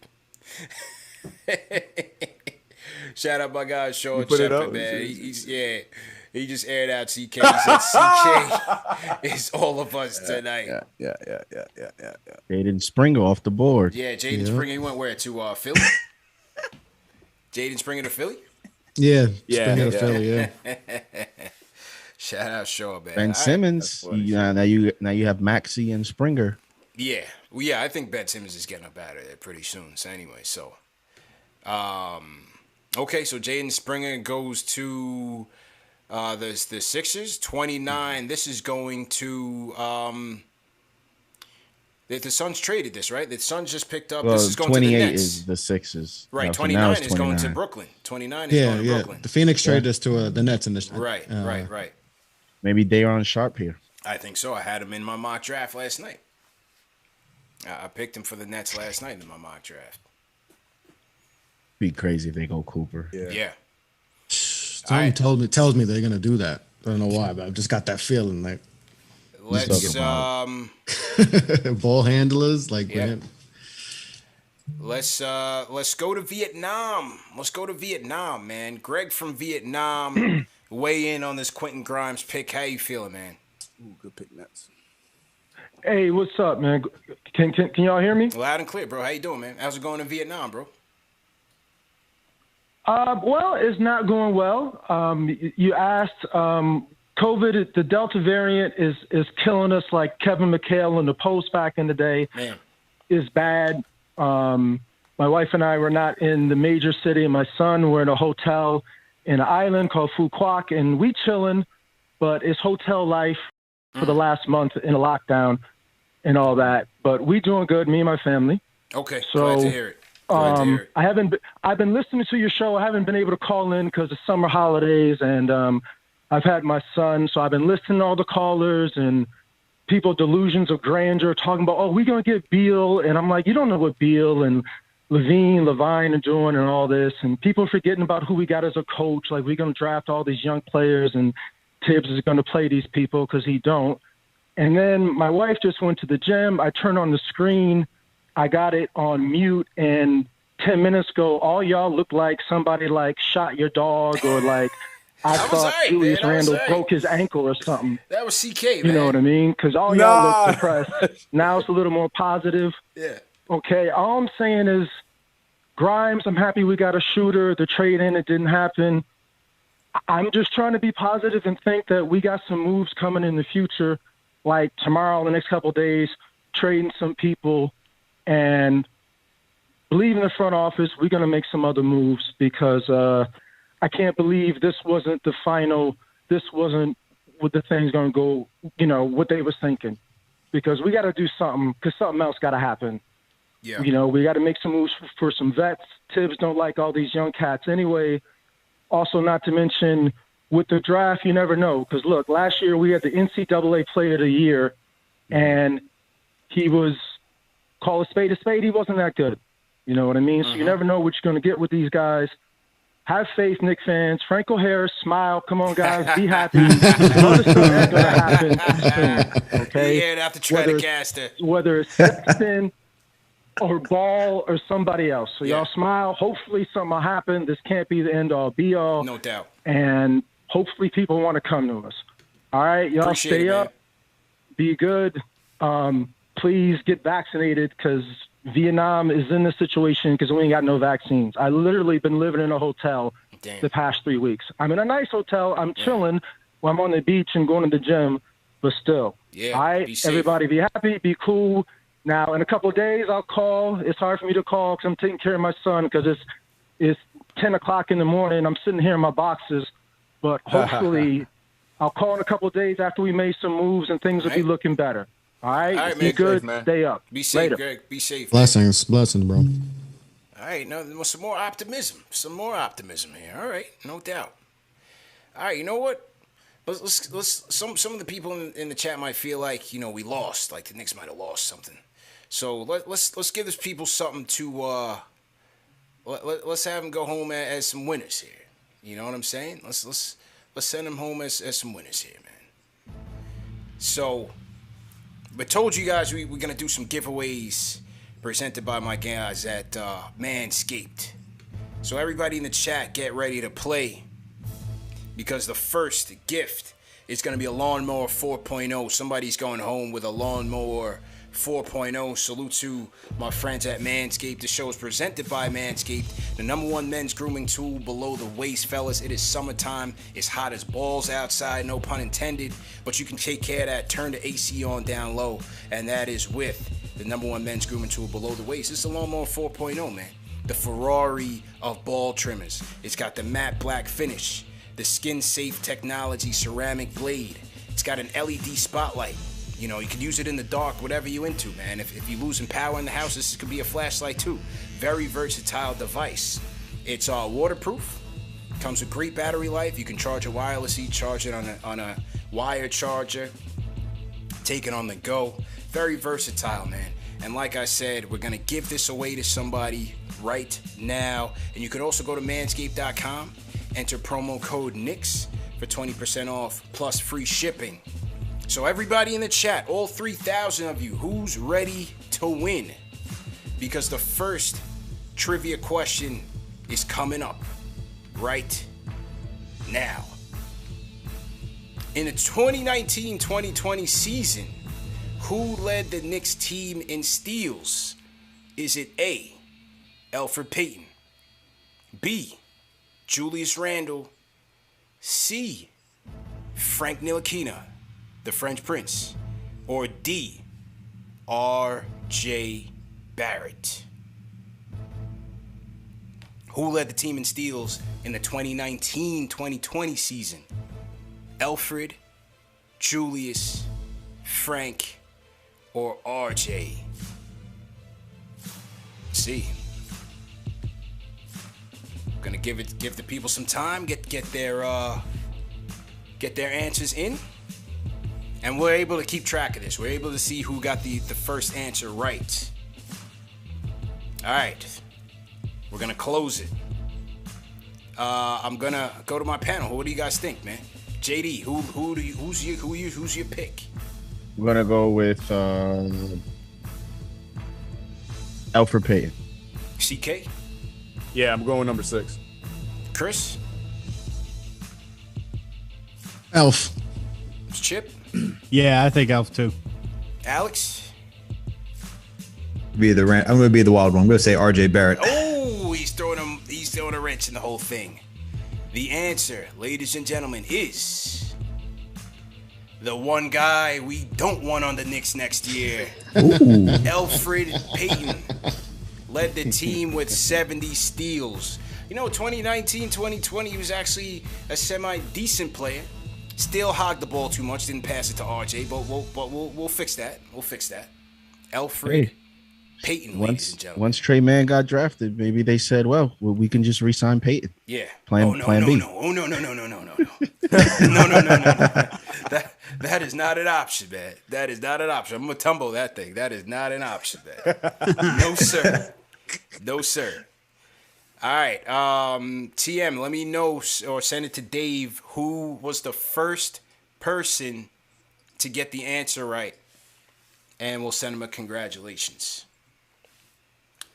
Shout out my guy Sean put it Shepard, up? man. He just aired out CK. He said CK is all of us tonight. Yeah. Jaden Springer off the board. Yeah, Jaden Springer. He went where to Philly? Jaden Springer to Philly? Yeah, Springer to Philly. Yeah. Shout out Shaw, man. Ben Simmons. Now you have Maxey and Springer. Yeah, well, yeah. I think Ben Simmons is getting up out of there pretty soon. So anyway, okay. So Jaden Springer goes to the Sixers. 29. This is going to the Suns traded this, right? The Suns just picked up. Well, this is going to the 28 Nets. is the Sixers. Right. So 29 is going to Brooklyn. 29 is going to Brooklyn. The Phoenix traded this to the Nets in this. Right. Maybe Daron Sharp here. I think so. I had him in my mock draft last night. I picked him for the Nets last night in my mock draft. Be crazy if they go Cooper. Yeah. Someone tells me they're gonna do that. I don't know why, but I've just got that feeling. Like, let's ball handlers, like man. Let's go to Vietnam. Let's go to Vietnam, man. Greg from Vietnam, weigh in on this Quentin Grimes pick. How you feeling, man? Ooh, good pick, Nets. Hey, what's up, man? Can y'all hear me? Loud and clear, bro. How you doing, man? How's it going in Vietnam, bro? Well, it's not going well. You asked, COVID, the Delta variant is killing us like Kevin McHale in the Post back in the day. Man. Is bad. My wife and I were not in the major city, and my son were in a hotel in an island called Phu Quoc, and we chilling, but it's hotel life for the last month in a lockdown and all that. But we doing good, me and my family. Okay, so, glad to hear it. I've been listening to your show. I haven't been able to call in because of summer holidays, and I've had my son, so I've been listening to all the callers and people delusions of grandeur talking about, oh, we're gonna get Beal, and I'm like, you don't know what Beal and Levine are doing and all this, and people forgetting about who we got as a coach. Like, we're gonna draft all these young players, and Tibbs is gonna play these people because he don't. And then my wife just went to the gym. I turned on the screen. I got it on mute, and 10 minutes ago, all y'all look like somebody like shot your dog or like I That was thought alright, Julius man. That was Randle alright. broke his ankle or something. That was CK, man. You know what I mean? Because all y'all look depressed. Now it's a little more positive. Yeah. Okay, all I'm saying is, Grimes, I'm happy we got a shooter. The trade in, it didn't happen. I'm just trying to be positive and think that we got some moves coming in the future, like tomorrow, the next couple of days, trading some people, and believe in the front office. We're going to make some other moves because I can't believe this wasn't the final. This wasn't what the thing's going to go, what they was thinking, because we got to do something because something else got to happen. Yeah. We got to make some moves for some vets. Tibbs don't like all these young cats anyway. Also, not to mention, with the draft, you never know. Because, look, last year we had the NCAA Player of the Year, and he was, call a spade, he wasn't that good. You know what I mean? So you never know what you're going to get with these guys. Have faith, Knicks fans. Franco Harris, smile. Come on, guys. Be happy. Other stuff is going to happen soon, okay? Yeah, after Stratocaster. Whether it's Sexton or Ball or somebody else. So y'all smile. Hopefully something will happen. This can't be the end-all, be-all. No doubt. And hopefully people want to come to us. All right? Y'all Appreciate stay it, man. up. Be good. Please get vaccinated because Vietnam is in this situation because we ain't got no vaccines. I literally been living in a hotel the past 3 weeks. I'm in a nice hotel. I'm chilling when I'm on the beach and going to the gym, but still. Yeah, all right? be safe. Everybody be happy, be cool. Now, in a couple of days, I'll call. It's hard for me to call because I'm taking care of my son because it's 10 o'clock in the morning. I'm sitting here in my boxes. But hopefully, I'll call in a couple of days after we made some moves and things will be looking better. All right? All right, Be man. good. Safe, man. Stay up. Be safe, Later. Greg. Be safe. Blessings, bro. All right, now some more optimism. Some more optimism here. All right, no doubt. All right, you know what? Let's some of the people in the chat might feel like we lost, like the Knicks might have lost something. So let's give these people something to let's have them go home as some winners here. You know what I'm saying? Let's send them home as some winners here, man. So, but told you guys we're gonna do some giveaways presented by my guys at Manscaped. So everybody in the chat, get ready to play because the first gift is gonna be a lawnmower 4.0. Somebody's going home with a lawnmower 4.0. Salute to my friends at Manscaped. The show is presented by Manscaped, the #1 men's grooming tool below the waist, fellas. It is summertime. It's hot as balls outside, no pun intended, but you can take care of that. Turn the AC on down low, and that is with the #1 men's grooming tool below the waist. It's the lawnmower 4.0, man. The Ferrari of ball trimmers. It's got the matte black finish, the skin-safe technology ceramic blade. It's got an LED spotlight. You can use it in the dark, whatever you into, man. If you're losing power in the house, this could be a flashlight too. Very versatile device. It's waterproof. Comes with great battery life. You can charge it wirelessly, charge it on a wire charger. Take it on the go. Very versatile, man. And like I said, we're gonna give this away to somebody right now. And you can also go to manscaped.com, enter promo code NICKS for 20% off plus free shipping. So everybody in the chat, all 3,000 of you, who's ready to win? Because the first trivia question is coming up right now. In the 2019-2020 season, who led the Knicks team in steals? Is it A, Elfrid Payton, B, Julius Randle, C, Frank Ntilikina, the French Prince, or D, R.J. Barrett? Who led the team in steals in the 2019-2020 season? Elfrid, Julius, Frank, or R.J.? See. Gonna give the people some time, get their answers in. And we're able to keep track of this. We're able to see who got the first answer right. All right. We're going to close it. I'm going to go to my panel. What do you guys think, man? JD, who's your pick? We're going to go with Elfrid Payton. CK? Yeah, I'm going number 6. Chris? Elf. It's Chip. Yeah, I think Elf too. Alex. I'm going to be the wild one. I'm going to say R.J. Barrett. Oh, he's throwing a wrench in the whole thing. The answer, ladies and gentlemen, is the one guy we don't want on the Knicks next year. Elfrid Payton led the team with 70 steals. 2019, 2020, he was actually a semi-decent player. Still hogged the ball too much, didn't pass it to RJ, but we'll fix that. We'll fix that. Elfrid Payton, ladies and gentlemen. Once Trey Mann got drafted, maybe they said, well, we can just re-sign Payton. Yeah. Plan B. No. Oh, no. No. That is not an option, man. That is not an option. I'm going to tumble that thing. That is not an option, man. No, sir. No, sir. All right. TM, let me know or send it to Dave who was the first person to get the answer right. And we'll send him a congratulations.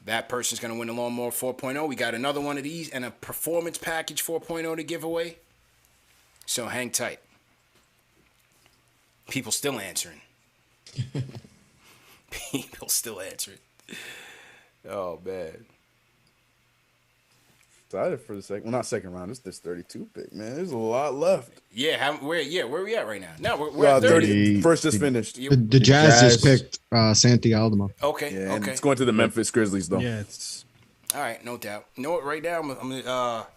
That person's going to win the Lawnmower 4.0. We got another one of these and a Performance Package 4.0 to give away. So hang tight. People still answering. People still answering. Oh, man. Excited for the second. Well, not second round. It's this 32 pick, man. There's a lot left. Yeah, where are we at right now? No, we're at 30. First just finished. The Jazz just picked Santi Aldama. Okay, Yeah, and okay. it's going to the Memphis Grizzlies, though. Yeah, it's All right, no doubt. You know what? Right now, I'm gonna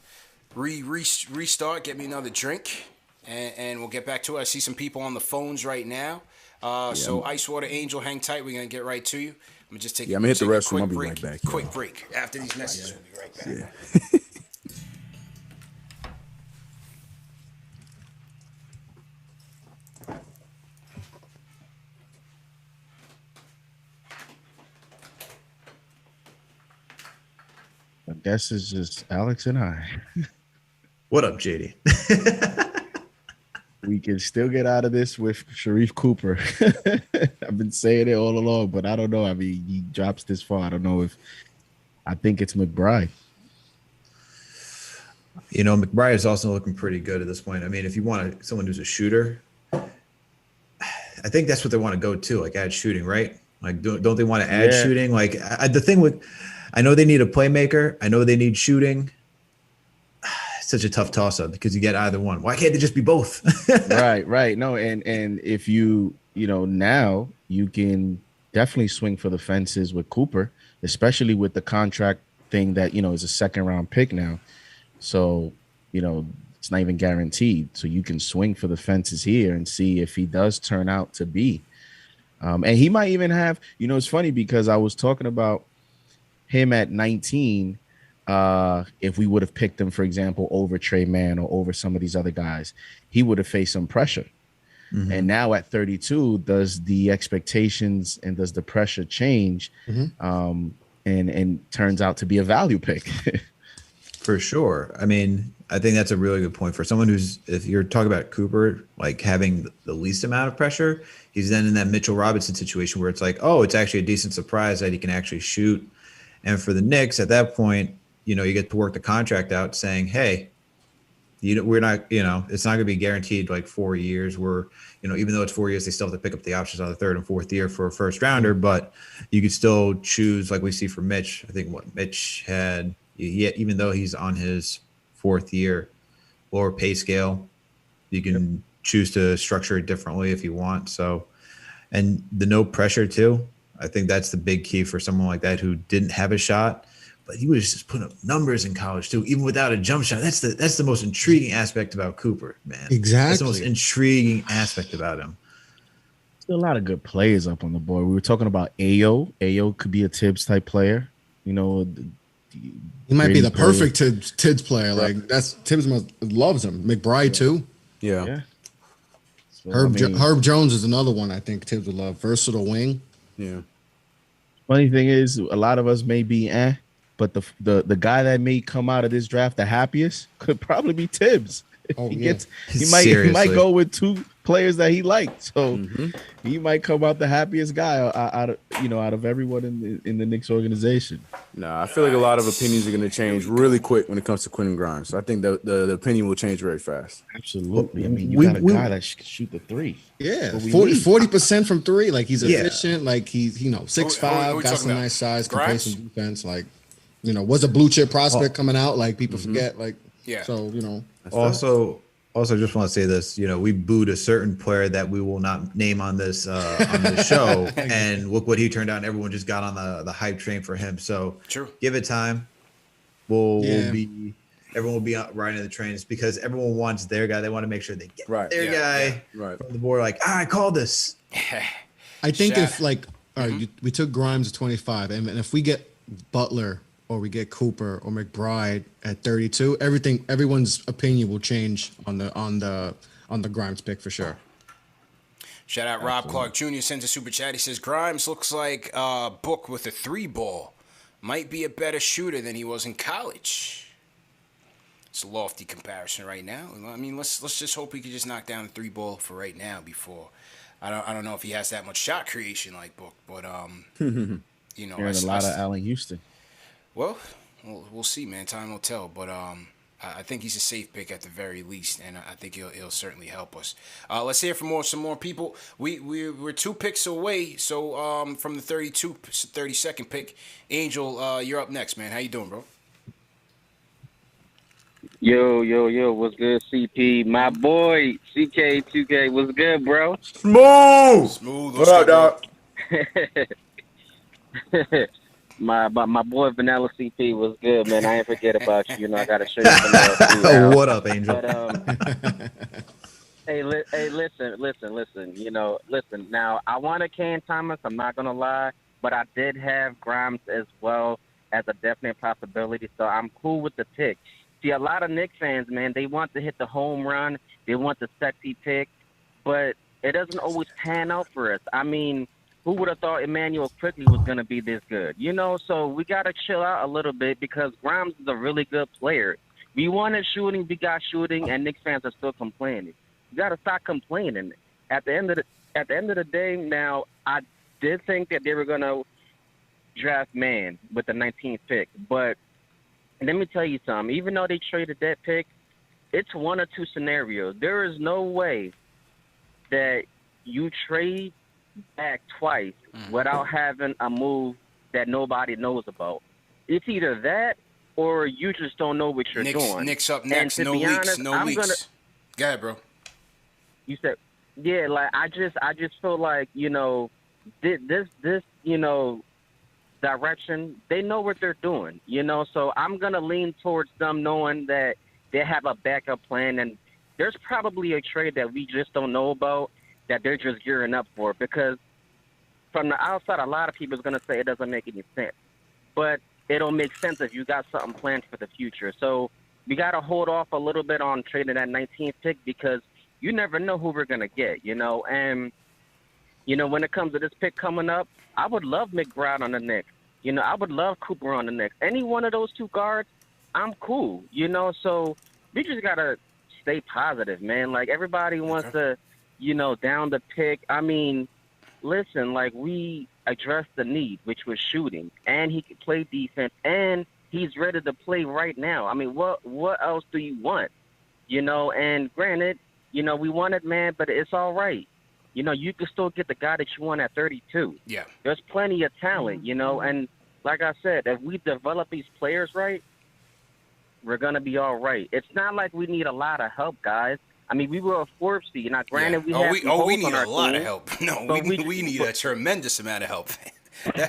restart. Get me another drink, and we'll get back to it. I see some people on the phones right now. So Icewater Angel, hang tight. We're gonna get right to you. I'm gonna just take. Yeah, I'm gonna hit the take a restroom. quick I'll be break. right back. Quick break. After these messages, we'll be right back. Yeah. I guess it's just Alex and I. What up, JD? We can still get out of this with Sharif Cooper. I've been saying it all along, but I don't know. I mean, he drops this far. I don't know if I think it's McBride. McBride is also looking pretty good at this point. I mean, if you want someone who's a shooter, I think that's what they want to go to, like add shooting, right? Like, don't they want to add shooting? Like, the thing with, I know they need a playmaker. I know they need shooting. It's such a tough toss-up because you get either one. Why can't they just be both? Right. No, and if now you can definitely swing for the fences with Cooper, especially with the contract thing that, is a second-round pick now. So, it's not even guaranteed. So you can swing for the fences here and see if he does turn out to be. And he might even have, it's funny because I was talking about him at 19, if we would have picked him, for example, over Trey Mann or over some of these other guys, he would have faced some pressure. Mm-hmm. And now at 32, does the expectations and does the pressure change? Mm-hmm. And turns out to be a value pick. For sure. I mean, I think that's a really good point for someone who's, if you're talking about Cooper, like having the least amount of pressure, he's then in that Mitchell Robinson situation where it's like, oh, it's actually a decent surprise that he can actually shoot. And for the Knicks, at that point, you get to work the contract out saying, hey, we're not, it's not going to be guaranteed like 4 years. We're, even though it's 4 years, they still have to pick up the options on the third and fourth year for a first rounder, but you could still choose, like we see for Mitch. I think what Mitch had, even though he's on his fourth year, lower pay scale, you can choose to structure it differently if you want. So, and the no pressure too. I think that's the big key for someone like that who didn't have a shot, but he was just putting up numbers in college too, even without a jump shot. That's the most intriguing aspect about Cooper, man. Exactly. That's the most intriguing aspect about him. Still a lot of good players up on the board. We were talking about Ayo. Ayo could be a Tibbs type player. He might be the perfect Tibbs player. Like Tibbs loves him. McBride too. Yeah. So, Herb Jones is another one I think Tibbs would love. Versatile wing. Yeah. Funny thing is, a lot of us may be but the guy that may come out of this draft the happiest could probably be Tibbs. Oh, he yeah. gets he might Seriously. go with two players that he liked. So he might come out the happiest guy out of everyone in the Knicks organization. Nah, I feel like a lot of opinions are going to change really quick when it comes to Quentin Grimes. So I think the opinion will change very fast. Absolutely. I mean, you got a guy that can shoot the three. Yeah, What we 40% from three. Like he's Yeah. efficient. Like he's 6'5", we got talking some about? nice size, can play Grimes? some defense. Like was a blue chip prospect coming out. Like people forget. Like Yeah. So Also, just want to say this. We booed a certain player that we will not name on this show, and look what he turned out. Everyone just got on the hype train for him. So True. give it time. Everyone will be out riding the trains because everyone wants their guy. They want to make sure they get their guy from the board. Like, I called this. I think if all right, we took Grimes at 25, and if we get Butler or we get Cooper or McBride at 32, everyone's opinion will change on the Grimes pick for sure. Shout out Rob Clark Jr. sends a super chat. He says Grimes looks like a Book with a 3-ball. Might be a better shooter than he was in college. It's a lofty comparison right now. I mean, let's just hope he can just knock down the 3-ball for right now. Before I don't know if he has that much shot creation like Book, but Hearing a lot of Allen Houston. Well, we'll see, man. Time will tell. But I think he's a safe pick at the very least, and I think he'll certainly help us. Let's hear from some more people. We're 2 picks away, so from the 32nd pick, Angel, you're up next, man. How you doing, bro? Yo, what's good, CP? My boy, CK2K, what's good, bro? Smooth. What up, dog? My boy Vanilla CP was good, man. I ain't forget about you. I gotta show you some love too. What up, Angel? But, hey, listen. Listen. Now I wanted Cam Thomas. I'm not gonna lie, but I did have Grimes as well as a definite possibility. So I'm cool with the pick. See, a lot of Knicks fans, man, they want to hit the home run. They want the sexy pick, but it doesn't always pan out for us. I mean, who would have thought Emmanuel Quickly was going to be this good? So we got to chill out a little bit because Grimes is a really good player. We wanted shooting, we got shooting, and Knicks fans are still complaining. You got to stop complaining. At the end of the day, now, I did think that they were going to draft Man with the 19th pick, but let me tell you something. Even though they traded that pick, it's one or two scenarios. There is no way that you trade back twice without having a move that nobody knows about. It's either that or you just don't know what you're doing. Knicks up next. No leaks. No leaks. Go ahead, bro. You said, yeah. Like I just feel like this direction. They know what they're doing. So I'm gonna lean towards them knowing that they have a backup plan, and there's probably a trade that we just don't know about that they're just gearing up for, because from the outside, a lot of people is going to say it doesn't make any sense. But it'll make sense if you got something planned for the future. So we got to hold off a little bit on trading that 19th pick because you never know who we're going to get, And, when it comes to this pick coming up, I would love McBride on the Knicks. I would love Cooper on the Knicks. Any one of those two guards, I'm cool, So we just got to stay positive, man. Like, everybody wants to down the pick. I mean, listen, like we addressed the need, which was shooting, and he could play defense, and he's ready to play right now. I mean, what else do you want? And granted, we wanted Man, but it's all right. You can still get the guy that you want at 32. Yeah. There's plenty of talent, and like I said, if we develop these players right, we're going to be all right. It's not like we need a lot of help, guys. I mean, we were a 4th seed. Now, granted, we have we need a lot of help. No, we need a tremendous amount of help.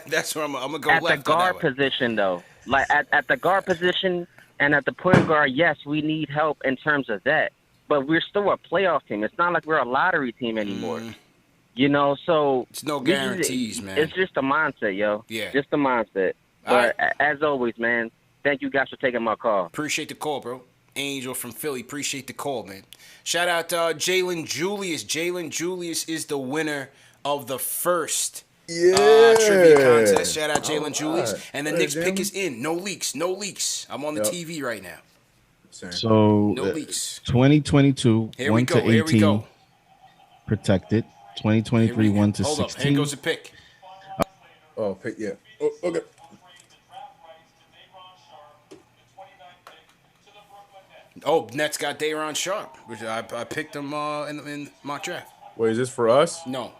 That's where I'm going to go at left. At the guard position, though. Like, at the guard position and at the point guard, yes, we need help in terms of that. But we're still a playoff team. It's not like we're a lottery team anymore. So... It's no guarantees, man. It's just a mindset, yo. Yeah. Just a mindset. But as always, man, thank you guys for taking my call. Appreciate the call, bro. Angel from Philly. Appreciate the call, man. Shout out Jalen Julius. Jalen Julius is the winner of the first trivia contest. Shout out Jalen Julius. And the Knicks pick is in. No leaks. I'm on the TV right now. So No leaks. 2022, Here we 1 go. to Here we 18, go. protected. 2023, 1 to Hold 16. up. Here goes the pick. Oh, pick, yeah. Oh, okay. Oh, Nets got Day'Ron Sharp, which I picked him in mock draft. Wait, is this for us? No.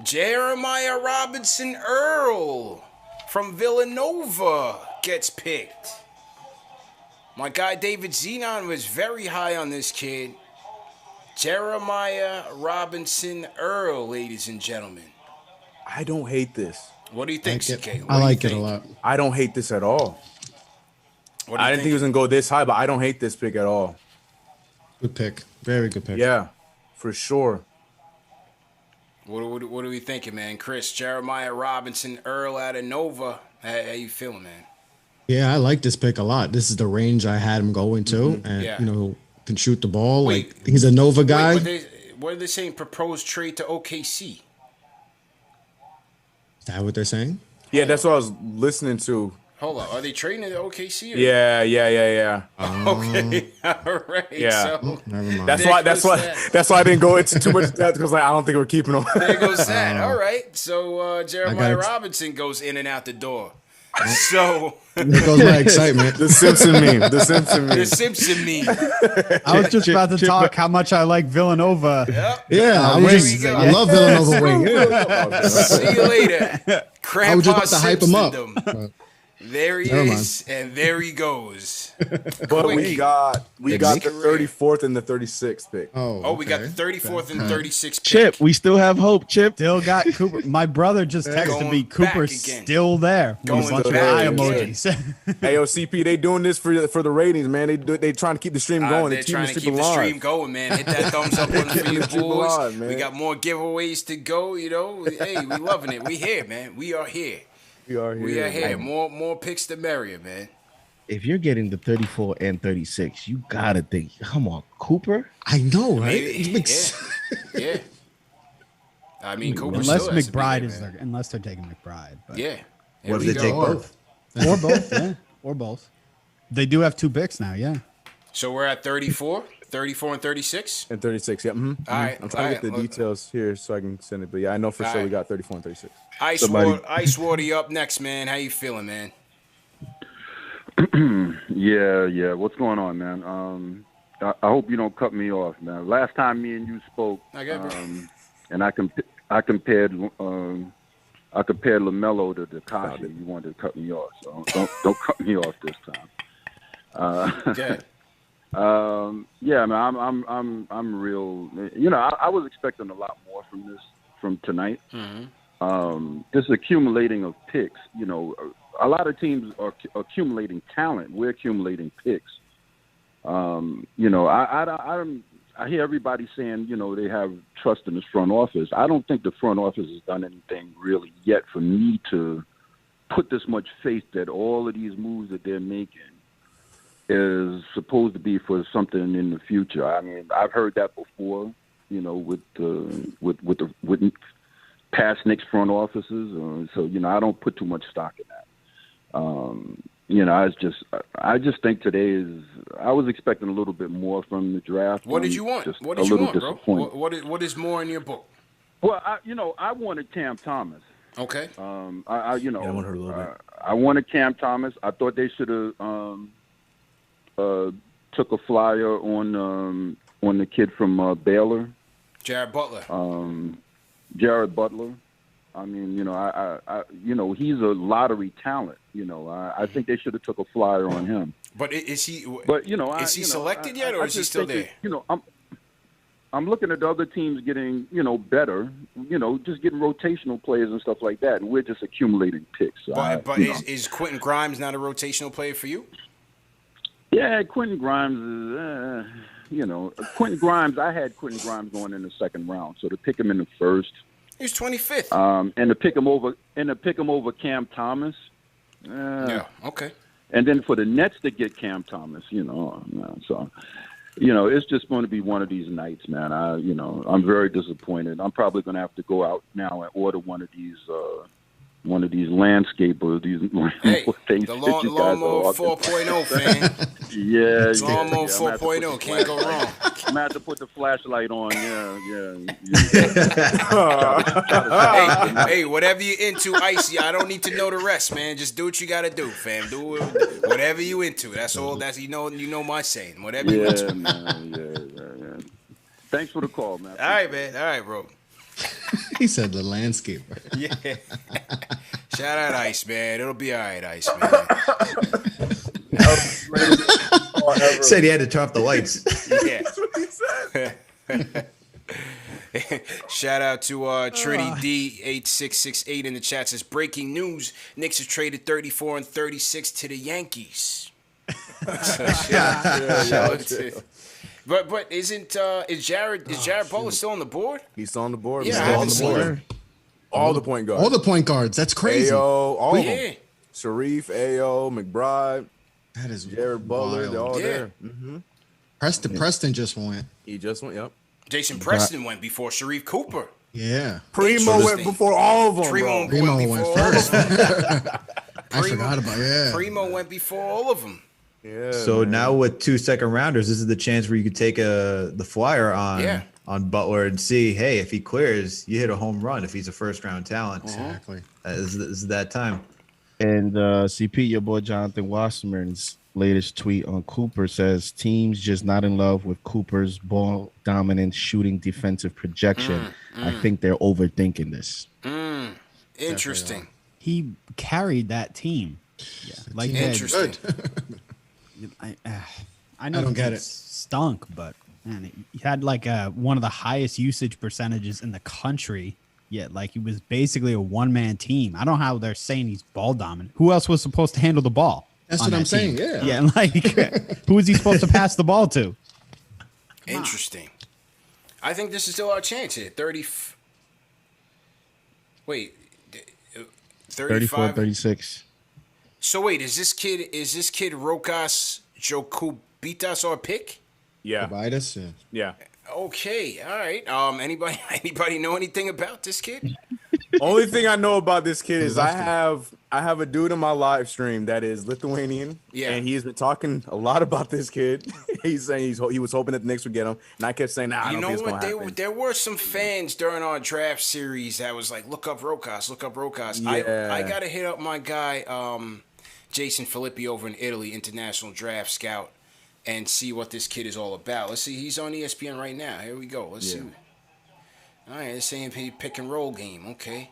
Jeremiah Robinson Earl from Villanova gets picked. My guy David Zenon was very high on this kid. Jeremiah Robinson Earl, ladies and gentlemen. I don't hate this. What do you think, CK? I like it a lot. I don't hate this at all. What do you I didn't think it was going to go this high, but I don't hate this pick at all. Good pick. Very good pick. Yeah, for sure. What are we thinking, man? Chris, Jeremiah Robinson Earl out of Nova. How you feeling, man? Yeah, I like this pick a lot. This is the range I had him going to, and Yeah. you know, can shoot the ball. Wait. Like he's a Nova guy. What are they saying? Proposed trade to OKC. Is that what they're saying? Yeah, that's what I was listening to. Hold on. Are they trading to OKC? Or? Yeah. Okay. All right. Yeah. So, Never mind. That's why I didn't go into too much depth because I don't think we're keeping him. there goes that. All right. So Jeremiah gotta- Robinson goes in and out the door. So There goes my excitement. The Simpson meme. The Simpson meme. the Simpson meme. I was just about to talk how much I like Villanova. Yeah, I was just, go. I love Villanova wing. Yeah. See you later. I was just about to hype him up. Simpsondom. There he Never is, and there he goes. But we Quick. got the 34th and the 36th pick. Oh, we got the 34th and 36th pick. Chip, we still have hope. Chip. Still got Cooper. My brother just texted Going me. back Cooper's again. still there. With Going a bunch of back eye again. emojis. Hey, yo, CP, they doing this for the ratings, man. They trying to keep the stream going. They're keeping trying to keep the alive. stream going, man. Hit that thumbs up button for you Keep it boys. alive, man. We got more giveaways to go. You know, hey, we loving it. We here, man. We are here. We are here. We are here. More picks the merrier, man. If you're getting the 34 and 36, you gotta think, come on, Cooper. I know, right? Maybe, It makes- Yeah. I mean, Cooper Unless still has to be McBride there, is man. there, unless they're taking McBride. But. Yeah. What if we they go. take both? Or both, yeah. Or both. They do have 2 picks now, yeah. So we're at 34 and 36. And 36, yeah. Mm-hmm. All right, I'm trying to get the look. details here so I can send it. But yeah, I know for All sure right. we got 34 and 36. Ice Water, you up next, man. How you feeling, man? Yeah. What's going on, man? I hope you don't cut me off, man. Last time me and you spoke, I got it. and I compared LaMelo to Tekashi. You wanted to cut me off, so don't cut me off this time. Okay. Yeah, man. I'm real. You know, I was expecting a lot more from tonight. Mm-hmm. This accumulating of picks. You know, a lot of teams are accumulating talent. We're accumulating picks. You know, I hear everybody saying, you know, they have trust in this front office. I don't think the front office has done anything really yet for me to put this much faith that all of these moves that they're making is supposed to be for something in the future. I mean, I've heard that before, you know, with past Knicks front offices. So, you know, I don't put too much stock in that. You know, I just think today I was expecting a little bit more from the draft. What did you want? Just What a did you little want, bro? disappointed. What is more in your book? Well, I wanted Cam Thomas. Okay. I want her a little bit. I wanted Cam Thomas. I thought they should have took a flyer on the kid from Baylor, Jared Butler. Jared Butler. I mean, you know, I you know, he's a lottery talent. You know, I think they should have took a flyer on him. But is he? But you know, is he selected yet, or is he just still think there? that, you know, I'm looking at the other teams getting, you know, better. You know, just getting rotational players and stuff like that, and we're just accumulating picks. But you know. is Quentin Grimes not a rotational player for you? Yeah, Quentin Grimes is, you know, Quentin Grimes. I had Quentin Grimes going in the second round, so to pick him in the first, He's 25th. and to pick him over Cam Thomas. Yeah. Okay. And then for the Nets to get Cam Thomas, you know, so, you know, it's just going to be one of these nights, man. I'm very disappointed. I'm probably going to have to go out now and order one of these one of these landscapers, these Hey, things the that you guys lawnmower are 4.0, fan. Yeah, Lawnmower 4.0, can't go wrong. I'm gonna have to put the flashlight on. Yeah. Hey, whatever you're into, Icy, I don't need to know the rest, man. Just do what you gotta do, fam. Do whatever you into. That's all. That's you know my saying. Whatever you into. Man. Yeah. Thanks for the call, man. All right, man. All right, bro. He said the landscaper. Yeah. Shout out Ice, man. It'll be all right, Ice, man. Said he had to turn off the lights. Yeah. That's what he said. Shout out to Trinity D8668 in the chat. Says breaking news: Knicks have traded 34 and 36 to the Yankees. But isn't is Jared Butler still on the board? He's still on the board. Yeah, man. I haven't seen him. All the point guards. All the point guards. That's crazy. Ayo, all of Yeah. them. Sharif, Ayo, McBride. That is Jared Butler. wild. They're all Yeah. there. Mm-hmm. Preston just went. He just went. Yep. Jason Preston went before Sharif Cooper. Yeah. Primo went before all of them. Primo Primo went went before all of first. them. I forgot about Primo went before all of them. Yeah. So now with 2 second rounders, this is the chance where you could take the flyer on Butler and see, hey, if he clears, you hit a home run. If he's a first round talent, Exactly. This is that time. And CP, your boy Jonathan Wasserman's latest tweet on Cooper says teams just not in love with Cooper's ball dominant shooting defensive projection. I think they're overthinking this. Interesting. He carried that team. Yeah, like Interesting. I know I don't get he it. stunk, but man, he had like one of the highest usage percentages in the country. Yet, like he was basically a one-man team. I don't know how they're saying he's ball dominant. Who else was supposed to handle the ball? That's on what I'm that team? saying. Yeah, like who was he supposed to pass the ball to? Interesting. I think this is still our chance here. 34, 36. So wait, is this kid Rokas Jokubitas our pick? Yeah. Providus, yeah. Yeah. Okay, all right. Anybody know anything about this kid? Only thing I know about this kid is I have a dude in my live stream that is Lithuanian. Yeah. And he's been talking a lot about this kid. He's saying he was hoping that the Knicks would get him. And I kept saying, nah, I don't think it's going to happen. There were some fans during our draft series that was like, look up Rokas. Yeah. I got to hit up my guy, Jason Filippi over in Italy, international draft scout, and see what this kid is all about. Let's see. He's on ESPN right now. Here we go. Let's see. All right, it's saying pick and roll game. Okay.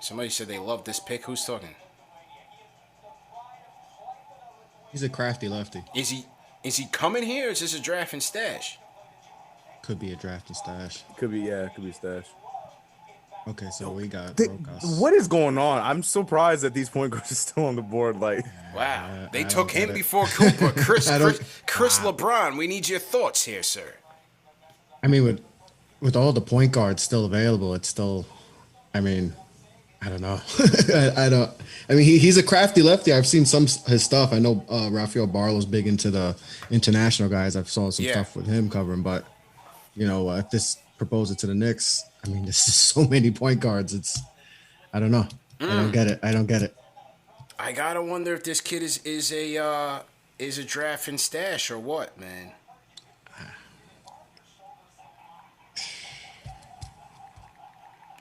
Somebody said they love this pick. Who's talking? He's a crafty lefty. Is he coming here? Or is this a draft and stash? Could be a draft and stash. Could be a stash. Okay, so we got Rokas. What is going on? I'm surprised that these point guards are still on the board. Like, wow, they took him before Cooper. Chris LeBron, we need your thoughts here, sir. I mean, with all the point guards still available, it's still. I mean, I don't know. I don't. I mean, he's a crafty lefty. I've seen his stuff. I know Rafael Barlow's big into the international guys. I've saw some stuff with him covering, but you know, if this proposal to the Knicks, I mean, this is so many point guards. I don't know. I don't get it. I gotta wonder if this kid is a draft and stash or what, man.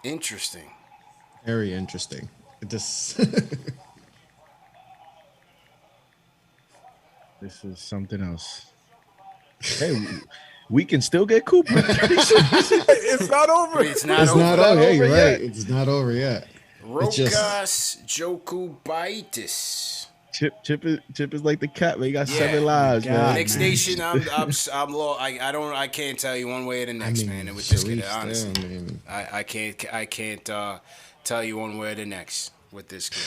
Interesting. Very interesting. This is something else. Hey, we can still get Cooper. It's not over. It's not over. Yeah, you're yet. right. It's not over yet. Rokas Jokubaitis. Chip is like the cat, man. He got 7 lives, man. Knicks Nation, I'm low. I can't tell you one way or the next, man. With this kid, honestly, I can't tell you one way or the next with this kid.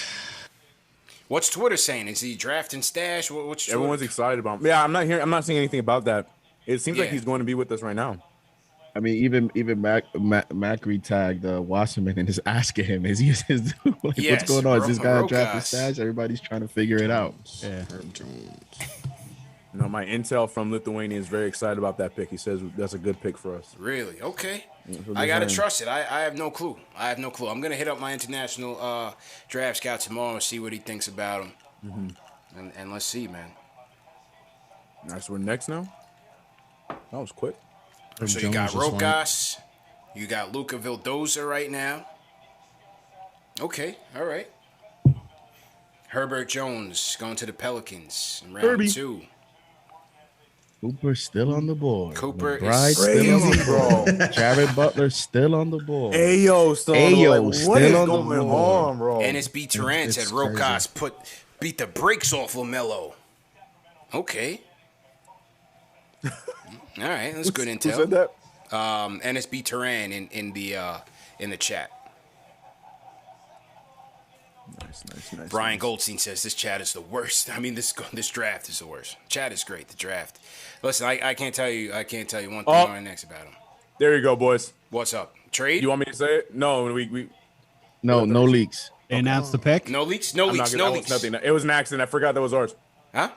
What's Twitter saying? Is he draft and stash? What's Twitter? Everyone's excited about him. Yeah, I'm not seeing anything about that. It seems like he's going to be with us right now. I mean, even Macri tagged Wasserman and is asking him, is he his dude? Like, what's going on? Is this guy a draft and stash? Everybody's trying to figure it out. Yeah. You know, my intel from Lithuania is very excited about that pick. He says that's a good pick for us. Really? Okay. So I gotta just trust it. I have no clue. I'm gonna hit up my international draft scout tomorrow and see what he thinks about him. Mm-hmm. And let's see, man. All right, so we're next now. That was quick. So you got Rokas, you got Luca Vildoza right now. Okay, all right. Herbert Jones going to the Pelicans in round Herbie. 2. Cooper still on the board. Cooper McBride is still on crazy, the board. Jared Butler still on the board. Ayo still on the board. Like, what is going on, bro? NSB Turan said Rokas beat the brakes off LaMelo. Okay. All right, that's good intel. Who said that? NSB Turan in the chat. Nice. Brian Goldstein says this chat is the worst. I mean, this draft is the worst. Chat is great. The draft. Listen, I can't tell you one thing or next about him. There you go, boys. What's up? Trade? You want me to say it? No, we No leaks. They announced the pick. No leaks. No leaks. No leaks. Nothing. It was an accident. I forgot that was ours. Huh?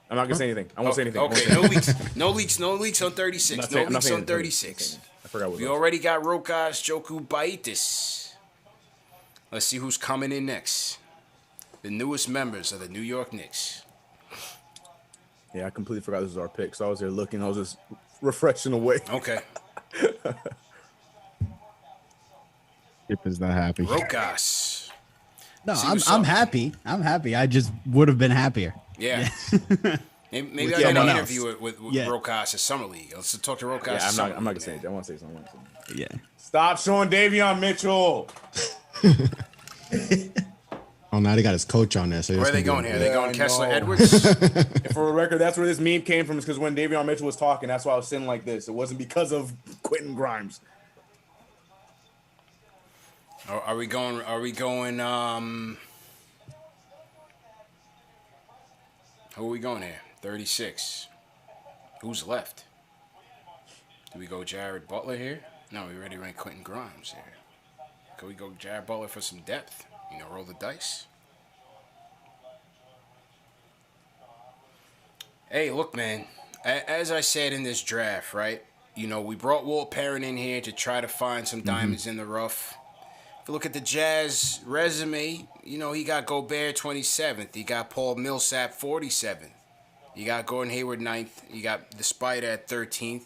I'm not gonna say anything. I won't say anything. Okay, no leaks. No leaks. No leaks on 36. No I'm not leaks saying on 36. I forgot what We it was. already got Rokas Jokubaitis. Let's see who's coming in next. The newest members of the New York Knicks. Yeah, I completely forgot this was our pick. So I was there looking. I was just refreshing away. Okay. Skip is not happy. Rokas. No, See I'm what's up. happy. I'm happy. I just would have been happier. Yeah. Maybe With I got someone an else. interview with Yeah. Rokas at Summer League. Let's talk to Rokas. Yeah, at Summer I'm not League, gonna say anything. I want to say something. Yeah. Stop showing Davion Mitchell. Oh, now they got his coach on there. So Where are they going here? Are they going I Kessler know. Edwards? And for the record, that's where this meme came from. Is because when Davion Mitchell was talking, that's why I was sitting like this. It wasn't because of Quentin Grimes. Are we going? Who are we going here? 36. Who's left? Do we go Jared Butler here? No, we already ran Quentin Grimes here. Could we go Jared Butler for some depth? You know, roll the dice. Hey, look, man. As I said in this draft, right? You know, we brought Walt Perrin in here to try to find some diamonds in the rough. If you look at the Jazz resume, you know, he got Gobert 27th. He got Paul Millsap 47th. You got Gordon Hayward 9th. You got the Spider at 13th.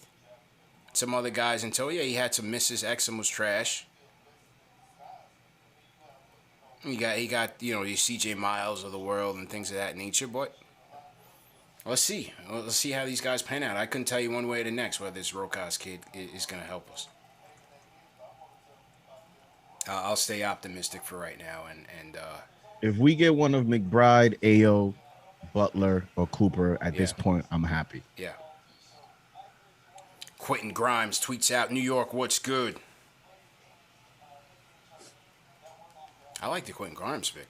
Some other guys until, yeah, he had some misses. Exum was trash. He got, you know, your CJ Miles of the world and things of that nature, but let's see. Let's see how these guys pan out. I couldn't tell you one way or the next whether this Rokas kid is going to help us. I'll stay optimistic for right now, and If we get one of McBride, Ayo, Butler, or Cooper at this point, I'm happy. yeah. Quentin Grimes tweets out, New York, what's good? I like the Quentin Grimes pick.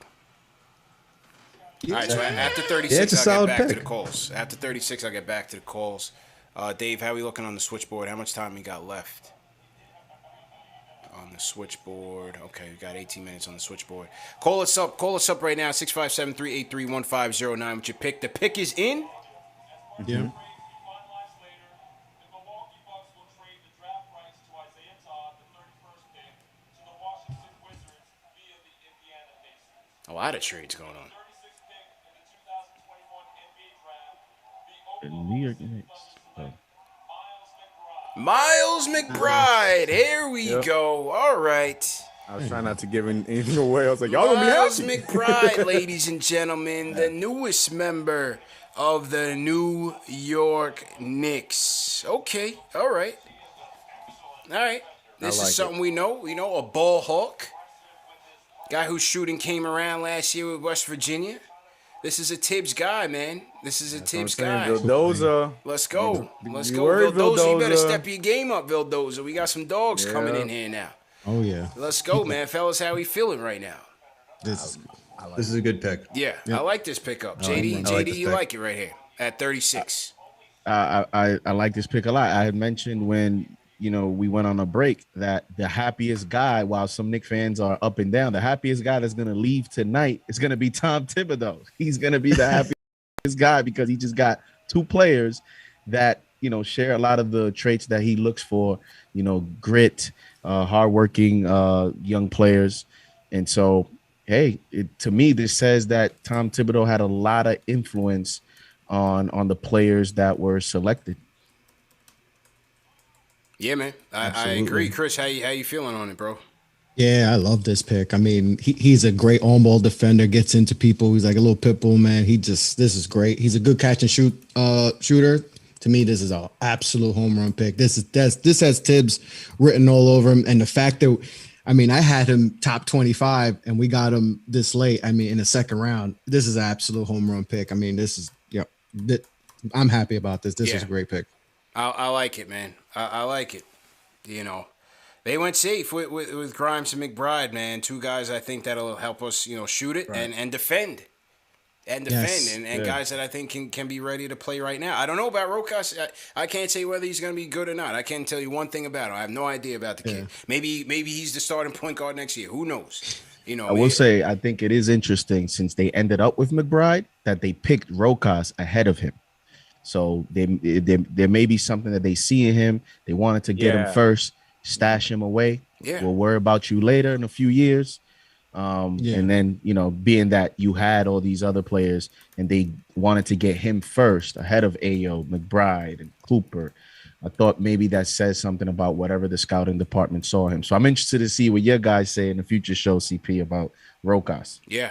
All right, so after 36, it's a I'll solid get back to pick. the calls. After 36, I'll get back to the calls. Dave, how are we looking on the switchboard? How much time we got left? On the switchboard. Okay, we got 18 minutes on the switchboard. Call us up. Call us up right now, 657-383-1509 with your pick. The pick is in. Yeah. A lot of trades going on. The New York Knicks. Oh. Miles McBride. Here we go. All right. I was trying not to give anything away. I was like, y'all gonna be Miles happy. McBride, ladies and gentlemen, the newest member of the New York Knicks. Okay, all right. All right. This like is something we know. We know a ball hawk. Guy whose shooting came around last year with West Virginia. This is a Tibbs guy, man. This is a Tibbs guy. Vildoza. Let's go. Let's You go, worried, Vildoza. You better Vildoza? step your game up, Vildoza. We got some dogs coming in here now. Oh yeah. Let's go, man. Fellas, how we feeling right now? This This is a good pick. Yeah, I like this pickup. JD, I like JD, this you pick. like it right here at 36. I like this pick a lot. I had mentioned when we went on a break that the happiest guy, while some Knicks fans are up and down, the happiest guy that's gonna leave tonight is gonna be Tom Thibodeau. He's gonna be the happiest guy because he just got two players that, you know, share a lot of the traits that he looks for, you know, grit, hardworking young players. And so, hey, to me, this says that Tom Thibodeau had a lot of influence on the players that were selected. Yeah, man. I agree. Chris, how you feeling on it, bro? Yeah, I love this pick. I mean, he's a great on-ball defender, gets into people. He's like a little pit bull, man. This is great. He's a good catch and shoot shooter. To me, this is an absolute home run pick. This has Tibbs written all over him. And the fact that, I mean, I had him top 25 and we got him this late. I mean, in the second round, this is an absolute home run pick. I mean, this is, I'm happy about this. This is a great pick. I like it, man. I like it. You know, they went safe with Grimes and McBride, man. Two guys I think that'll help us, you know, shoot it and defend. And defend, and guys that I think can be ready to play right now. I don't know about Rokas. I can't say whether he's going to be good or not. I can't tell you one thing about him. I have no idea about the kid. Maybe he's the starting point guard next year. Who knows? You know, I will say I think it is interesting since they ended up with McBride that they picked Rokas ahead of him. So there may be something that they see in him. They wanted to get him first, stash him away. Yeah. We'll worry about you later in a few years. And then, you know, being that you had all these other players and they wanted to get him first ahead of Ayo, McBride, and Cooper, I thought maybe that says something about whatever the scouting department saw him. So I'm interested to see what your guys say in the future show, CP, about Rokas. Yeah,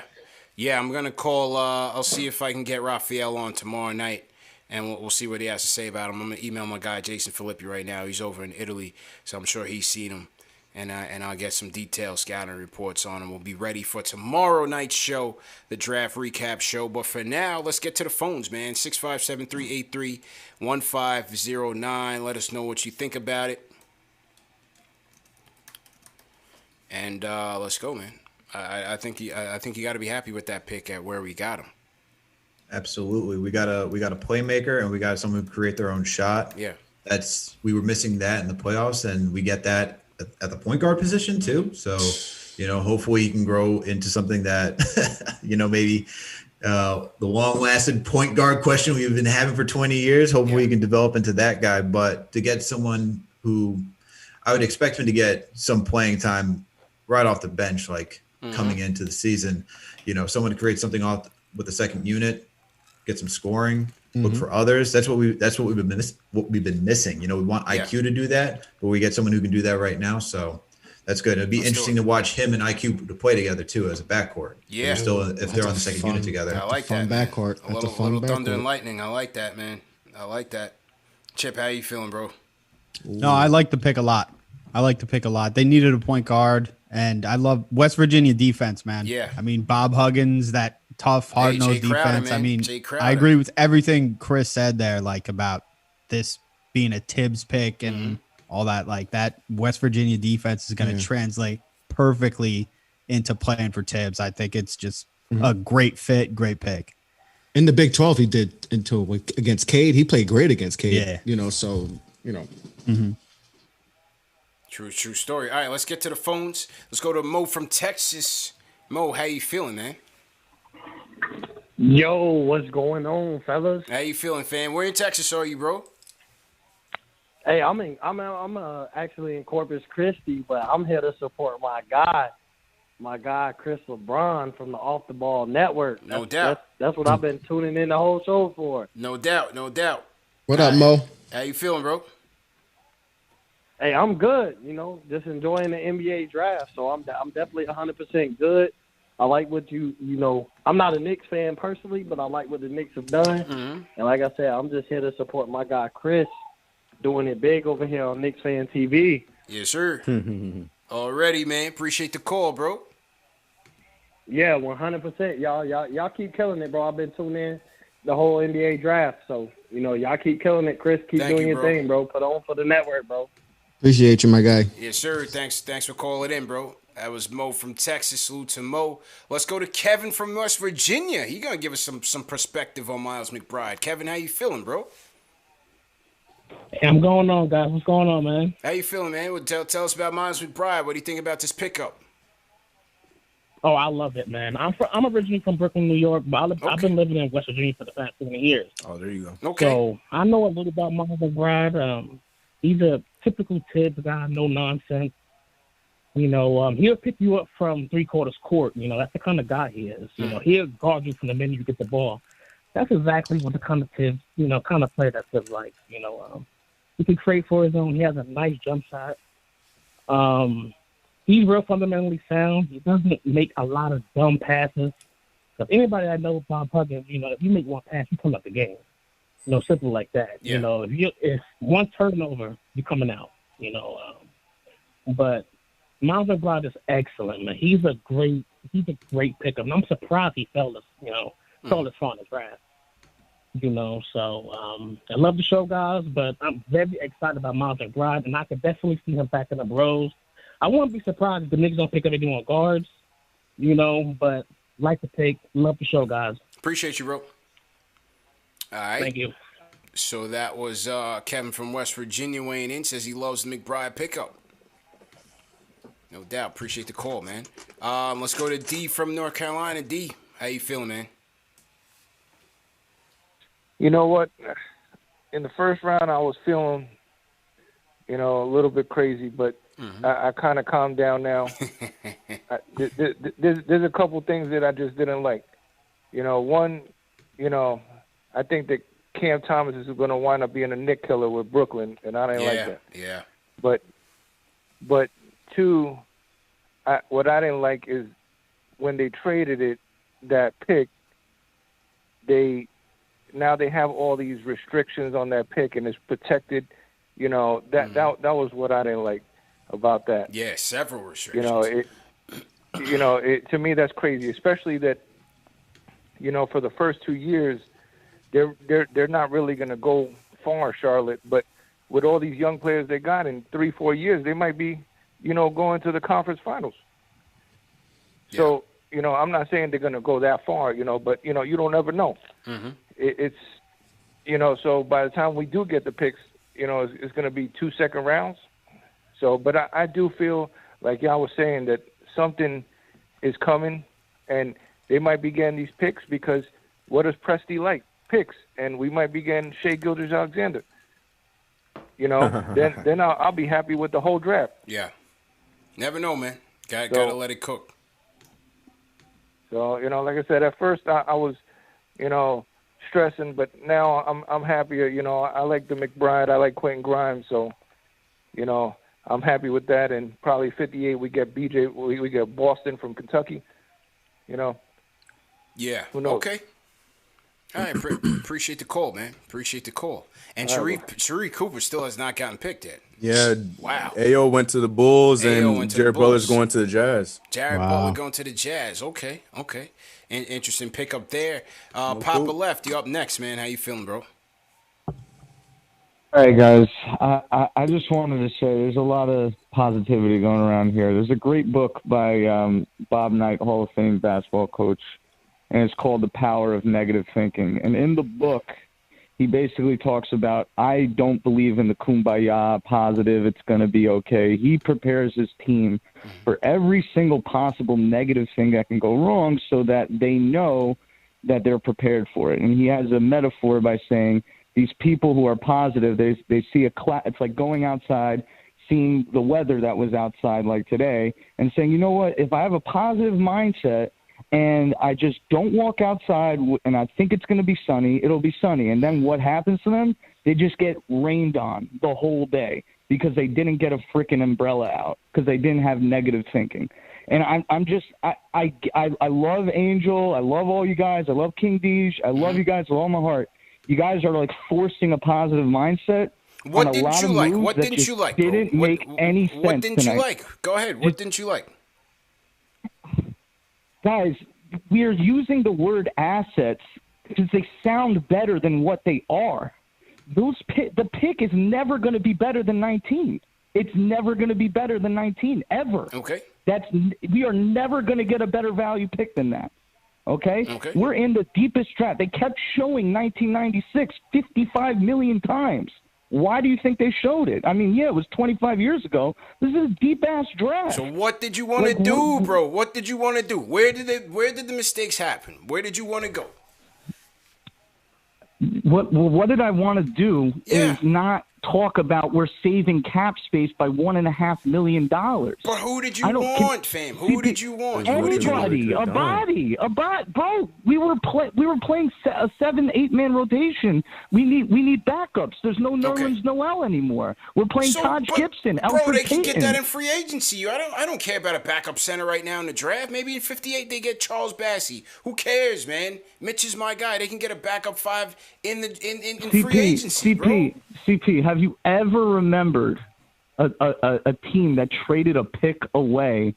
I'm gonna call. I'll see if I can get Raphael on tomorrow night, and we'll see what he has to say about him. I'm gonna email my guy Jason Filippi right now. He's over in Italy, so I'm sure he's seen him. And I'll get some detailed scouting reports on him. We'll be ready for tomorrow night's show, the draft recap show. But for now, let's get to the phones, man. 657-383-1509. Let us know what you think about it. And let's go, man. I think you got to be happy with that pick at where we got him. Absolutely, we got a playmaker and we got someone who create their own shot. Yeah, we were missing that in the playoffs, and we get that at the point guard position too. So, you know, hopefully he can grow into something that, you know, maybe the long lasting point guard question we've been having for 20 years, hopefully he can develop into that guy. But to get someone who I would expect him to get some playing time right off the bench, like coming into the season, you know, someone to create something off with the second unit, get some scoring, look for others. That's what we've been missing. You know, we want IQ to do that, but we get someone who can do that right now. So that's good. It'd be interesting to watch him and IQ to play together too as a backcourt. Yeah, if they're on the second unit together. I like that. Backcourt. A little thunder and lightning. I like that, man. I like that. Chip, how you feeling, bro? No, I like the pick a lot. They needed a point guard, and I love West Virginia defense, man. Yeah. I mean, Bob Huggins, that tough, hard-nosed Jay Crowder, defense. man. I mean, Jay Crowder. I agree with everything Chris said there, like about this being a Tibbs pick and all that. Like that West Virginia defense is going to translate perfectly into playing for Tibbs. I think it's just a great fit, great pick. In the Big 12, he did against Cade. He played great against Cade. Yeah. You know, so, you know. True story. All right, let's get to the phones. Let's go to Mo from Texas. Mo, how you feeling, man? Yo, what's going on, fellas? How you feeling, fam? Where in Texas are you, bro? Hey, I'm actually in Corpus Christi, but I'm here to support my guy Chris LeBron from the Off the Ball Network. No doubt. That's what I've been tuning in the whole show for. No doubt. What up, Mo? How you feeling, bro? Hey, I'm good. You know, just enjoying the NBA draft. So I'm definitely 100% good. I like what you know. I'm not a Knicks fan personally, but I like what the Knicks have done. And like I said, I'm just here to support my guy Chris, doing it big over here on Knicks Fan TV. Yes, sir. Already, man. Appreciate the call, bro. Yeah, 100%. Y'all keep killing it, bro. I've been tuning in the whole NBA draft. So, you know, y'all keep killing it. Chris, keep doing your thing, bro. Put on for the network, bro. Appreciate you, my guy. Yes, sir. Thanks for calling in, bro. That was Mo from Texas. Salute to Mo. Let's go to Kevin from West Virginia. He gonna give us some perspective on Miles McBride. Kevin, how you feeling, bro? Hey, I'm going on, guys. What's going on, man? How you feeling, man? Well, tell us about Miles McBride. What do you think about this pickup? Oh, I love it, man. I'm originally from Brooklyn, New York, but I've been living in West Virginia for the past 20 years. Oh, there you go. Okay. So I know a little about Miles McBride. He's a typical Tibbs guy, no nonsense. You know, he'll pick you up from three-quarters court. You know, that's the kind of guy he is. You know, he'll guard you from the minute you get the ball. That's exactly what the kind of Tibbs, you know, kind of player that Tibbs like. You know, he can create for his own. He has a nice jump shot. He's real fundamentally sound. He doesn't make a lot of dumb passes. Because anybody I know, Bob Huggins, you know, if you make one pass, you come up the game. You know, simple like that. Yeah. You know, if one turnover, you're coming out. You know, but Miles McBride is excellent, man. He's a great pickup. And I'm surprised he fell this far in the draft. You know, so I love the show, guys, but I'm very excited about Miles McBride, and I could definitely see him backing up Rose. I wouldn't be surprised if the Knicks don't pick up any more guards, you know, but like the pick. Love the show, guys. Appreciate you, bro. All right. Thank you. So that was Kevin from West Virginia weighing in. Says he loves the McBride pickup. No doubt. Appreciate the call, man. Let's go to D from North Carolina. D, how you feeling, man? You know what? In the first round, I was feeling, you know, a little bit crazy, but I kind of calmed down now. There's a couple things that I just didn't like. You know, one, you know, I think that Cam Thomas is going to wind up being a Nick killer with Brooklyn, and I didn't like that. Yeah. But two, what I didn't like is when they traded that pick, now they have all these restrictions on that pick, and it's protected. You know, that was what I didn't like about that. Yeah, several restrictions. You know, to me that's crazy, especially that, you know, for the first 2 years, they're not really going to go far, Charlotte. But with all these young players they got in 3-4 years, they might be, you know, going to the conference finals. Yeah. So, you know, I'm not saying they're going to go that far, you know, but, you know, you don't ever know. Mm-hmm. It's, you know, so by the time we do get the picks, you know, it's going to be 2 second rounds. So, but I do feel like y'all was saying that something is coming, and they might be getting these picks because what does Presti like? Picks, and we might be getting Shai Gilgeous-Alexander. You know, then I'll be happy with the whole draft. Yeah, never know, man. Gotta let it cook. So, you know, like I said, at first I was, you know, stressing, but now I'm happier. You know, I like the McBride, I like Quentin Grimes, so, you know, I'm happy with that. And probably 58, we get BJ, we get Boston from Kentucky. You know. Yeah. Who knows? Okay. All right. Appreciate the call, man. Appreciate the call. And Sharife Cooper still has not gotten picked yet. Yeah. Wow. Ayo went to the Bulls, and Jared Butler's going to the Jazz. Jared Butler going to the Jazz. Okay. Interesting pickup there. Papa Left, you up next, man. How you feeling, bro? All right, guys. I just wanted to say there's a lot of positivity going around here. There's a great book by Bob Knight, Hall of Fame basketball coach, and it's called The Power of Negative Thinking. And in the book, he basically talks about, I don't believe in the kumbaya positive, it's going to be okay. He prepares his team for every single possible negative thing that can go wrong so that they know that they're prepared for it. And he has a metaphor by saying these people who are positive, they see it's like going outside, seeing the weather that was outside like today, and saying, you know what, if I have a positive mindset, and I just don't walk outside and I think it's going to be sunny, it'll be sunny. And then what happens to them? They just get rained on the whole day because they didn't get a freaking umbrella out because they didn't have negative thinking. And I love Angel. I love all you guys. I love King Deej. I love you guys with all my heart. You guys are like forcing a positive mindset. What didn't you like? What didn't you like? Didn't make any sense. What didn't tonight. you like? Go ahead. What didn't you like? Guys, we are using the word assets because they sound better than what they are. The pick is never going to be better than 19. It's never going to be better than 19 ever. Okay. We are never going to get a better value pick than that. Okay? We're in the deepest draft. They kept showing 1996 55 million times. Why do you think they showed it? I mean, yeah, it was 25 years ago. This is a deep-ass draft. So what did you want to do, bro? What did you want to do? Where did the mistakes happen? Where did you want to go? What did I want to do is not talk about we're saving cap space by $1.5 million. But who did you want, fam? Who did you want? Anybody, a body, bro. We were playing a 7-8 man rotation. We need backups. There's no Nerlens Noel anymore. We're playing Taj Gibson, Bro, Elfrid they can get Payton. that in free agency. I don't care about a backup center right now in the draft. Maybe in 58 they get Charles Bassey. Who cares, man? Mitch is my guy. They can get a backup 5 in free agency, bro. CP, have you ever remembered a team that traded a pick away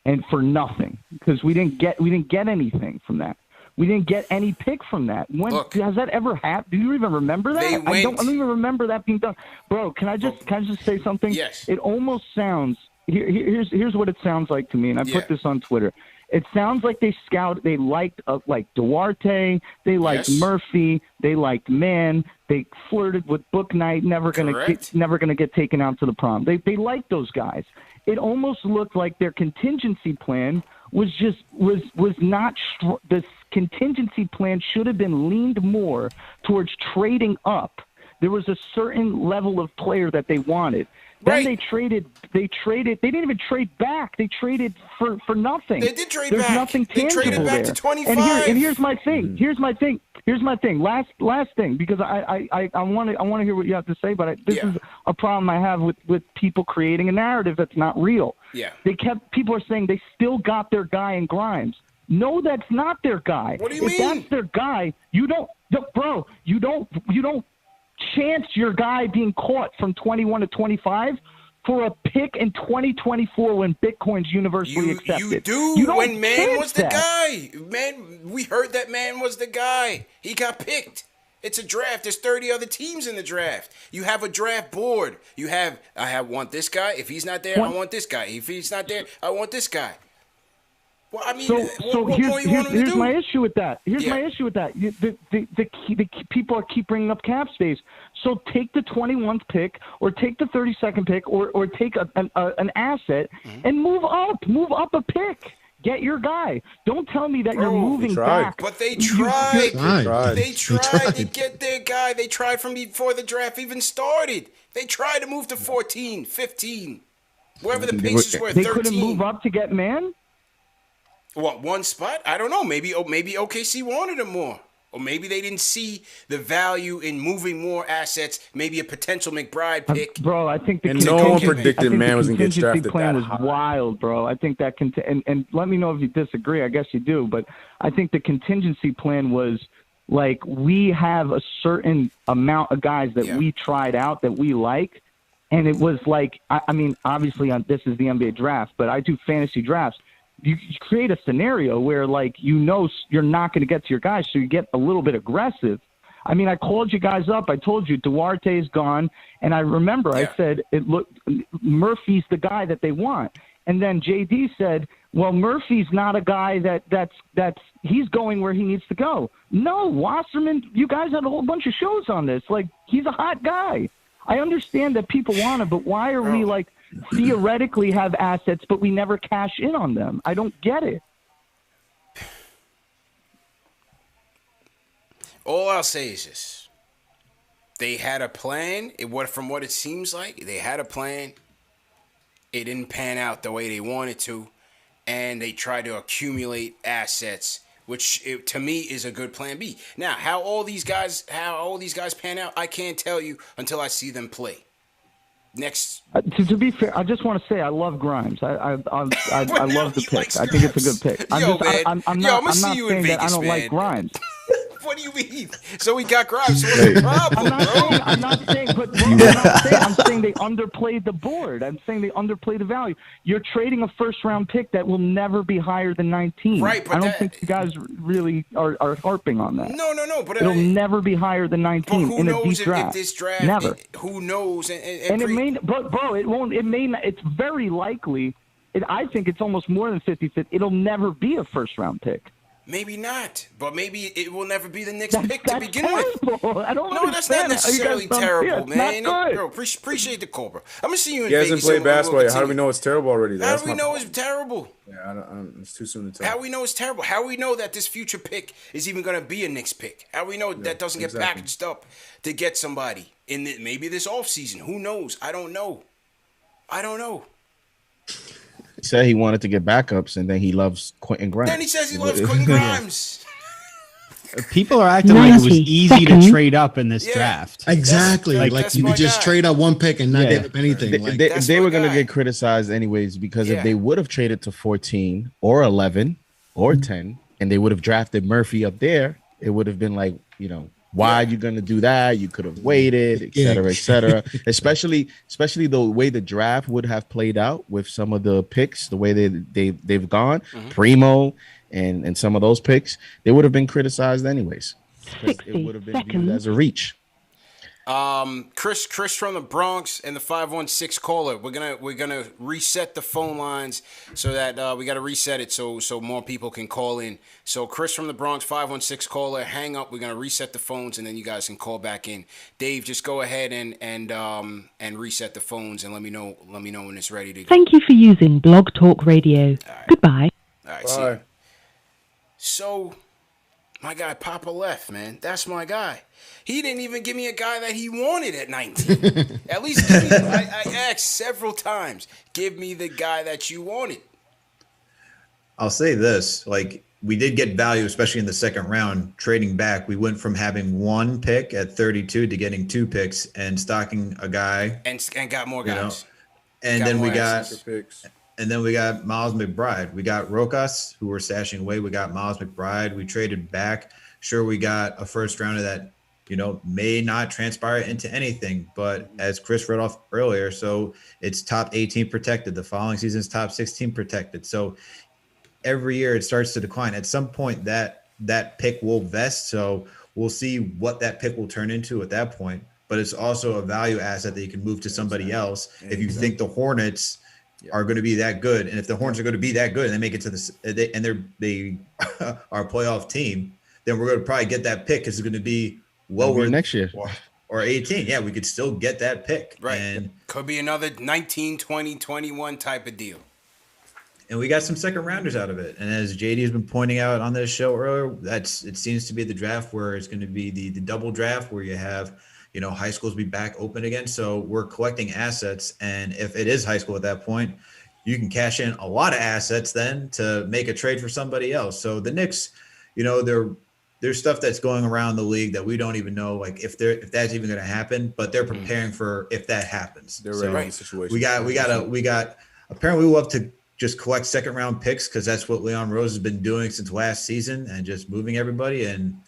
and for nothing? Because we didn't get anything from that. We didn't get any pick from that. Has that ever happened? Do you even remember that? I don't even remember that being done. Bro, can I just say something? Yes. It almost sounds here's what it sounds like to me, and I put this on Twitter. It sounds like they liked like Duarte, they liked Murphy, they liked Mann, they flirted with Book Knight, never gonna get taken out to the prom. They liked those guys. It almost looked like their contingency plan was not. The contingency plan should have been leaned more towards trading up. There was a certain level of player that they wanted. Then they traded. They didn't even trade back. They traded for nothing. They did trade There's back. nothing They tangible traded back there. to 25. And here's my thing. Here's my thing. Last thing, because I want to hear what you have to say. But this is a problem I have with people creating a narrative that's not real. Yeah. People are saying they still got their guy in Grimes. No, that's not their guy. What do you if mean? That's their guy. You don't chance your guy being caught from 21 to 25 for a pick in 2024 when Bitcoin's universally accepted. You do You don't when Mann chance was the that. guy. Man, we heard that Mann was the guy. He got picked. It's a draft. There's 30 other teams in the draft. You have a draft board. I want this guy. If he's not there, I want this guy. If he's not there, I want this guy. Well, I mean, what more you want him to here's do? my issue with that. The people keep bringing up cap space. So take the 21th pick, or take the 32nd pick, or take an asset and move up a pick. Get your guy. Don't tell me that you're moving back. But they tried. They tried to get their guy. They tried from before the draft even started. They tried to move to 14, 15, wherever the Pacers were. 13. They couldn't move up to get Mann. What, one spot? I don't know. Maybe OKC wanted him more. Or maybe they didn't see the value in moving more assets. Maybe a potential McBride pick. Bro, I think the And no one predicted Mann was going to get drafted plan that was high. wild, bro. I think that and let me know if you disagree. I guess you do, but I think the contingency plan was like, we have a certain amount of guys that we tried out that we like, and it was like, I mean, obviously this is the NBA draft, but I do fantasy drafts. You create a scenario where, like, you're not going to get to your guys, so you get a little bit aggressive. I mean, I called you guys up. I told you Duarte's gone, and I remember I said Murphy's the guy that they want, and then JD said, well, Murphy's not a guy that's he's going where he needs to go. No, Wasserman, you guys had a whole bunch of shows on this. Like, he's a hot guy. I understand that people want him, but why are we like theoretically have assets, but we never cash in on them? I don't get it. All I'll say is this. They had a plan. From what it seems like, they had a plan. It didn't pan out the way they wanted to, and they tried to accumulate assets, which to me is a good plan B. Now, how all these guys pan out, I can't tell you until I see them play. Next, to be fair, I just want to say I love Grimes. I love the pick. I think it's a good pick. I'm not saying that I don't like Grimes. What do you mean? So we got Grimes. So what's the problem, I'm not saying they underplayed the board. I'm saying they underplayed the value. You're trading a first-round pick that will never be higher than 19. Right, but I don't think you guys really are harping on that. No. But it'll never be higher than 19 who in a knows deep draft. if this draft? Never. Who knows? And it may, bro, it won't. It may. Not, it's very likely. I think it's almost more than 50-50. It'll never be a first-round pick. Maybe not, but maybe it will never be the Knicks pick to begin terrible. with. I don't No, that's not understand that. You guys necessarily don't- terrible, yeah, it's man. not good. Bro, appreciate the call, bro. I'm gonna see you in He hasn't Vegas. played and we'll basketball yet. How do we continue. know it's terrible already? How do we know it's terrible? Yeah, it's too soon to tell. How do we know it's terrible? How do we know that this future pick is even going to be a Knicks pick? How do we know that doesn't get exactly. packaged up to get somebody in maybe this offseason? Who knows? I don't know. He said he wanted to get backups, and then he loves Quentin Grimes. Then he says he loves Quentin Grimes. People are acting like it was 90 easy seconds. to trade up in this draft. Exactly. Like that's you my could just guy. trade up one pick and not give up anything. They were going to get criticized anyways because if they would have traded to 14 or 11 or 10 and they would have drafted Murphy up there, it would have been like, why are you going to do that? You could have waited, et cetera, et cetera. especially the way the draft would have played out with some of the picks, the way they've gone, Primo and some of those picks, they would have been criticized anyways. It would have been viewed as a reach. Chris from the Bronx and the 516 caller. We're gonna reset the phone lines so that we got to reset it so more people can call in. So Chris from the Bronx, 516 caller, hang up. We're gonna reset the phones and then you guys can call back in. Dave, just go ahead and reset the phones and let me know when it's ready to go. Thank you for using Blog Talk Radio. Goodbye. All right, see ya. So, my guy Papa left, man. That's my guy. He didn't even give me a guy that he wanted at 19. At least give me, I asked several times, give me the guy that you wanted. I'll say this, like we did get value, especially in the second round, trading back. We went from having one pick at 32 to getting 2 picks and stocking a guy. And got more guys. And Got then more we got assets. and then we got Miles McBride. We got Rokas, who we're stashing away. We got Miles McBride. We traded back. Sure, we got a first rounder that, may not transpire into anything. But as Chris read off earlier, so it's top 18 protected. The following season's top 16 protected. So every year it starts to decline. At some point that pick will vest. So we'll see what that pick will turn into at that point. But it's also a value asset that you can move to somebody else if you think the Hornets are going to be that good. And if the Hornets are going to be that good and they make it to they are a playoff team, then we're going to probably get that pick because it's going to be worth next year or 18. Yeah, we could still get that pick. Right. And Could be another 19, 20, 21 type of deal. And we got some second rounders out of it. And as JD has been pointing out on this show earlier, it seems to be the draft where it's going to be the double draft where you have, high schools be back open again. So we're collecting assets. And if it is high school at that point, you can cash in a lot of assets then to make a trade for somebody else. So the Knicks, there's stuff that's going around the league that we don't even know, like if that's even going to happen, but they're preparing for if that happens. They're ready for the situation. We got apparently we love to just collect second round picks because that's what Leon Rose has been doing since last season and just moving everybody. And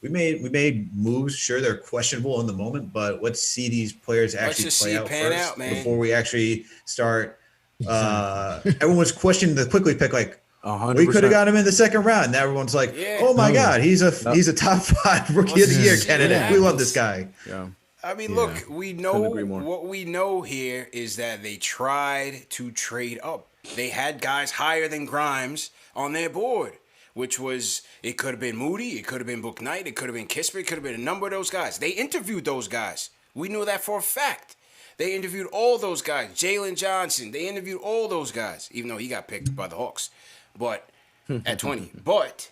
we made moves. Sure, they're questionable in the moment, but let's see these players actually play out first before we actually start. Everyone's questioning the quickly pick, like 100%. we could have got him in the second round. Now everyone's like, oh my God, he's a top 5 rookie of the year candidate. We love this guy. Yeah. I mean, look, we know what we know here is that they tried to trade up. They had guys higher than Grimes on their board, which was, it could have been Moody, it could have been Book Knight, it could have been Kispert, it could have been a number of those guys. They interviewed those guys. We knew that for a fact. They interviewed all those guys. Jalen Johnson, they interviewed all those guys, even though he got picked by the Hawks, but at 20. But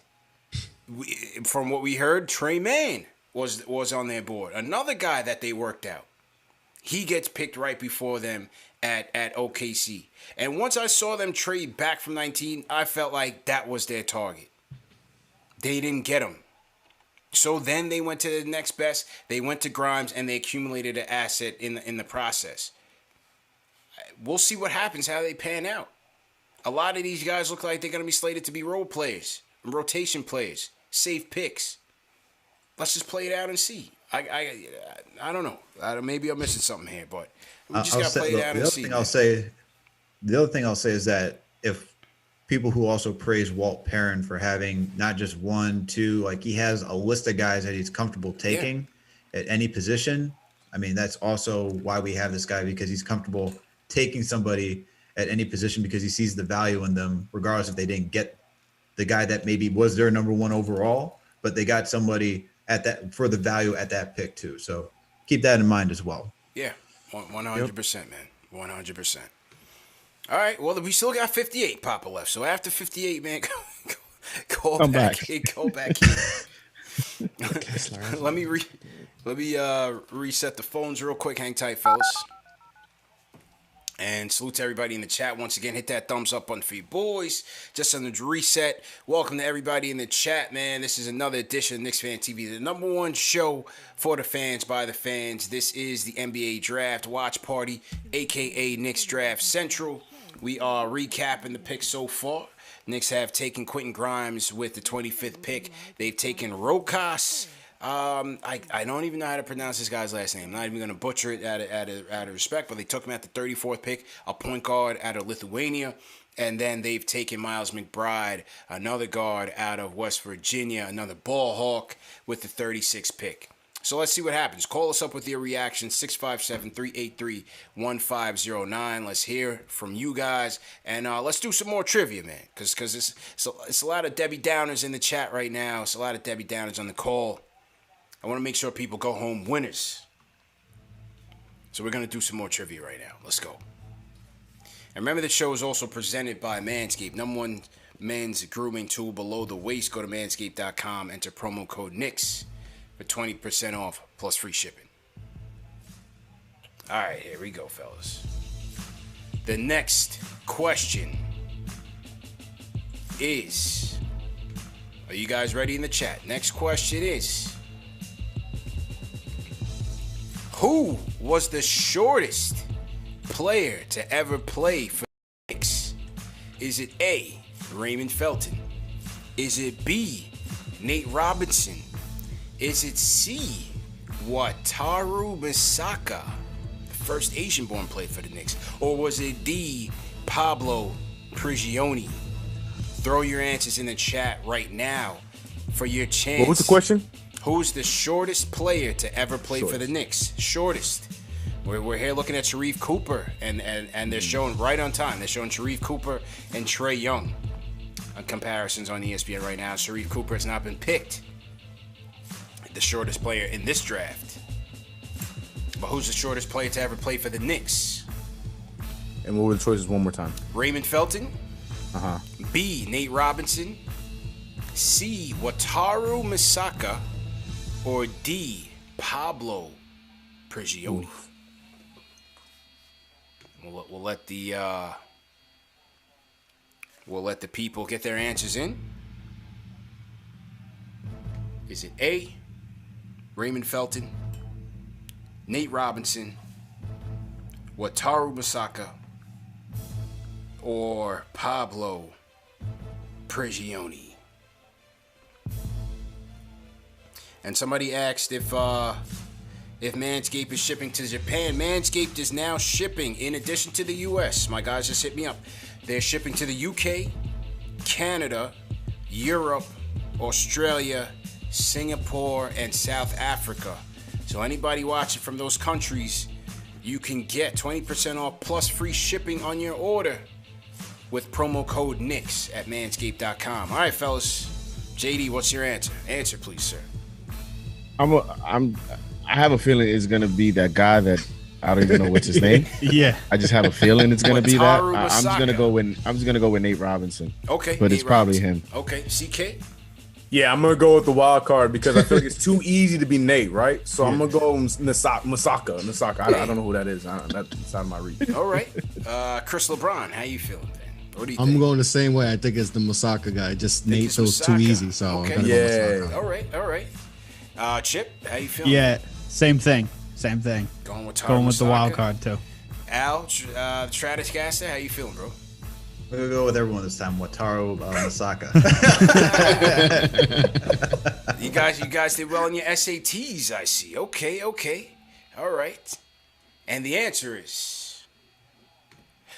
from what we heard, Trey Mann was on their board. Another guy that they worked out. He gets picked right before them at OKC. And once I saw them trade back from 19, I felt like that was their target. They didn't get him. So then they went to the next best. They went to Grimes, and they accumulated an asset in the process. We'll see what happens, how they pan out. A lot of these guys look like they're going to be slated to be role players, rotation players, safe picks. Let's just play it out and see. I don't know. Maybe I'm missing something here, but we just got to play it out and see. The other thing I'll say is that if people who also praise Walt Perrin for having not just 1, 2, like he has a list of guys that he's comfortable taking at any position. I mean, that's also why we have this guy, because he's comfortable taking somebody at any position because he sees the value in them, regardless if they didn't get the guy that maybe was their number one overall, but they got somebody at that for the value at that pick too. So keep that in mind as well. Yeah, 100%, man. 100%. All right, well, we still got 58 Papa left. So after 58, man, go back in. Go back in. Let me reset the phones real quick. Hang tight, fellas. And salute to everybody in the chat. Once again, hit that thumbs up button for you boys. Just on the reset. Welcome to everybody in the chat, man. This is another edition of Knicks Fan TV, the number one show for the fans, by the fans. This is the NBA Draft Watch Party, a.k.a. Knicks Draft Central. We are recapping the picks so far. Knicks have taken Quentin Grimes with the 25th pick. They've taken Rokas. I don't even know how to pronounce this guy's last name. I'm not even going to butcher it out of respect, but they took him at the 34th pick, a point guard out of Lithuania. And then they've taken Miles McBride, another guard out of West Virginia, another ball hawk with the 36th pick. So let's see what happens. Call us up with your reaction, 657-383-1509. Let's hear from you guys. And let's do some more trivia, man, because it's a lot of Debbie Downers in the chat right now. It's a lot of Debbie Downers on the call. I want to make sure people go home winners. So we're going to do some more trivia right now. Let's go. And remember, the show is also presented by Manscaped, number one men's grooming tool below the waist. Go to manscaped.com, enter promo code Knicks for 20% off plus free shipping. All right, here we go, fellas. The next question is, are you guys ready in the chat? Next question is, who was the shortest player to ever play for the Knicks? Is it A, Raymond Felton? Is it B, Nate Robinson? Is it C, Wataru Misaka, the first Asian-born player for the Knicks? Or was it D, Pablo Prigioni? Throw your answers in the chat right now for your chance. What was the question? Who's the shortest player to ever play for the Knicks? Shortest. We're here looking at Sharife Cooper, and they're showing right on time. They're showing Sharife Cooper and Trae Young on comparisons on ESPN right now. Sharife Cooper has not been picked the shortest player in this draft. But who's the shortest player to ever play for the Knicks? And what were the choices one more time? Raymond Felton. Uh-huh. B, Nate Robinson. C, Wataru Misaka. Or D, Pablo Prigioni. We'll let the people get their answers in. Is it A, Raymond Felton, Nate Robinson, Wataru Misaka, or Pablo Prigioni? And somebody asked if Manscaped is shipping to Japan. Manscaped is now shipping, in addition to the U.S. My guys just hit me up. They're shipping to the U.K., Canada, Europe, Australia, Singapore, and South Africa. So anybody watching from those countries, you can get 20% off plus free shipping on your order with promo code Knicks at manscaped.com. All right, fellas. JD, what's your answer? Answer, please, sir. I have a feeling it's gonna be that guy that I don't even know what's his name. Yeah, I just have a feeling it's gonna be that. Wataru I'm just gonna go with Nate Robinson. Okay, but Nate it's probably Robinson. him. Okay, CK. Yeah, I'm gonna go with the wild card because I feel like it's too easy to be Nate, right? So I'm gonna go with Misaka. I don't know who that is. That's out of my reach. All right, Chris LeBron, how you feeling, man? What do you I'm think? going the same way. I think it's the Masaka guy. Just Nate it's feels too Masaka. easy, so Okay. I'm gonna go Masaka. All right. Chip, how you feeling? Yeah, same thing. Going with the wild card too. Al, Stratocaster, how you feeling, bro? We're gonna go with everyone this time. Wataru Misaka. You guys did well in your SATs, I see. Okay. All right. And the answer is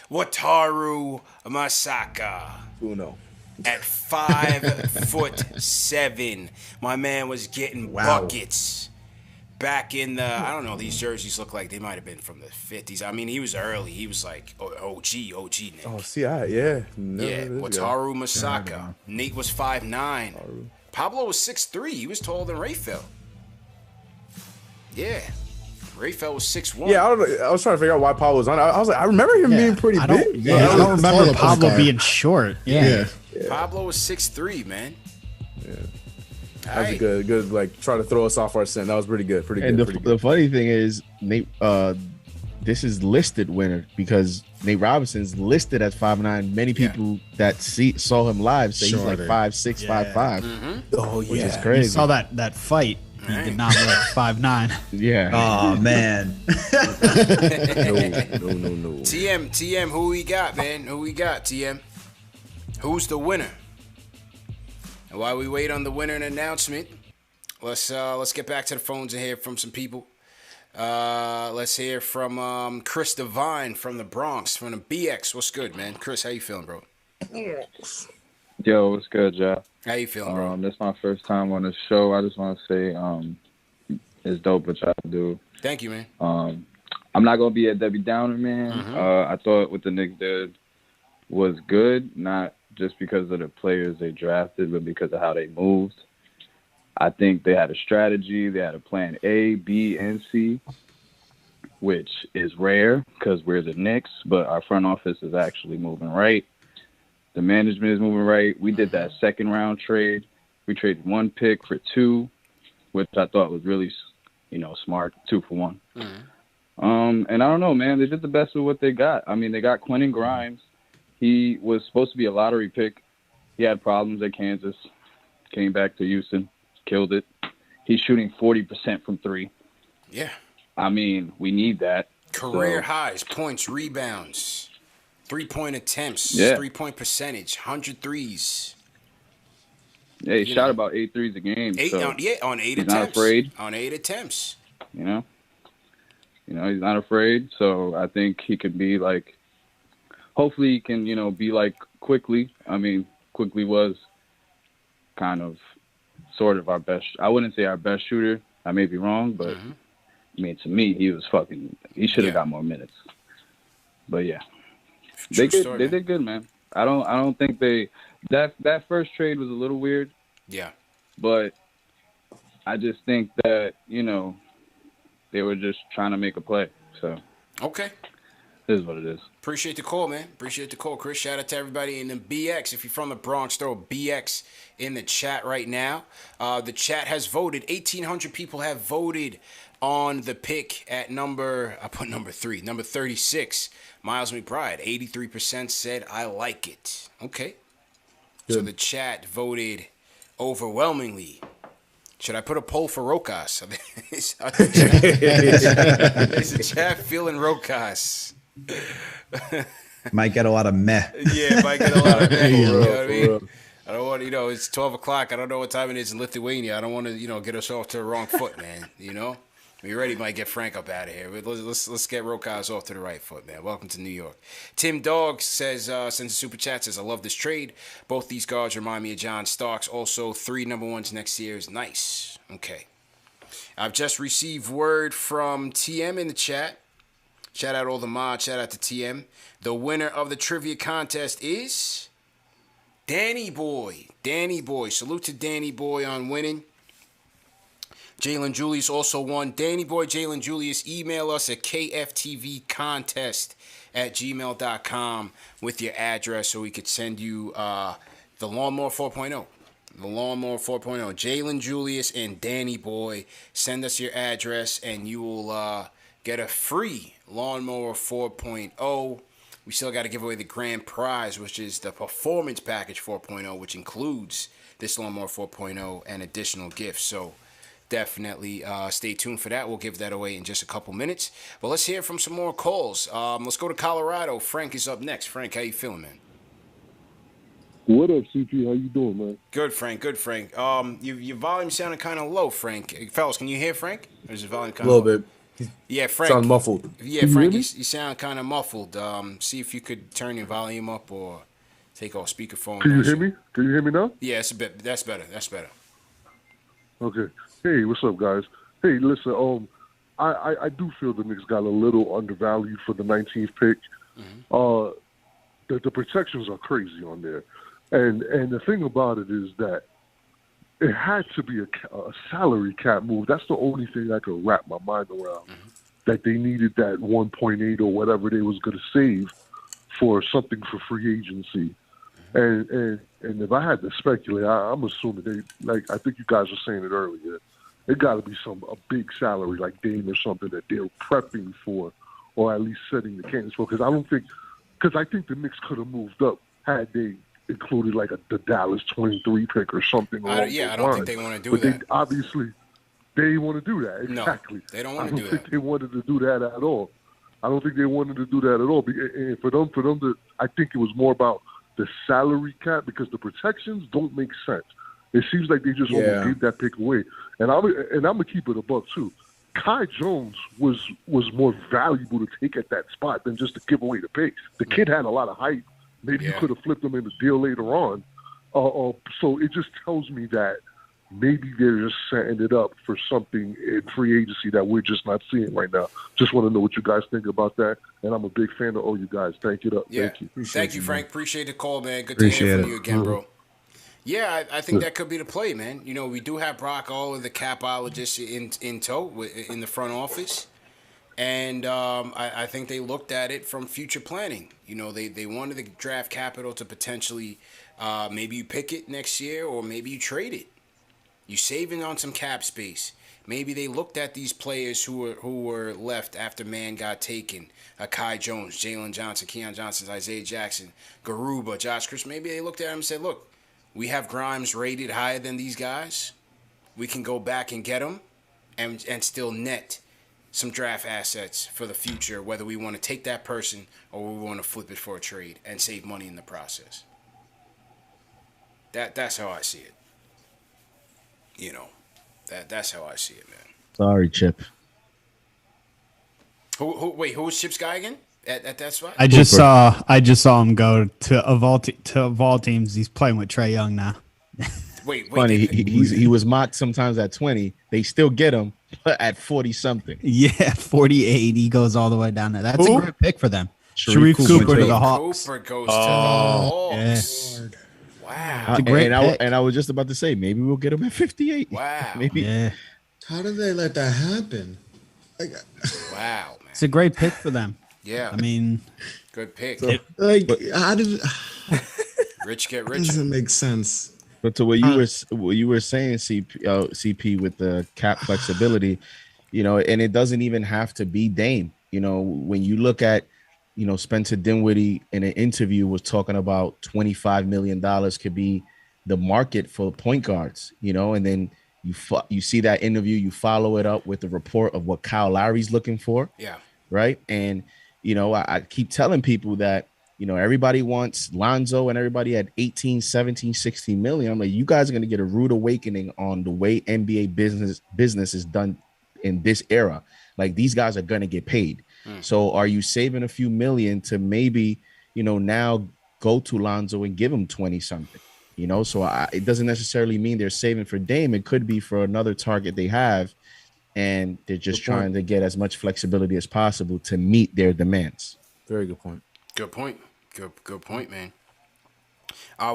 Wataru Misaka. Uno. At 5'7", my man was getting buckets. back in the, I don't know, these jerseys look like they might have been from the 50s. I mean, he was early. He was like OG Nick. Oh, see, yeah. Wataru Masaka. Nate was 5'9". Pablo was 6'3". He was taller than Raphael. Yeah. Raphael was 6'1". Yeah, I was trying to figure out why Pablo was on. I was like, I remember him being pretty big. I don't remember Pablo being short. Yeah. Pablo was 6'3", man. Yeah. That was a good, like, try to throw us off our scent. That was pretty good. And the funny thing is, Nate, this is listed winner because Nate Robinson's listed as 5'9". Many people that saw him live say he's like 5'6", 5'5". Oh, yeah. Which is crazy. You saw that fight. He did not look 5'9". Yeah. Oh, man. No. TM, who we got, man? Who we got, TM? Who's the winner? And while we wait on the winner and announcement, let's get back to the phones and hear from some people. Let's hear from Chris Devine from the Bronx, from the BX. What's good, man? Chris, how you feeling, bro? Yo, what's good, Jeff? How you feeling, bro? This is my first time on the show. I just want to say it's dope what y'all do. Thank you, man. I'm not going to be a Debbie Downer, man. I thought what the Knicks did was good, not just because of the players they drafted, but because of how they moved. I think they had a strategy. They had a plan A, B, and C, which is rare because we're the Knicks, but our front office is actually moving right. The management is moving right. We did that second-round trade. We traded 1 pick for 2, which I thought was really, smart, 2 for 1. And I don't know, man. They did the best with what they got. I mean, they got Quentin Grimes. He was supposed to be a lottery pick. He had problems at Kansas. Came back to Houston. Killed it. He's shooting 40% from 3. Yeah. I mean, we need that. Career highs, points, rebounds, 3-point attempts, 3-point percentage, 100 threes. Yeah, he shot about 8 threes a game. On 8 he's attempts. not afraid. On 8 attempts. He's not afraid. So I think he could be like, hopefully he can, be like Quickly. I mean, Quickly was kind of sort of our best. I wouldn't say our best shooter. I may be wrong, but I mean, to me, he should have got more minutes. But yeah, they did good, man. I don't think that first trade was a little weird. Yeah. But I just think that, they were just trying to make a play. So. Okay. This is what it is. Appreciate the call, man. Appreciate the call, Chris. Shout out to everybody in the BX. If you're from the Bronx, throw BX in the chat right now. The chat has voted. 1,800 people have voted on the pick at number 3, number 36. Miles McBride, 83% said, I like it. Okay. Good. So the chat voted overwhelmingly. Should I put a poll for Rokas? Is the chat feeling Rokas? Might get a lot of meh. Yeah, might get a lot of meh. You know what I mean? I don't want it's 12 o'clock. I don't know what time it is in Lithuania. I don't want to, get us off to the wrong foot, man. When you're ready, might get Frank up out of here. Let's get Rokas off to the right foot, man. Welcome to New York. Tim Dog says, sends a super chat, says, I love this trade. Both these guards remind me of John Starks. Also, 3 number 1s next year is nice. Okay. I've just received word from TM in the chat. Shout out all the mods. Shout out to TM. The winner of the trivia contest is Danny Boy. Danny Boy. Salute to Danny Boy on winning. Jalen Julius also won. Danny Boy, Jalen Julius, email us at kftvcontest@gmail.com with your address so we could send you the Lawnmower 4.0. The Lawnmower 4.0. Jalen Julius and Danny Boy. Send us your address and you will get a free Lawnmower 4.0. We still got to give away the grand prize, which is the Performance Package 4.0, which includes this Lawnmower 4.0 and additional gifts. So definitely stay tuned for that. We'll give that away in just a couple minutes. But let's hear from some more calls. Let's go to Colorado. Frank is up next. Frank, how you feeling, man? What up, CP? How you doing, man? Good, Frank. Good, Frank. Your volume sounded kind of low, Frank. Fellas, can you hear Frank? Or is your volume kind of low? A little bit. Yeah, Frank. Sound muffled. Yeah, Frank, you sound kind of muffled. See if you could turn your volume up or take off speakerphone. Can you hear me? Can you hear me now? Yeah, it's a bit. That's better. That's better. Okay. Hey, what's up, guys? Hey, listen. I do feel the Knicks got a little undervalued for the 19th pick. The protections are crazy on there, and the thing about it is that it had to be a salary cap move. That's the only thing I could wrap my mind around. That they needed that 1.8 or whatever they was going to save for something for free agency. And if I had to speculate, I'm assuming I think you guys were saying it earlier, it got to be a big salary like Dame or something that they're prepping for, or at least setting the cannons for. Because I think the Knicks could have moved up had they included like the Dallas 23 pick or something. I don't think they want to do that. Obviously, they want to do that. Exactly. No, they don't want to do that. I don't think they wanted to do that at all. I don't think they wanted to do that at all. And for them to, I think it was more about the salary cap because the protections don't make sense. It seems like they just almost gave that pick away. And I'm gonna keep it a buck too. Kai Jones was more valuable to take at that spot than just to give away the pick. The kid had a lot of hype. Maybe you could have flipped him in the deal later on. So it just tells me that maybe they're just setting it up for something in free agency that we're just not seeing right now. Just want to know what you guys think about that. And I'm a big fan of all you guys. Thank you. Thank you. Thank you, Frank. Appreciate the call, man. Good to hear from you again, bro. Yeah, I think that could be the play, man. You know, we do have Brock Aller, the capologist, in tow in the front office. And I think they looked at it from future planning. You know, they wanted the draft capital to potentially maybe you pick it next year or maybe you trade it. You saving on some cap space. Maybe they looked at these players who were left after man got taken. Kai Jones, Jalen Johnson, Keon Johnson, Isaiah Jackson, Garuba, Josh Chris. Maybe they looked at him and said, look, we have Grimes rated higher than these guys. We can go back and get them and still net some draft assets for the future, whether we want to take that person or we want to flip it for a trade and save money in the process. That's how I see it. You know, that's how I see it, man. Sorry, Chip. Who was Chip's guy again at that spot? I just saw him go to of all teams. He's playing with Trae Young now. Wait. Funny, he was mocked sometimes at 20. They still get him at 40 something. Yeah, 48. He goes all the way down there. That's a great pick for them. Sharif Cooper to the Hawks. Cooper goes to the Hawks. Yeah. Wow. And I was just about to say maybe we'll get him at 58. Wow. Maybe. Yeah. How did they let that happen? Wow, man. It's a great pick for them. Yeah. I mean, good pick. How did rich get richer? Doesn't make sense. But to what you were saying, CP, with the cap flexibility, you know, and it doesn't even have to be Dame. You know, when you look at, you know, Spencer Dinwiddie in an interview was talking about $25 million could be the market for point guards, you know, and then you see that interview, you follow it up with the report of what Kyle Lowry's looking for. Yeah. Right. And, you know, I keep telling people that, you know, everybody wants Lonzo and everybody at 18, 17, 16 million. I'm like, you guys are going to get a rude awakening on the way NBA business is done in this era. Like, these guys are going to get paid. So are you saving a few million to maybe, you know, now go to Lonzo and give him 20 something, you know? So it doesn't necessarily mean they're saving for Dame. It could be for another target they have, and they're just trying to get as much flexibility as possible to meet their demands. Very good point. Good point. Good point, man.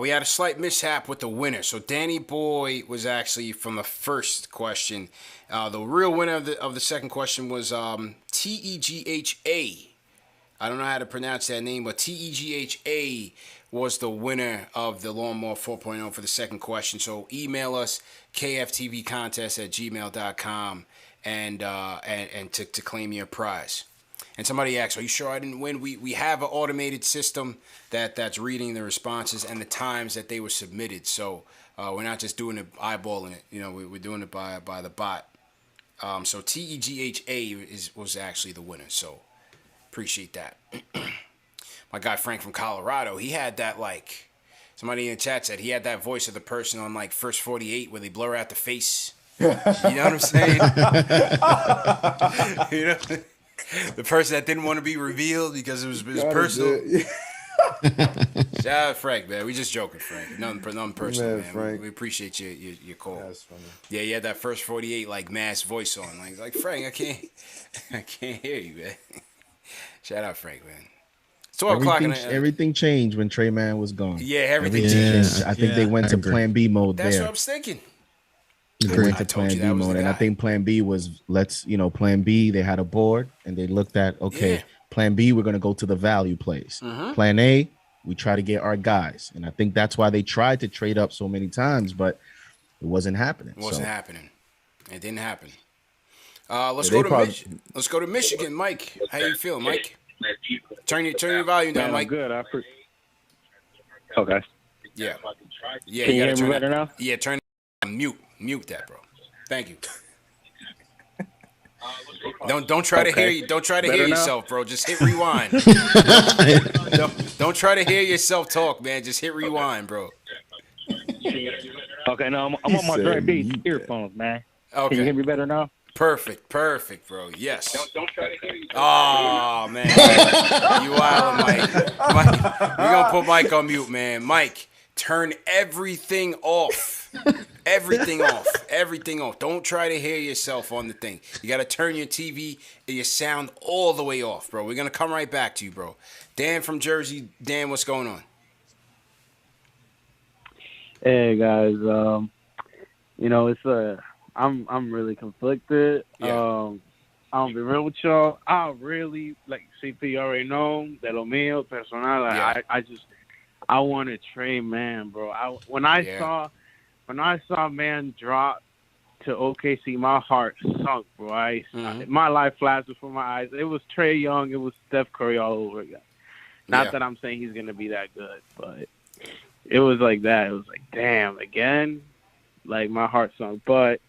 We had a slight mishap with the winner. So Danny Boy was actually from the first question. The real winner of the second question was Tegha. I don't know how to pronounce that name, but Tegha was the winner of the Lawnmower 4.0 for the second question. So email us, kftvcontest@gmail.com, and to claim your prize. And somebody asked, are you sure I didn't win? We have an automated system that's reading the responses and the times that they were submitted. So we're not just doing it, eyeballing it. You know, we're doing it by the bot. So Tegha was actually the winner. So appreciate that. My guy Frank from Colorado, he had that, like, somebody in the chat said he had that voice of the person on, like, First 48 where they blur out the face. You know what I'm saying? You know? The person that didn't want to be revealed because it was personal. Shout out Frank, man. We just joking, Frank. Nothing personal, man. Frank. We appreciate your call. That's funny. Yeah, you had that first 48 like mass voice on, like Frank. I can't hear you, man. Shout out Frank, man. It's 12 o'clock. Everything changed when Trey Man was gone. Yeah, everything changed. I think they went to Plan B mode That's there. what I was thinking. They went to Plan B mode, and I think Plan B was Plan B. They had a board, and they looked at Plan B. We're gonna go to the value plays. Plan A, we try to get our guys, and I think that's why they tried to trade up so many times, but it wasn't happening. It wasn't happening. It didn't happen. Let's go to Michigan, Mike. How you feeling, Mike? Turn your volume down, Mike. Good. Okay. Yeah. Can you hear me better now? Yeah, turn mute that, bro. Thank you. Don't try to hear you. Don't try to hear yourself, bro. Just hit rewind. don't try to hear yourself talk, man. Just hit rewind, bro. Okay, no, I'm on my Dre Beats earphones, man. Okay. Can you hear me better now? Perfect, bro. Yes. Don't try to hear you. Oh man, you wildin', Mike. We're gonna put Mike on mute, man. Mike, turn everything off. Everything off. Don't try to hear yourself on the thing. You got to turn your TV and your sound all the way off, bro. We're going to come right back to you, bro. Dan from Jersey. Dan, what's going on? Hey, guys. I'm really conflicted. Yeah. I'll be real with y'all. I really, like CP already know, de lo mío, personal. I want to trade Man, bro. When I saw Man drop to OKC, my heart sunk, bro. My life flashed before my eyes. It was Trey Young. It was Steph Curry all over again. Not that I'm saying he's going to be that good, but it was like that. It was like, damn, again? Like, my heart sunk. But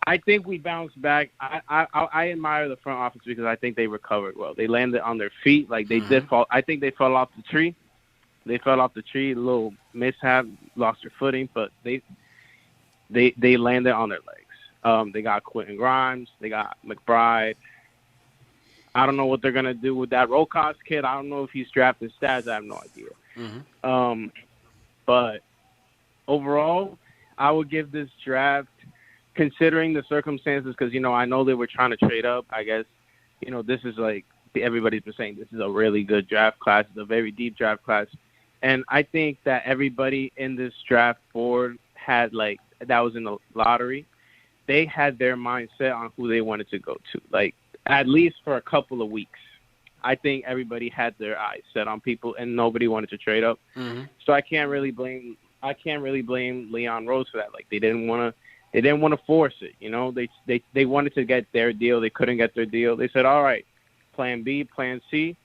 I think we bounced back. I admire the front office because I think they recovered well. They landed on their feet. Like, they did fall. I think they fell off the tree. A little mishap, lost their footing, but they landed on their legs. They got Quentin Grimes. They got McBride. I don't know what they're going to do with that Rokas kid. I don't know if he's drafted stats. I have no idea. But overall, I would give this draft, considering the circumstances, because, I know they were trying to trade up. I guess, this is like everybody's been saying this is a really good draft class. It's a very deep draft class. And I think that everybody in this draft board had, that was in the lottery, they had their mindset on who they wanted to go to, at least for a couple of weeks. I think everybody had their eyes set on people, and nobody wanted to trade up. So I can't really blame Leon Rose for that. They didn't want to force it. They wanted to get their deal. They couldn't get their deal. They said, all right, Plan B, Plan C.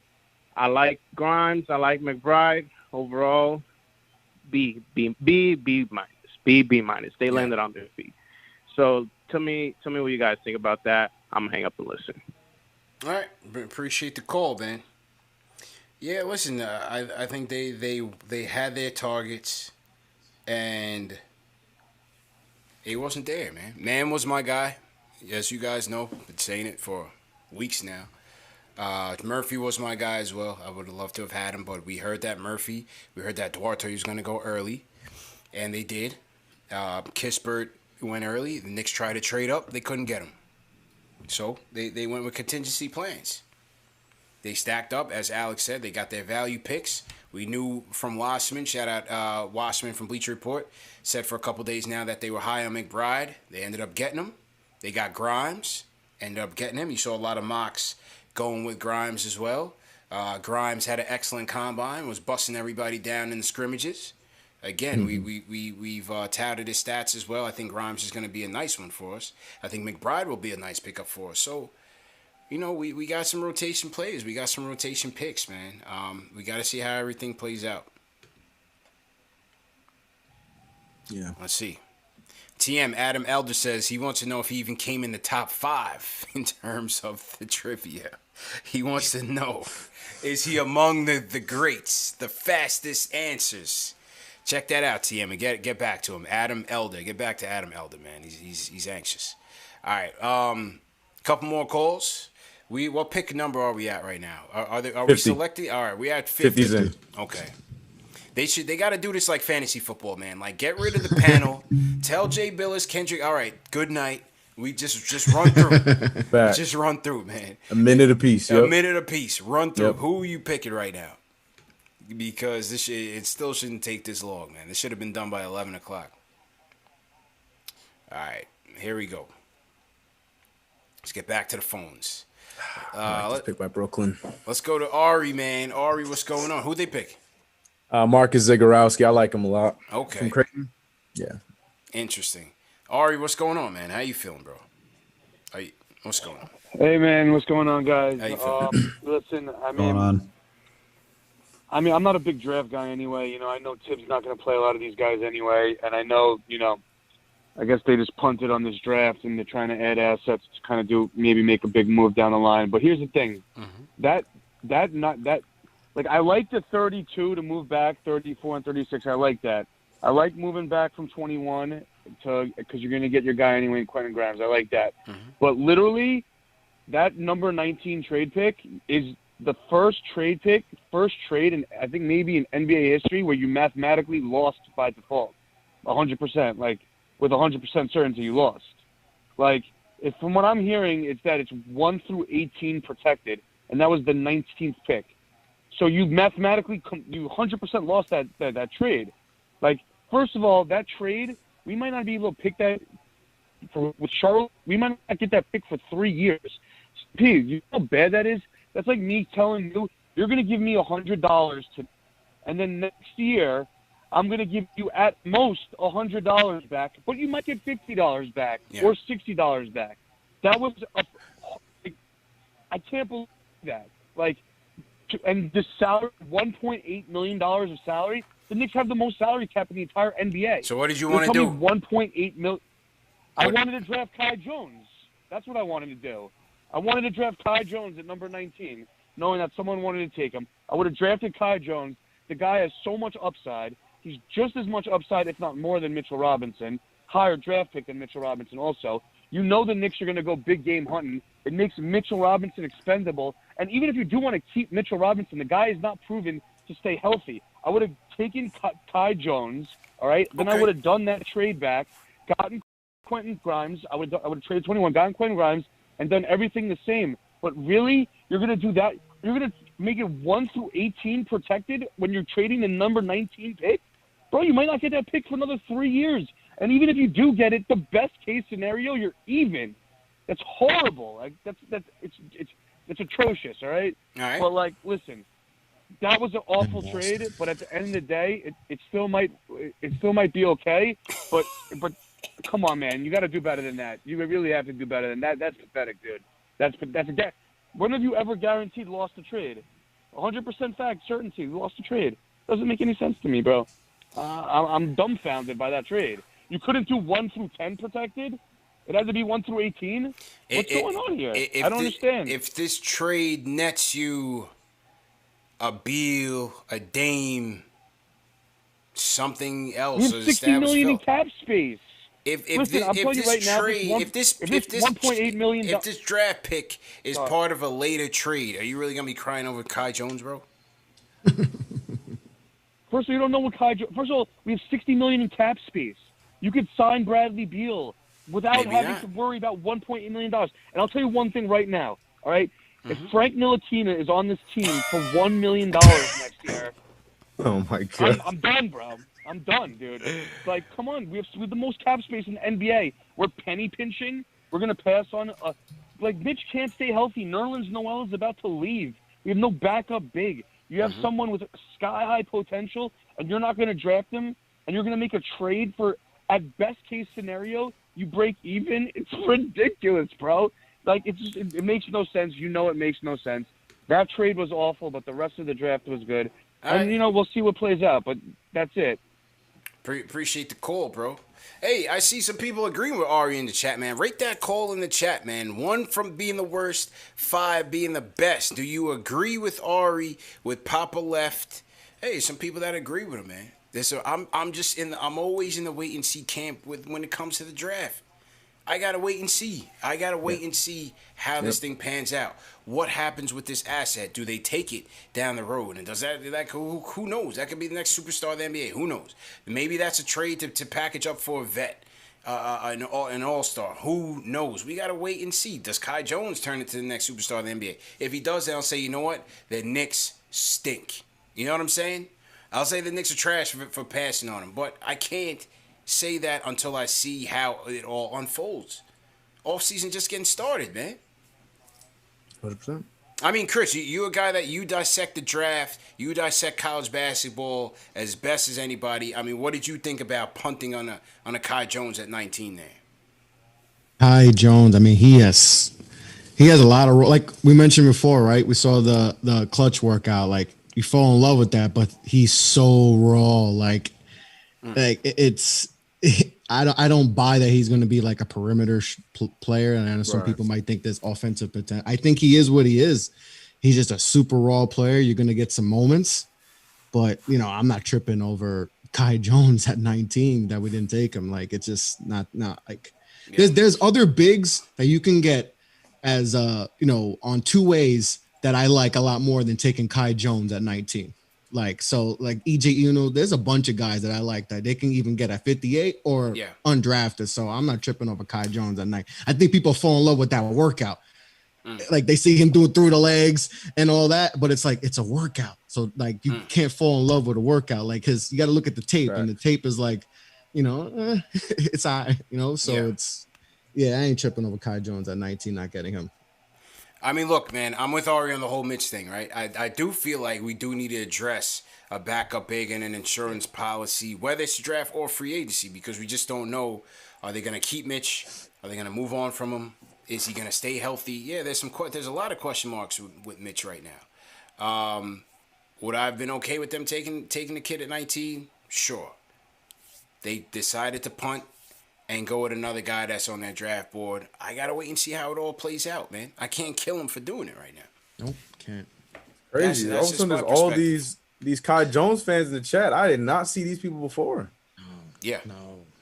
I like Grimes. I like McBride. Overall, B minus. They landed on their feet. So tell me what you guys think about that. I'm gonna hang up and listen. All right, appreciate the call, man. Yeah, listen, I think they had their targets, and he wasn't there, man. Man was my guy, as you guys know. Been saying it for weeks now. Murphy was my guy as well. I would have loved to have had him, but we heard that Duarte was going to go early, and they did. Kispert went early. The Knicks tried to trade up. They couldn't get him. So they went with contingency plans. They stacked up, as Alex said. They got their value picks. We knew from Wasserman, shout out Wasserman from Bleacher Report, said for a couple days now that they were high on McBride. They ended up getting him. They got Grimes, ended up getting him. You saw a lot of mocks going with Grimes as well. Grimes had an excellent combine, was busting everybody down in the scrimmages. Again, we've touted his stats as well. I think Grimes is going to be a nice one for us. I think McBride will be a nice pickup for us. So, we got some rotation players. We got some rotation picks, man. We got to see how everything plays out. Yeah. Let's see. TM Adam Elder says he wants to know if he even came in the top 5 in terms of the trivia. He wants to know, is he among the greats, the fastest answers? Check that out, TM, and get back to him. Adam Elder. Get back to Adam Elder, man. He's anxious. All right. Couple more calls. What pick number are we at right now? Are we 50. selecting? All right, we at 50. 50's in. Okay. They got to do this like fantasy football, man. Like, get rid of the panel. Tell Jay Billis, Kendrick, all right, good night. We just run through. Just run through, man. A minute apiece. A Yep. minute apiece. Run through. Yep. Who are you picking right now? Because it still shouldn't take this long, man. This should have been done by 11 o'clock. All right, here we go. Let's get back to the phones. Let's pick by Brooklyn. Let's go to Ari, man. Ari, what's going on? Who'd they pick? Marcus Zagorowski. I like him a lot. Okay. From Creighton. Yeah. Interesting. Ari, what's going on, man? How you feeling, bro? What's going on? Hey, man, what's going on, guys? How you feeling? Listen, Going on. I'm not a big draft guy anyway. You know, I know Tibbs not going to play a lot of these guys anyway, and I know, I guess they just punted on this draft and they're trying to add assets to kind of maybe make a big move down the line. But here's the thing, like, I like the 32 to move back, 34 and 36. I like that. I like moving back from 21 because you're going to get your guy anyway in Quentin Grimes. I like that. But literally, that number 19 trade pick is the first trade in, I think, maybe in NBA history where you mathematically lost by default, 100%. Like, with 100% certainty, you lost. Like, from what I'm hearing, it's that it's 1 through 18 protected, and that was the 19th pick. So you mathematically, you 100% lost that trade. Like, first of all, that trade, we might not be able to pick that with Charlotte. We might not get that pick for 3 years. P, you know how bad that is? That's like me telling you, you're going to give me $100 and then next year, I'm going to give you at most $100 back, but you might get $50 back or $60 back. That was I can't believe that. Like, and the salary, $1.8 million of salary, the Knicks have the most salary cap in the entire NBA. So what did you want to do? $1.8 million. I wanted to draft Kai Jones. That's what I wanted to do. I wanted to draft Kai Jones at number 19, knowing that someone wanted to take him. I would have drafted Kai Jones. The guy has so much upside. He's just as much upside, if not more, than Mitchell Robinson. Higher draft pick than Mitchell Robinson also. You know the Knicks are going to go big game hunting. It makes Mitchell Robinson expendable. And even if you do want to keep Mitchell Robinson, the guy is not proven to stay healthy. I would have taken Kai Jones, all right? Then I would have done that trade back, gotten Quentin Grimes. I would have traded 21, gotten Quentin Grimes, and done everything the same. But really, you're going to do that? You're going to make it 1 through 18 protected when you're trading the number 19 pick? Bro, you might not get that pick for another 3 years. And even if you do get it, the best case scenario, you're even. That's horrible. Like it's atrocious. All right. All right. But like, listen, that was an awful trade. But at the end of the day, it still might be okay. But come on, man, you got to do better than that. You really have to do better than that. That's pathetic, dude. That's a. When have you ever guaranteed lost a trade? 100% fact, certainty, lost a trade. Doesn't make any sense to me, bro. I'm dumbfounded by that trade. You couldn't do 1 through 10 protected. It had to be 1 through 18. What's going on here? I don't understand. If this trade nets you a Beal, a Dame, something else, you have $60 million in cap space. Listen, I'm telling you right now, if this $1.8 million, if this draft pick is part of a later trade, are you really gonna be crying over Kai Jones, bro? First of all, you don't know what Kai Jones. First of all, we have $60 million in cap space. You could sign Bradley Beal without having to worry about $1.8 million. And I'll tell you one thing right now. All right, if Frank Ntilikina is on this team for $1 million next year, oh my god, I'm done, bro. I'm done, dude. Like, come on. We have the most cap space in the NBA. We're penny pinching. We're going to pass on. Like, Mitch can't stay healthy. Nerlens Noel is about to leave. We have no backup big. You have someone with sky-high potential, and you're not going to draft him, and you're going to make a trade for, at best case scenario, you break even. It's ridiculous, bro. Like, it makes no sense. You know it makes no sense. That trade was awful, but the rest of the draft was good. And, we'll see what plays out, but that's it. Appreciate the call, bro. Hey, I see some people agreeing with Ari in the chat, man. Rate that call in the chat, man. 1 from being the worst, 5 being the best. Do you agree with Ari, with Papa left? Hey, some people that agree with him, man. I'm always in the wait and see camp when it comes to the draft. I gotta wait and see. I gotta wait and see how this thing pans out. What happens with this asset? Do they take it down the road? And does that who knows? That could be the next superstar of the NBA. Who knows? Maybe that's a trade to package up for a vet, an all-star. Who knows? We gotta wait and see. Does Kai Jones turn into the next superstar of the NBA? If he does, then I'll say, you know what? The Knicks stink. You know what I'm saying? I'll say the Knicks are trash for passing on him, but I can't say that until I see how it all unfolds. Off season just getting started, man. 100%. I mean, Chris, you're a guy that you dissect the draft, you dissect college basketball as best as anybody. I mean, what did you think about punting on a Kai Jones at 19 there? Kai Jones, I mean, he has a lot of, like we mentioned before, right? We saw the clutch workout. Like, you fall in love with that, but he's so raw. Like it's. I don't buy that he's going to be like a perimeter player, and I know some people might think there's offensive potential. I think he is what he is. He's just a super raw player. You're going to get some moments, but I'm not tripping over Kai Jones at 19 that we didn't take him. Like, it's just not like there's other bigs that you can get as on two ways that I like a lot more than taking Kai Jones at 19. Like EJ, there's a bunch of guys that I like that they can even get at 58 or undrafted. So I'm not tripping over Kai Jones at night. I think people fall in love with that workout. Like, they see him doing through the legs and all that, but it's like, it's a workout. So like, you can't fall in love with a workout. Like, cause you got to look at the tape, and the tape is like, it's so it's, I ain't tripping over Kai Jones at 19, not getting him. I mean, look, man, I'm with Ari on the whole Mitch thing, right? I do feel like we do need to address a backup big and an insurance policy, whether it's draft or free agency, because we just don't know. Are they going to keep Mitch? Are they going to move on from him? Is he going to stay healthy? Yeah, there's a lot of question marks with Mitch right now. Would I have been okay with them taking the kid at 19? Sure. They decided to punt and go with another guy that's on their draft board. I got to wait and see how it all plays out, man. I can't kill him for doing it right now. Nope, can't. Crazy. All of a sudden, there's all these Kai Jones fans in the chat. I did not see these people before. Yeah. No.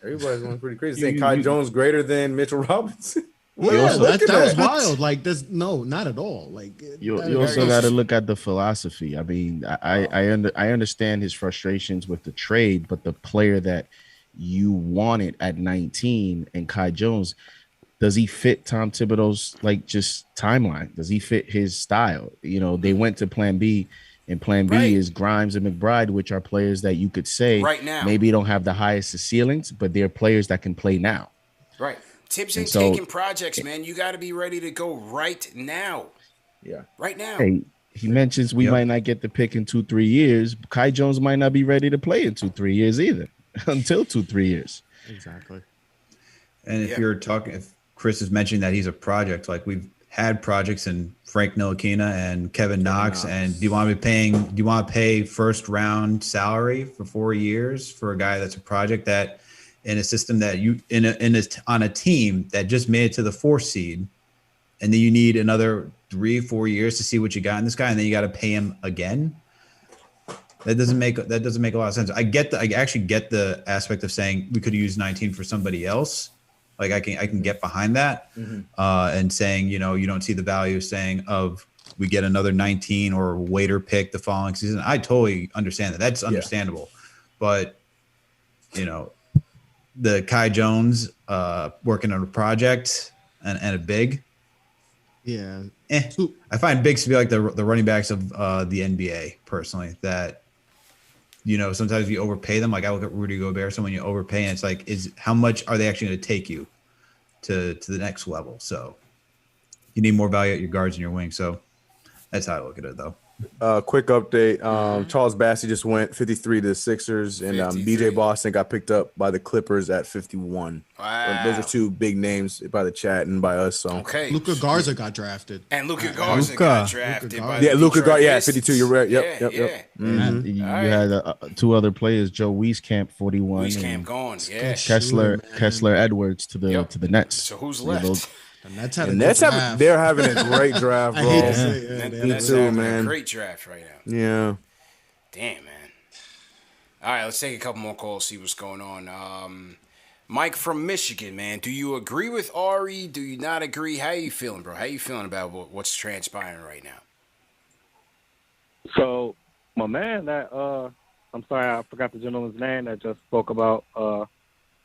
Everybody's going pretty crazy. Saying Kai Jones greater than Mitchell Robinson. That was wild. Like, not at all. Like, you also got to look at the philosophy. I mean, I understand his frustrations with the trade, but the player that you wanted at 19 and Kai Jones, does he fit Tom Thibodeau's just timeline? Does he fit his style? They went to plan B, and plan B is Grimes and McBride, which are players that you could say right now maybe don't have the highest of ceilings, but they're players that can play now. Right. Tips ain't taking projects, man. You got to be ready to go right now. Yeah. Right now. Hey, he mentions we might not get the pick in 2-3 years. Kai Jones might not be ready to play in 2-3 years either. Until 2-3 years. Exactly. And if Chris is mentioning that he's a project, like we've had projects in Frank Ntilikina and Kevin Knox. And do you want to pay first round salary for 4 years for a guy that's a project that in a system that on a team that just made it to the 4th seed, and then you need another 3-4 years to see what you got in this guy, and then you got to pay him again? That doesn't make a lot of sense. I actually get the aspect of saying we could use 19 for somebody else. Like, I can get behind that, and saying, you don't see the value of saying we get another 19 or waiter pick the following season. I totally understand that. That's understandable. But, the Kai Jones working on a project and a big. Yeah. I find bigs to be like the running backs of the NBA personally, that, sometimes you overpay them. Like, I look at Rudy Gobert. So when you overpay, and it's like, how much are they actually going to take you to the next level? So you need more value at your guards and your wings. So that's how I look at it, though. Quick update. Charles Bassey just went 53 to the Sixers, and BJ Boston got picked up by the Clippers at 51. Wow. Those are two big names by the chat and by us. So Luka Garza got drafted. And Luka Garza got drafted. Luka Garza, 52. You're right. Yep. Mm-hmm. You had 2 other players, Joe Wieskamp, 41. Wieskamp gone. Yeah. Kessler Edwards to the Nets. So who's left? The Nets they're having a great draft, bro. Me too, man. A great draft right now. Yeah. Damn, man. All right, let's take a couple more calls, see what's going on. Mike from Michigan, man. Do you agree with Ari? Do you not agree? How you feeling, bro? How you feeling about what's transpiring right now? So, my man that I'm sorry, I forgot the gentleman's name that just spoke about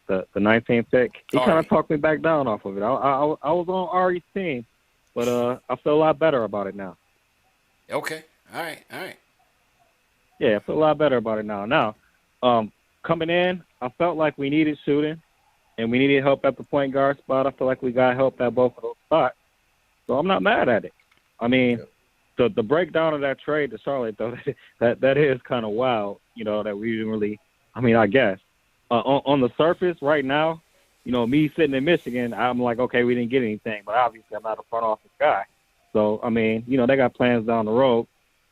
the 19th pick. He kind of talked me back down off of it. I was on Ari's team, but I feel a lot better about it now. Okay. All right. Yeah, I feel a lot better about it now. Now, coming in, I felt like we needed shooting, and we needed help at the point guard spot. I feel like we got help at both of those spots. So I'm not mad at it. I mean, the breakdown of that trade to Charlotte, though, that is kind of wild, that we didn't really – I mean, I guess. On the surface right now, me sitting in Michigan, I'm like, okay, we didn't get anything. But obviously I'm not a front office guy. So, I mean, they got plans down the road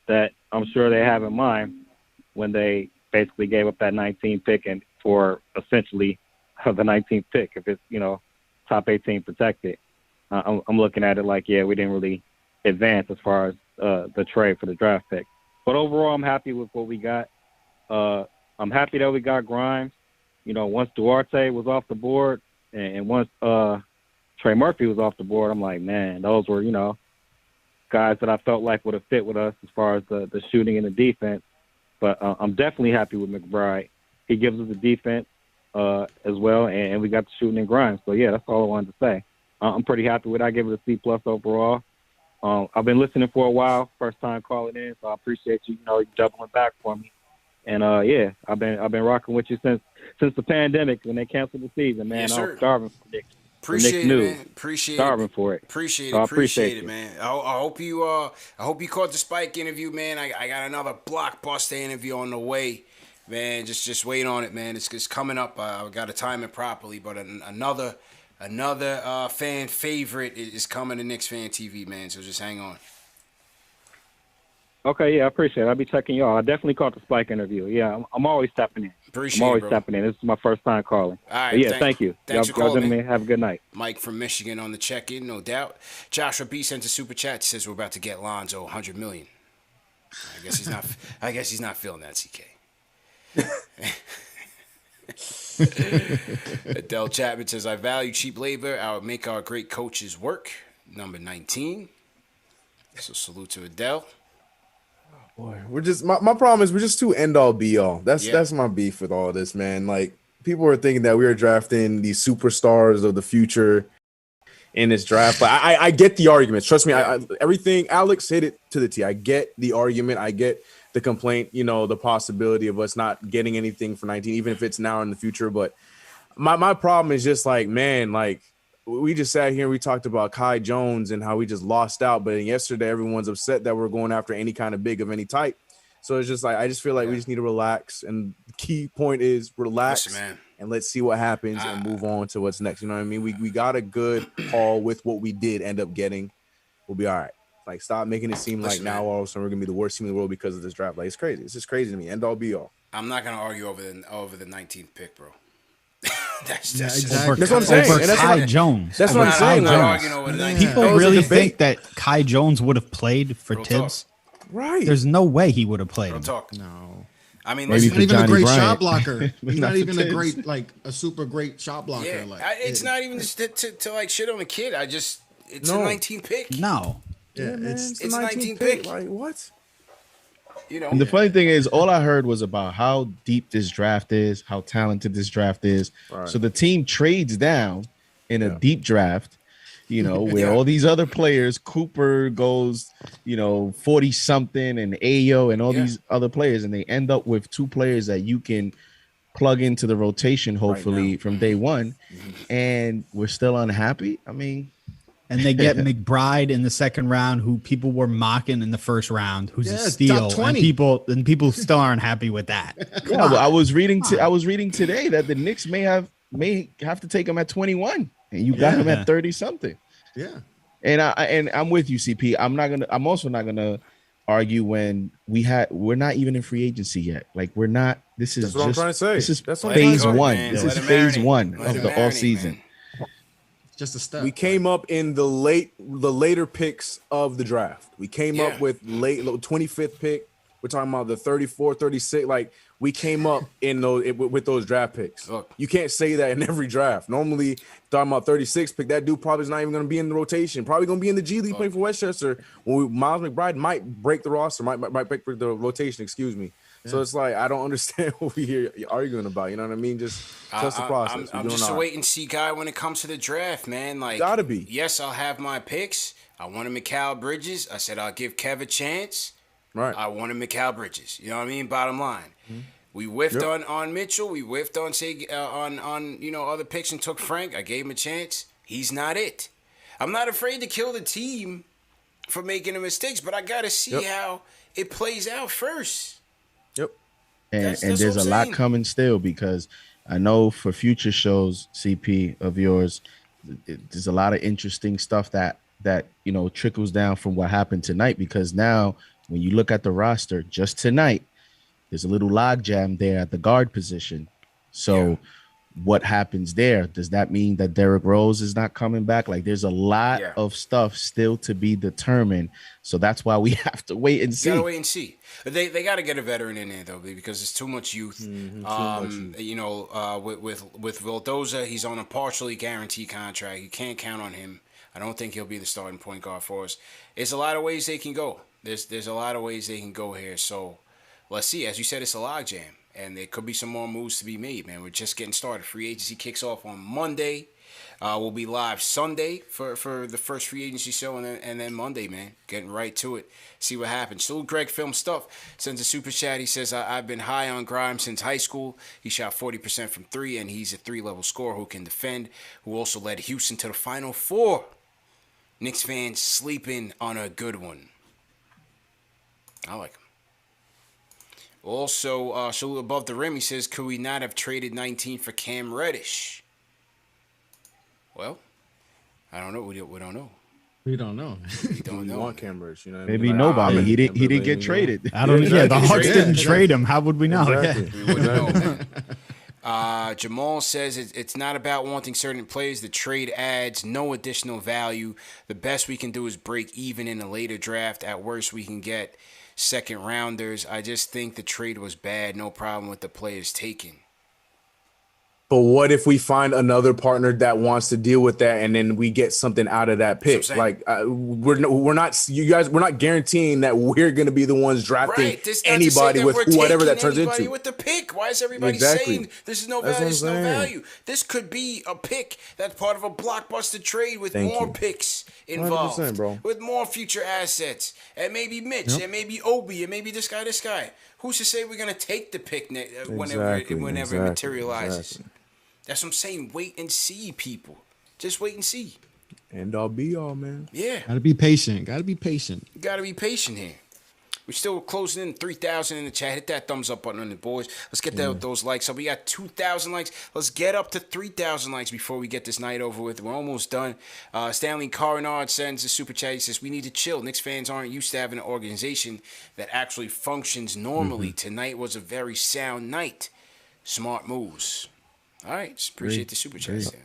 that I'm sure they have in mind when they basically gave up that 19th pick and for essentially the 19th pick. If it's, top 18 protected, I'm looking at it like, yeah, we didn't really advance as far as the trade for the draft pick. But overall, I'm happy with what we got. I'm happy that we got Grimes. Once Duarte was off the board and once Trey Murphy was off the board, I'm like, man, those were, guys that I felt like would have fit with us as far as the shooting and the defense. But I'm definitely happy with McBride. He gives us the defense as well, and we got the shooting and Grimes. So, yeah, that's all I wanted to say. I'm pretty happy with it. I give it a C+ overall. I've been listening for a while, first time calling in, so I appreciate you, you doubling back for me. And yeah, I've been rocking with you since the pandemic when they canceled the season, man. Yes, I sir. was starving for Knicks. Appreciate it, man. Appreciate starving it. for it. Appreciate So I it. Appreciate it, you. man. I hope you caught the Spike interview, man. I got another blockbuster interview on the way, man. Just wait on it, man. It's coming up. I got to time it properly, but another fan favorite is coming to Knicks Fan TV, man. So just hang on. Okay, yeah, I appreciate it. I'll be checking y'all. I definitely caught the Spike interview. Yeah, I'm always stepping in. Appreciate I'm always it, bro. stepping in. This is my first time calling. All right, But yeah, thank you. Thanks y'all for calling, gentlemen, man. have a good night. Mike from Michigan on the check-in, no doubt. Joshua B sent a super chat. He says we're about to get Lonzo $100 million. I guess he's not feeling that, CK. Adele Chapman says, I value cheap labor. I would make our great coaches work. Number 19. So salute to Adele. Boy, we're just my problem is we're just too end all be all. That's my beef with all this, man. Like people are thinking that we are drafting these superstars of the future in this draft. But I get the arguments. Trust me, everything Alex hit it to the T. I get the argument. I get the complaint, the possibility of us not getting anything for 19, even if it's now in the future. But my problem is just like, man, like we just sat here and we talked about Kai Jones and how we just lost out. But yesterday, everyone's upset that we're going after any kind of big of any type. So it's just like, I just feel like we just need to relax. And the key point is relax. Listen, man. And let's see what happens and move on to what's next. You know what I mean? We got a good haul with what we did end up getting. We'll be all right. Like, stop making it seem like now all of a sudden we're going to be the worst team in the world because of this draft. Like, it's crazy. It's just crazy to me. End all be all. I'm not going to argue over the 19th pick, bro. That's Exactly. That's what I'm saying. Over Kai Jones. That's what I'm saying. People really think that Kai Jones would have played for Tibbs. Right. There's no way he would have played. Real talk. No. I mean, he's not even a great shot Bryant. blocker. He's not even a Tibbs. great, like a super great shot blocker. Yeah, like it's not even just to like shit on the kid. It's No. a 19th pick. No. Yeah, it's a 19th pick. Like what? And the funny thing is, all I heard was about how deep this draft is, how talented this draft is. Right. So the team trades down in a deep draft, where all these other players, Cooper goes, 40 something, and Ayo and all these other players, and they end up with two players that you can plug into the rotation, hopefully from day one, and we're still unhappy. I mean. And they get McBride in the second round, who people were mocking in the first round, who's a steal, and people still aren't happy with that. Yeah, well, I was reading today that the Knicks may have to take him at 21, and you got him at 30 something. Yeah, and I'm with you, CP. I'm also not gonna argue when we're not even in free agency yet. Like we're not. This is That's what I'm trying to say. This is That's what I'm phase trying to say. one. Man, This let is it phase marinate. one Let of it the marinate, off season. just a step. We came up in the later picks of the draft. We came up with late 25th pick, We're talking about the 34, 36. Like, we came up in those with those draft picks. Look. You can't say that in every draft. Normally, talking about 36 pick, that dude probably is not even going to be in the rotation. Probably going to be in the G League playing for Westchester. Miles McBride might break the roster, might break the rotation. Excuse me. Yeah. So it's like I don't understand what we here arguing about. You know what I mean? Just trust the process. I'm just a wait and see guy when it comes to the draft, man. Like, gotta be. Yes, I'll have my picks. I wanted Mikal Bridges. I said I'll give Kev a chance. Right. I wanted Mikal Bridges. You know what I mean? Bottom line. Mm-hmm. We whiffed on Mitchell. We whiffed on other picks and took Frank. I gave him a chance. He's not it. I'm not afraid to kill the team for making the mistakes, but I gotta see how it plays out first. Yep. And there's a lot coming still, because I know for future shows, CP, of yours, there's a lot of interesting stuff that trickles down from what happened tonight, because now when you look at the roster just tonight, there's a little logjam there at the guard position. So what happens there? Does that mean that Derrick Rose is not coming back? Like, there's a lot of stuff still to be determined. So that's why we have to wait and see. Gotta wait and see. They got to get a veteran in there though, because there's too much youth. With Vildoza, he's on a partially guaranteed contract. You can't count on him. I don't think he'll be the starting point guard for us. There's a lot of ways they can go. There's a lot of ways they can go here. So let's see. As you said, it's a logjam. And there could be some more moves to be made, man. We're just getting started. Free agency kicks off on Monday. We'll be live Sunday for the first free agency show, and then Monday, man. Getting right to it. See what happens. Salute Greg Film Stuff sends a super chat. He says, I've been high on Grimes since high school. He shot 40% from 3, and he's a 3-level scorer who can defend, who also led Houston to the Final Four. Knicks fans sleeping on a good one. I like him. Also, Salute Above the Rim, he says, could we not have traded 19 for Cam Reddish? Well, I don't know. We don't know. We don't know. We don't know. Want Cam Reddish, you know? Maybe nobody. He didn't get traded. I don't know. Yeah, the Hawks didn't trade him. How would we know? Exactly. We wouldn't know, man. Jamal says it's not about wanting certain players. The trade adds no additional value. The best we can do is break even in a later draft. At worst, we can get second rounders. I just think the trade was bad. No problem with the players taken. But what if we find another partner that wants to deal with that, and then we get something out of that pick? Like we're not, you guys, we're not guaranteeing that we're going to be the ones drafting anybody with whatever that turns into. With the pick, why is everybody saying this is no value? This is no value. This could be a pick that's part of a blockbuster trade with more picks involved, with more future assets, and maybe Mitch, and maybe Obi, and maybe this guy. Who's to say we're going to take the pick whenever it materializes? Exactly. That's what I'm saying. Wait and see, people. Just wait and see. End all be all, man. Yeah. Gotta be patient. Gotta be patient. You gotta be patient here. We're still closing in 3,000 in the chat. Hit that thumbs up button on the boys. Let's get those likes up. We got 2,000 likes. Let's get up to 3,000 likes before we get this night over with. We're almost done. Stanley Carinard sends a super chat. He says, we need to chill. Knicks fans aren't used to having an organization that actually functions normally. Tonight was a very sound night. Smart moves. All right. Just appreciate the super chat, Stan.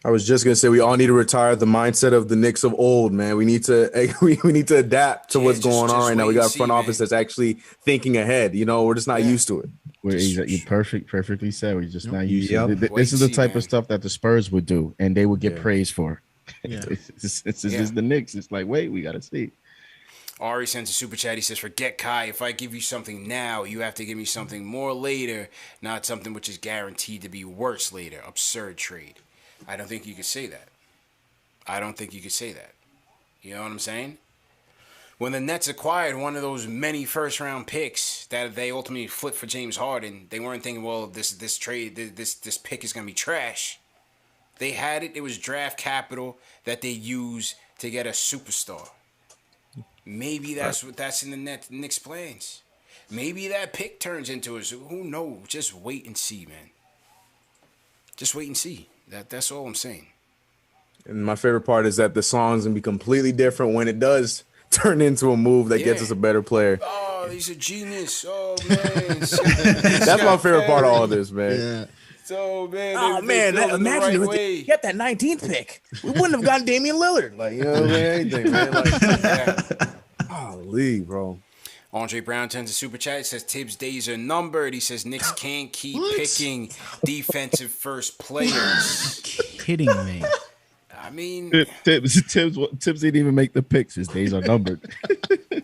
I was just gonna say we all need to retire the mindset of the Knicks of old, man. We need to adapt to what's going on right now. We got a front office that's actually thinking ahead. You know, we're just not used to it. You perfectly said. We're just not used to it. This is the type of stuff that the Spurs would do, and they would get praised for. Yeah. It's the Knicks. It's like, wait, we gotta see. Ari sends a super chat. He says, forget Kai. If I give you something now, you have to give me something more later, not something which is guaranteed to be worse later. Absurd trade. I don't think you could say that. You know what I'm saying? When the Nets acquired one of those many first-round picks that they ultimately flipped for James Harden, they weren't thinking, well, this pick is going to be trash. They had it. It was draft capital that they used to get a superstar. Maybe that's in the Knicks' plans. Maybe that pick turns into it. Who knows? Just wait and see, man. Just wait and see. That's all I'm saying. And my favorite part is that the song's gonna be completely different when it does turn into a move that gets us a better player. Oh, he's a genius. Oh man, that's my favorite part of all of this, man. Yeah. So man, imagine if they get that 19th pick, we wouldn't have gotten Damian Lillard. Like, you know, anything, man. Like, holy, bro. Andre Brown turns a super chat. He says Tibbs' days are numbered. He says Knicks can't keep picking defensive first players. Kidding me. I mean, Tibbs didn't even make the picks. His days are numbered. You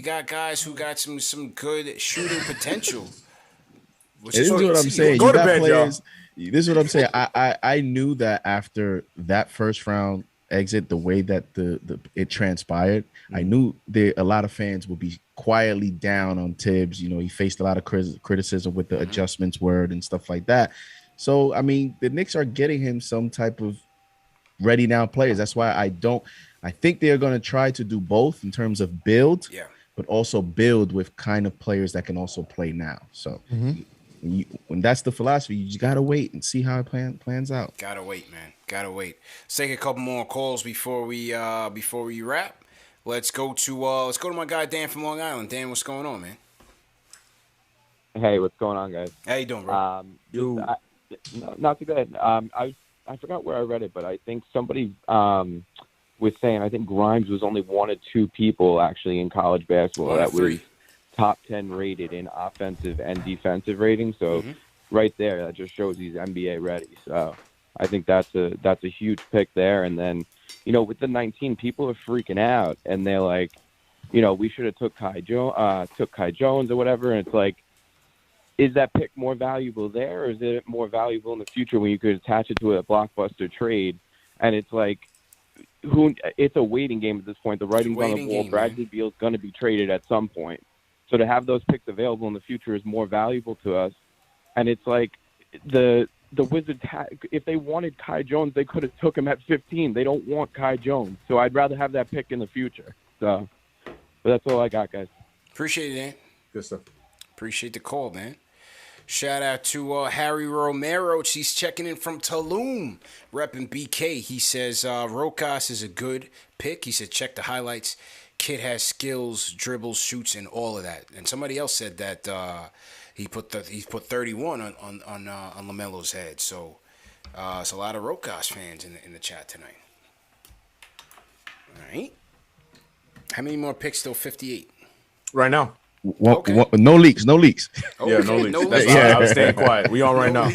got guys who got some good shooting potential. This is what I'm saying. Go You to got bed, players. This is what I'm saying. I knew that after that first round exit, the way that it transpired, I knew a lot of fans would be quietly down on Tibbs. You know, he faced a lot of criticism with the adjustments word and stuff like that. So, I mean, the Knicks are getting him some type of ready now players. That's why I think they're going to try to do both in terms of build, but also build with kind of players that can also play now. So when that's the philosophy, you just got to wait and see how it plans out. Gotta wait, man. Gotta wait. Let's take a couple more calls before we wrap. Let's go to my guy Dan from Long Island. Dan, what's going on, man? Hey, what's going on, guys? How you doing, bro? Not too bad. I forgot where I read it, but I think somebody was saying I think Grimes was only one of two people actually in college basketball that was top 10 rated in offensive and defensive rating. So right there, that just shows he's NBA ready. So I think that's a huge pick there. And then, you know, with the 19, people are freaking out and they're like, you know, we should have took Kai Jones or whatever. And it's like, is that pick more valuable there, or is it more valuable in the future when you could attach it to a blockbuster trade? And it's like, it's a waiting game at this point. The writing's on the wall. Bradley Beal's going to be traded at some point. So to have those picks available in the future is more valuable to us. And it's like the Wizards, if they wanted Kai Jones, they could have took him at 15. They don't want Kai Jones. So I'd rather have that pick in the future. So but that's all I got, guys. Appreciate it, Dan. Good stuff. Appreciate the call, man. Shout out to Harry Romero. He's checking in from Tulum, repping BK. He says Rokas is a good pick. He said check the highlights. Kid has skills, dribbles, shoots, and all of that. And somebody else said that he put 31 on LaMelo's head. So it's a lot of Rokas fans in the chat tonight. All right. How many more picks till 58? Right now. No leaks. Yeah, no leaks. I was staying quiet. We on right now.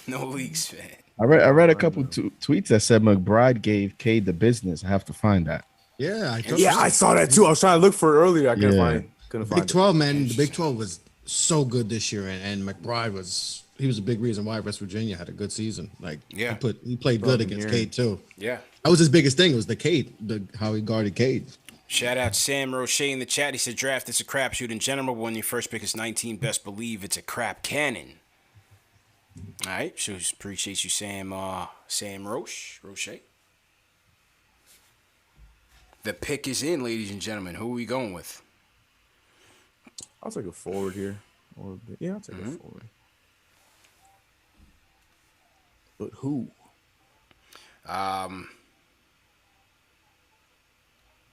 No leaks, man. I read a couple tweets that said McBride gave Cade the business. I have to find that. Yeah, I saw that too. I was trying to look for it earlier. I couldn't find it. Big 12, man. The Big 12 was so good this year, and McBride was a big reason why West Virginia had a good season. Like, he played good against Cade too. Yeah, that was his biggest thing. It was the Cade, how he guarded Cade. Shout out Sam Roche in the chat. He said, draft is a crapshoot in general. When your first pick is 19, best believe it's a crap cannon. All right. So appreciate you, Sam Roche. The pick is in, ladies and gentlemen. Who are we going with? I'll take a forward here. I'll take a forward. But who?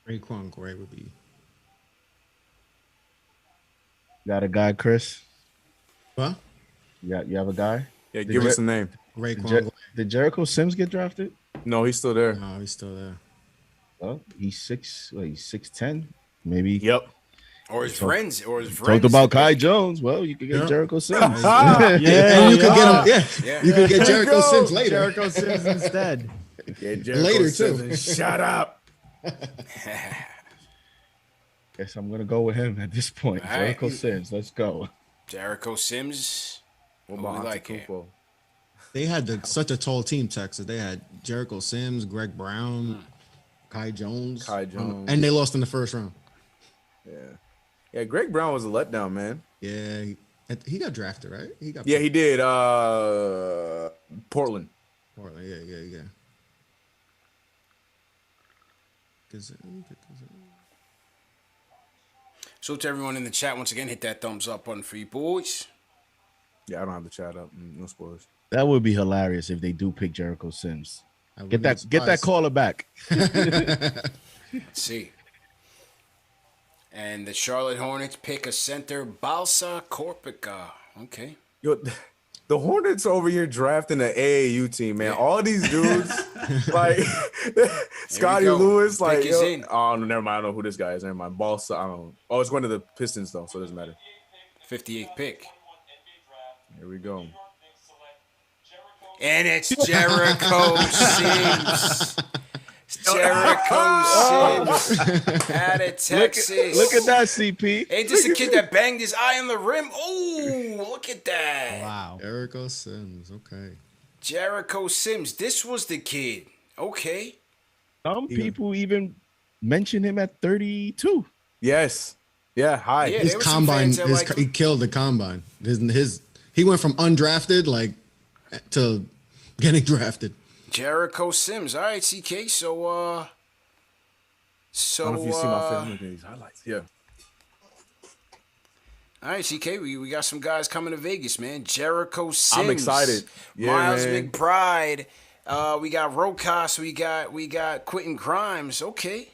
Raekwon Gray would be. Got a guy, Chris? What? You have a guy? Yeah, give us a name. Did Jericho Sims get drafted? No, he's still there. No, he's still there. Well, he's 6'10", maybe. Yep. Or his friends. Talked about Kai Jones. Well, you could get Jericho Sims. You could get him. You could get Jericho Sims later. Jericho Sims instead. Later too. Shut up. Guess I'm gonna go with him at this point. All Jericho right. Sims. Let's go. Jericho Sims. What we about like it? Antetokounmpo? They had such a tall team, Texas. They had Jericho Sims, Greg Brown, Kai Jones, and they lost in the first round. Yeah. Greg Brown was a letdown, man. Yeah, he got drafted, right? He did. Portland. Yeah. So to everyone in the chat, once again, hit that thumbs up button for you boys. Yeah, I don't have the chat up. No spoilers. That would be hilarious if they do pick Jericho Sims. Get that caller back. Let's see. And the Charlotte Hornets pick a center, Balsa Korpica. Okay. The Hornets over here drafting the AAU team, man. All these dudes, like Scotty Lewis, like, oh, never mind. I don't know who this guy is. Never mind. Boss, I don't know. Oh, it's going to the Pistons, though, so it doesn't matter. 58th pick. Here we go. And it's Jericho Sims. Jericho Sims out of Texas. Look at that, CP. Ain't this a kid that banged his eye on the rim? Oh, look at that. Wow. Jericho Sims. Okay. Jericho Sims. This was the kid. Okay. Some people even mention him at 32. Yes. Yeah, high. Yeah, his combine, he killed the combine. He went from undrafted to getting drafted. Jericho Sims. All right, CK. So, I don't know if you see my face looking at these highlights. Yeah. All right, CK. We got some guys coming to Vegas, man. Jericho Sims. I'm excited. Yeah, Miles man. McBride. We got Rokas. We got Quentin Grimes. Okay.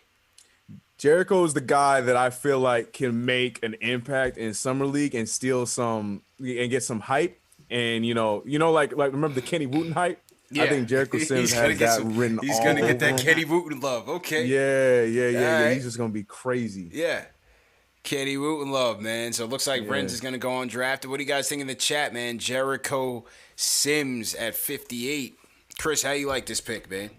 Jericho is the guy that I feel like can make an impact in summer league and steal some and get some hype. And like remember the Kenny Wooten hype? Yeah. I think Jericho Sims has that written. He's gonna get that Kenny Wooten love. Okay. Yeah. Right. He's just gonna be crazy. Yeah. Kenny Wooten love, man. So it looks like Renz is gonna go undrafted. What do you guys think in the chat, man? Jericho Sims at 58. Chris, how you like this pick, man?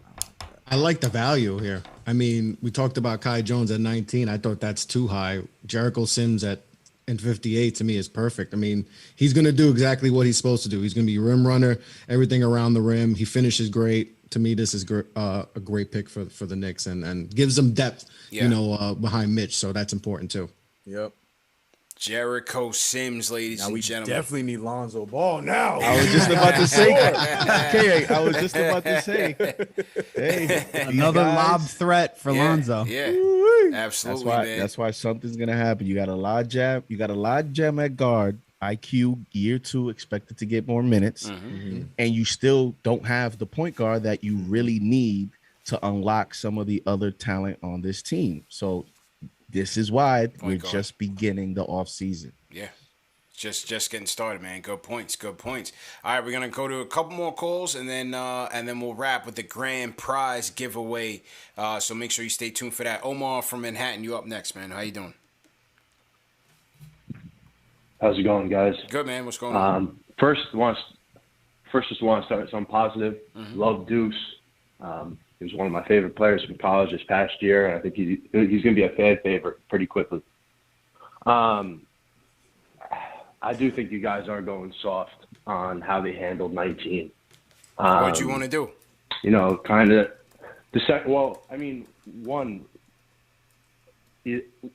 I like the value here. I mean, we talked about Kai Jones at 19. I thought that's too high. Jericho Sims at 58 to me is perfect. I mean, he's going to do exactly what he's supposed to do. He's going to be rim runner, everything around the rim. He finishes great. To me, this is a great pick for the Knicks and gives them depth, behind Mitch. So that's important too. Yep. Jericho Sims, ladies and gentlemen. Definitely need Lonzo Ball now. I was just about to say. I was just about to say. Hey, another lob threat for Lonzo. Yeah, absolutely, man. That's why something's gonna happen. You got a lot jam. You got a lot jam at guard. IQ year 2 expected to get more minutes, and you still don't have the point guard that you really need to unlock some of the other talent on this team. So this is why we're just beginning the off season. Yeah. Just getting started, man. Good points. All right, we're gonna go to a couple more calls and then we'll wrap with the grand prize giveaway. So make sure you stay tuned for that. Omar from Manhattan, you up next, man. How you doing? How's it going, guys? Good, man. What's going on? First, just want to start with something positive. Love Deuce. He was one of my favorite players from college this past year, and I think he's going to be a fan favorite pretty quickly. I do think you guys are going soft on how they handled 19. What do you want to do? Kind of the second. Well, I mean,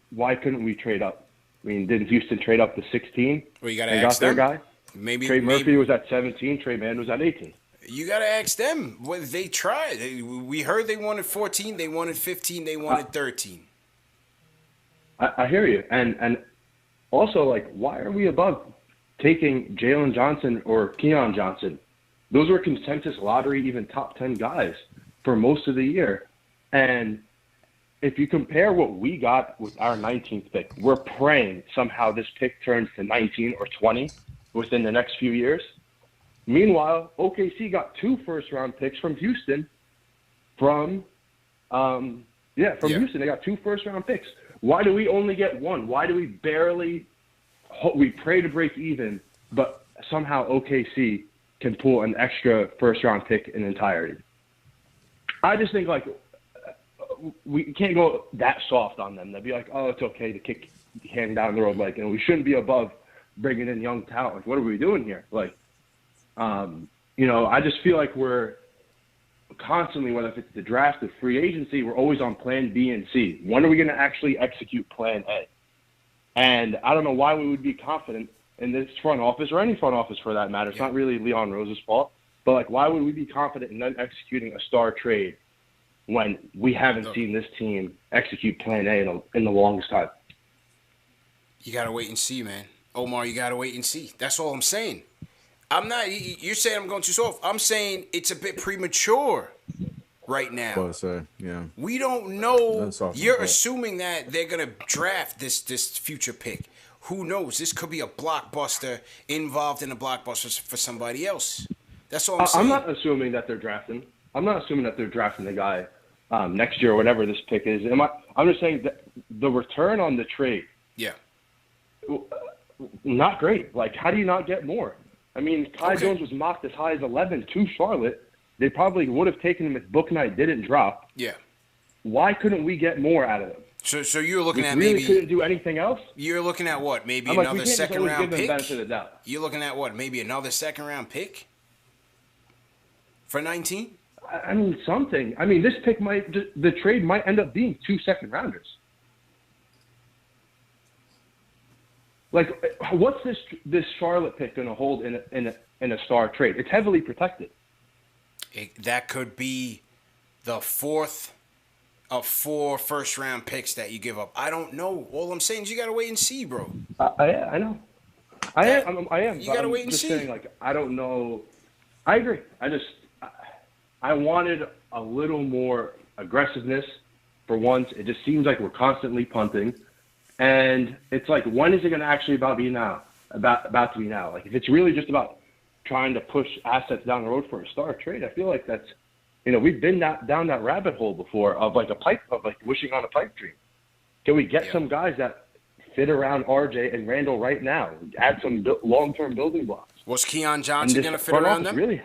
why couldn't we trade up? I mean, didn't Houston trade up to 16? Well, you got to and ask got their them. guy. Maybe Trey Murphy was at 17. Trey Mann was at 18. You got to ask them whether they tried. We heard they wanted 14, they wanted 15, they wanted 13. I hear you. And also, why are we above taking Jalen Johnson or Keon Johnson? Those were consensus lottery, even top 10 guys for most of the year. And if you compare what we got with our 19th pick, we're praying somehow this pick turns to 19 or 20 within the next few years. Meanwhile, OKC got 2 first-round picks from Houston. Houston, they got 2 first-round picks. Why do we only get 1? Why do we we pray to break even, but somehow OKC can pull an extra first-round pick in entirety? I just think, we can't go that soft on them. They'd be like, oh, it's okay to kick the can down the road. We shouldn't be above bringing in young talent. What are we doing here? I just feel like we're constantly, whether it's the draft or free agency, we're always on plan B and C. When are we going to actually execute plan A? And I don't know why we would be confident in this front office or any front office for that matter. It's not really Leon Rose's fault, but why would we be confident in them executing a star trade when we haven't seen this team execute plan A in the longest time? You got to wait and see, man. Omar, you got to wait and see. That's all I'm saying. I'm not. You're saying I'm going too soft. I'm saying it's a bit premature right now. We don't know. You're assuming that they're gonna draft this future pick. who knows? This could be a blockbuster involved in a blockbuster for somebody else. That's all I'm saying. I'm not assuming that they're drafting. I'm not assuming that they're drafting the guy next year or whatever this pick is. I'm just saying that the return on the trade, yeah, not great. Like, how do you not get more? I mean, Kai Jones was mocked as high as 11 to Charlotte. They probably would have taken him if Book Knight didn't drop. Yeah. Why couldn't we get more out of him? So you're looking at really maybe couldn't do anything else. You're looking at what? Maybe I'm like, another we can't just second always round give them pick. benefit of the doubt. You're looking at what? Maybe another second round pick for 19. I mean, something. I mean, this pick the trade might end up being 2 second rounders. Like, what's this Charlotte pick going to hold in a star trade? It's heavily protected. That could be the fourth of 4 first-round picks that you give up. I don't know. All I'm saying is you got to wait and see, bro. I know. I am. You got to wait and just see. Saying, like, I don't know. I agree. I wanted a little more aggressiveness for once. It just seems like we're constantly punting. And it's like, when is it going to actually about to be now? Like, if it's really just about trying to push assets down the road for a star trade, I feel like that's, we've been down that rabbit hole before of like wishing on a pipe dream. Can we get some guys that fit around RJ and Randall right now? Add some long-term building blocks. Was Keon Johnson going to fit around them? Really?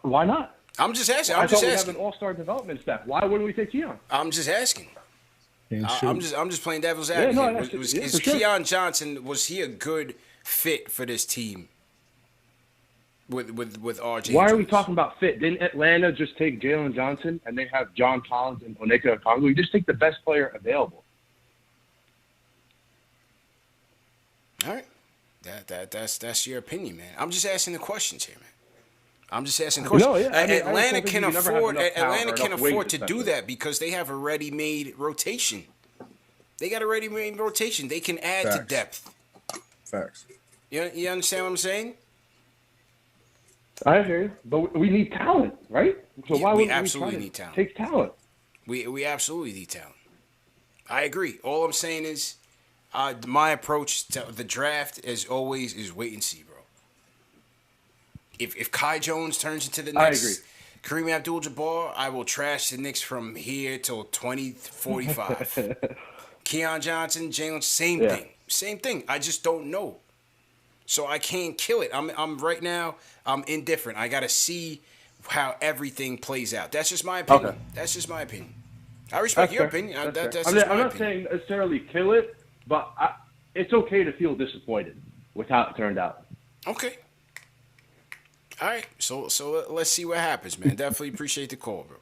Why not? I'm just asking. I thought we have an all-star development staff. Why wouldn't we take Keon? I'm just asking. I'm just playing devil's Yeah, advocate. no, Is Keon Johnson, was he a good fit for this team with RJ? Why are we talking about fit? Didn't Atlanta just take Jalen Johnson and they have John Collins and Onyeka Okongwu? You just take the best player available. All right, that's your opinion, man. I'm just asking the questions here, man. I'm just asking questions. No, yeah, I mean, Atlanta can afford to enough do wings, that because they have a ready-made rotation. They got a ready-made rotation. They can add to depth. Facts. You understand what I'm saying? I hear you, but we need talent, right? So why would we absolutely need talent? Take talent. We absolutely need talent. I agree. All I'm saying is, my approach to the draft, as always, is wait and see, bro. If Kai Jones turns into the next Kareem Abdul-Jabbar, I will trash the Knicks from here till 2045. Keon Johnson, Jalen, same thing. I just don't know, so I can't kill it. I'm right now. I'm indifferent. I gotta see how everything plays out. That's just my opinion. Okay. That's just my opinion. I respect your opinion. That's I'm just my not opinion. saying necessarily kill it, but it's okay to feel disappointed with how it turned out. Okay. All right, so let's see what happens, man. Definitely appreciate the call, bro.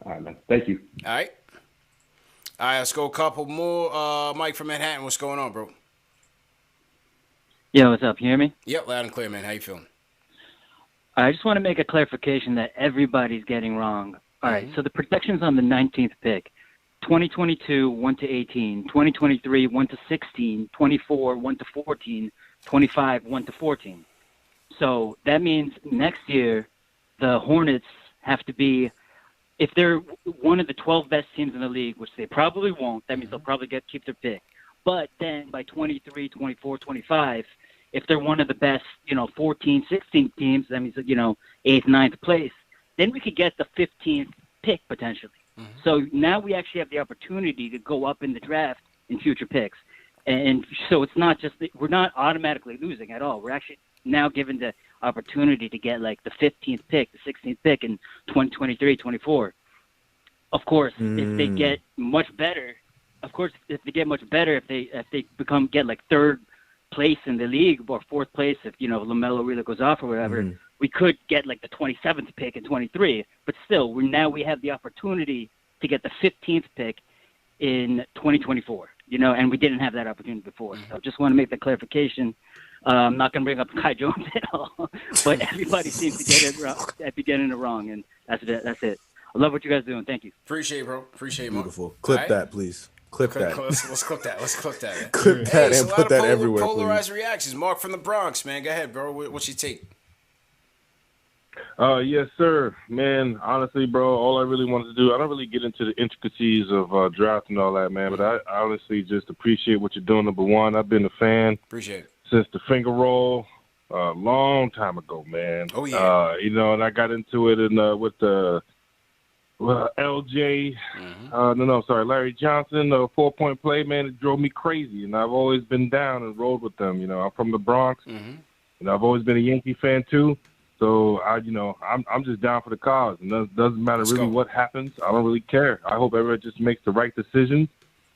All right, man. Thank you. All right, let's go a couple more. Mike from Manhattan, what's going on, bro? Yeah, what's up? You hear me? Yep, loud and clear, man. How you feeling? I just want to make a clarification that everybody's getting wrong. All right, so the protections on the 19th pick, 2022, 1 to 18, 2023, 1 to 16, 24, 1 to 14, 25, 1 to 14. So that means next year the Hornets have to be, if they're one of the 12 best teams in the league, which they probably won't, that means they'll probably keep their pick. But then by 23, 24, 25, if they're one of the best, 14, 16 teams, that means, 8th, 9th place, then we could get the 15th pick potentially. So now we actually have the opportunity to go up in the draft in future picks. And so it's not just, we're not automatically losing at all. We're actually now given the opportunity to get like the 15th pick, the 16th pick in 2023, 24. Of course, if they get much better, if they get like third place in the league or fourth place, if LaMelo really goes off or whatever, we could get like the 27th pick in 23. But still, we have the opportunity to get the 15th pick in 2024. And we didn't have that opportunity before. So I just want to make that clarification. I'm not going to bring up Kai Jones at all, but everybody seems to get it wrong, and that's it. I love what you guys are doing. Thank you. Appreciate it, bro. Appreciate it, Beautiful. Clip that, please. Clip that. Let's clip that. Let's clip that. Clip that and put that everywhere, polarized please. reactions. Mark from the Bronx, man. Go ahead, bro. What's your take? Yes, sir. Man, honestly, bro, all I really wanted to do, I don't really get into the intricacies of draft and all that, man, but I honestly just appreciate what you're doing, number one. I've been a fan Appreciate it. since the finger roll a long time ago, man. Oh, yeah. And I got into it with the LJ, Larry Johnson, the 4-point play, man, it drove me crazy, and I've always been down and rolled with them. I'm from the Bronx, and I've always been a Yankee fan, too. So I'm just down for the cause, and it doesn't matter what happens. I don't really care. I hope everybody just makes the right decisions,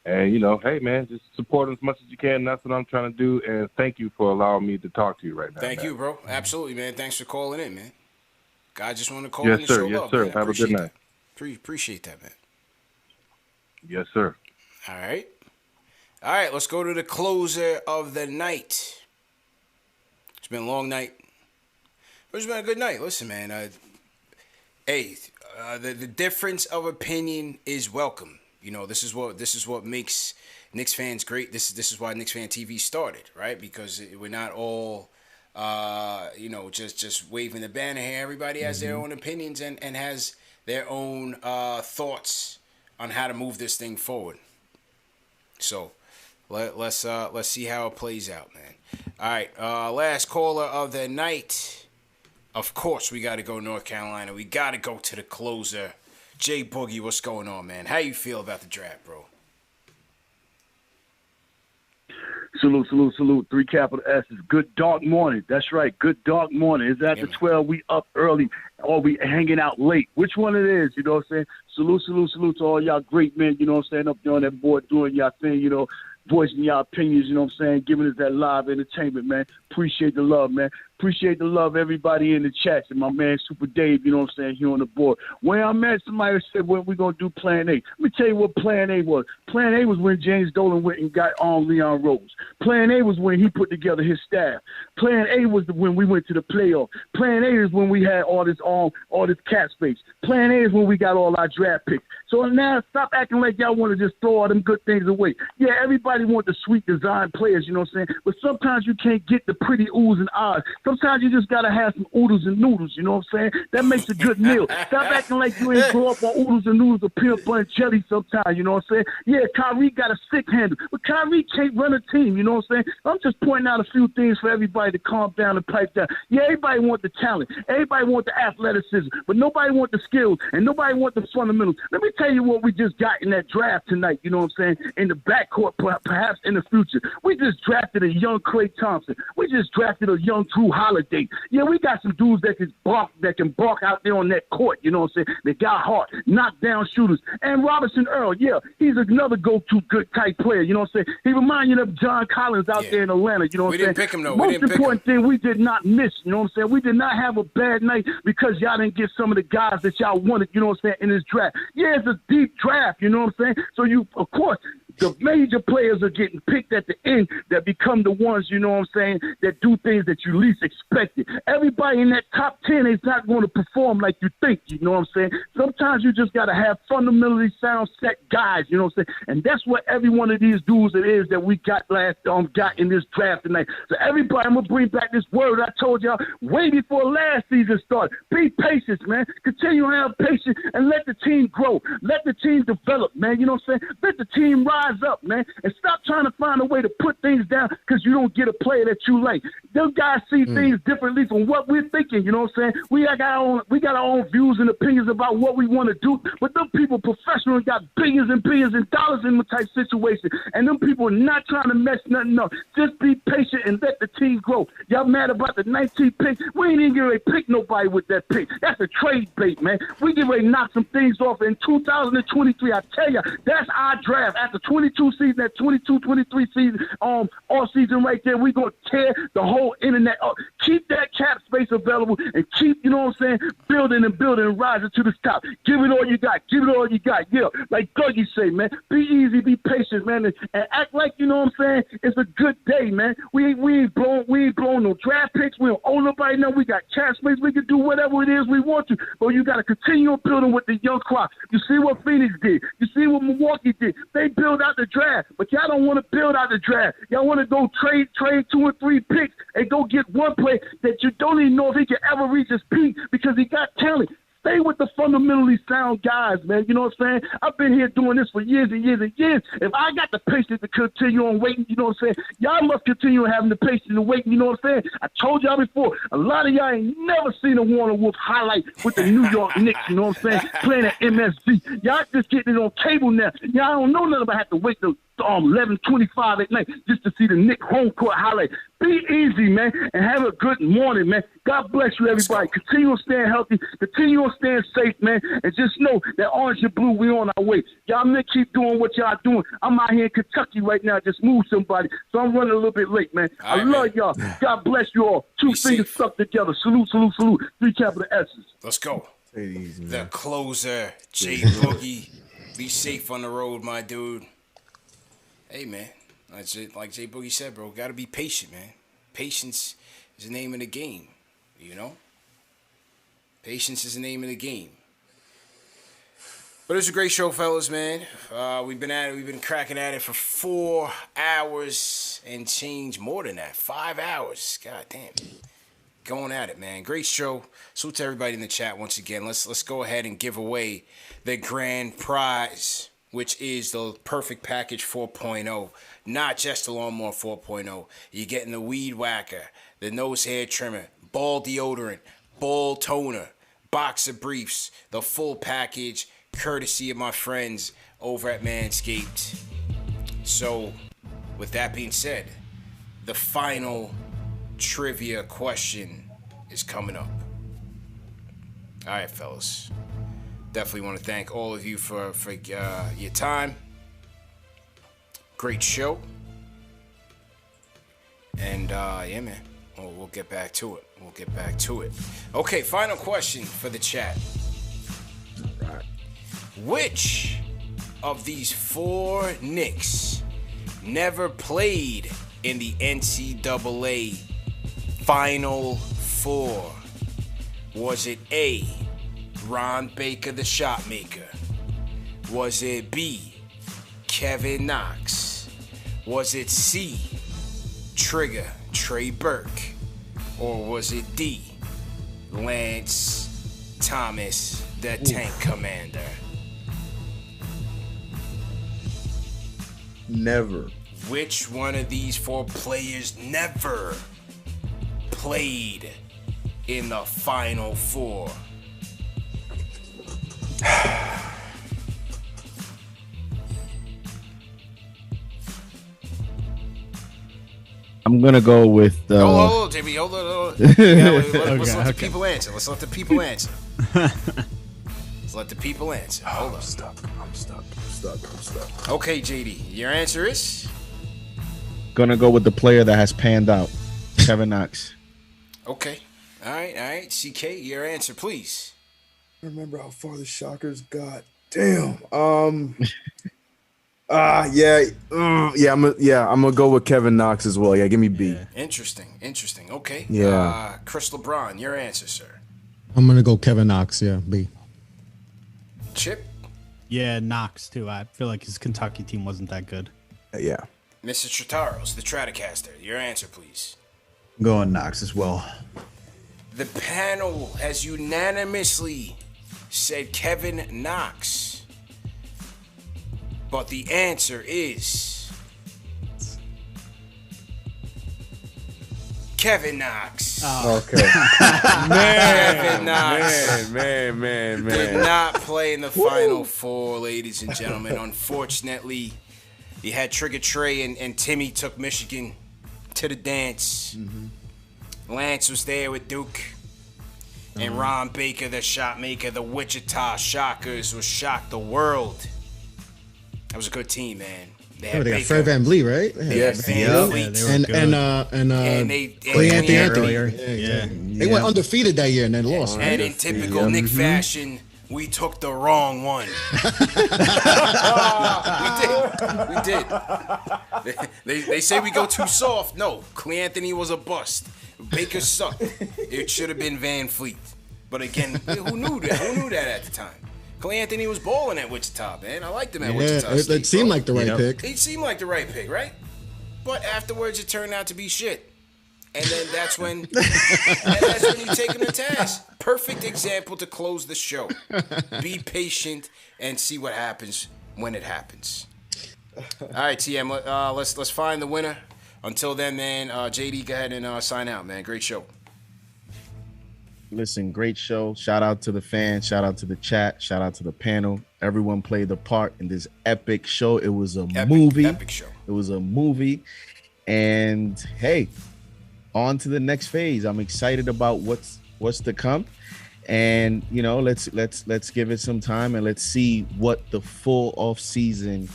and hey man, just support them as much as you can. That's what I'm trying to do. And thank you for allowing me to talk to you right now. Thank you, bro. Absolutely, man. Thanks for calling in, man. I just want to call Yes, in and sir. show Yes, love. sir. Man. Have a good night. Appreciate that, man. Yes, sir. All right. Let's go to the closer of the night. It's been a long night. It's been a good night. Listen, man. The difference of opinion is welcome. This is what makes Knicks fans great. This is why Knicks Fan TV started, right? Because we're not all, just waving the banner here. Everybody has their own opinions and has their own thoughts on how to move this thing forward. So let's see how it plays out, man. All right, last caller of the night. Of course, we got to go North Carolina. We got to go to the closer. Jay Boogie, what's going on, man? How you feel about the draft, bro? Salute, salute, salute. 3 capital S's. Good dark morning. That's right. Good dark morning. Is that the 12? We up early or we hanging out late? Which one it is? You know what I'm saying? Salute, salute, salute to all y'all great men, you know what I'm saying, up there on that board doing y'all thing, voicing y'all opinions, you know what I'm saying, giving us that live entertainment, man. Appreciate the love, man. Appreciate the love, everybody in the chats, and my man Super Dave, you know what I'm saying, here on the board. Where I'm at, somebody said, when we going to do Plan A? Let me tell you what Plan A was. Plan A was when James Dolan went and got on Leon Rose. Plan A was when he put together his staff. Plan A was when we went to the playoff. Plan A is when we had all this cap space. Plan A is when we got all our draft picks. So now stop acting like y'all want to just throw all them good things away. Yeah, everybody want the sweet design players, you know what I'm saying? But sometimes you can't get the pretty oohs and ahs. Sometimes you just got to have some oodles and noodles, you know what I'm saying? That makes a good meal. Stop acting like you ain't grow up on oodles and noodles or peanut butter and jelly sometimes, you know what I'm saying? Yeah, Kyrie got a stick handle, but Kyrie can't run a team, you know what I'm saying? I'm just pointing out a few things for everybody to calm down and pipe down. Yeah, everybody want the talent. Everybody want the athleticism, but nobody want the skills and nobody want the fundamentals. Let me tell you what we just got in that draft tonight, you know what I'm saying? In the backcourt, perhaps in the future. We just drafted a young Klay Thompson. We just drafted a young Drew Holiday. Yeah, we got some dudes that can bark out there on that court, you know what I'm saying? They got heart, knock down shooters. And Robinson Earl, yeah, he's another go-to good type player, you know what I'm saying? He reminds you of John Collins out there in Atlanta, you know what I'm saying? We didn't pick him, though. Most important thing, we did not miss, you know what I'm saying? We did not have a bad night because y'all didn't get some of the guys that y'all wanted, you know what I'm saying, in this draft. Yeah, it's a deep draft, you know what I'm saying? So you, of course, the major players are getting picked at the end that become the ones, you know what I'm saying, that do things that you least expected. Everybody in that top 10 is not going to perform like you think, you know what I'm saying? Sometimes you just got to have fundamentally sound set guys, you know what I'm saying? And that's what every one of these dudes it is that we got got in this draft tonight. So everybody, I'm going to bring back this word I told y'all way before last season started. Be patient, man. Continue to have patience and let the team grow. Let the team develop, man. You know what I'm saying? Let the team rise up, man, and stop trying to find a way to put things down because you don't get a player that you like. Those guys see things differently from what we're thinking, you know what I'm saying? We got our own views and opinions about what we want to do, but them people professionally got billions and billions of dollars in the type situation, and them people are not trying to mess nothing up. Just be patient and let the team grow. Y'all mad about the 19th pick? We ain't even get ready to pick nobody with that pick. That's a trade bait, man. We get ready to knock some things off in 2023. I tell you, that's our draft. After 22 season, that 22-23 season, all season right there, we're going to tear the whole internet up. Keep that cap space available and keep, you know what I'm saying, building and rising to the top. Give it all you got. Give it all you got. Yeah, like Dougie say, man, be easy, be patient, man, and act like, you know what I'm saying, it's a good day, man. We ain't blown no draft picks. We don't owe nobody nothing. We got cap space. We can do whatever it is we want to. But you got to continue building with the young crop. You see what Phoenix did. You see what Milwaukee did. They build out the draft, but y'all don't want to build out the draft. Y'all want to go trade 2 or 3 picks and go get one player that you don't even know if he can ever reach his peak because he got talent. Stay with the fundamentally sound guys, man. You know what I'm saying? I've been here doing this for years and years and years. If I got the patience to continue on waiting, you know what I'm saying? Y'all must continue having the patience to wait, you know what I'm saying? I told y'all before, a lot of y'all ain't never seen a Warner Wolf highlight with the New York Knicks, you know what I'm saying? Playing at MSG. Y'all just getting it on cable now. Y'all don't know nothing about having to wait till 11:25 at night just to see the Knicks home court highlight. Be easy, man, and have a good morning, man. God bless you, everybody. Continue on staying healthy. Continue on staying safe, man. And just know that orange and blue, we on our way. Y'all men keep doing what y'all doing. I'm out here in Kentucky right now. Just move somebody. So I'm running a little bit late, man. I love y'all. God bless you all. Two fingers stuck together. Salute, salute, salute. 3 capital S's. Let's go. Easy, the closer, Jay Boogie. Be safe on the road, my dude. Hey, man. Like Jay Boogie said, bro, got to be patient, man. Patience is the name of the game, you know? Patience is the name of the game. But it was a great show, fellas, man. We've been cracking at it for 4 hours and change, more than that. 5 hours. God damn. Going at it, man. Great show. Salute to everybody in the chat once again. Let's go ahead and give away the grand prize, which is the Perfect Package 4.0. Not just the Lawnmower 4.0. You're getting the Weed Whacker, the Nose Hair Trimmer, Ball Deodorant, Ball Toner, Boxer Briefs, the full package, courtesy of my friends over at Manscaped. So, with that being said, the final trivia question is coming up. All right, fellas. Definitely want to thank all of you for your time. Great show. And, yeah, man. We'll get back to it. Okay, final question for the chat. All right. Which of these 4 Knicks never played in the NCAA Final Four? Was it A, Ron Baker the shot maker? Was it B, Kevin Knox? Was it C, Trigger Trey Burke? Or was it D, Lance Thomas the Tank Commander? Never. Which one of these 4 players never played in the Final Four? I'm gonna go with. Hold on, JB. Hold on. Let's let the people answer. Let's let the people answer. Hold on. I'm stuck. Okay, JD. Your answer is? Gonna go with the player that has panned out, Kevin Knox. Okay. All right. CK, your answer, please. I remember how far the Shockers got. Damn. I'm gonna go with Kevin Knox as well. Yeah, give me B. Yeah. Interesting. Okay. Yeah. Chris LeBron, your answer, sir. I'm gonna go Kevin Knox. Yeah, B. Chip. Yeah, Knox too. I feel like his Kentucky team wasn't that good. Yeah. Mr. Trataros, the Stratocaster, your answer, please. I'm going Knox as well. The panel has unanimously said Kevin Knox. But the answer is Kevin Knox. Oh. Okay. Kevin Knox. Man. Did not play in the Final Four, ladies and gentlemen. Unfortunately, you had Trigger Trey and Timmy took Michigan to the dance. Mm-hmm. Lance was there with Duke. And Ron Baker, the shot maker, the Wichita Shockers, who shocked the world. That was a good team, man. They got Fred VanVleet, right? Yes. And Clay Anthony earlier. Yeah. They went undefeated that year and then lost. And in typical Nick fashion, we took the wrong one. We did. They say we go too soft. No, Clay Anthony was a bust. Baker sucked. It should have been VanVleet. But again, who knew that? Who knew that at the time? Clay Anthony was balling at Wichita, man. I liked him at Yeah, Wichita State. it seemed bro. like the right pick. He seemed like the right pick, right? But afterwards, it turned out to be shit. And then that's when you take him to task. Perfect example to close the show. Be patient and see what happens when it happens. All right, TM, let's find the winner. Until then, man, JD, go ahead and sign out, man. Great show. Listen, great show. Shout out to the fans. Shout out to the chat. Shout out to the panel. Everyone played a part in this epic show. It was a movie. Epic show. It was a movie. And hey, on to the next phase. I'm excited about what's to come. And you know, let's give it some time and let's see what the full off season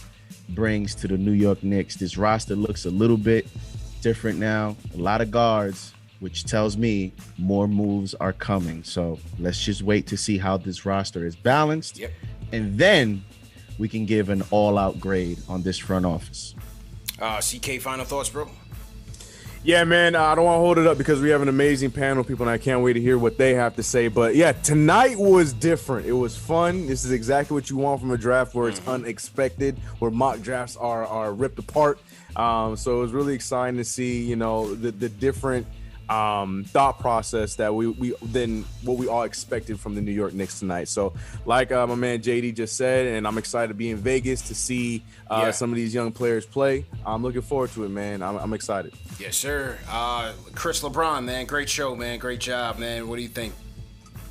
brings to the New York Knicks. This roster looks a little bit different now. A lot of guards, which tells me more moves are coming. So let's just wait to see how this roster is balanced. Yep. And then we can give an all-out grade on this front office. CK, final thoughts, bro? Yeah, man, I don't want to hold it up because we have an amazing panel of people, and I can't wait to hear what they have to say. But, yeah, tonight was different. It was fun. This is exactly what you want from a draft where it's unexpected, where mock drafts are ripped apart. So it was really exciting to see, you know, the different thought process that we then what we all expected from the New York Knicks tonight. So like my man JD just said, and I'm excited to be in Vegas to see some of these young players play. I'm looking forward to it, man. I'm excited. Yes, sir. Chris LeBron, man, great show, man. Great job, man. What do you think?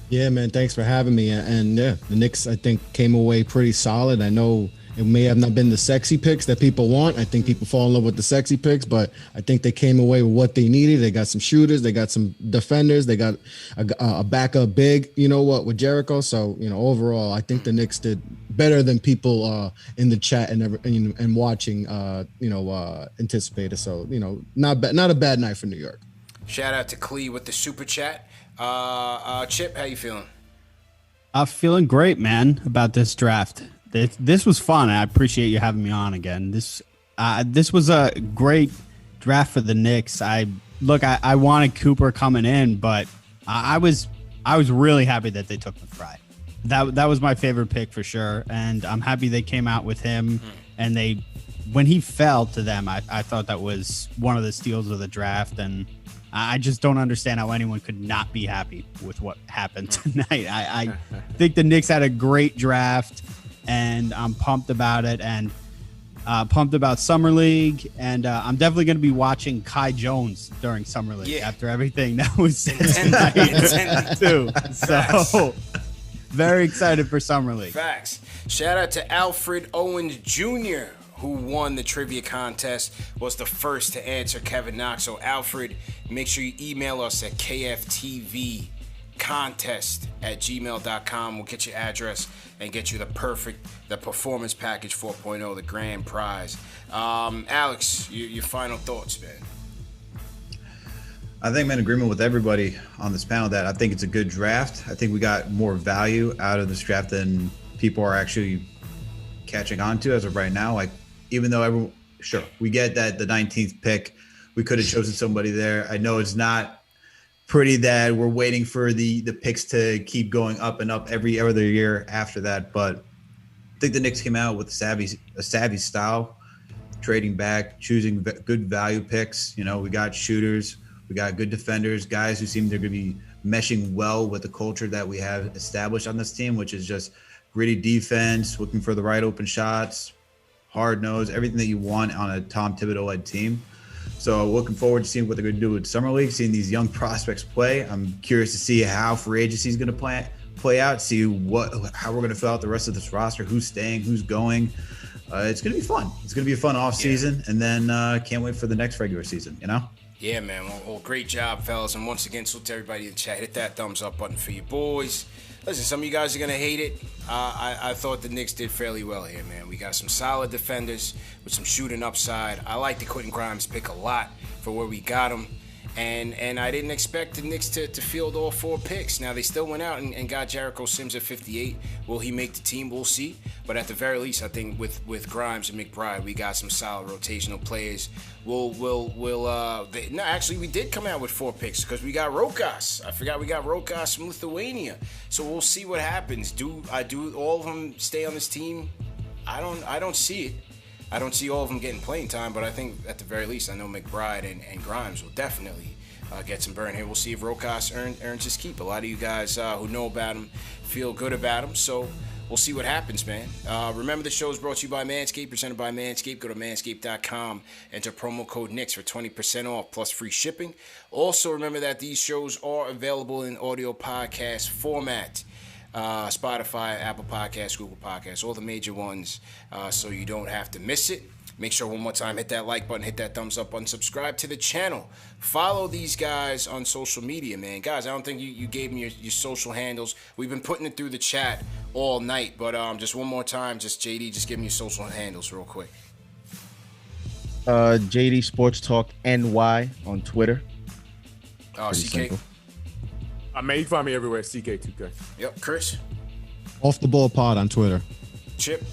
Yeah, man, thanks for having me. And yeah, the Knicks, I think, came away pretty solid. I know it may have not been the sexy picks that people want. I think people fall in love with the sexy picks, but I think they came away with what they needed. They got some shooters, they got some defenders, they got a backup big, you know what, with Jericho. So, you know, overall, I think the Knicks did better than people in the chat and watching, anticipated. So, you know, not a bad night for New York. Shout out to Clee with the super chat. Chip, how you feeling? I'm feeling great, man, about this draft. This was fun. I appreciate you having me on again. This was a great draft for the Knicks. I wanted Cooper coming in, but I was really happy that they took McBride. That was my favorite pick for sure, and I'm happy they came out with him. And when he fell to them, I thought that was one of the steals of the draft, and I just don't understand how anyone could not be happy with what happened tonight. I think the Knicks had a great draft, and I'm pumped about it, and pumped about Summer League, and I'm definitely going to be watching Kai Jones during Summer League after everything that was said tonight too. So very excited for Summer League. Facts. Shout out to Alfred Owens Jr., who won the trivia contest, was the first to answer Kevin Knox. So Alfred, make sure you email us at kftvcontest@gmail.com. We'll get your address and get you the performance package 4.0, the grand prize. Alex, your final thoughts, man. I think I'm in agreement with everybody on this panel that I think it's a good draft. I think we got more value out of this draft than people are actually catching on to as of right now. Like, even though we get that the 19th pick, we could have chosen somebody there. I know it's not pretty that we're waiting for the picks to keep going up and up every other year after that, but I think the Knicks came out with a savvy style, trading back, choosing good value picks. You know, we got shooters, we got good defenders, guys who seem they're going to be meshing well with the culture that we have established on this team, which is just gritty defense, looking for the right open shots, hard nose, everything that you want on a Tom Thibodeau-led team. So looking forward to seeing what they're going to do with Summer League, seeing these young prospects play. I'm curious to see how free agency is going to play out, see how we're going to fill out the rest of this roster, who's staying, who's going. It's going to be fun. It's going to be a fun off season, and then can't wait for the next regular season, you know? Yeah, man. Well, great job, fellas. And once again, salute to everybody in the chat. Hit that thumbs up button for you boys. Listen, some of you guys are going to hate it. I thought the Knicks did fairly well here, man. We got some solid defenders with some shooting upside. I like the Quentin Grimes pick a lot for where we got him. And I didn't expect the Knicks to field all 4 picks. Now, they still went out and got Jericho Sims at 58. Will he make the team? We'll see. But at the very least, I think with Grimes and McBride, we got some solid rotational players. Actually, we did come out with 4 picks because we got Rokas. I forgot we got Rokas from Lithuania. So we'll see what happens. Do all of them stay on this team? I don't see it. I don't see all of them getting playing time, but I think at the very least, I know McBride and Grimes will definitely get some burn here. We'll see if Rokas earns his keep. A lot of you guys who know about him feel good about him, so we'll see what happens, man. Remember, the show is brought to you by Manscaped, presented by Manscaped. Go to manscaped.com, enter promo code NICKS for 20% off plus free shipping. Also, remember that these shows are available in audio podcast format. Spotify, Apple Podcasts, Google Podcasts, all the major ones, so you don't have to miss it. Make sure one more time, hit that like button, hit that thumbs up button, subscribe to the channel. Follow these guys on social media, man. Guys, I don't think you gave me your social handles. We've been putting it through the chat all night, but just one more time, just JD, just give me your social handles real quick. JD Sports Talk NY on Twitter. CK. Simple. I mean, you find me everywhere, CK2K. Yep, Chris. Off the Ball Pod on Twitter. Chip.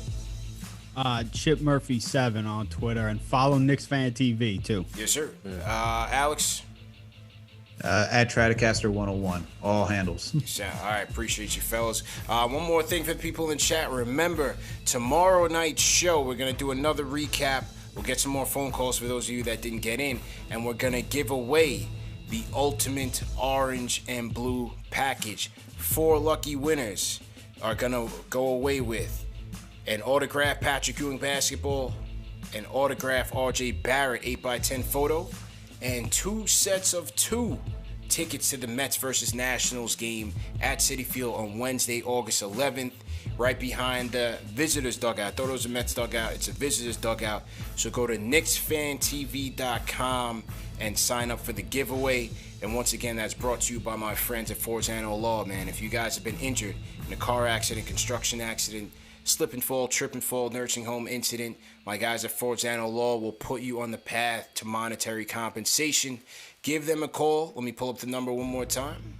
Chip Murphy 7 on Twitter, and follow Knicks Fan TV too. Yes, sir. Alex. At Stratocaster 101, all handles. All right, appreciate you, fellas. One more thing for the people in chat. Remember, tomorrow night's show, we're gonna do another recap. We'll get some more phone calls for those of you that didn't get in, and we're gonna give away the ultimate orange and blue package. 4 lucky winners are gonna go away with an autographed Patrick Ewing basketball, an autographed RJ Barrett 8x10 photo, and 2 sets of 2 tickets to the Mets versus Nationals game at Citi Field on Wednesday, August 11th, right behind the visitors dugout. I thought it was a Mets dugout. It's a visitors dugout. So go to KnicksFanTV.com and sign up for the giveaway. And once again, that's brought to you by my friends at Forzano Law, man. If you guys have been injured in a car accident, construction accident, slip and fall, trip and fall, nursing home incident, my guys at Forzano Law will put you on the path to monetary compensation. Give them a call. Let me pull up the number one more time.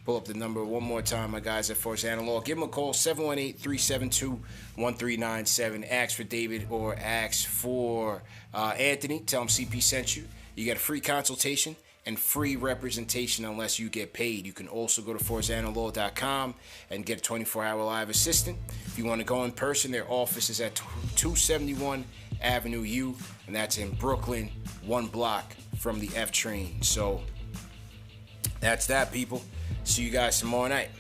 Pull up the number one more time, my guys at Forzano Law. Give them a call, 718-372-1397. Ask for David or ask for Anthony. Tell them CP sent you. You get a free consultation and free representation unless you get paid. You can also go to ForzaноLaw.com and get a 24-hour live assistant. If you want to go in person, their office is at 271 Avenue U, and that's in Brooklyn, 1 block from the F train. So that's that, people. See you guys tomorrow night.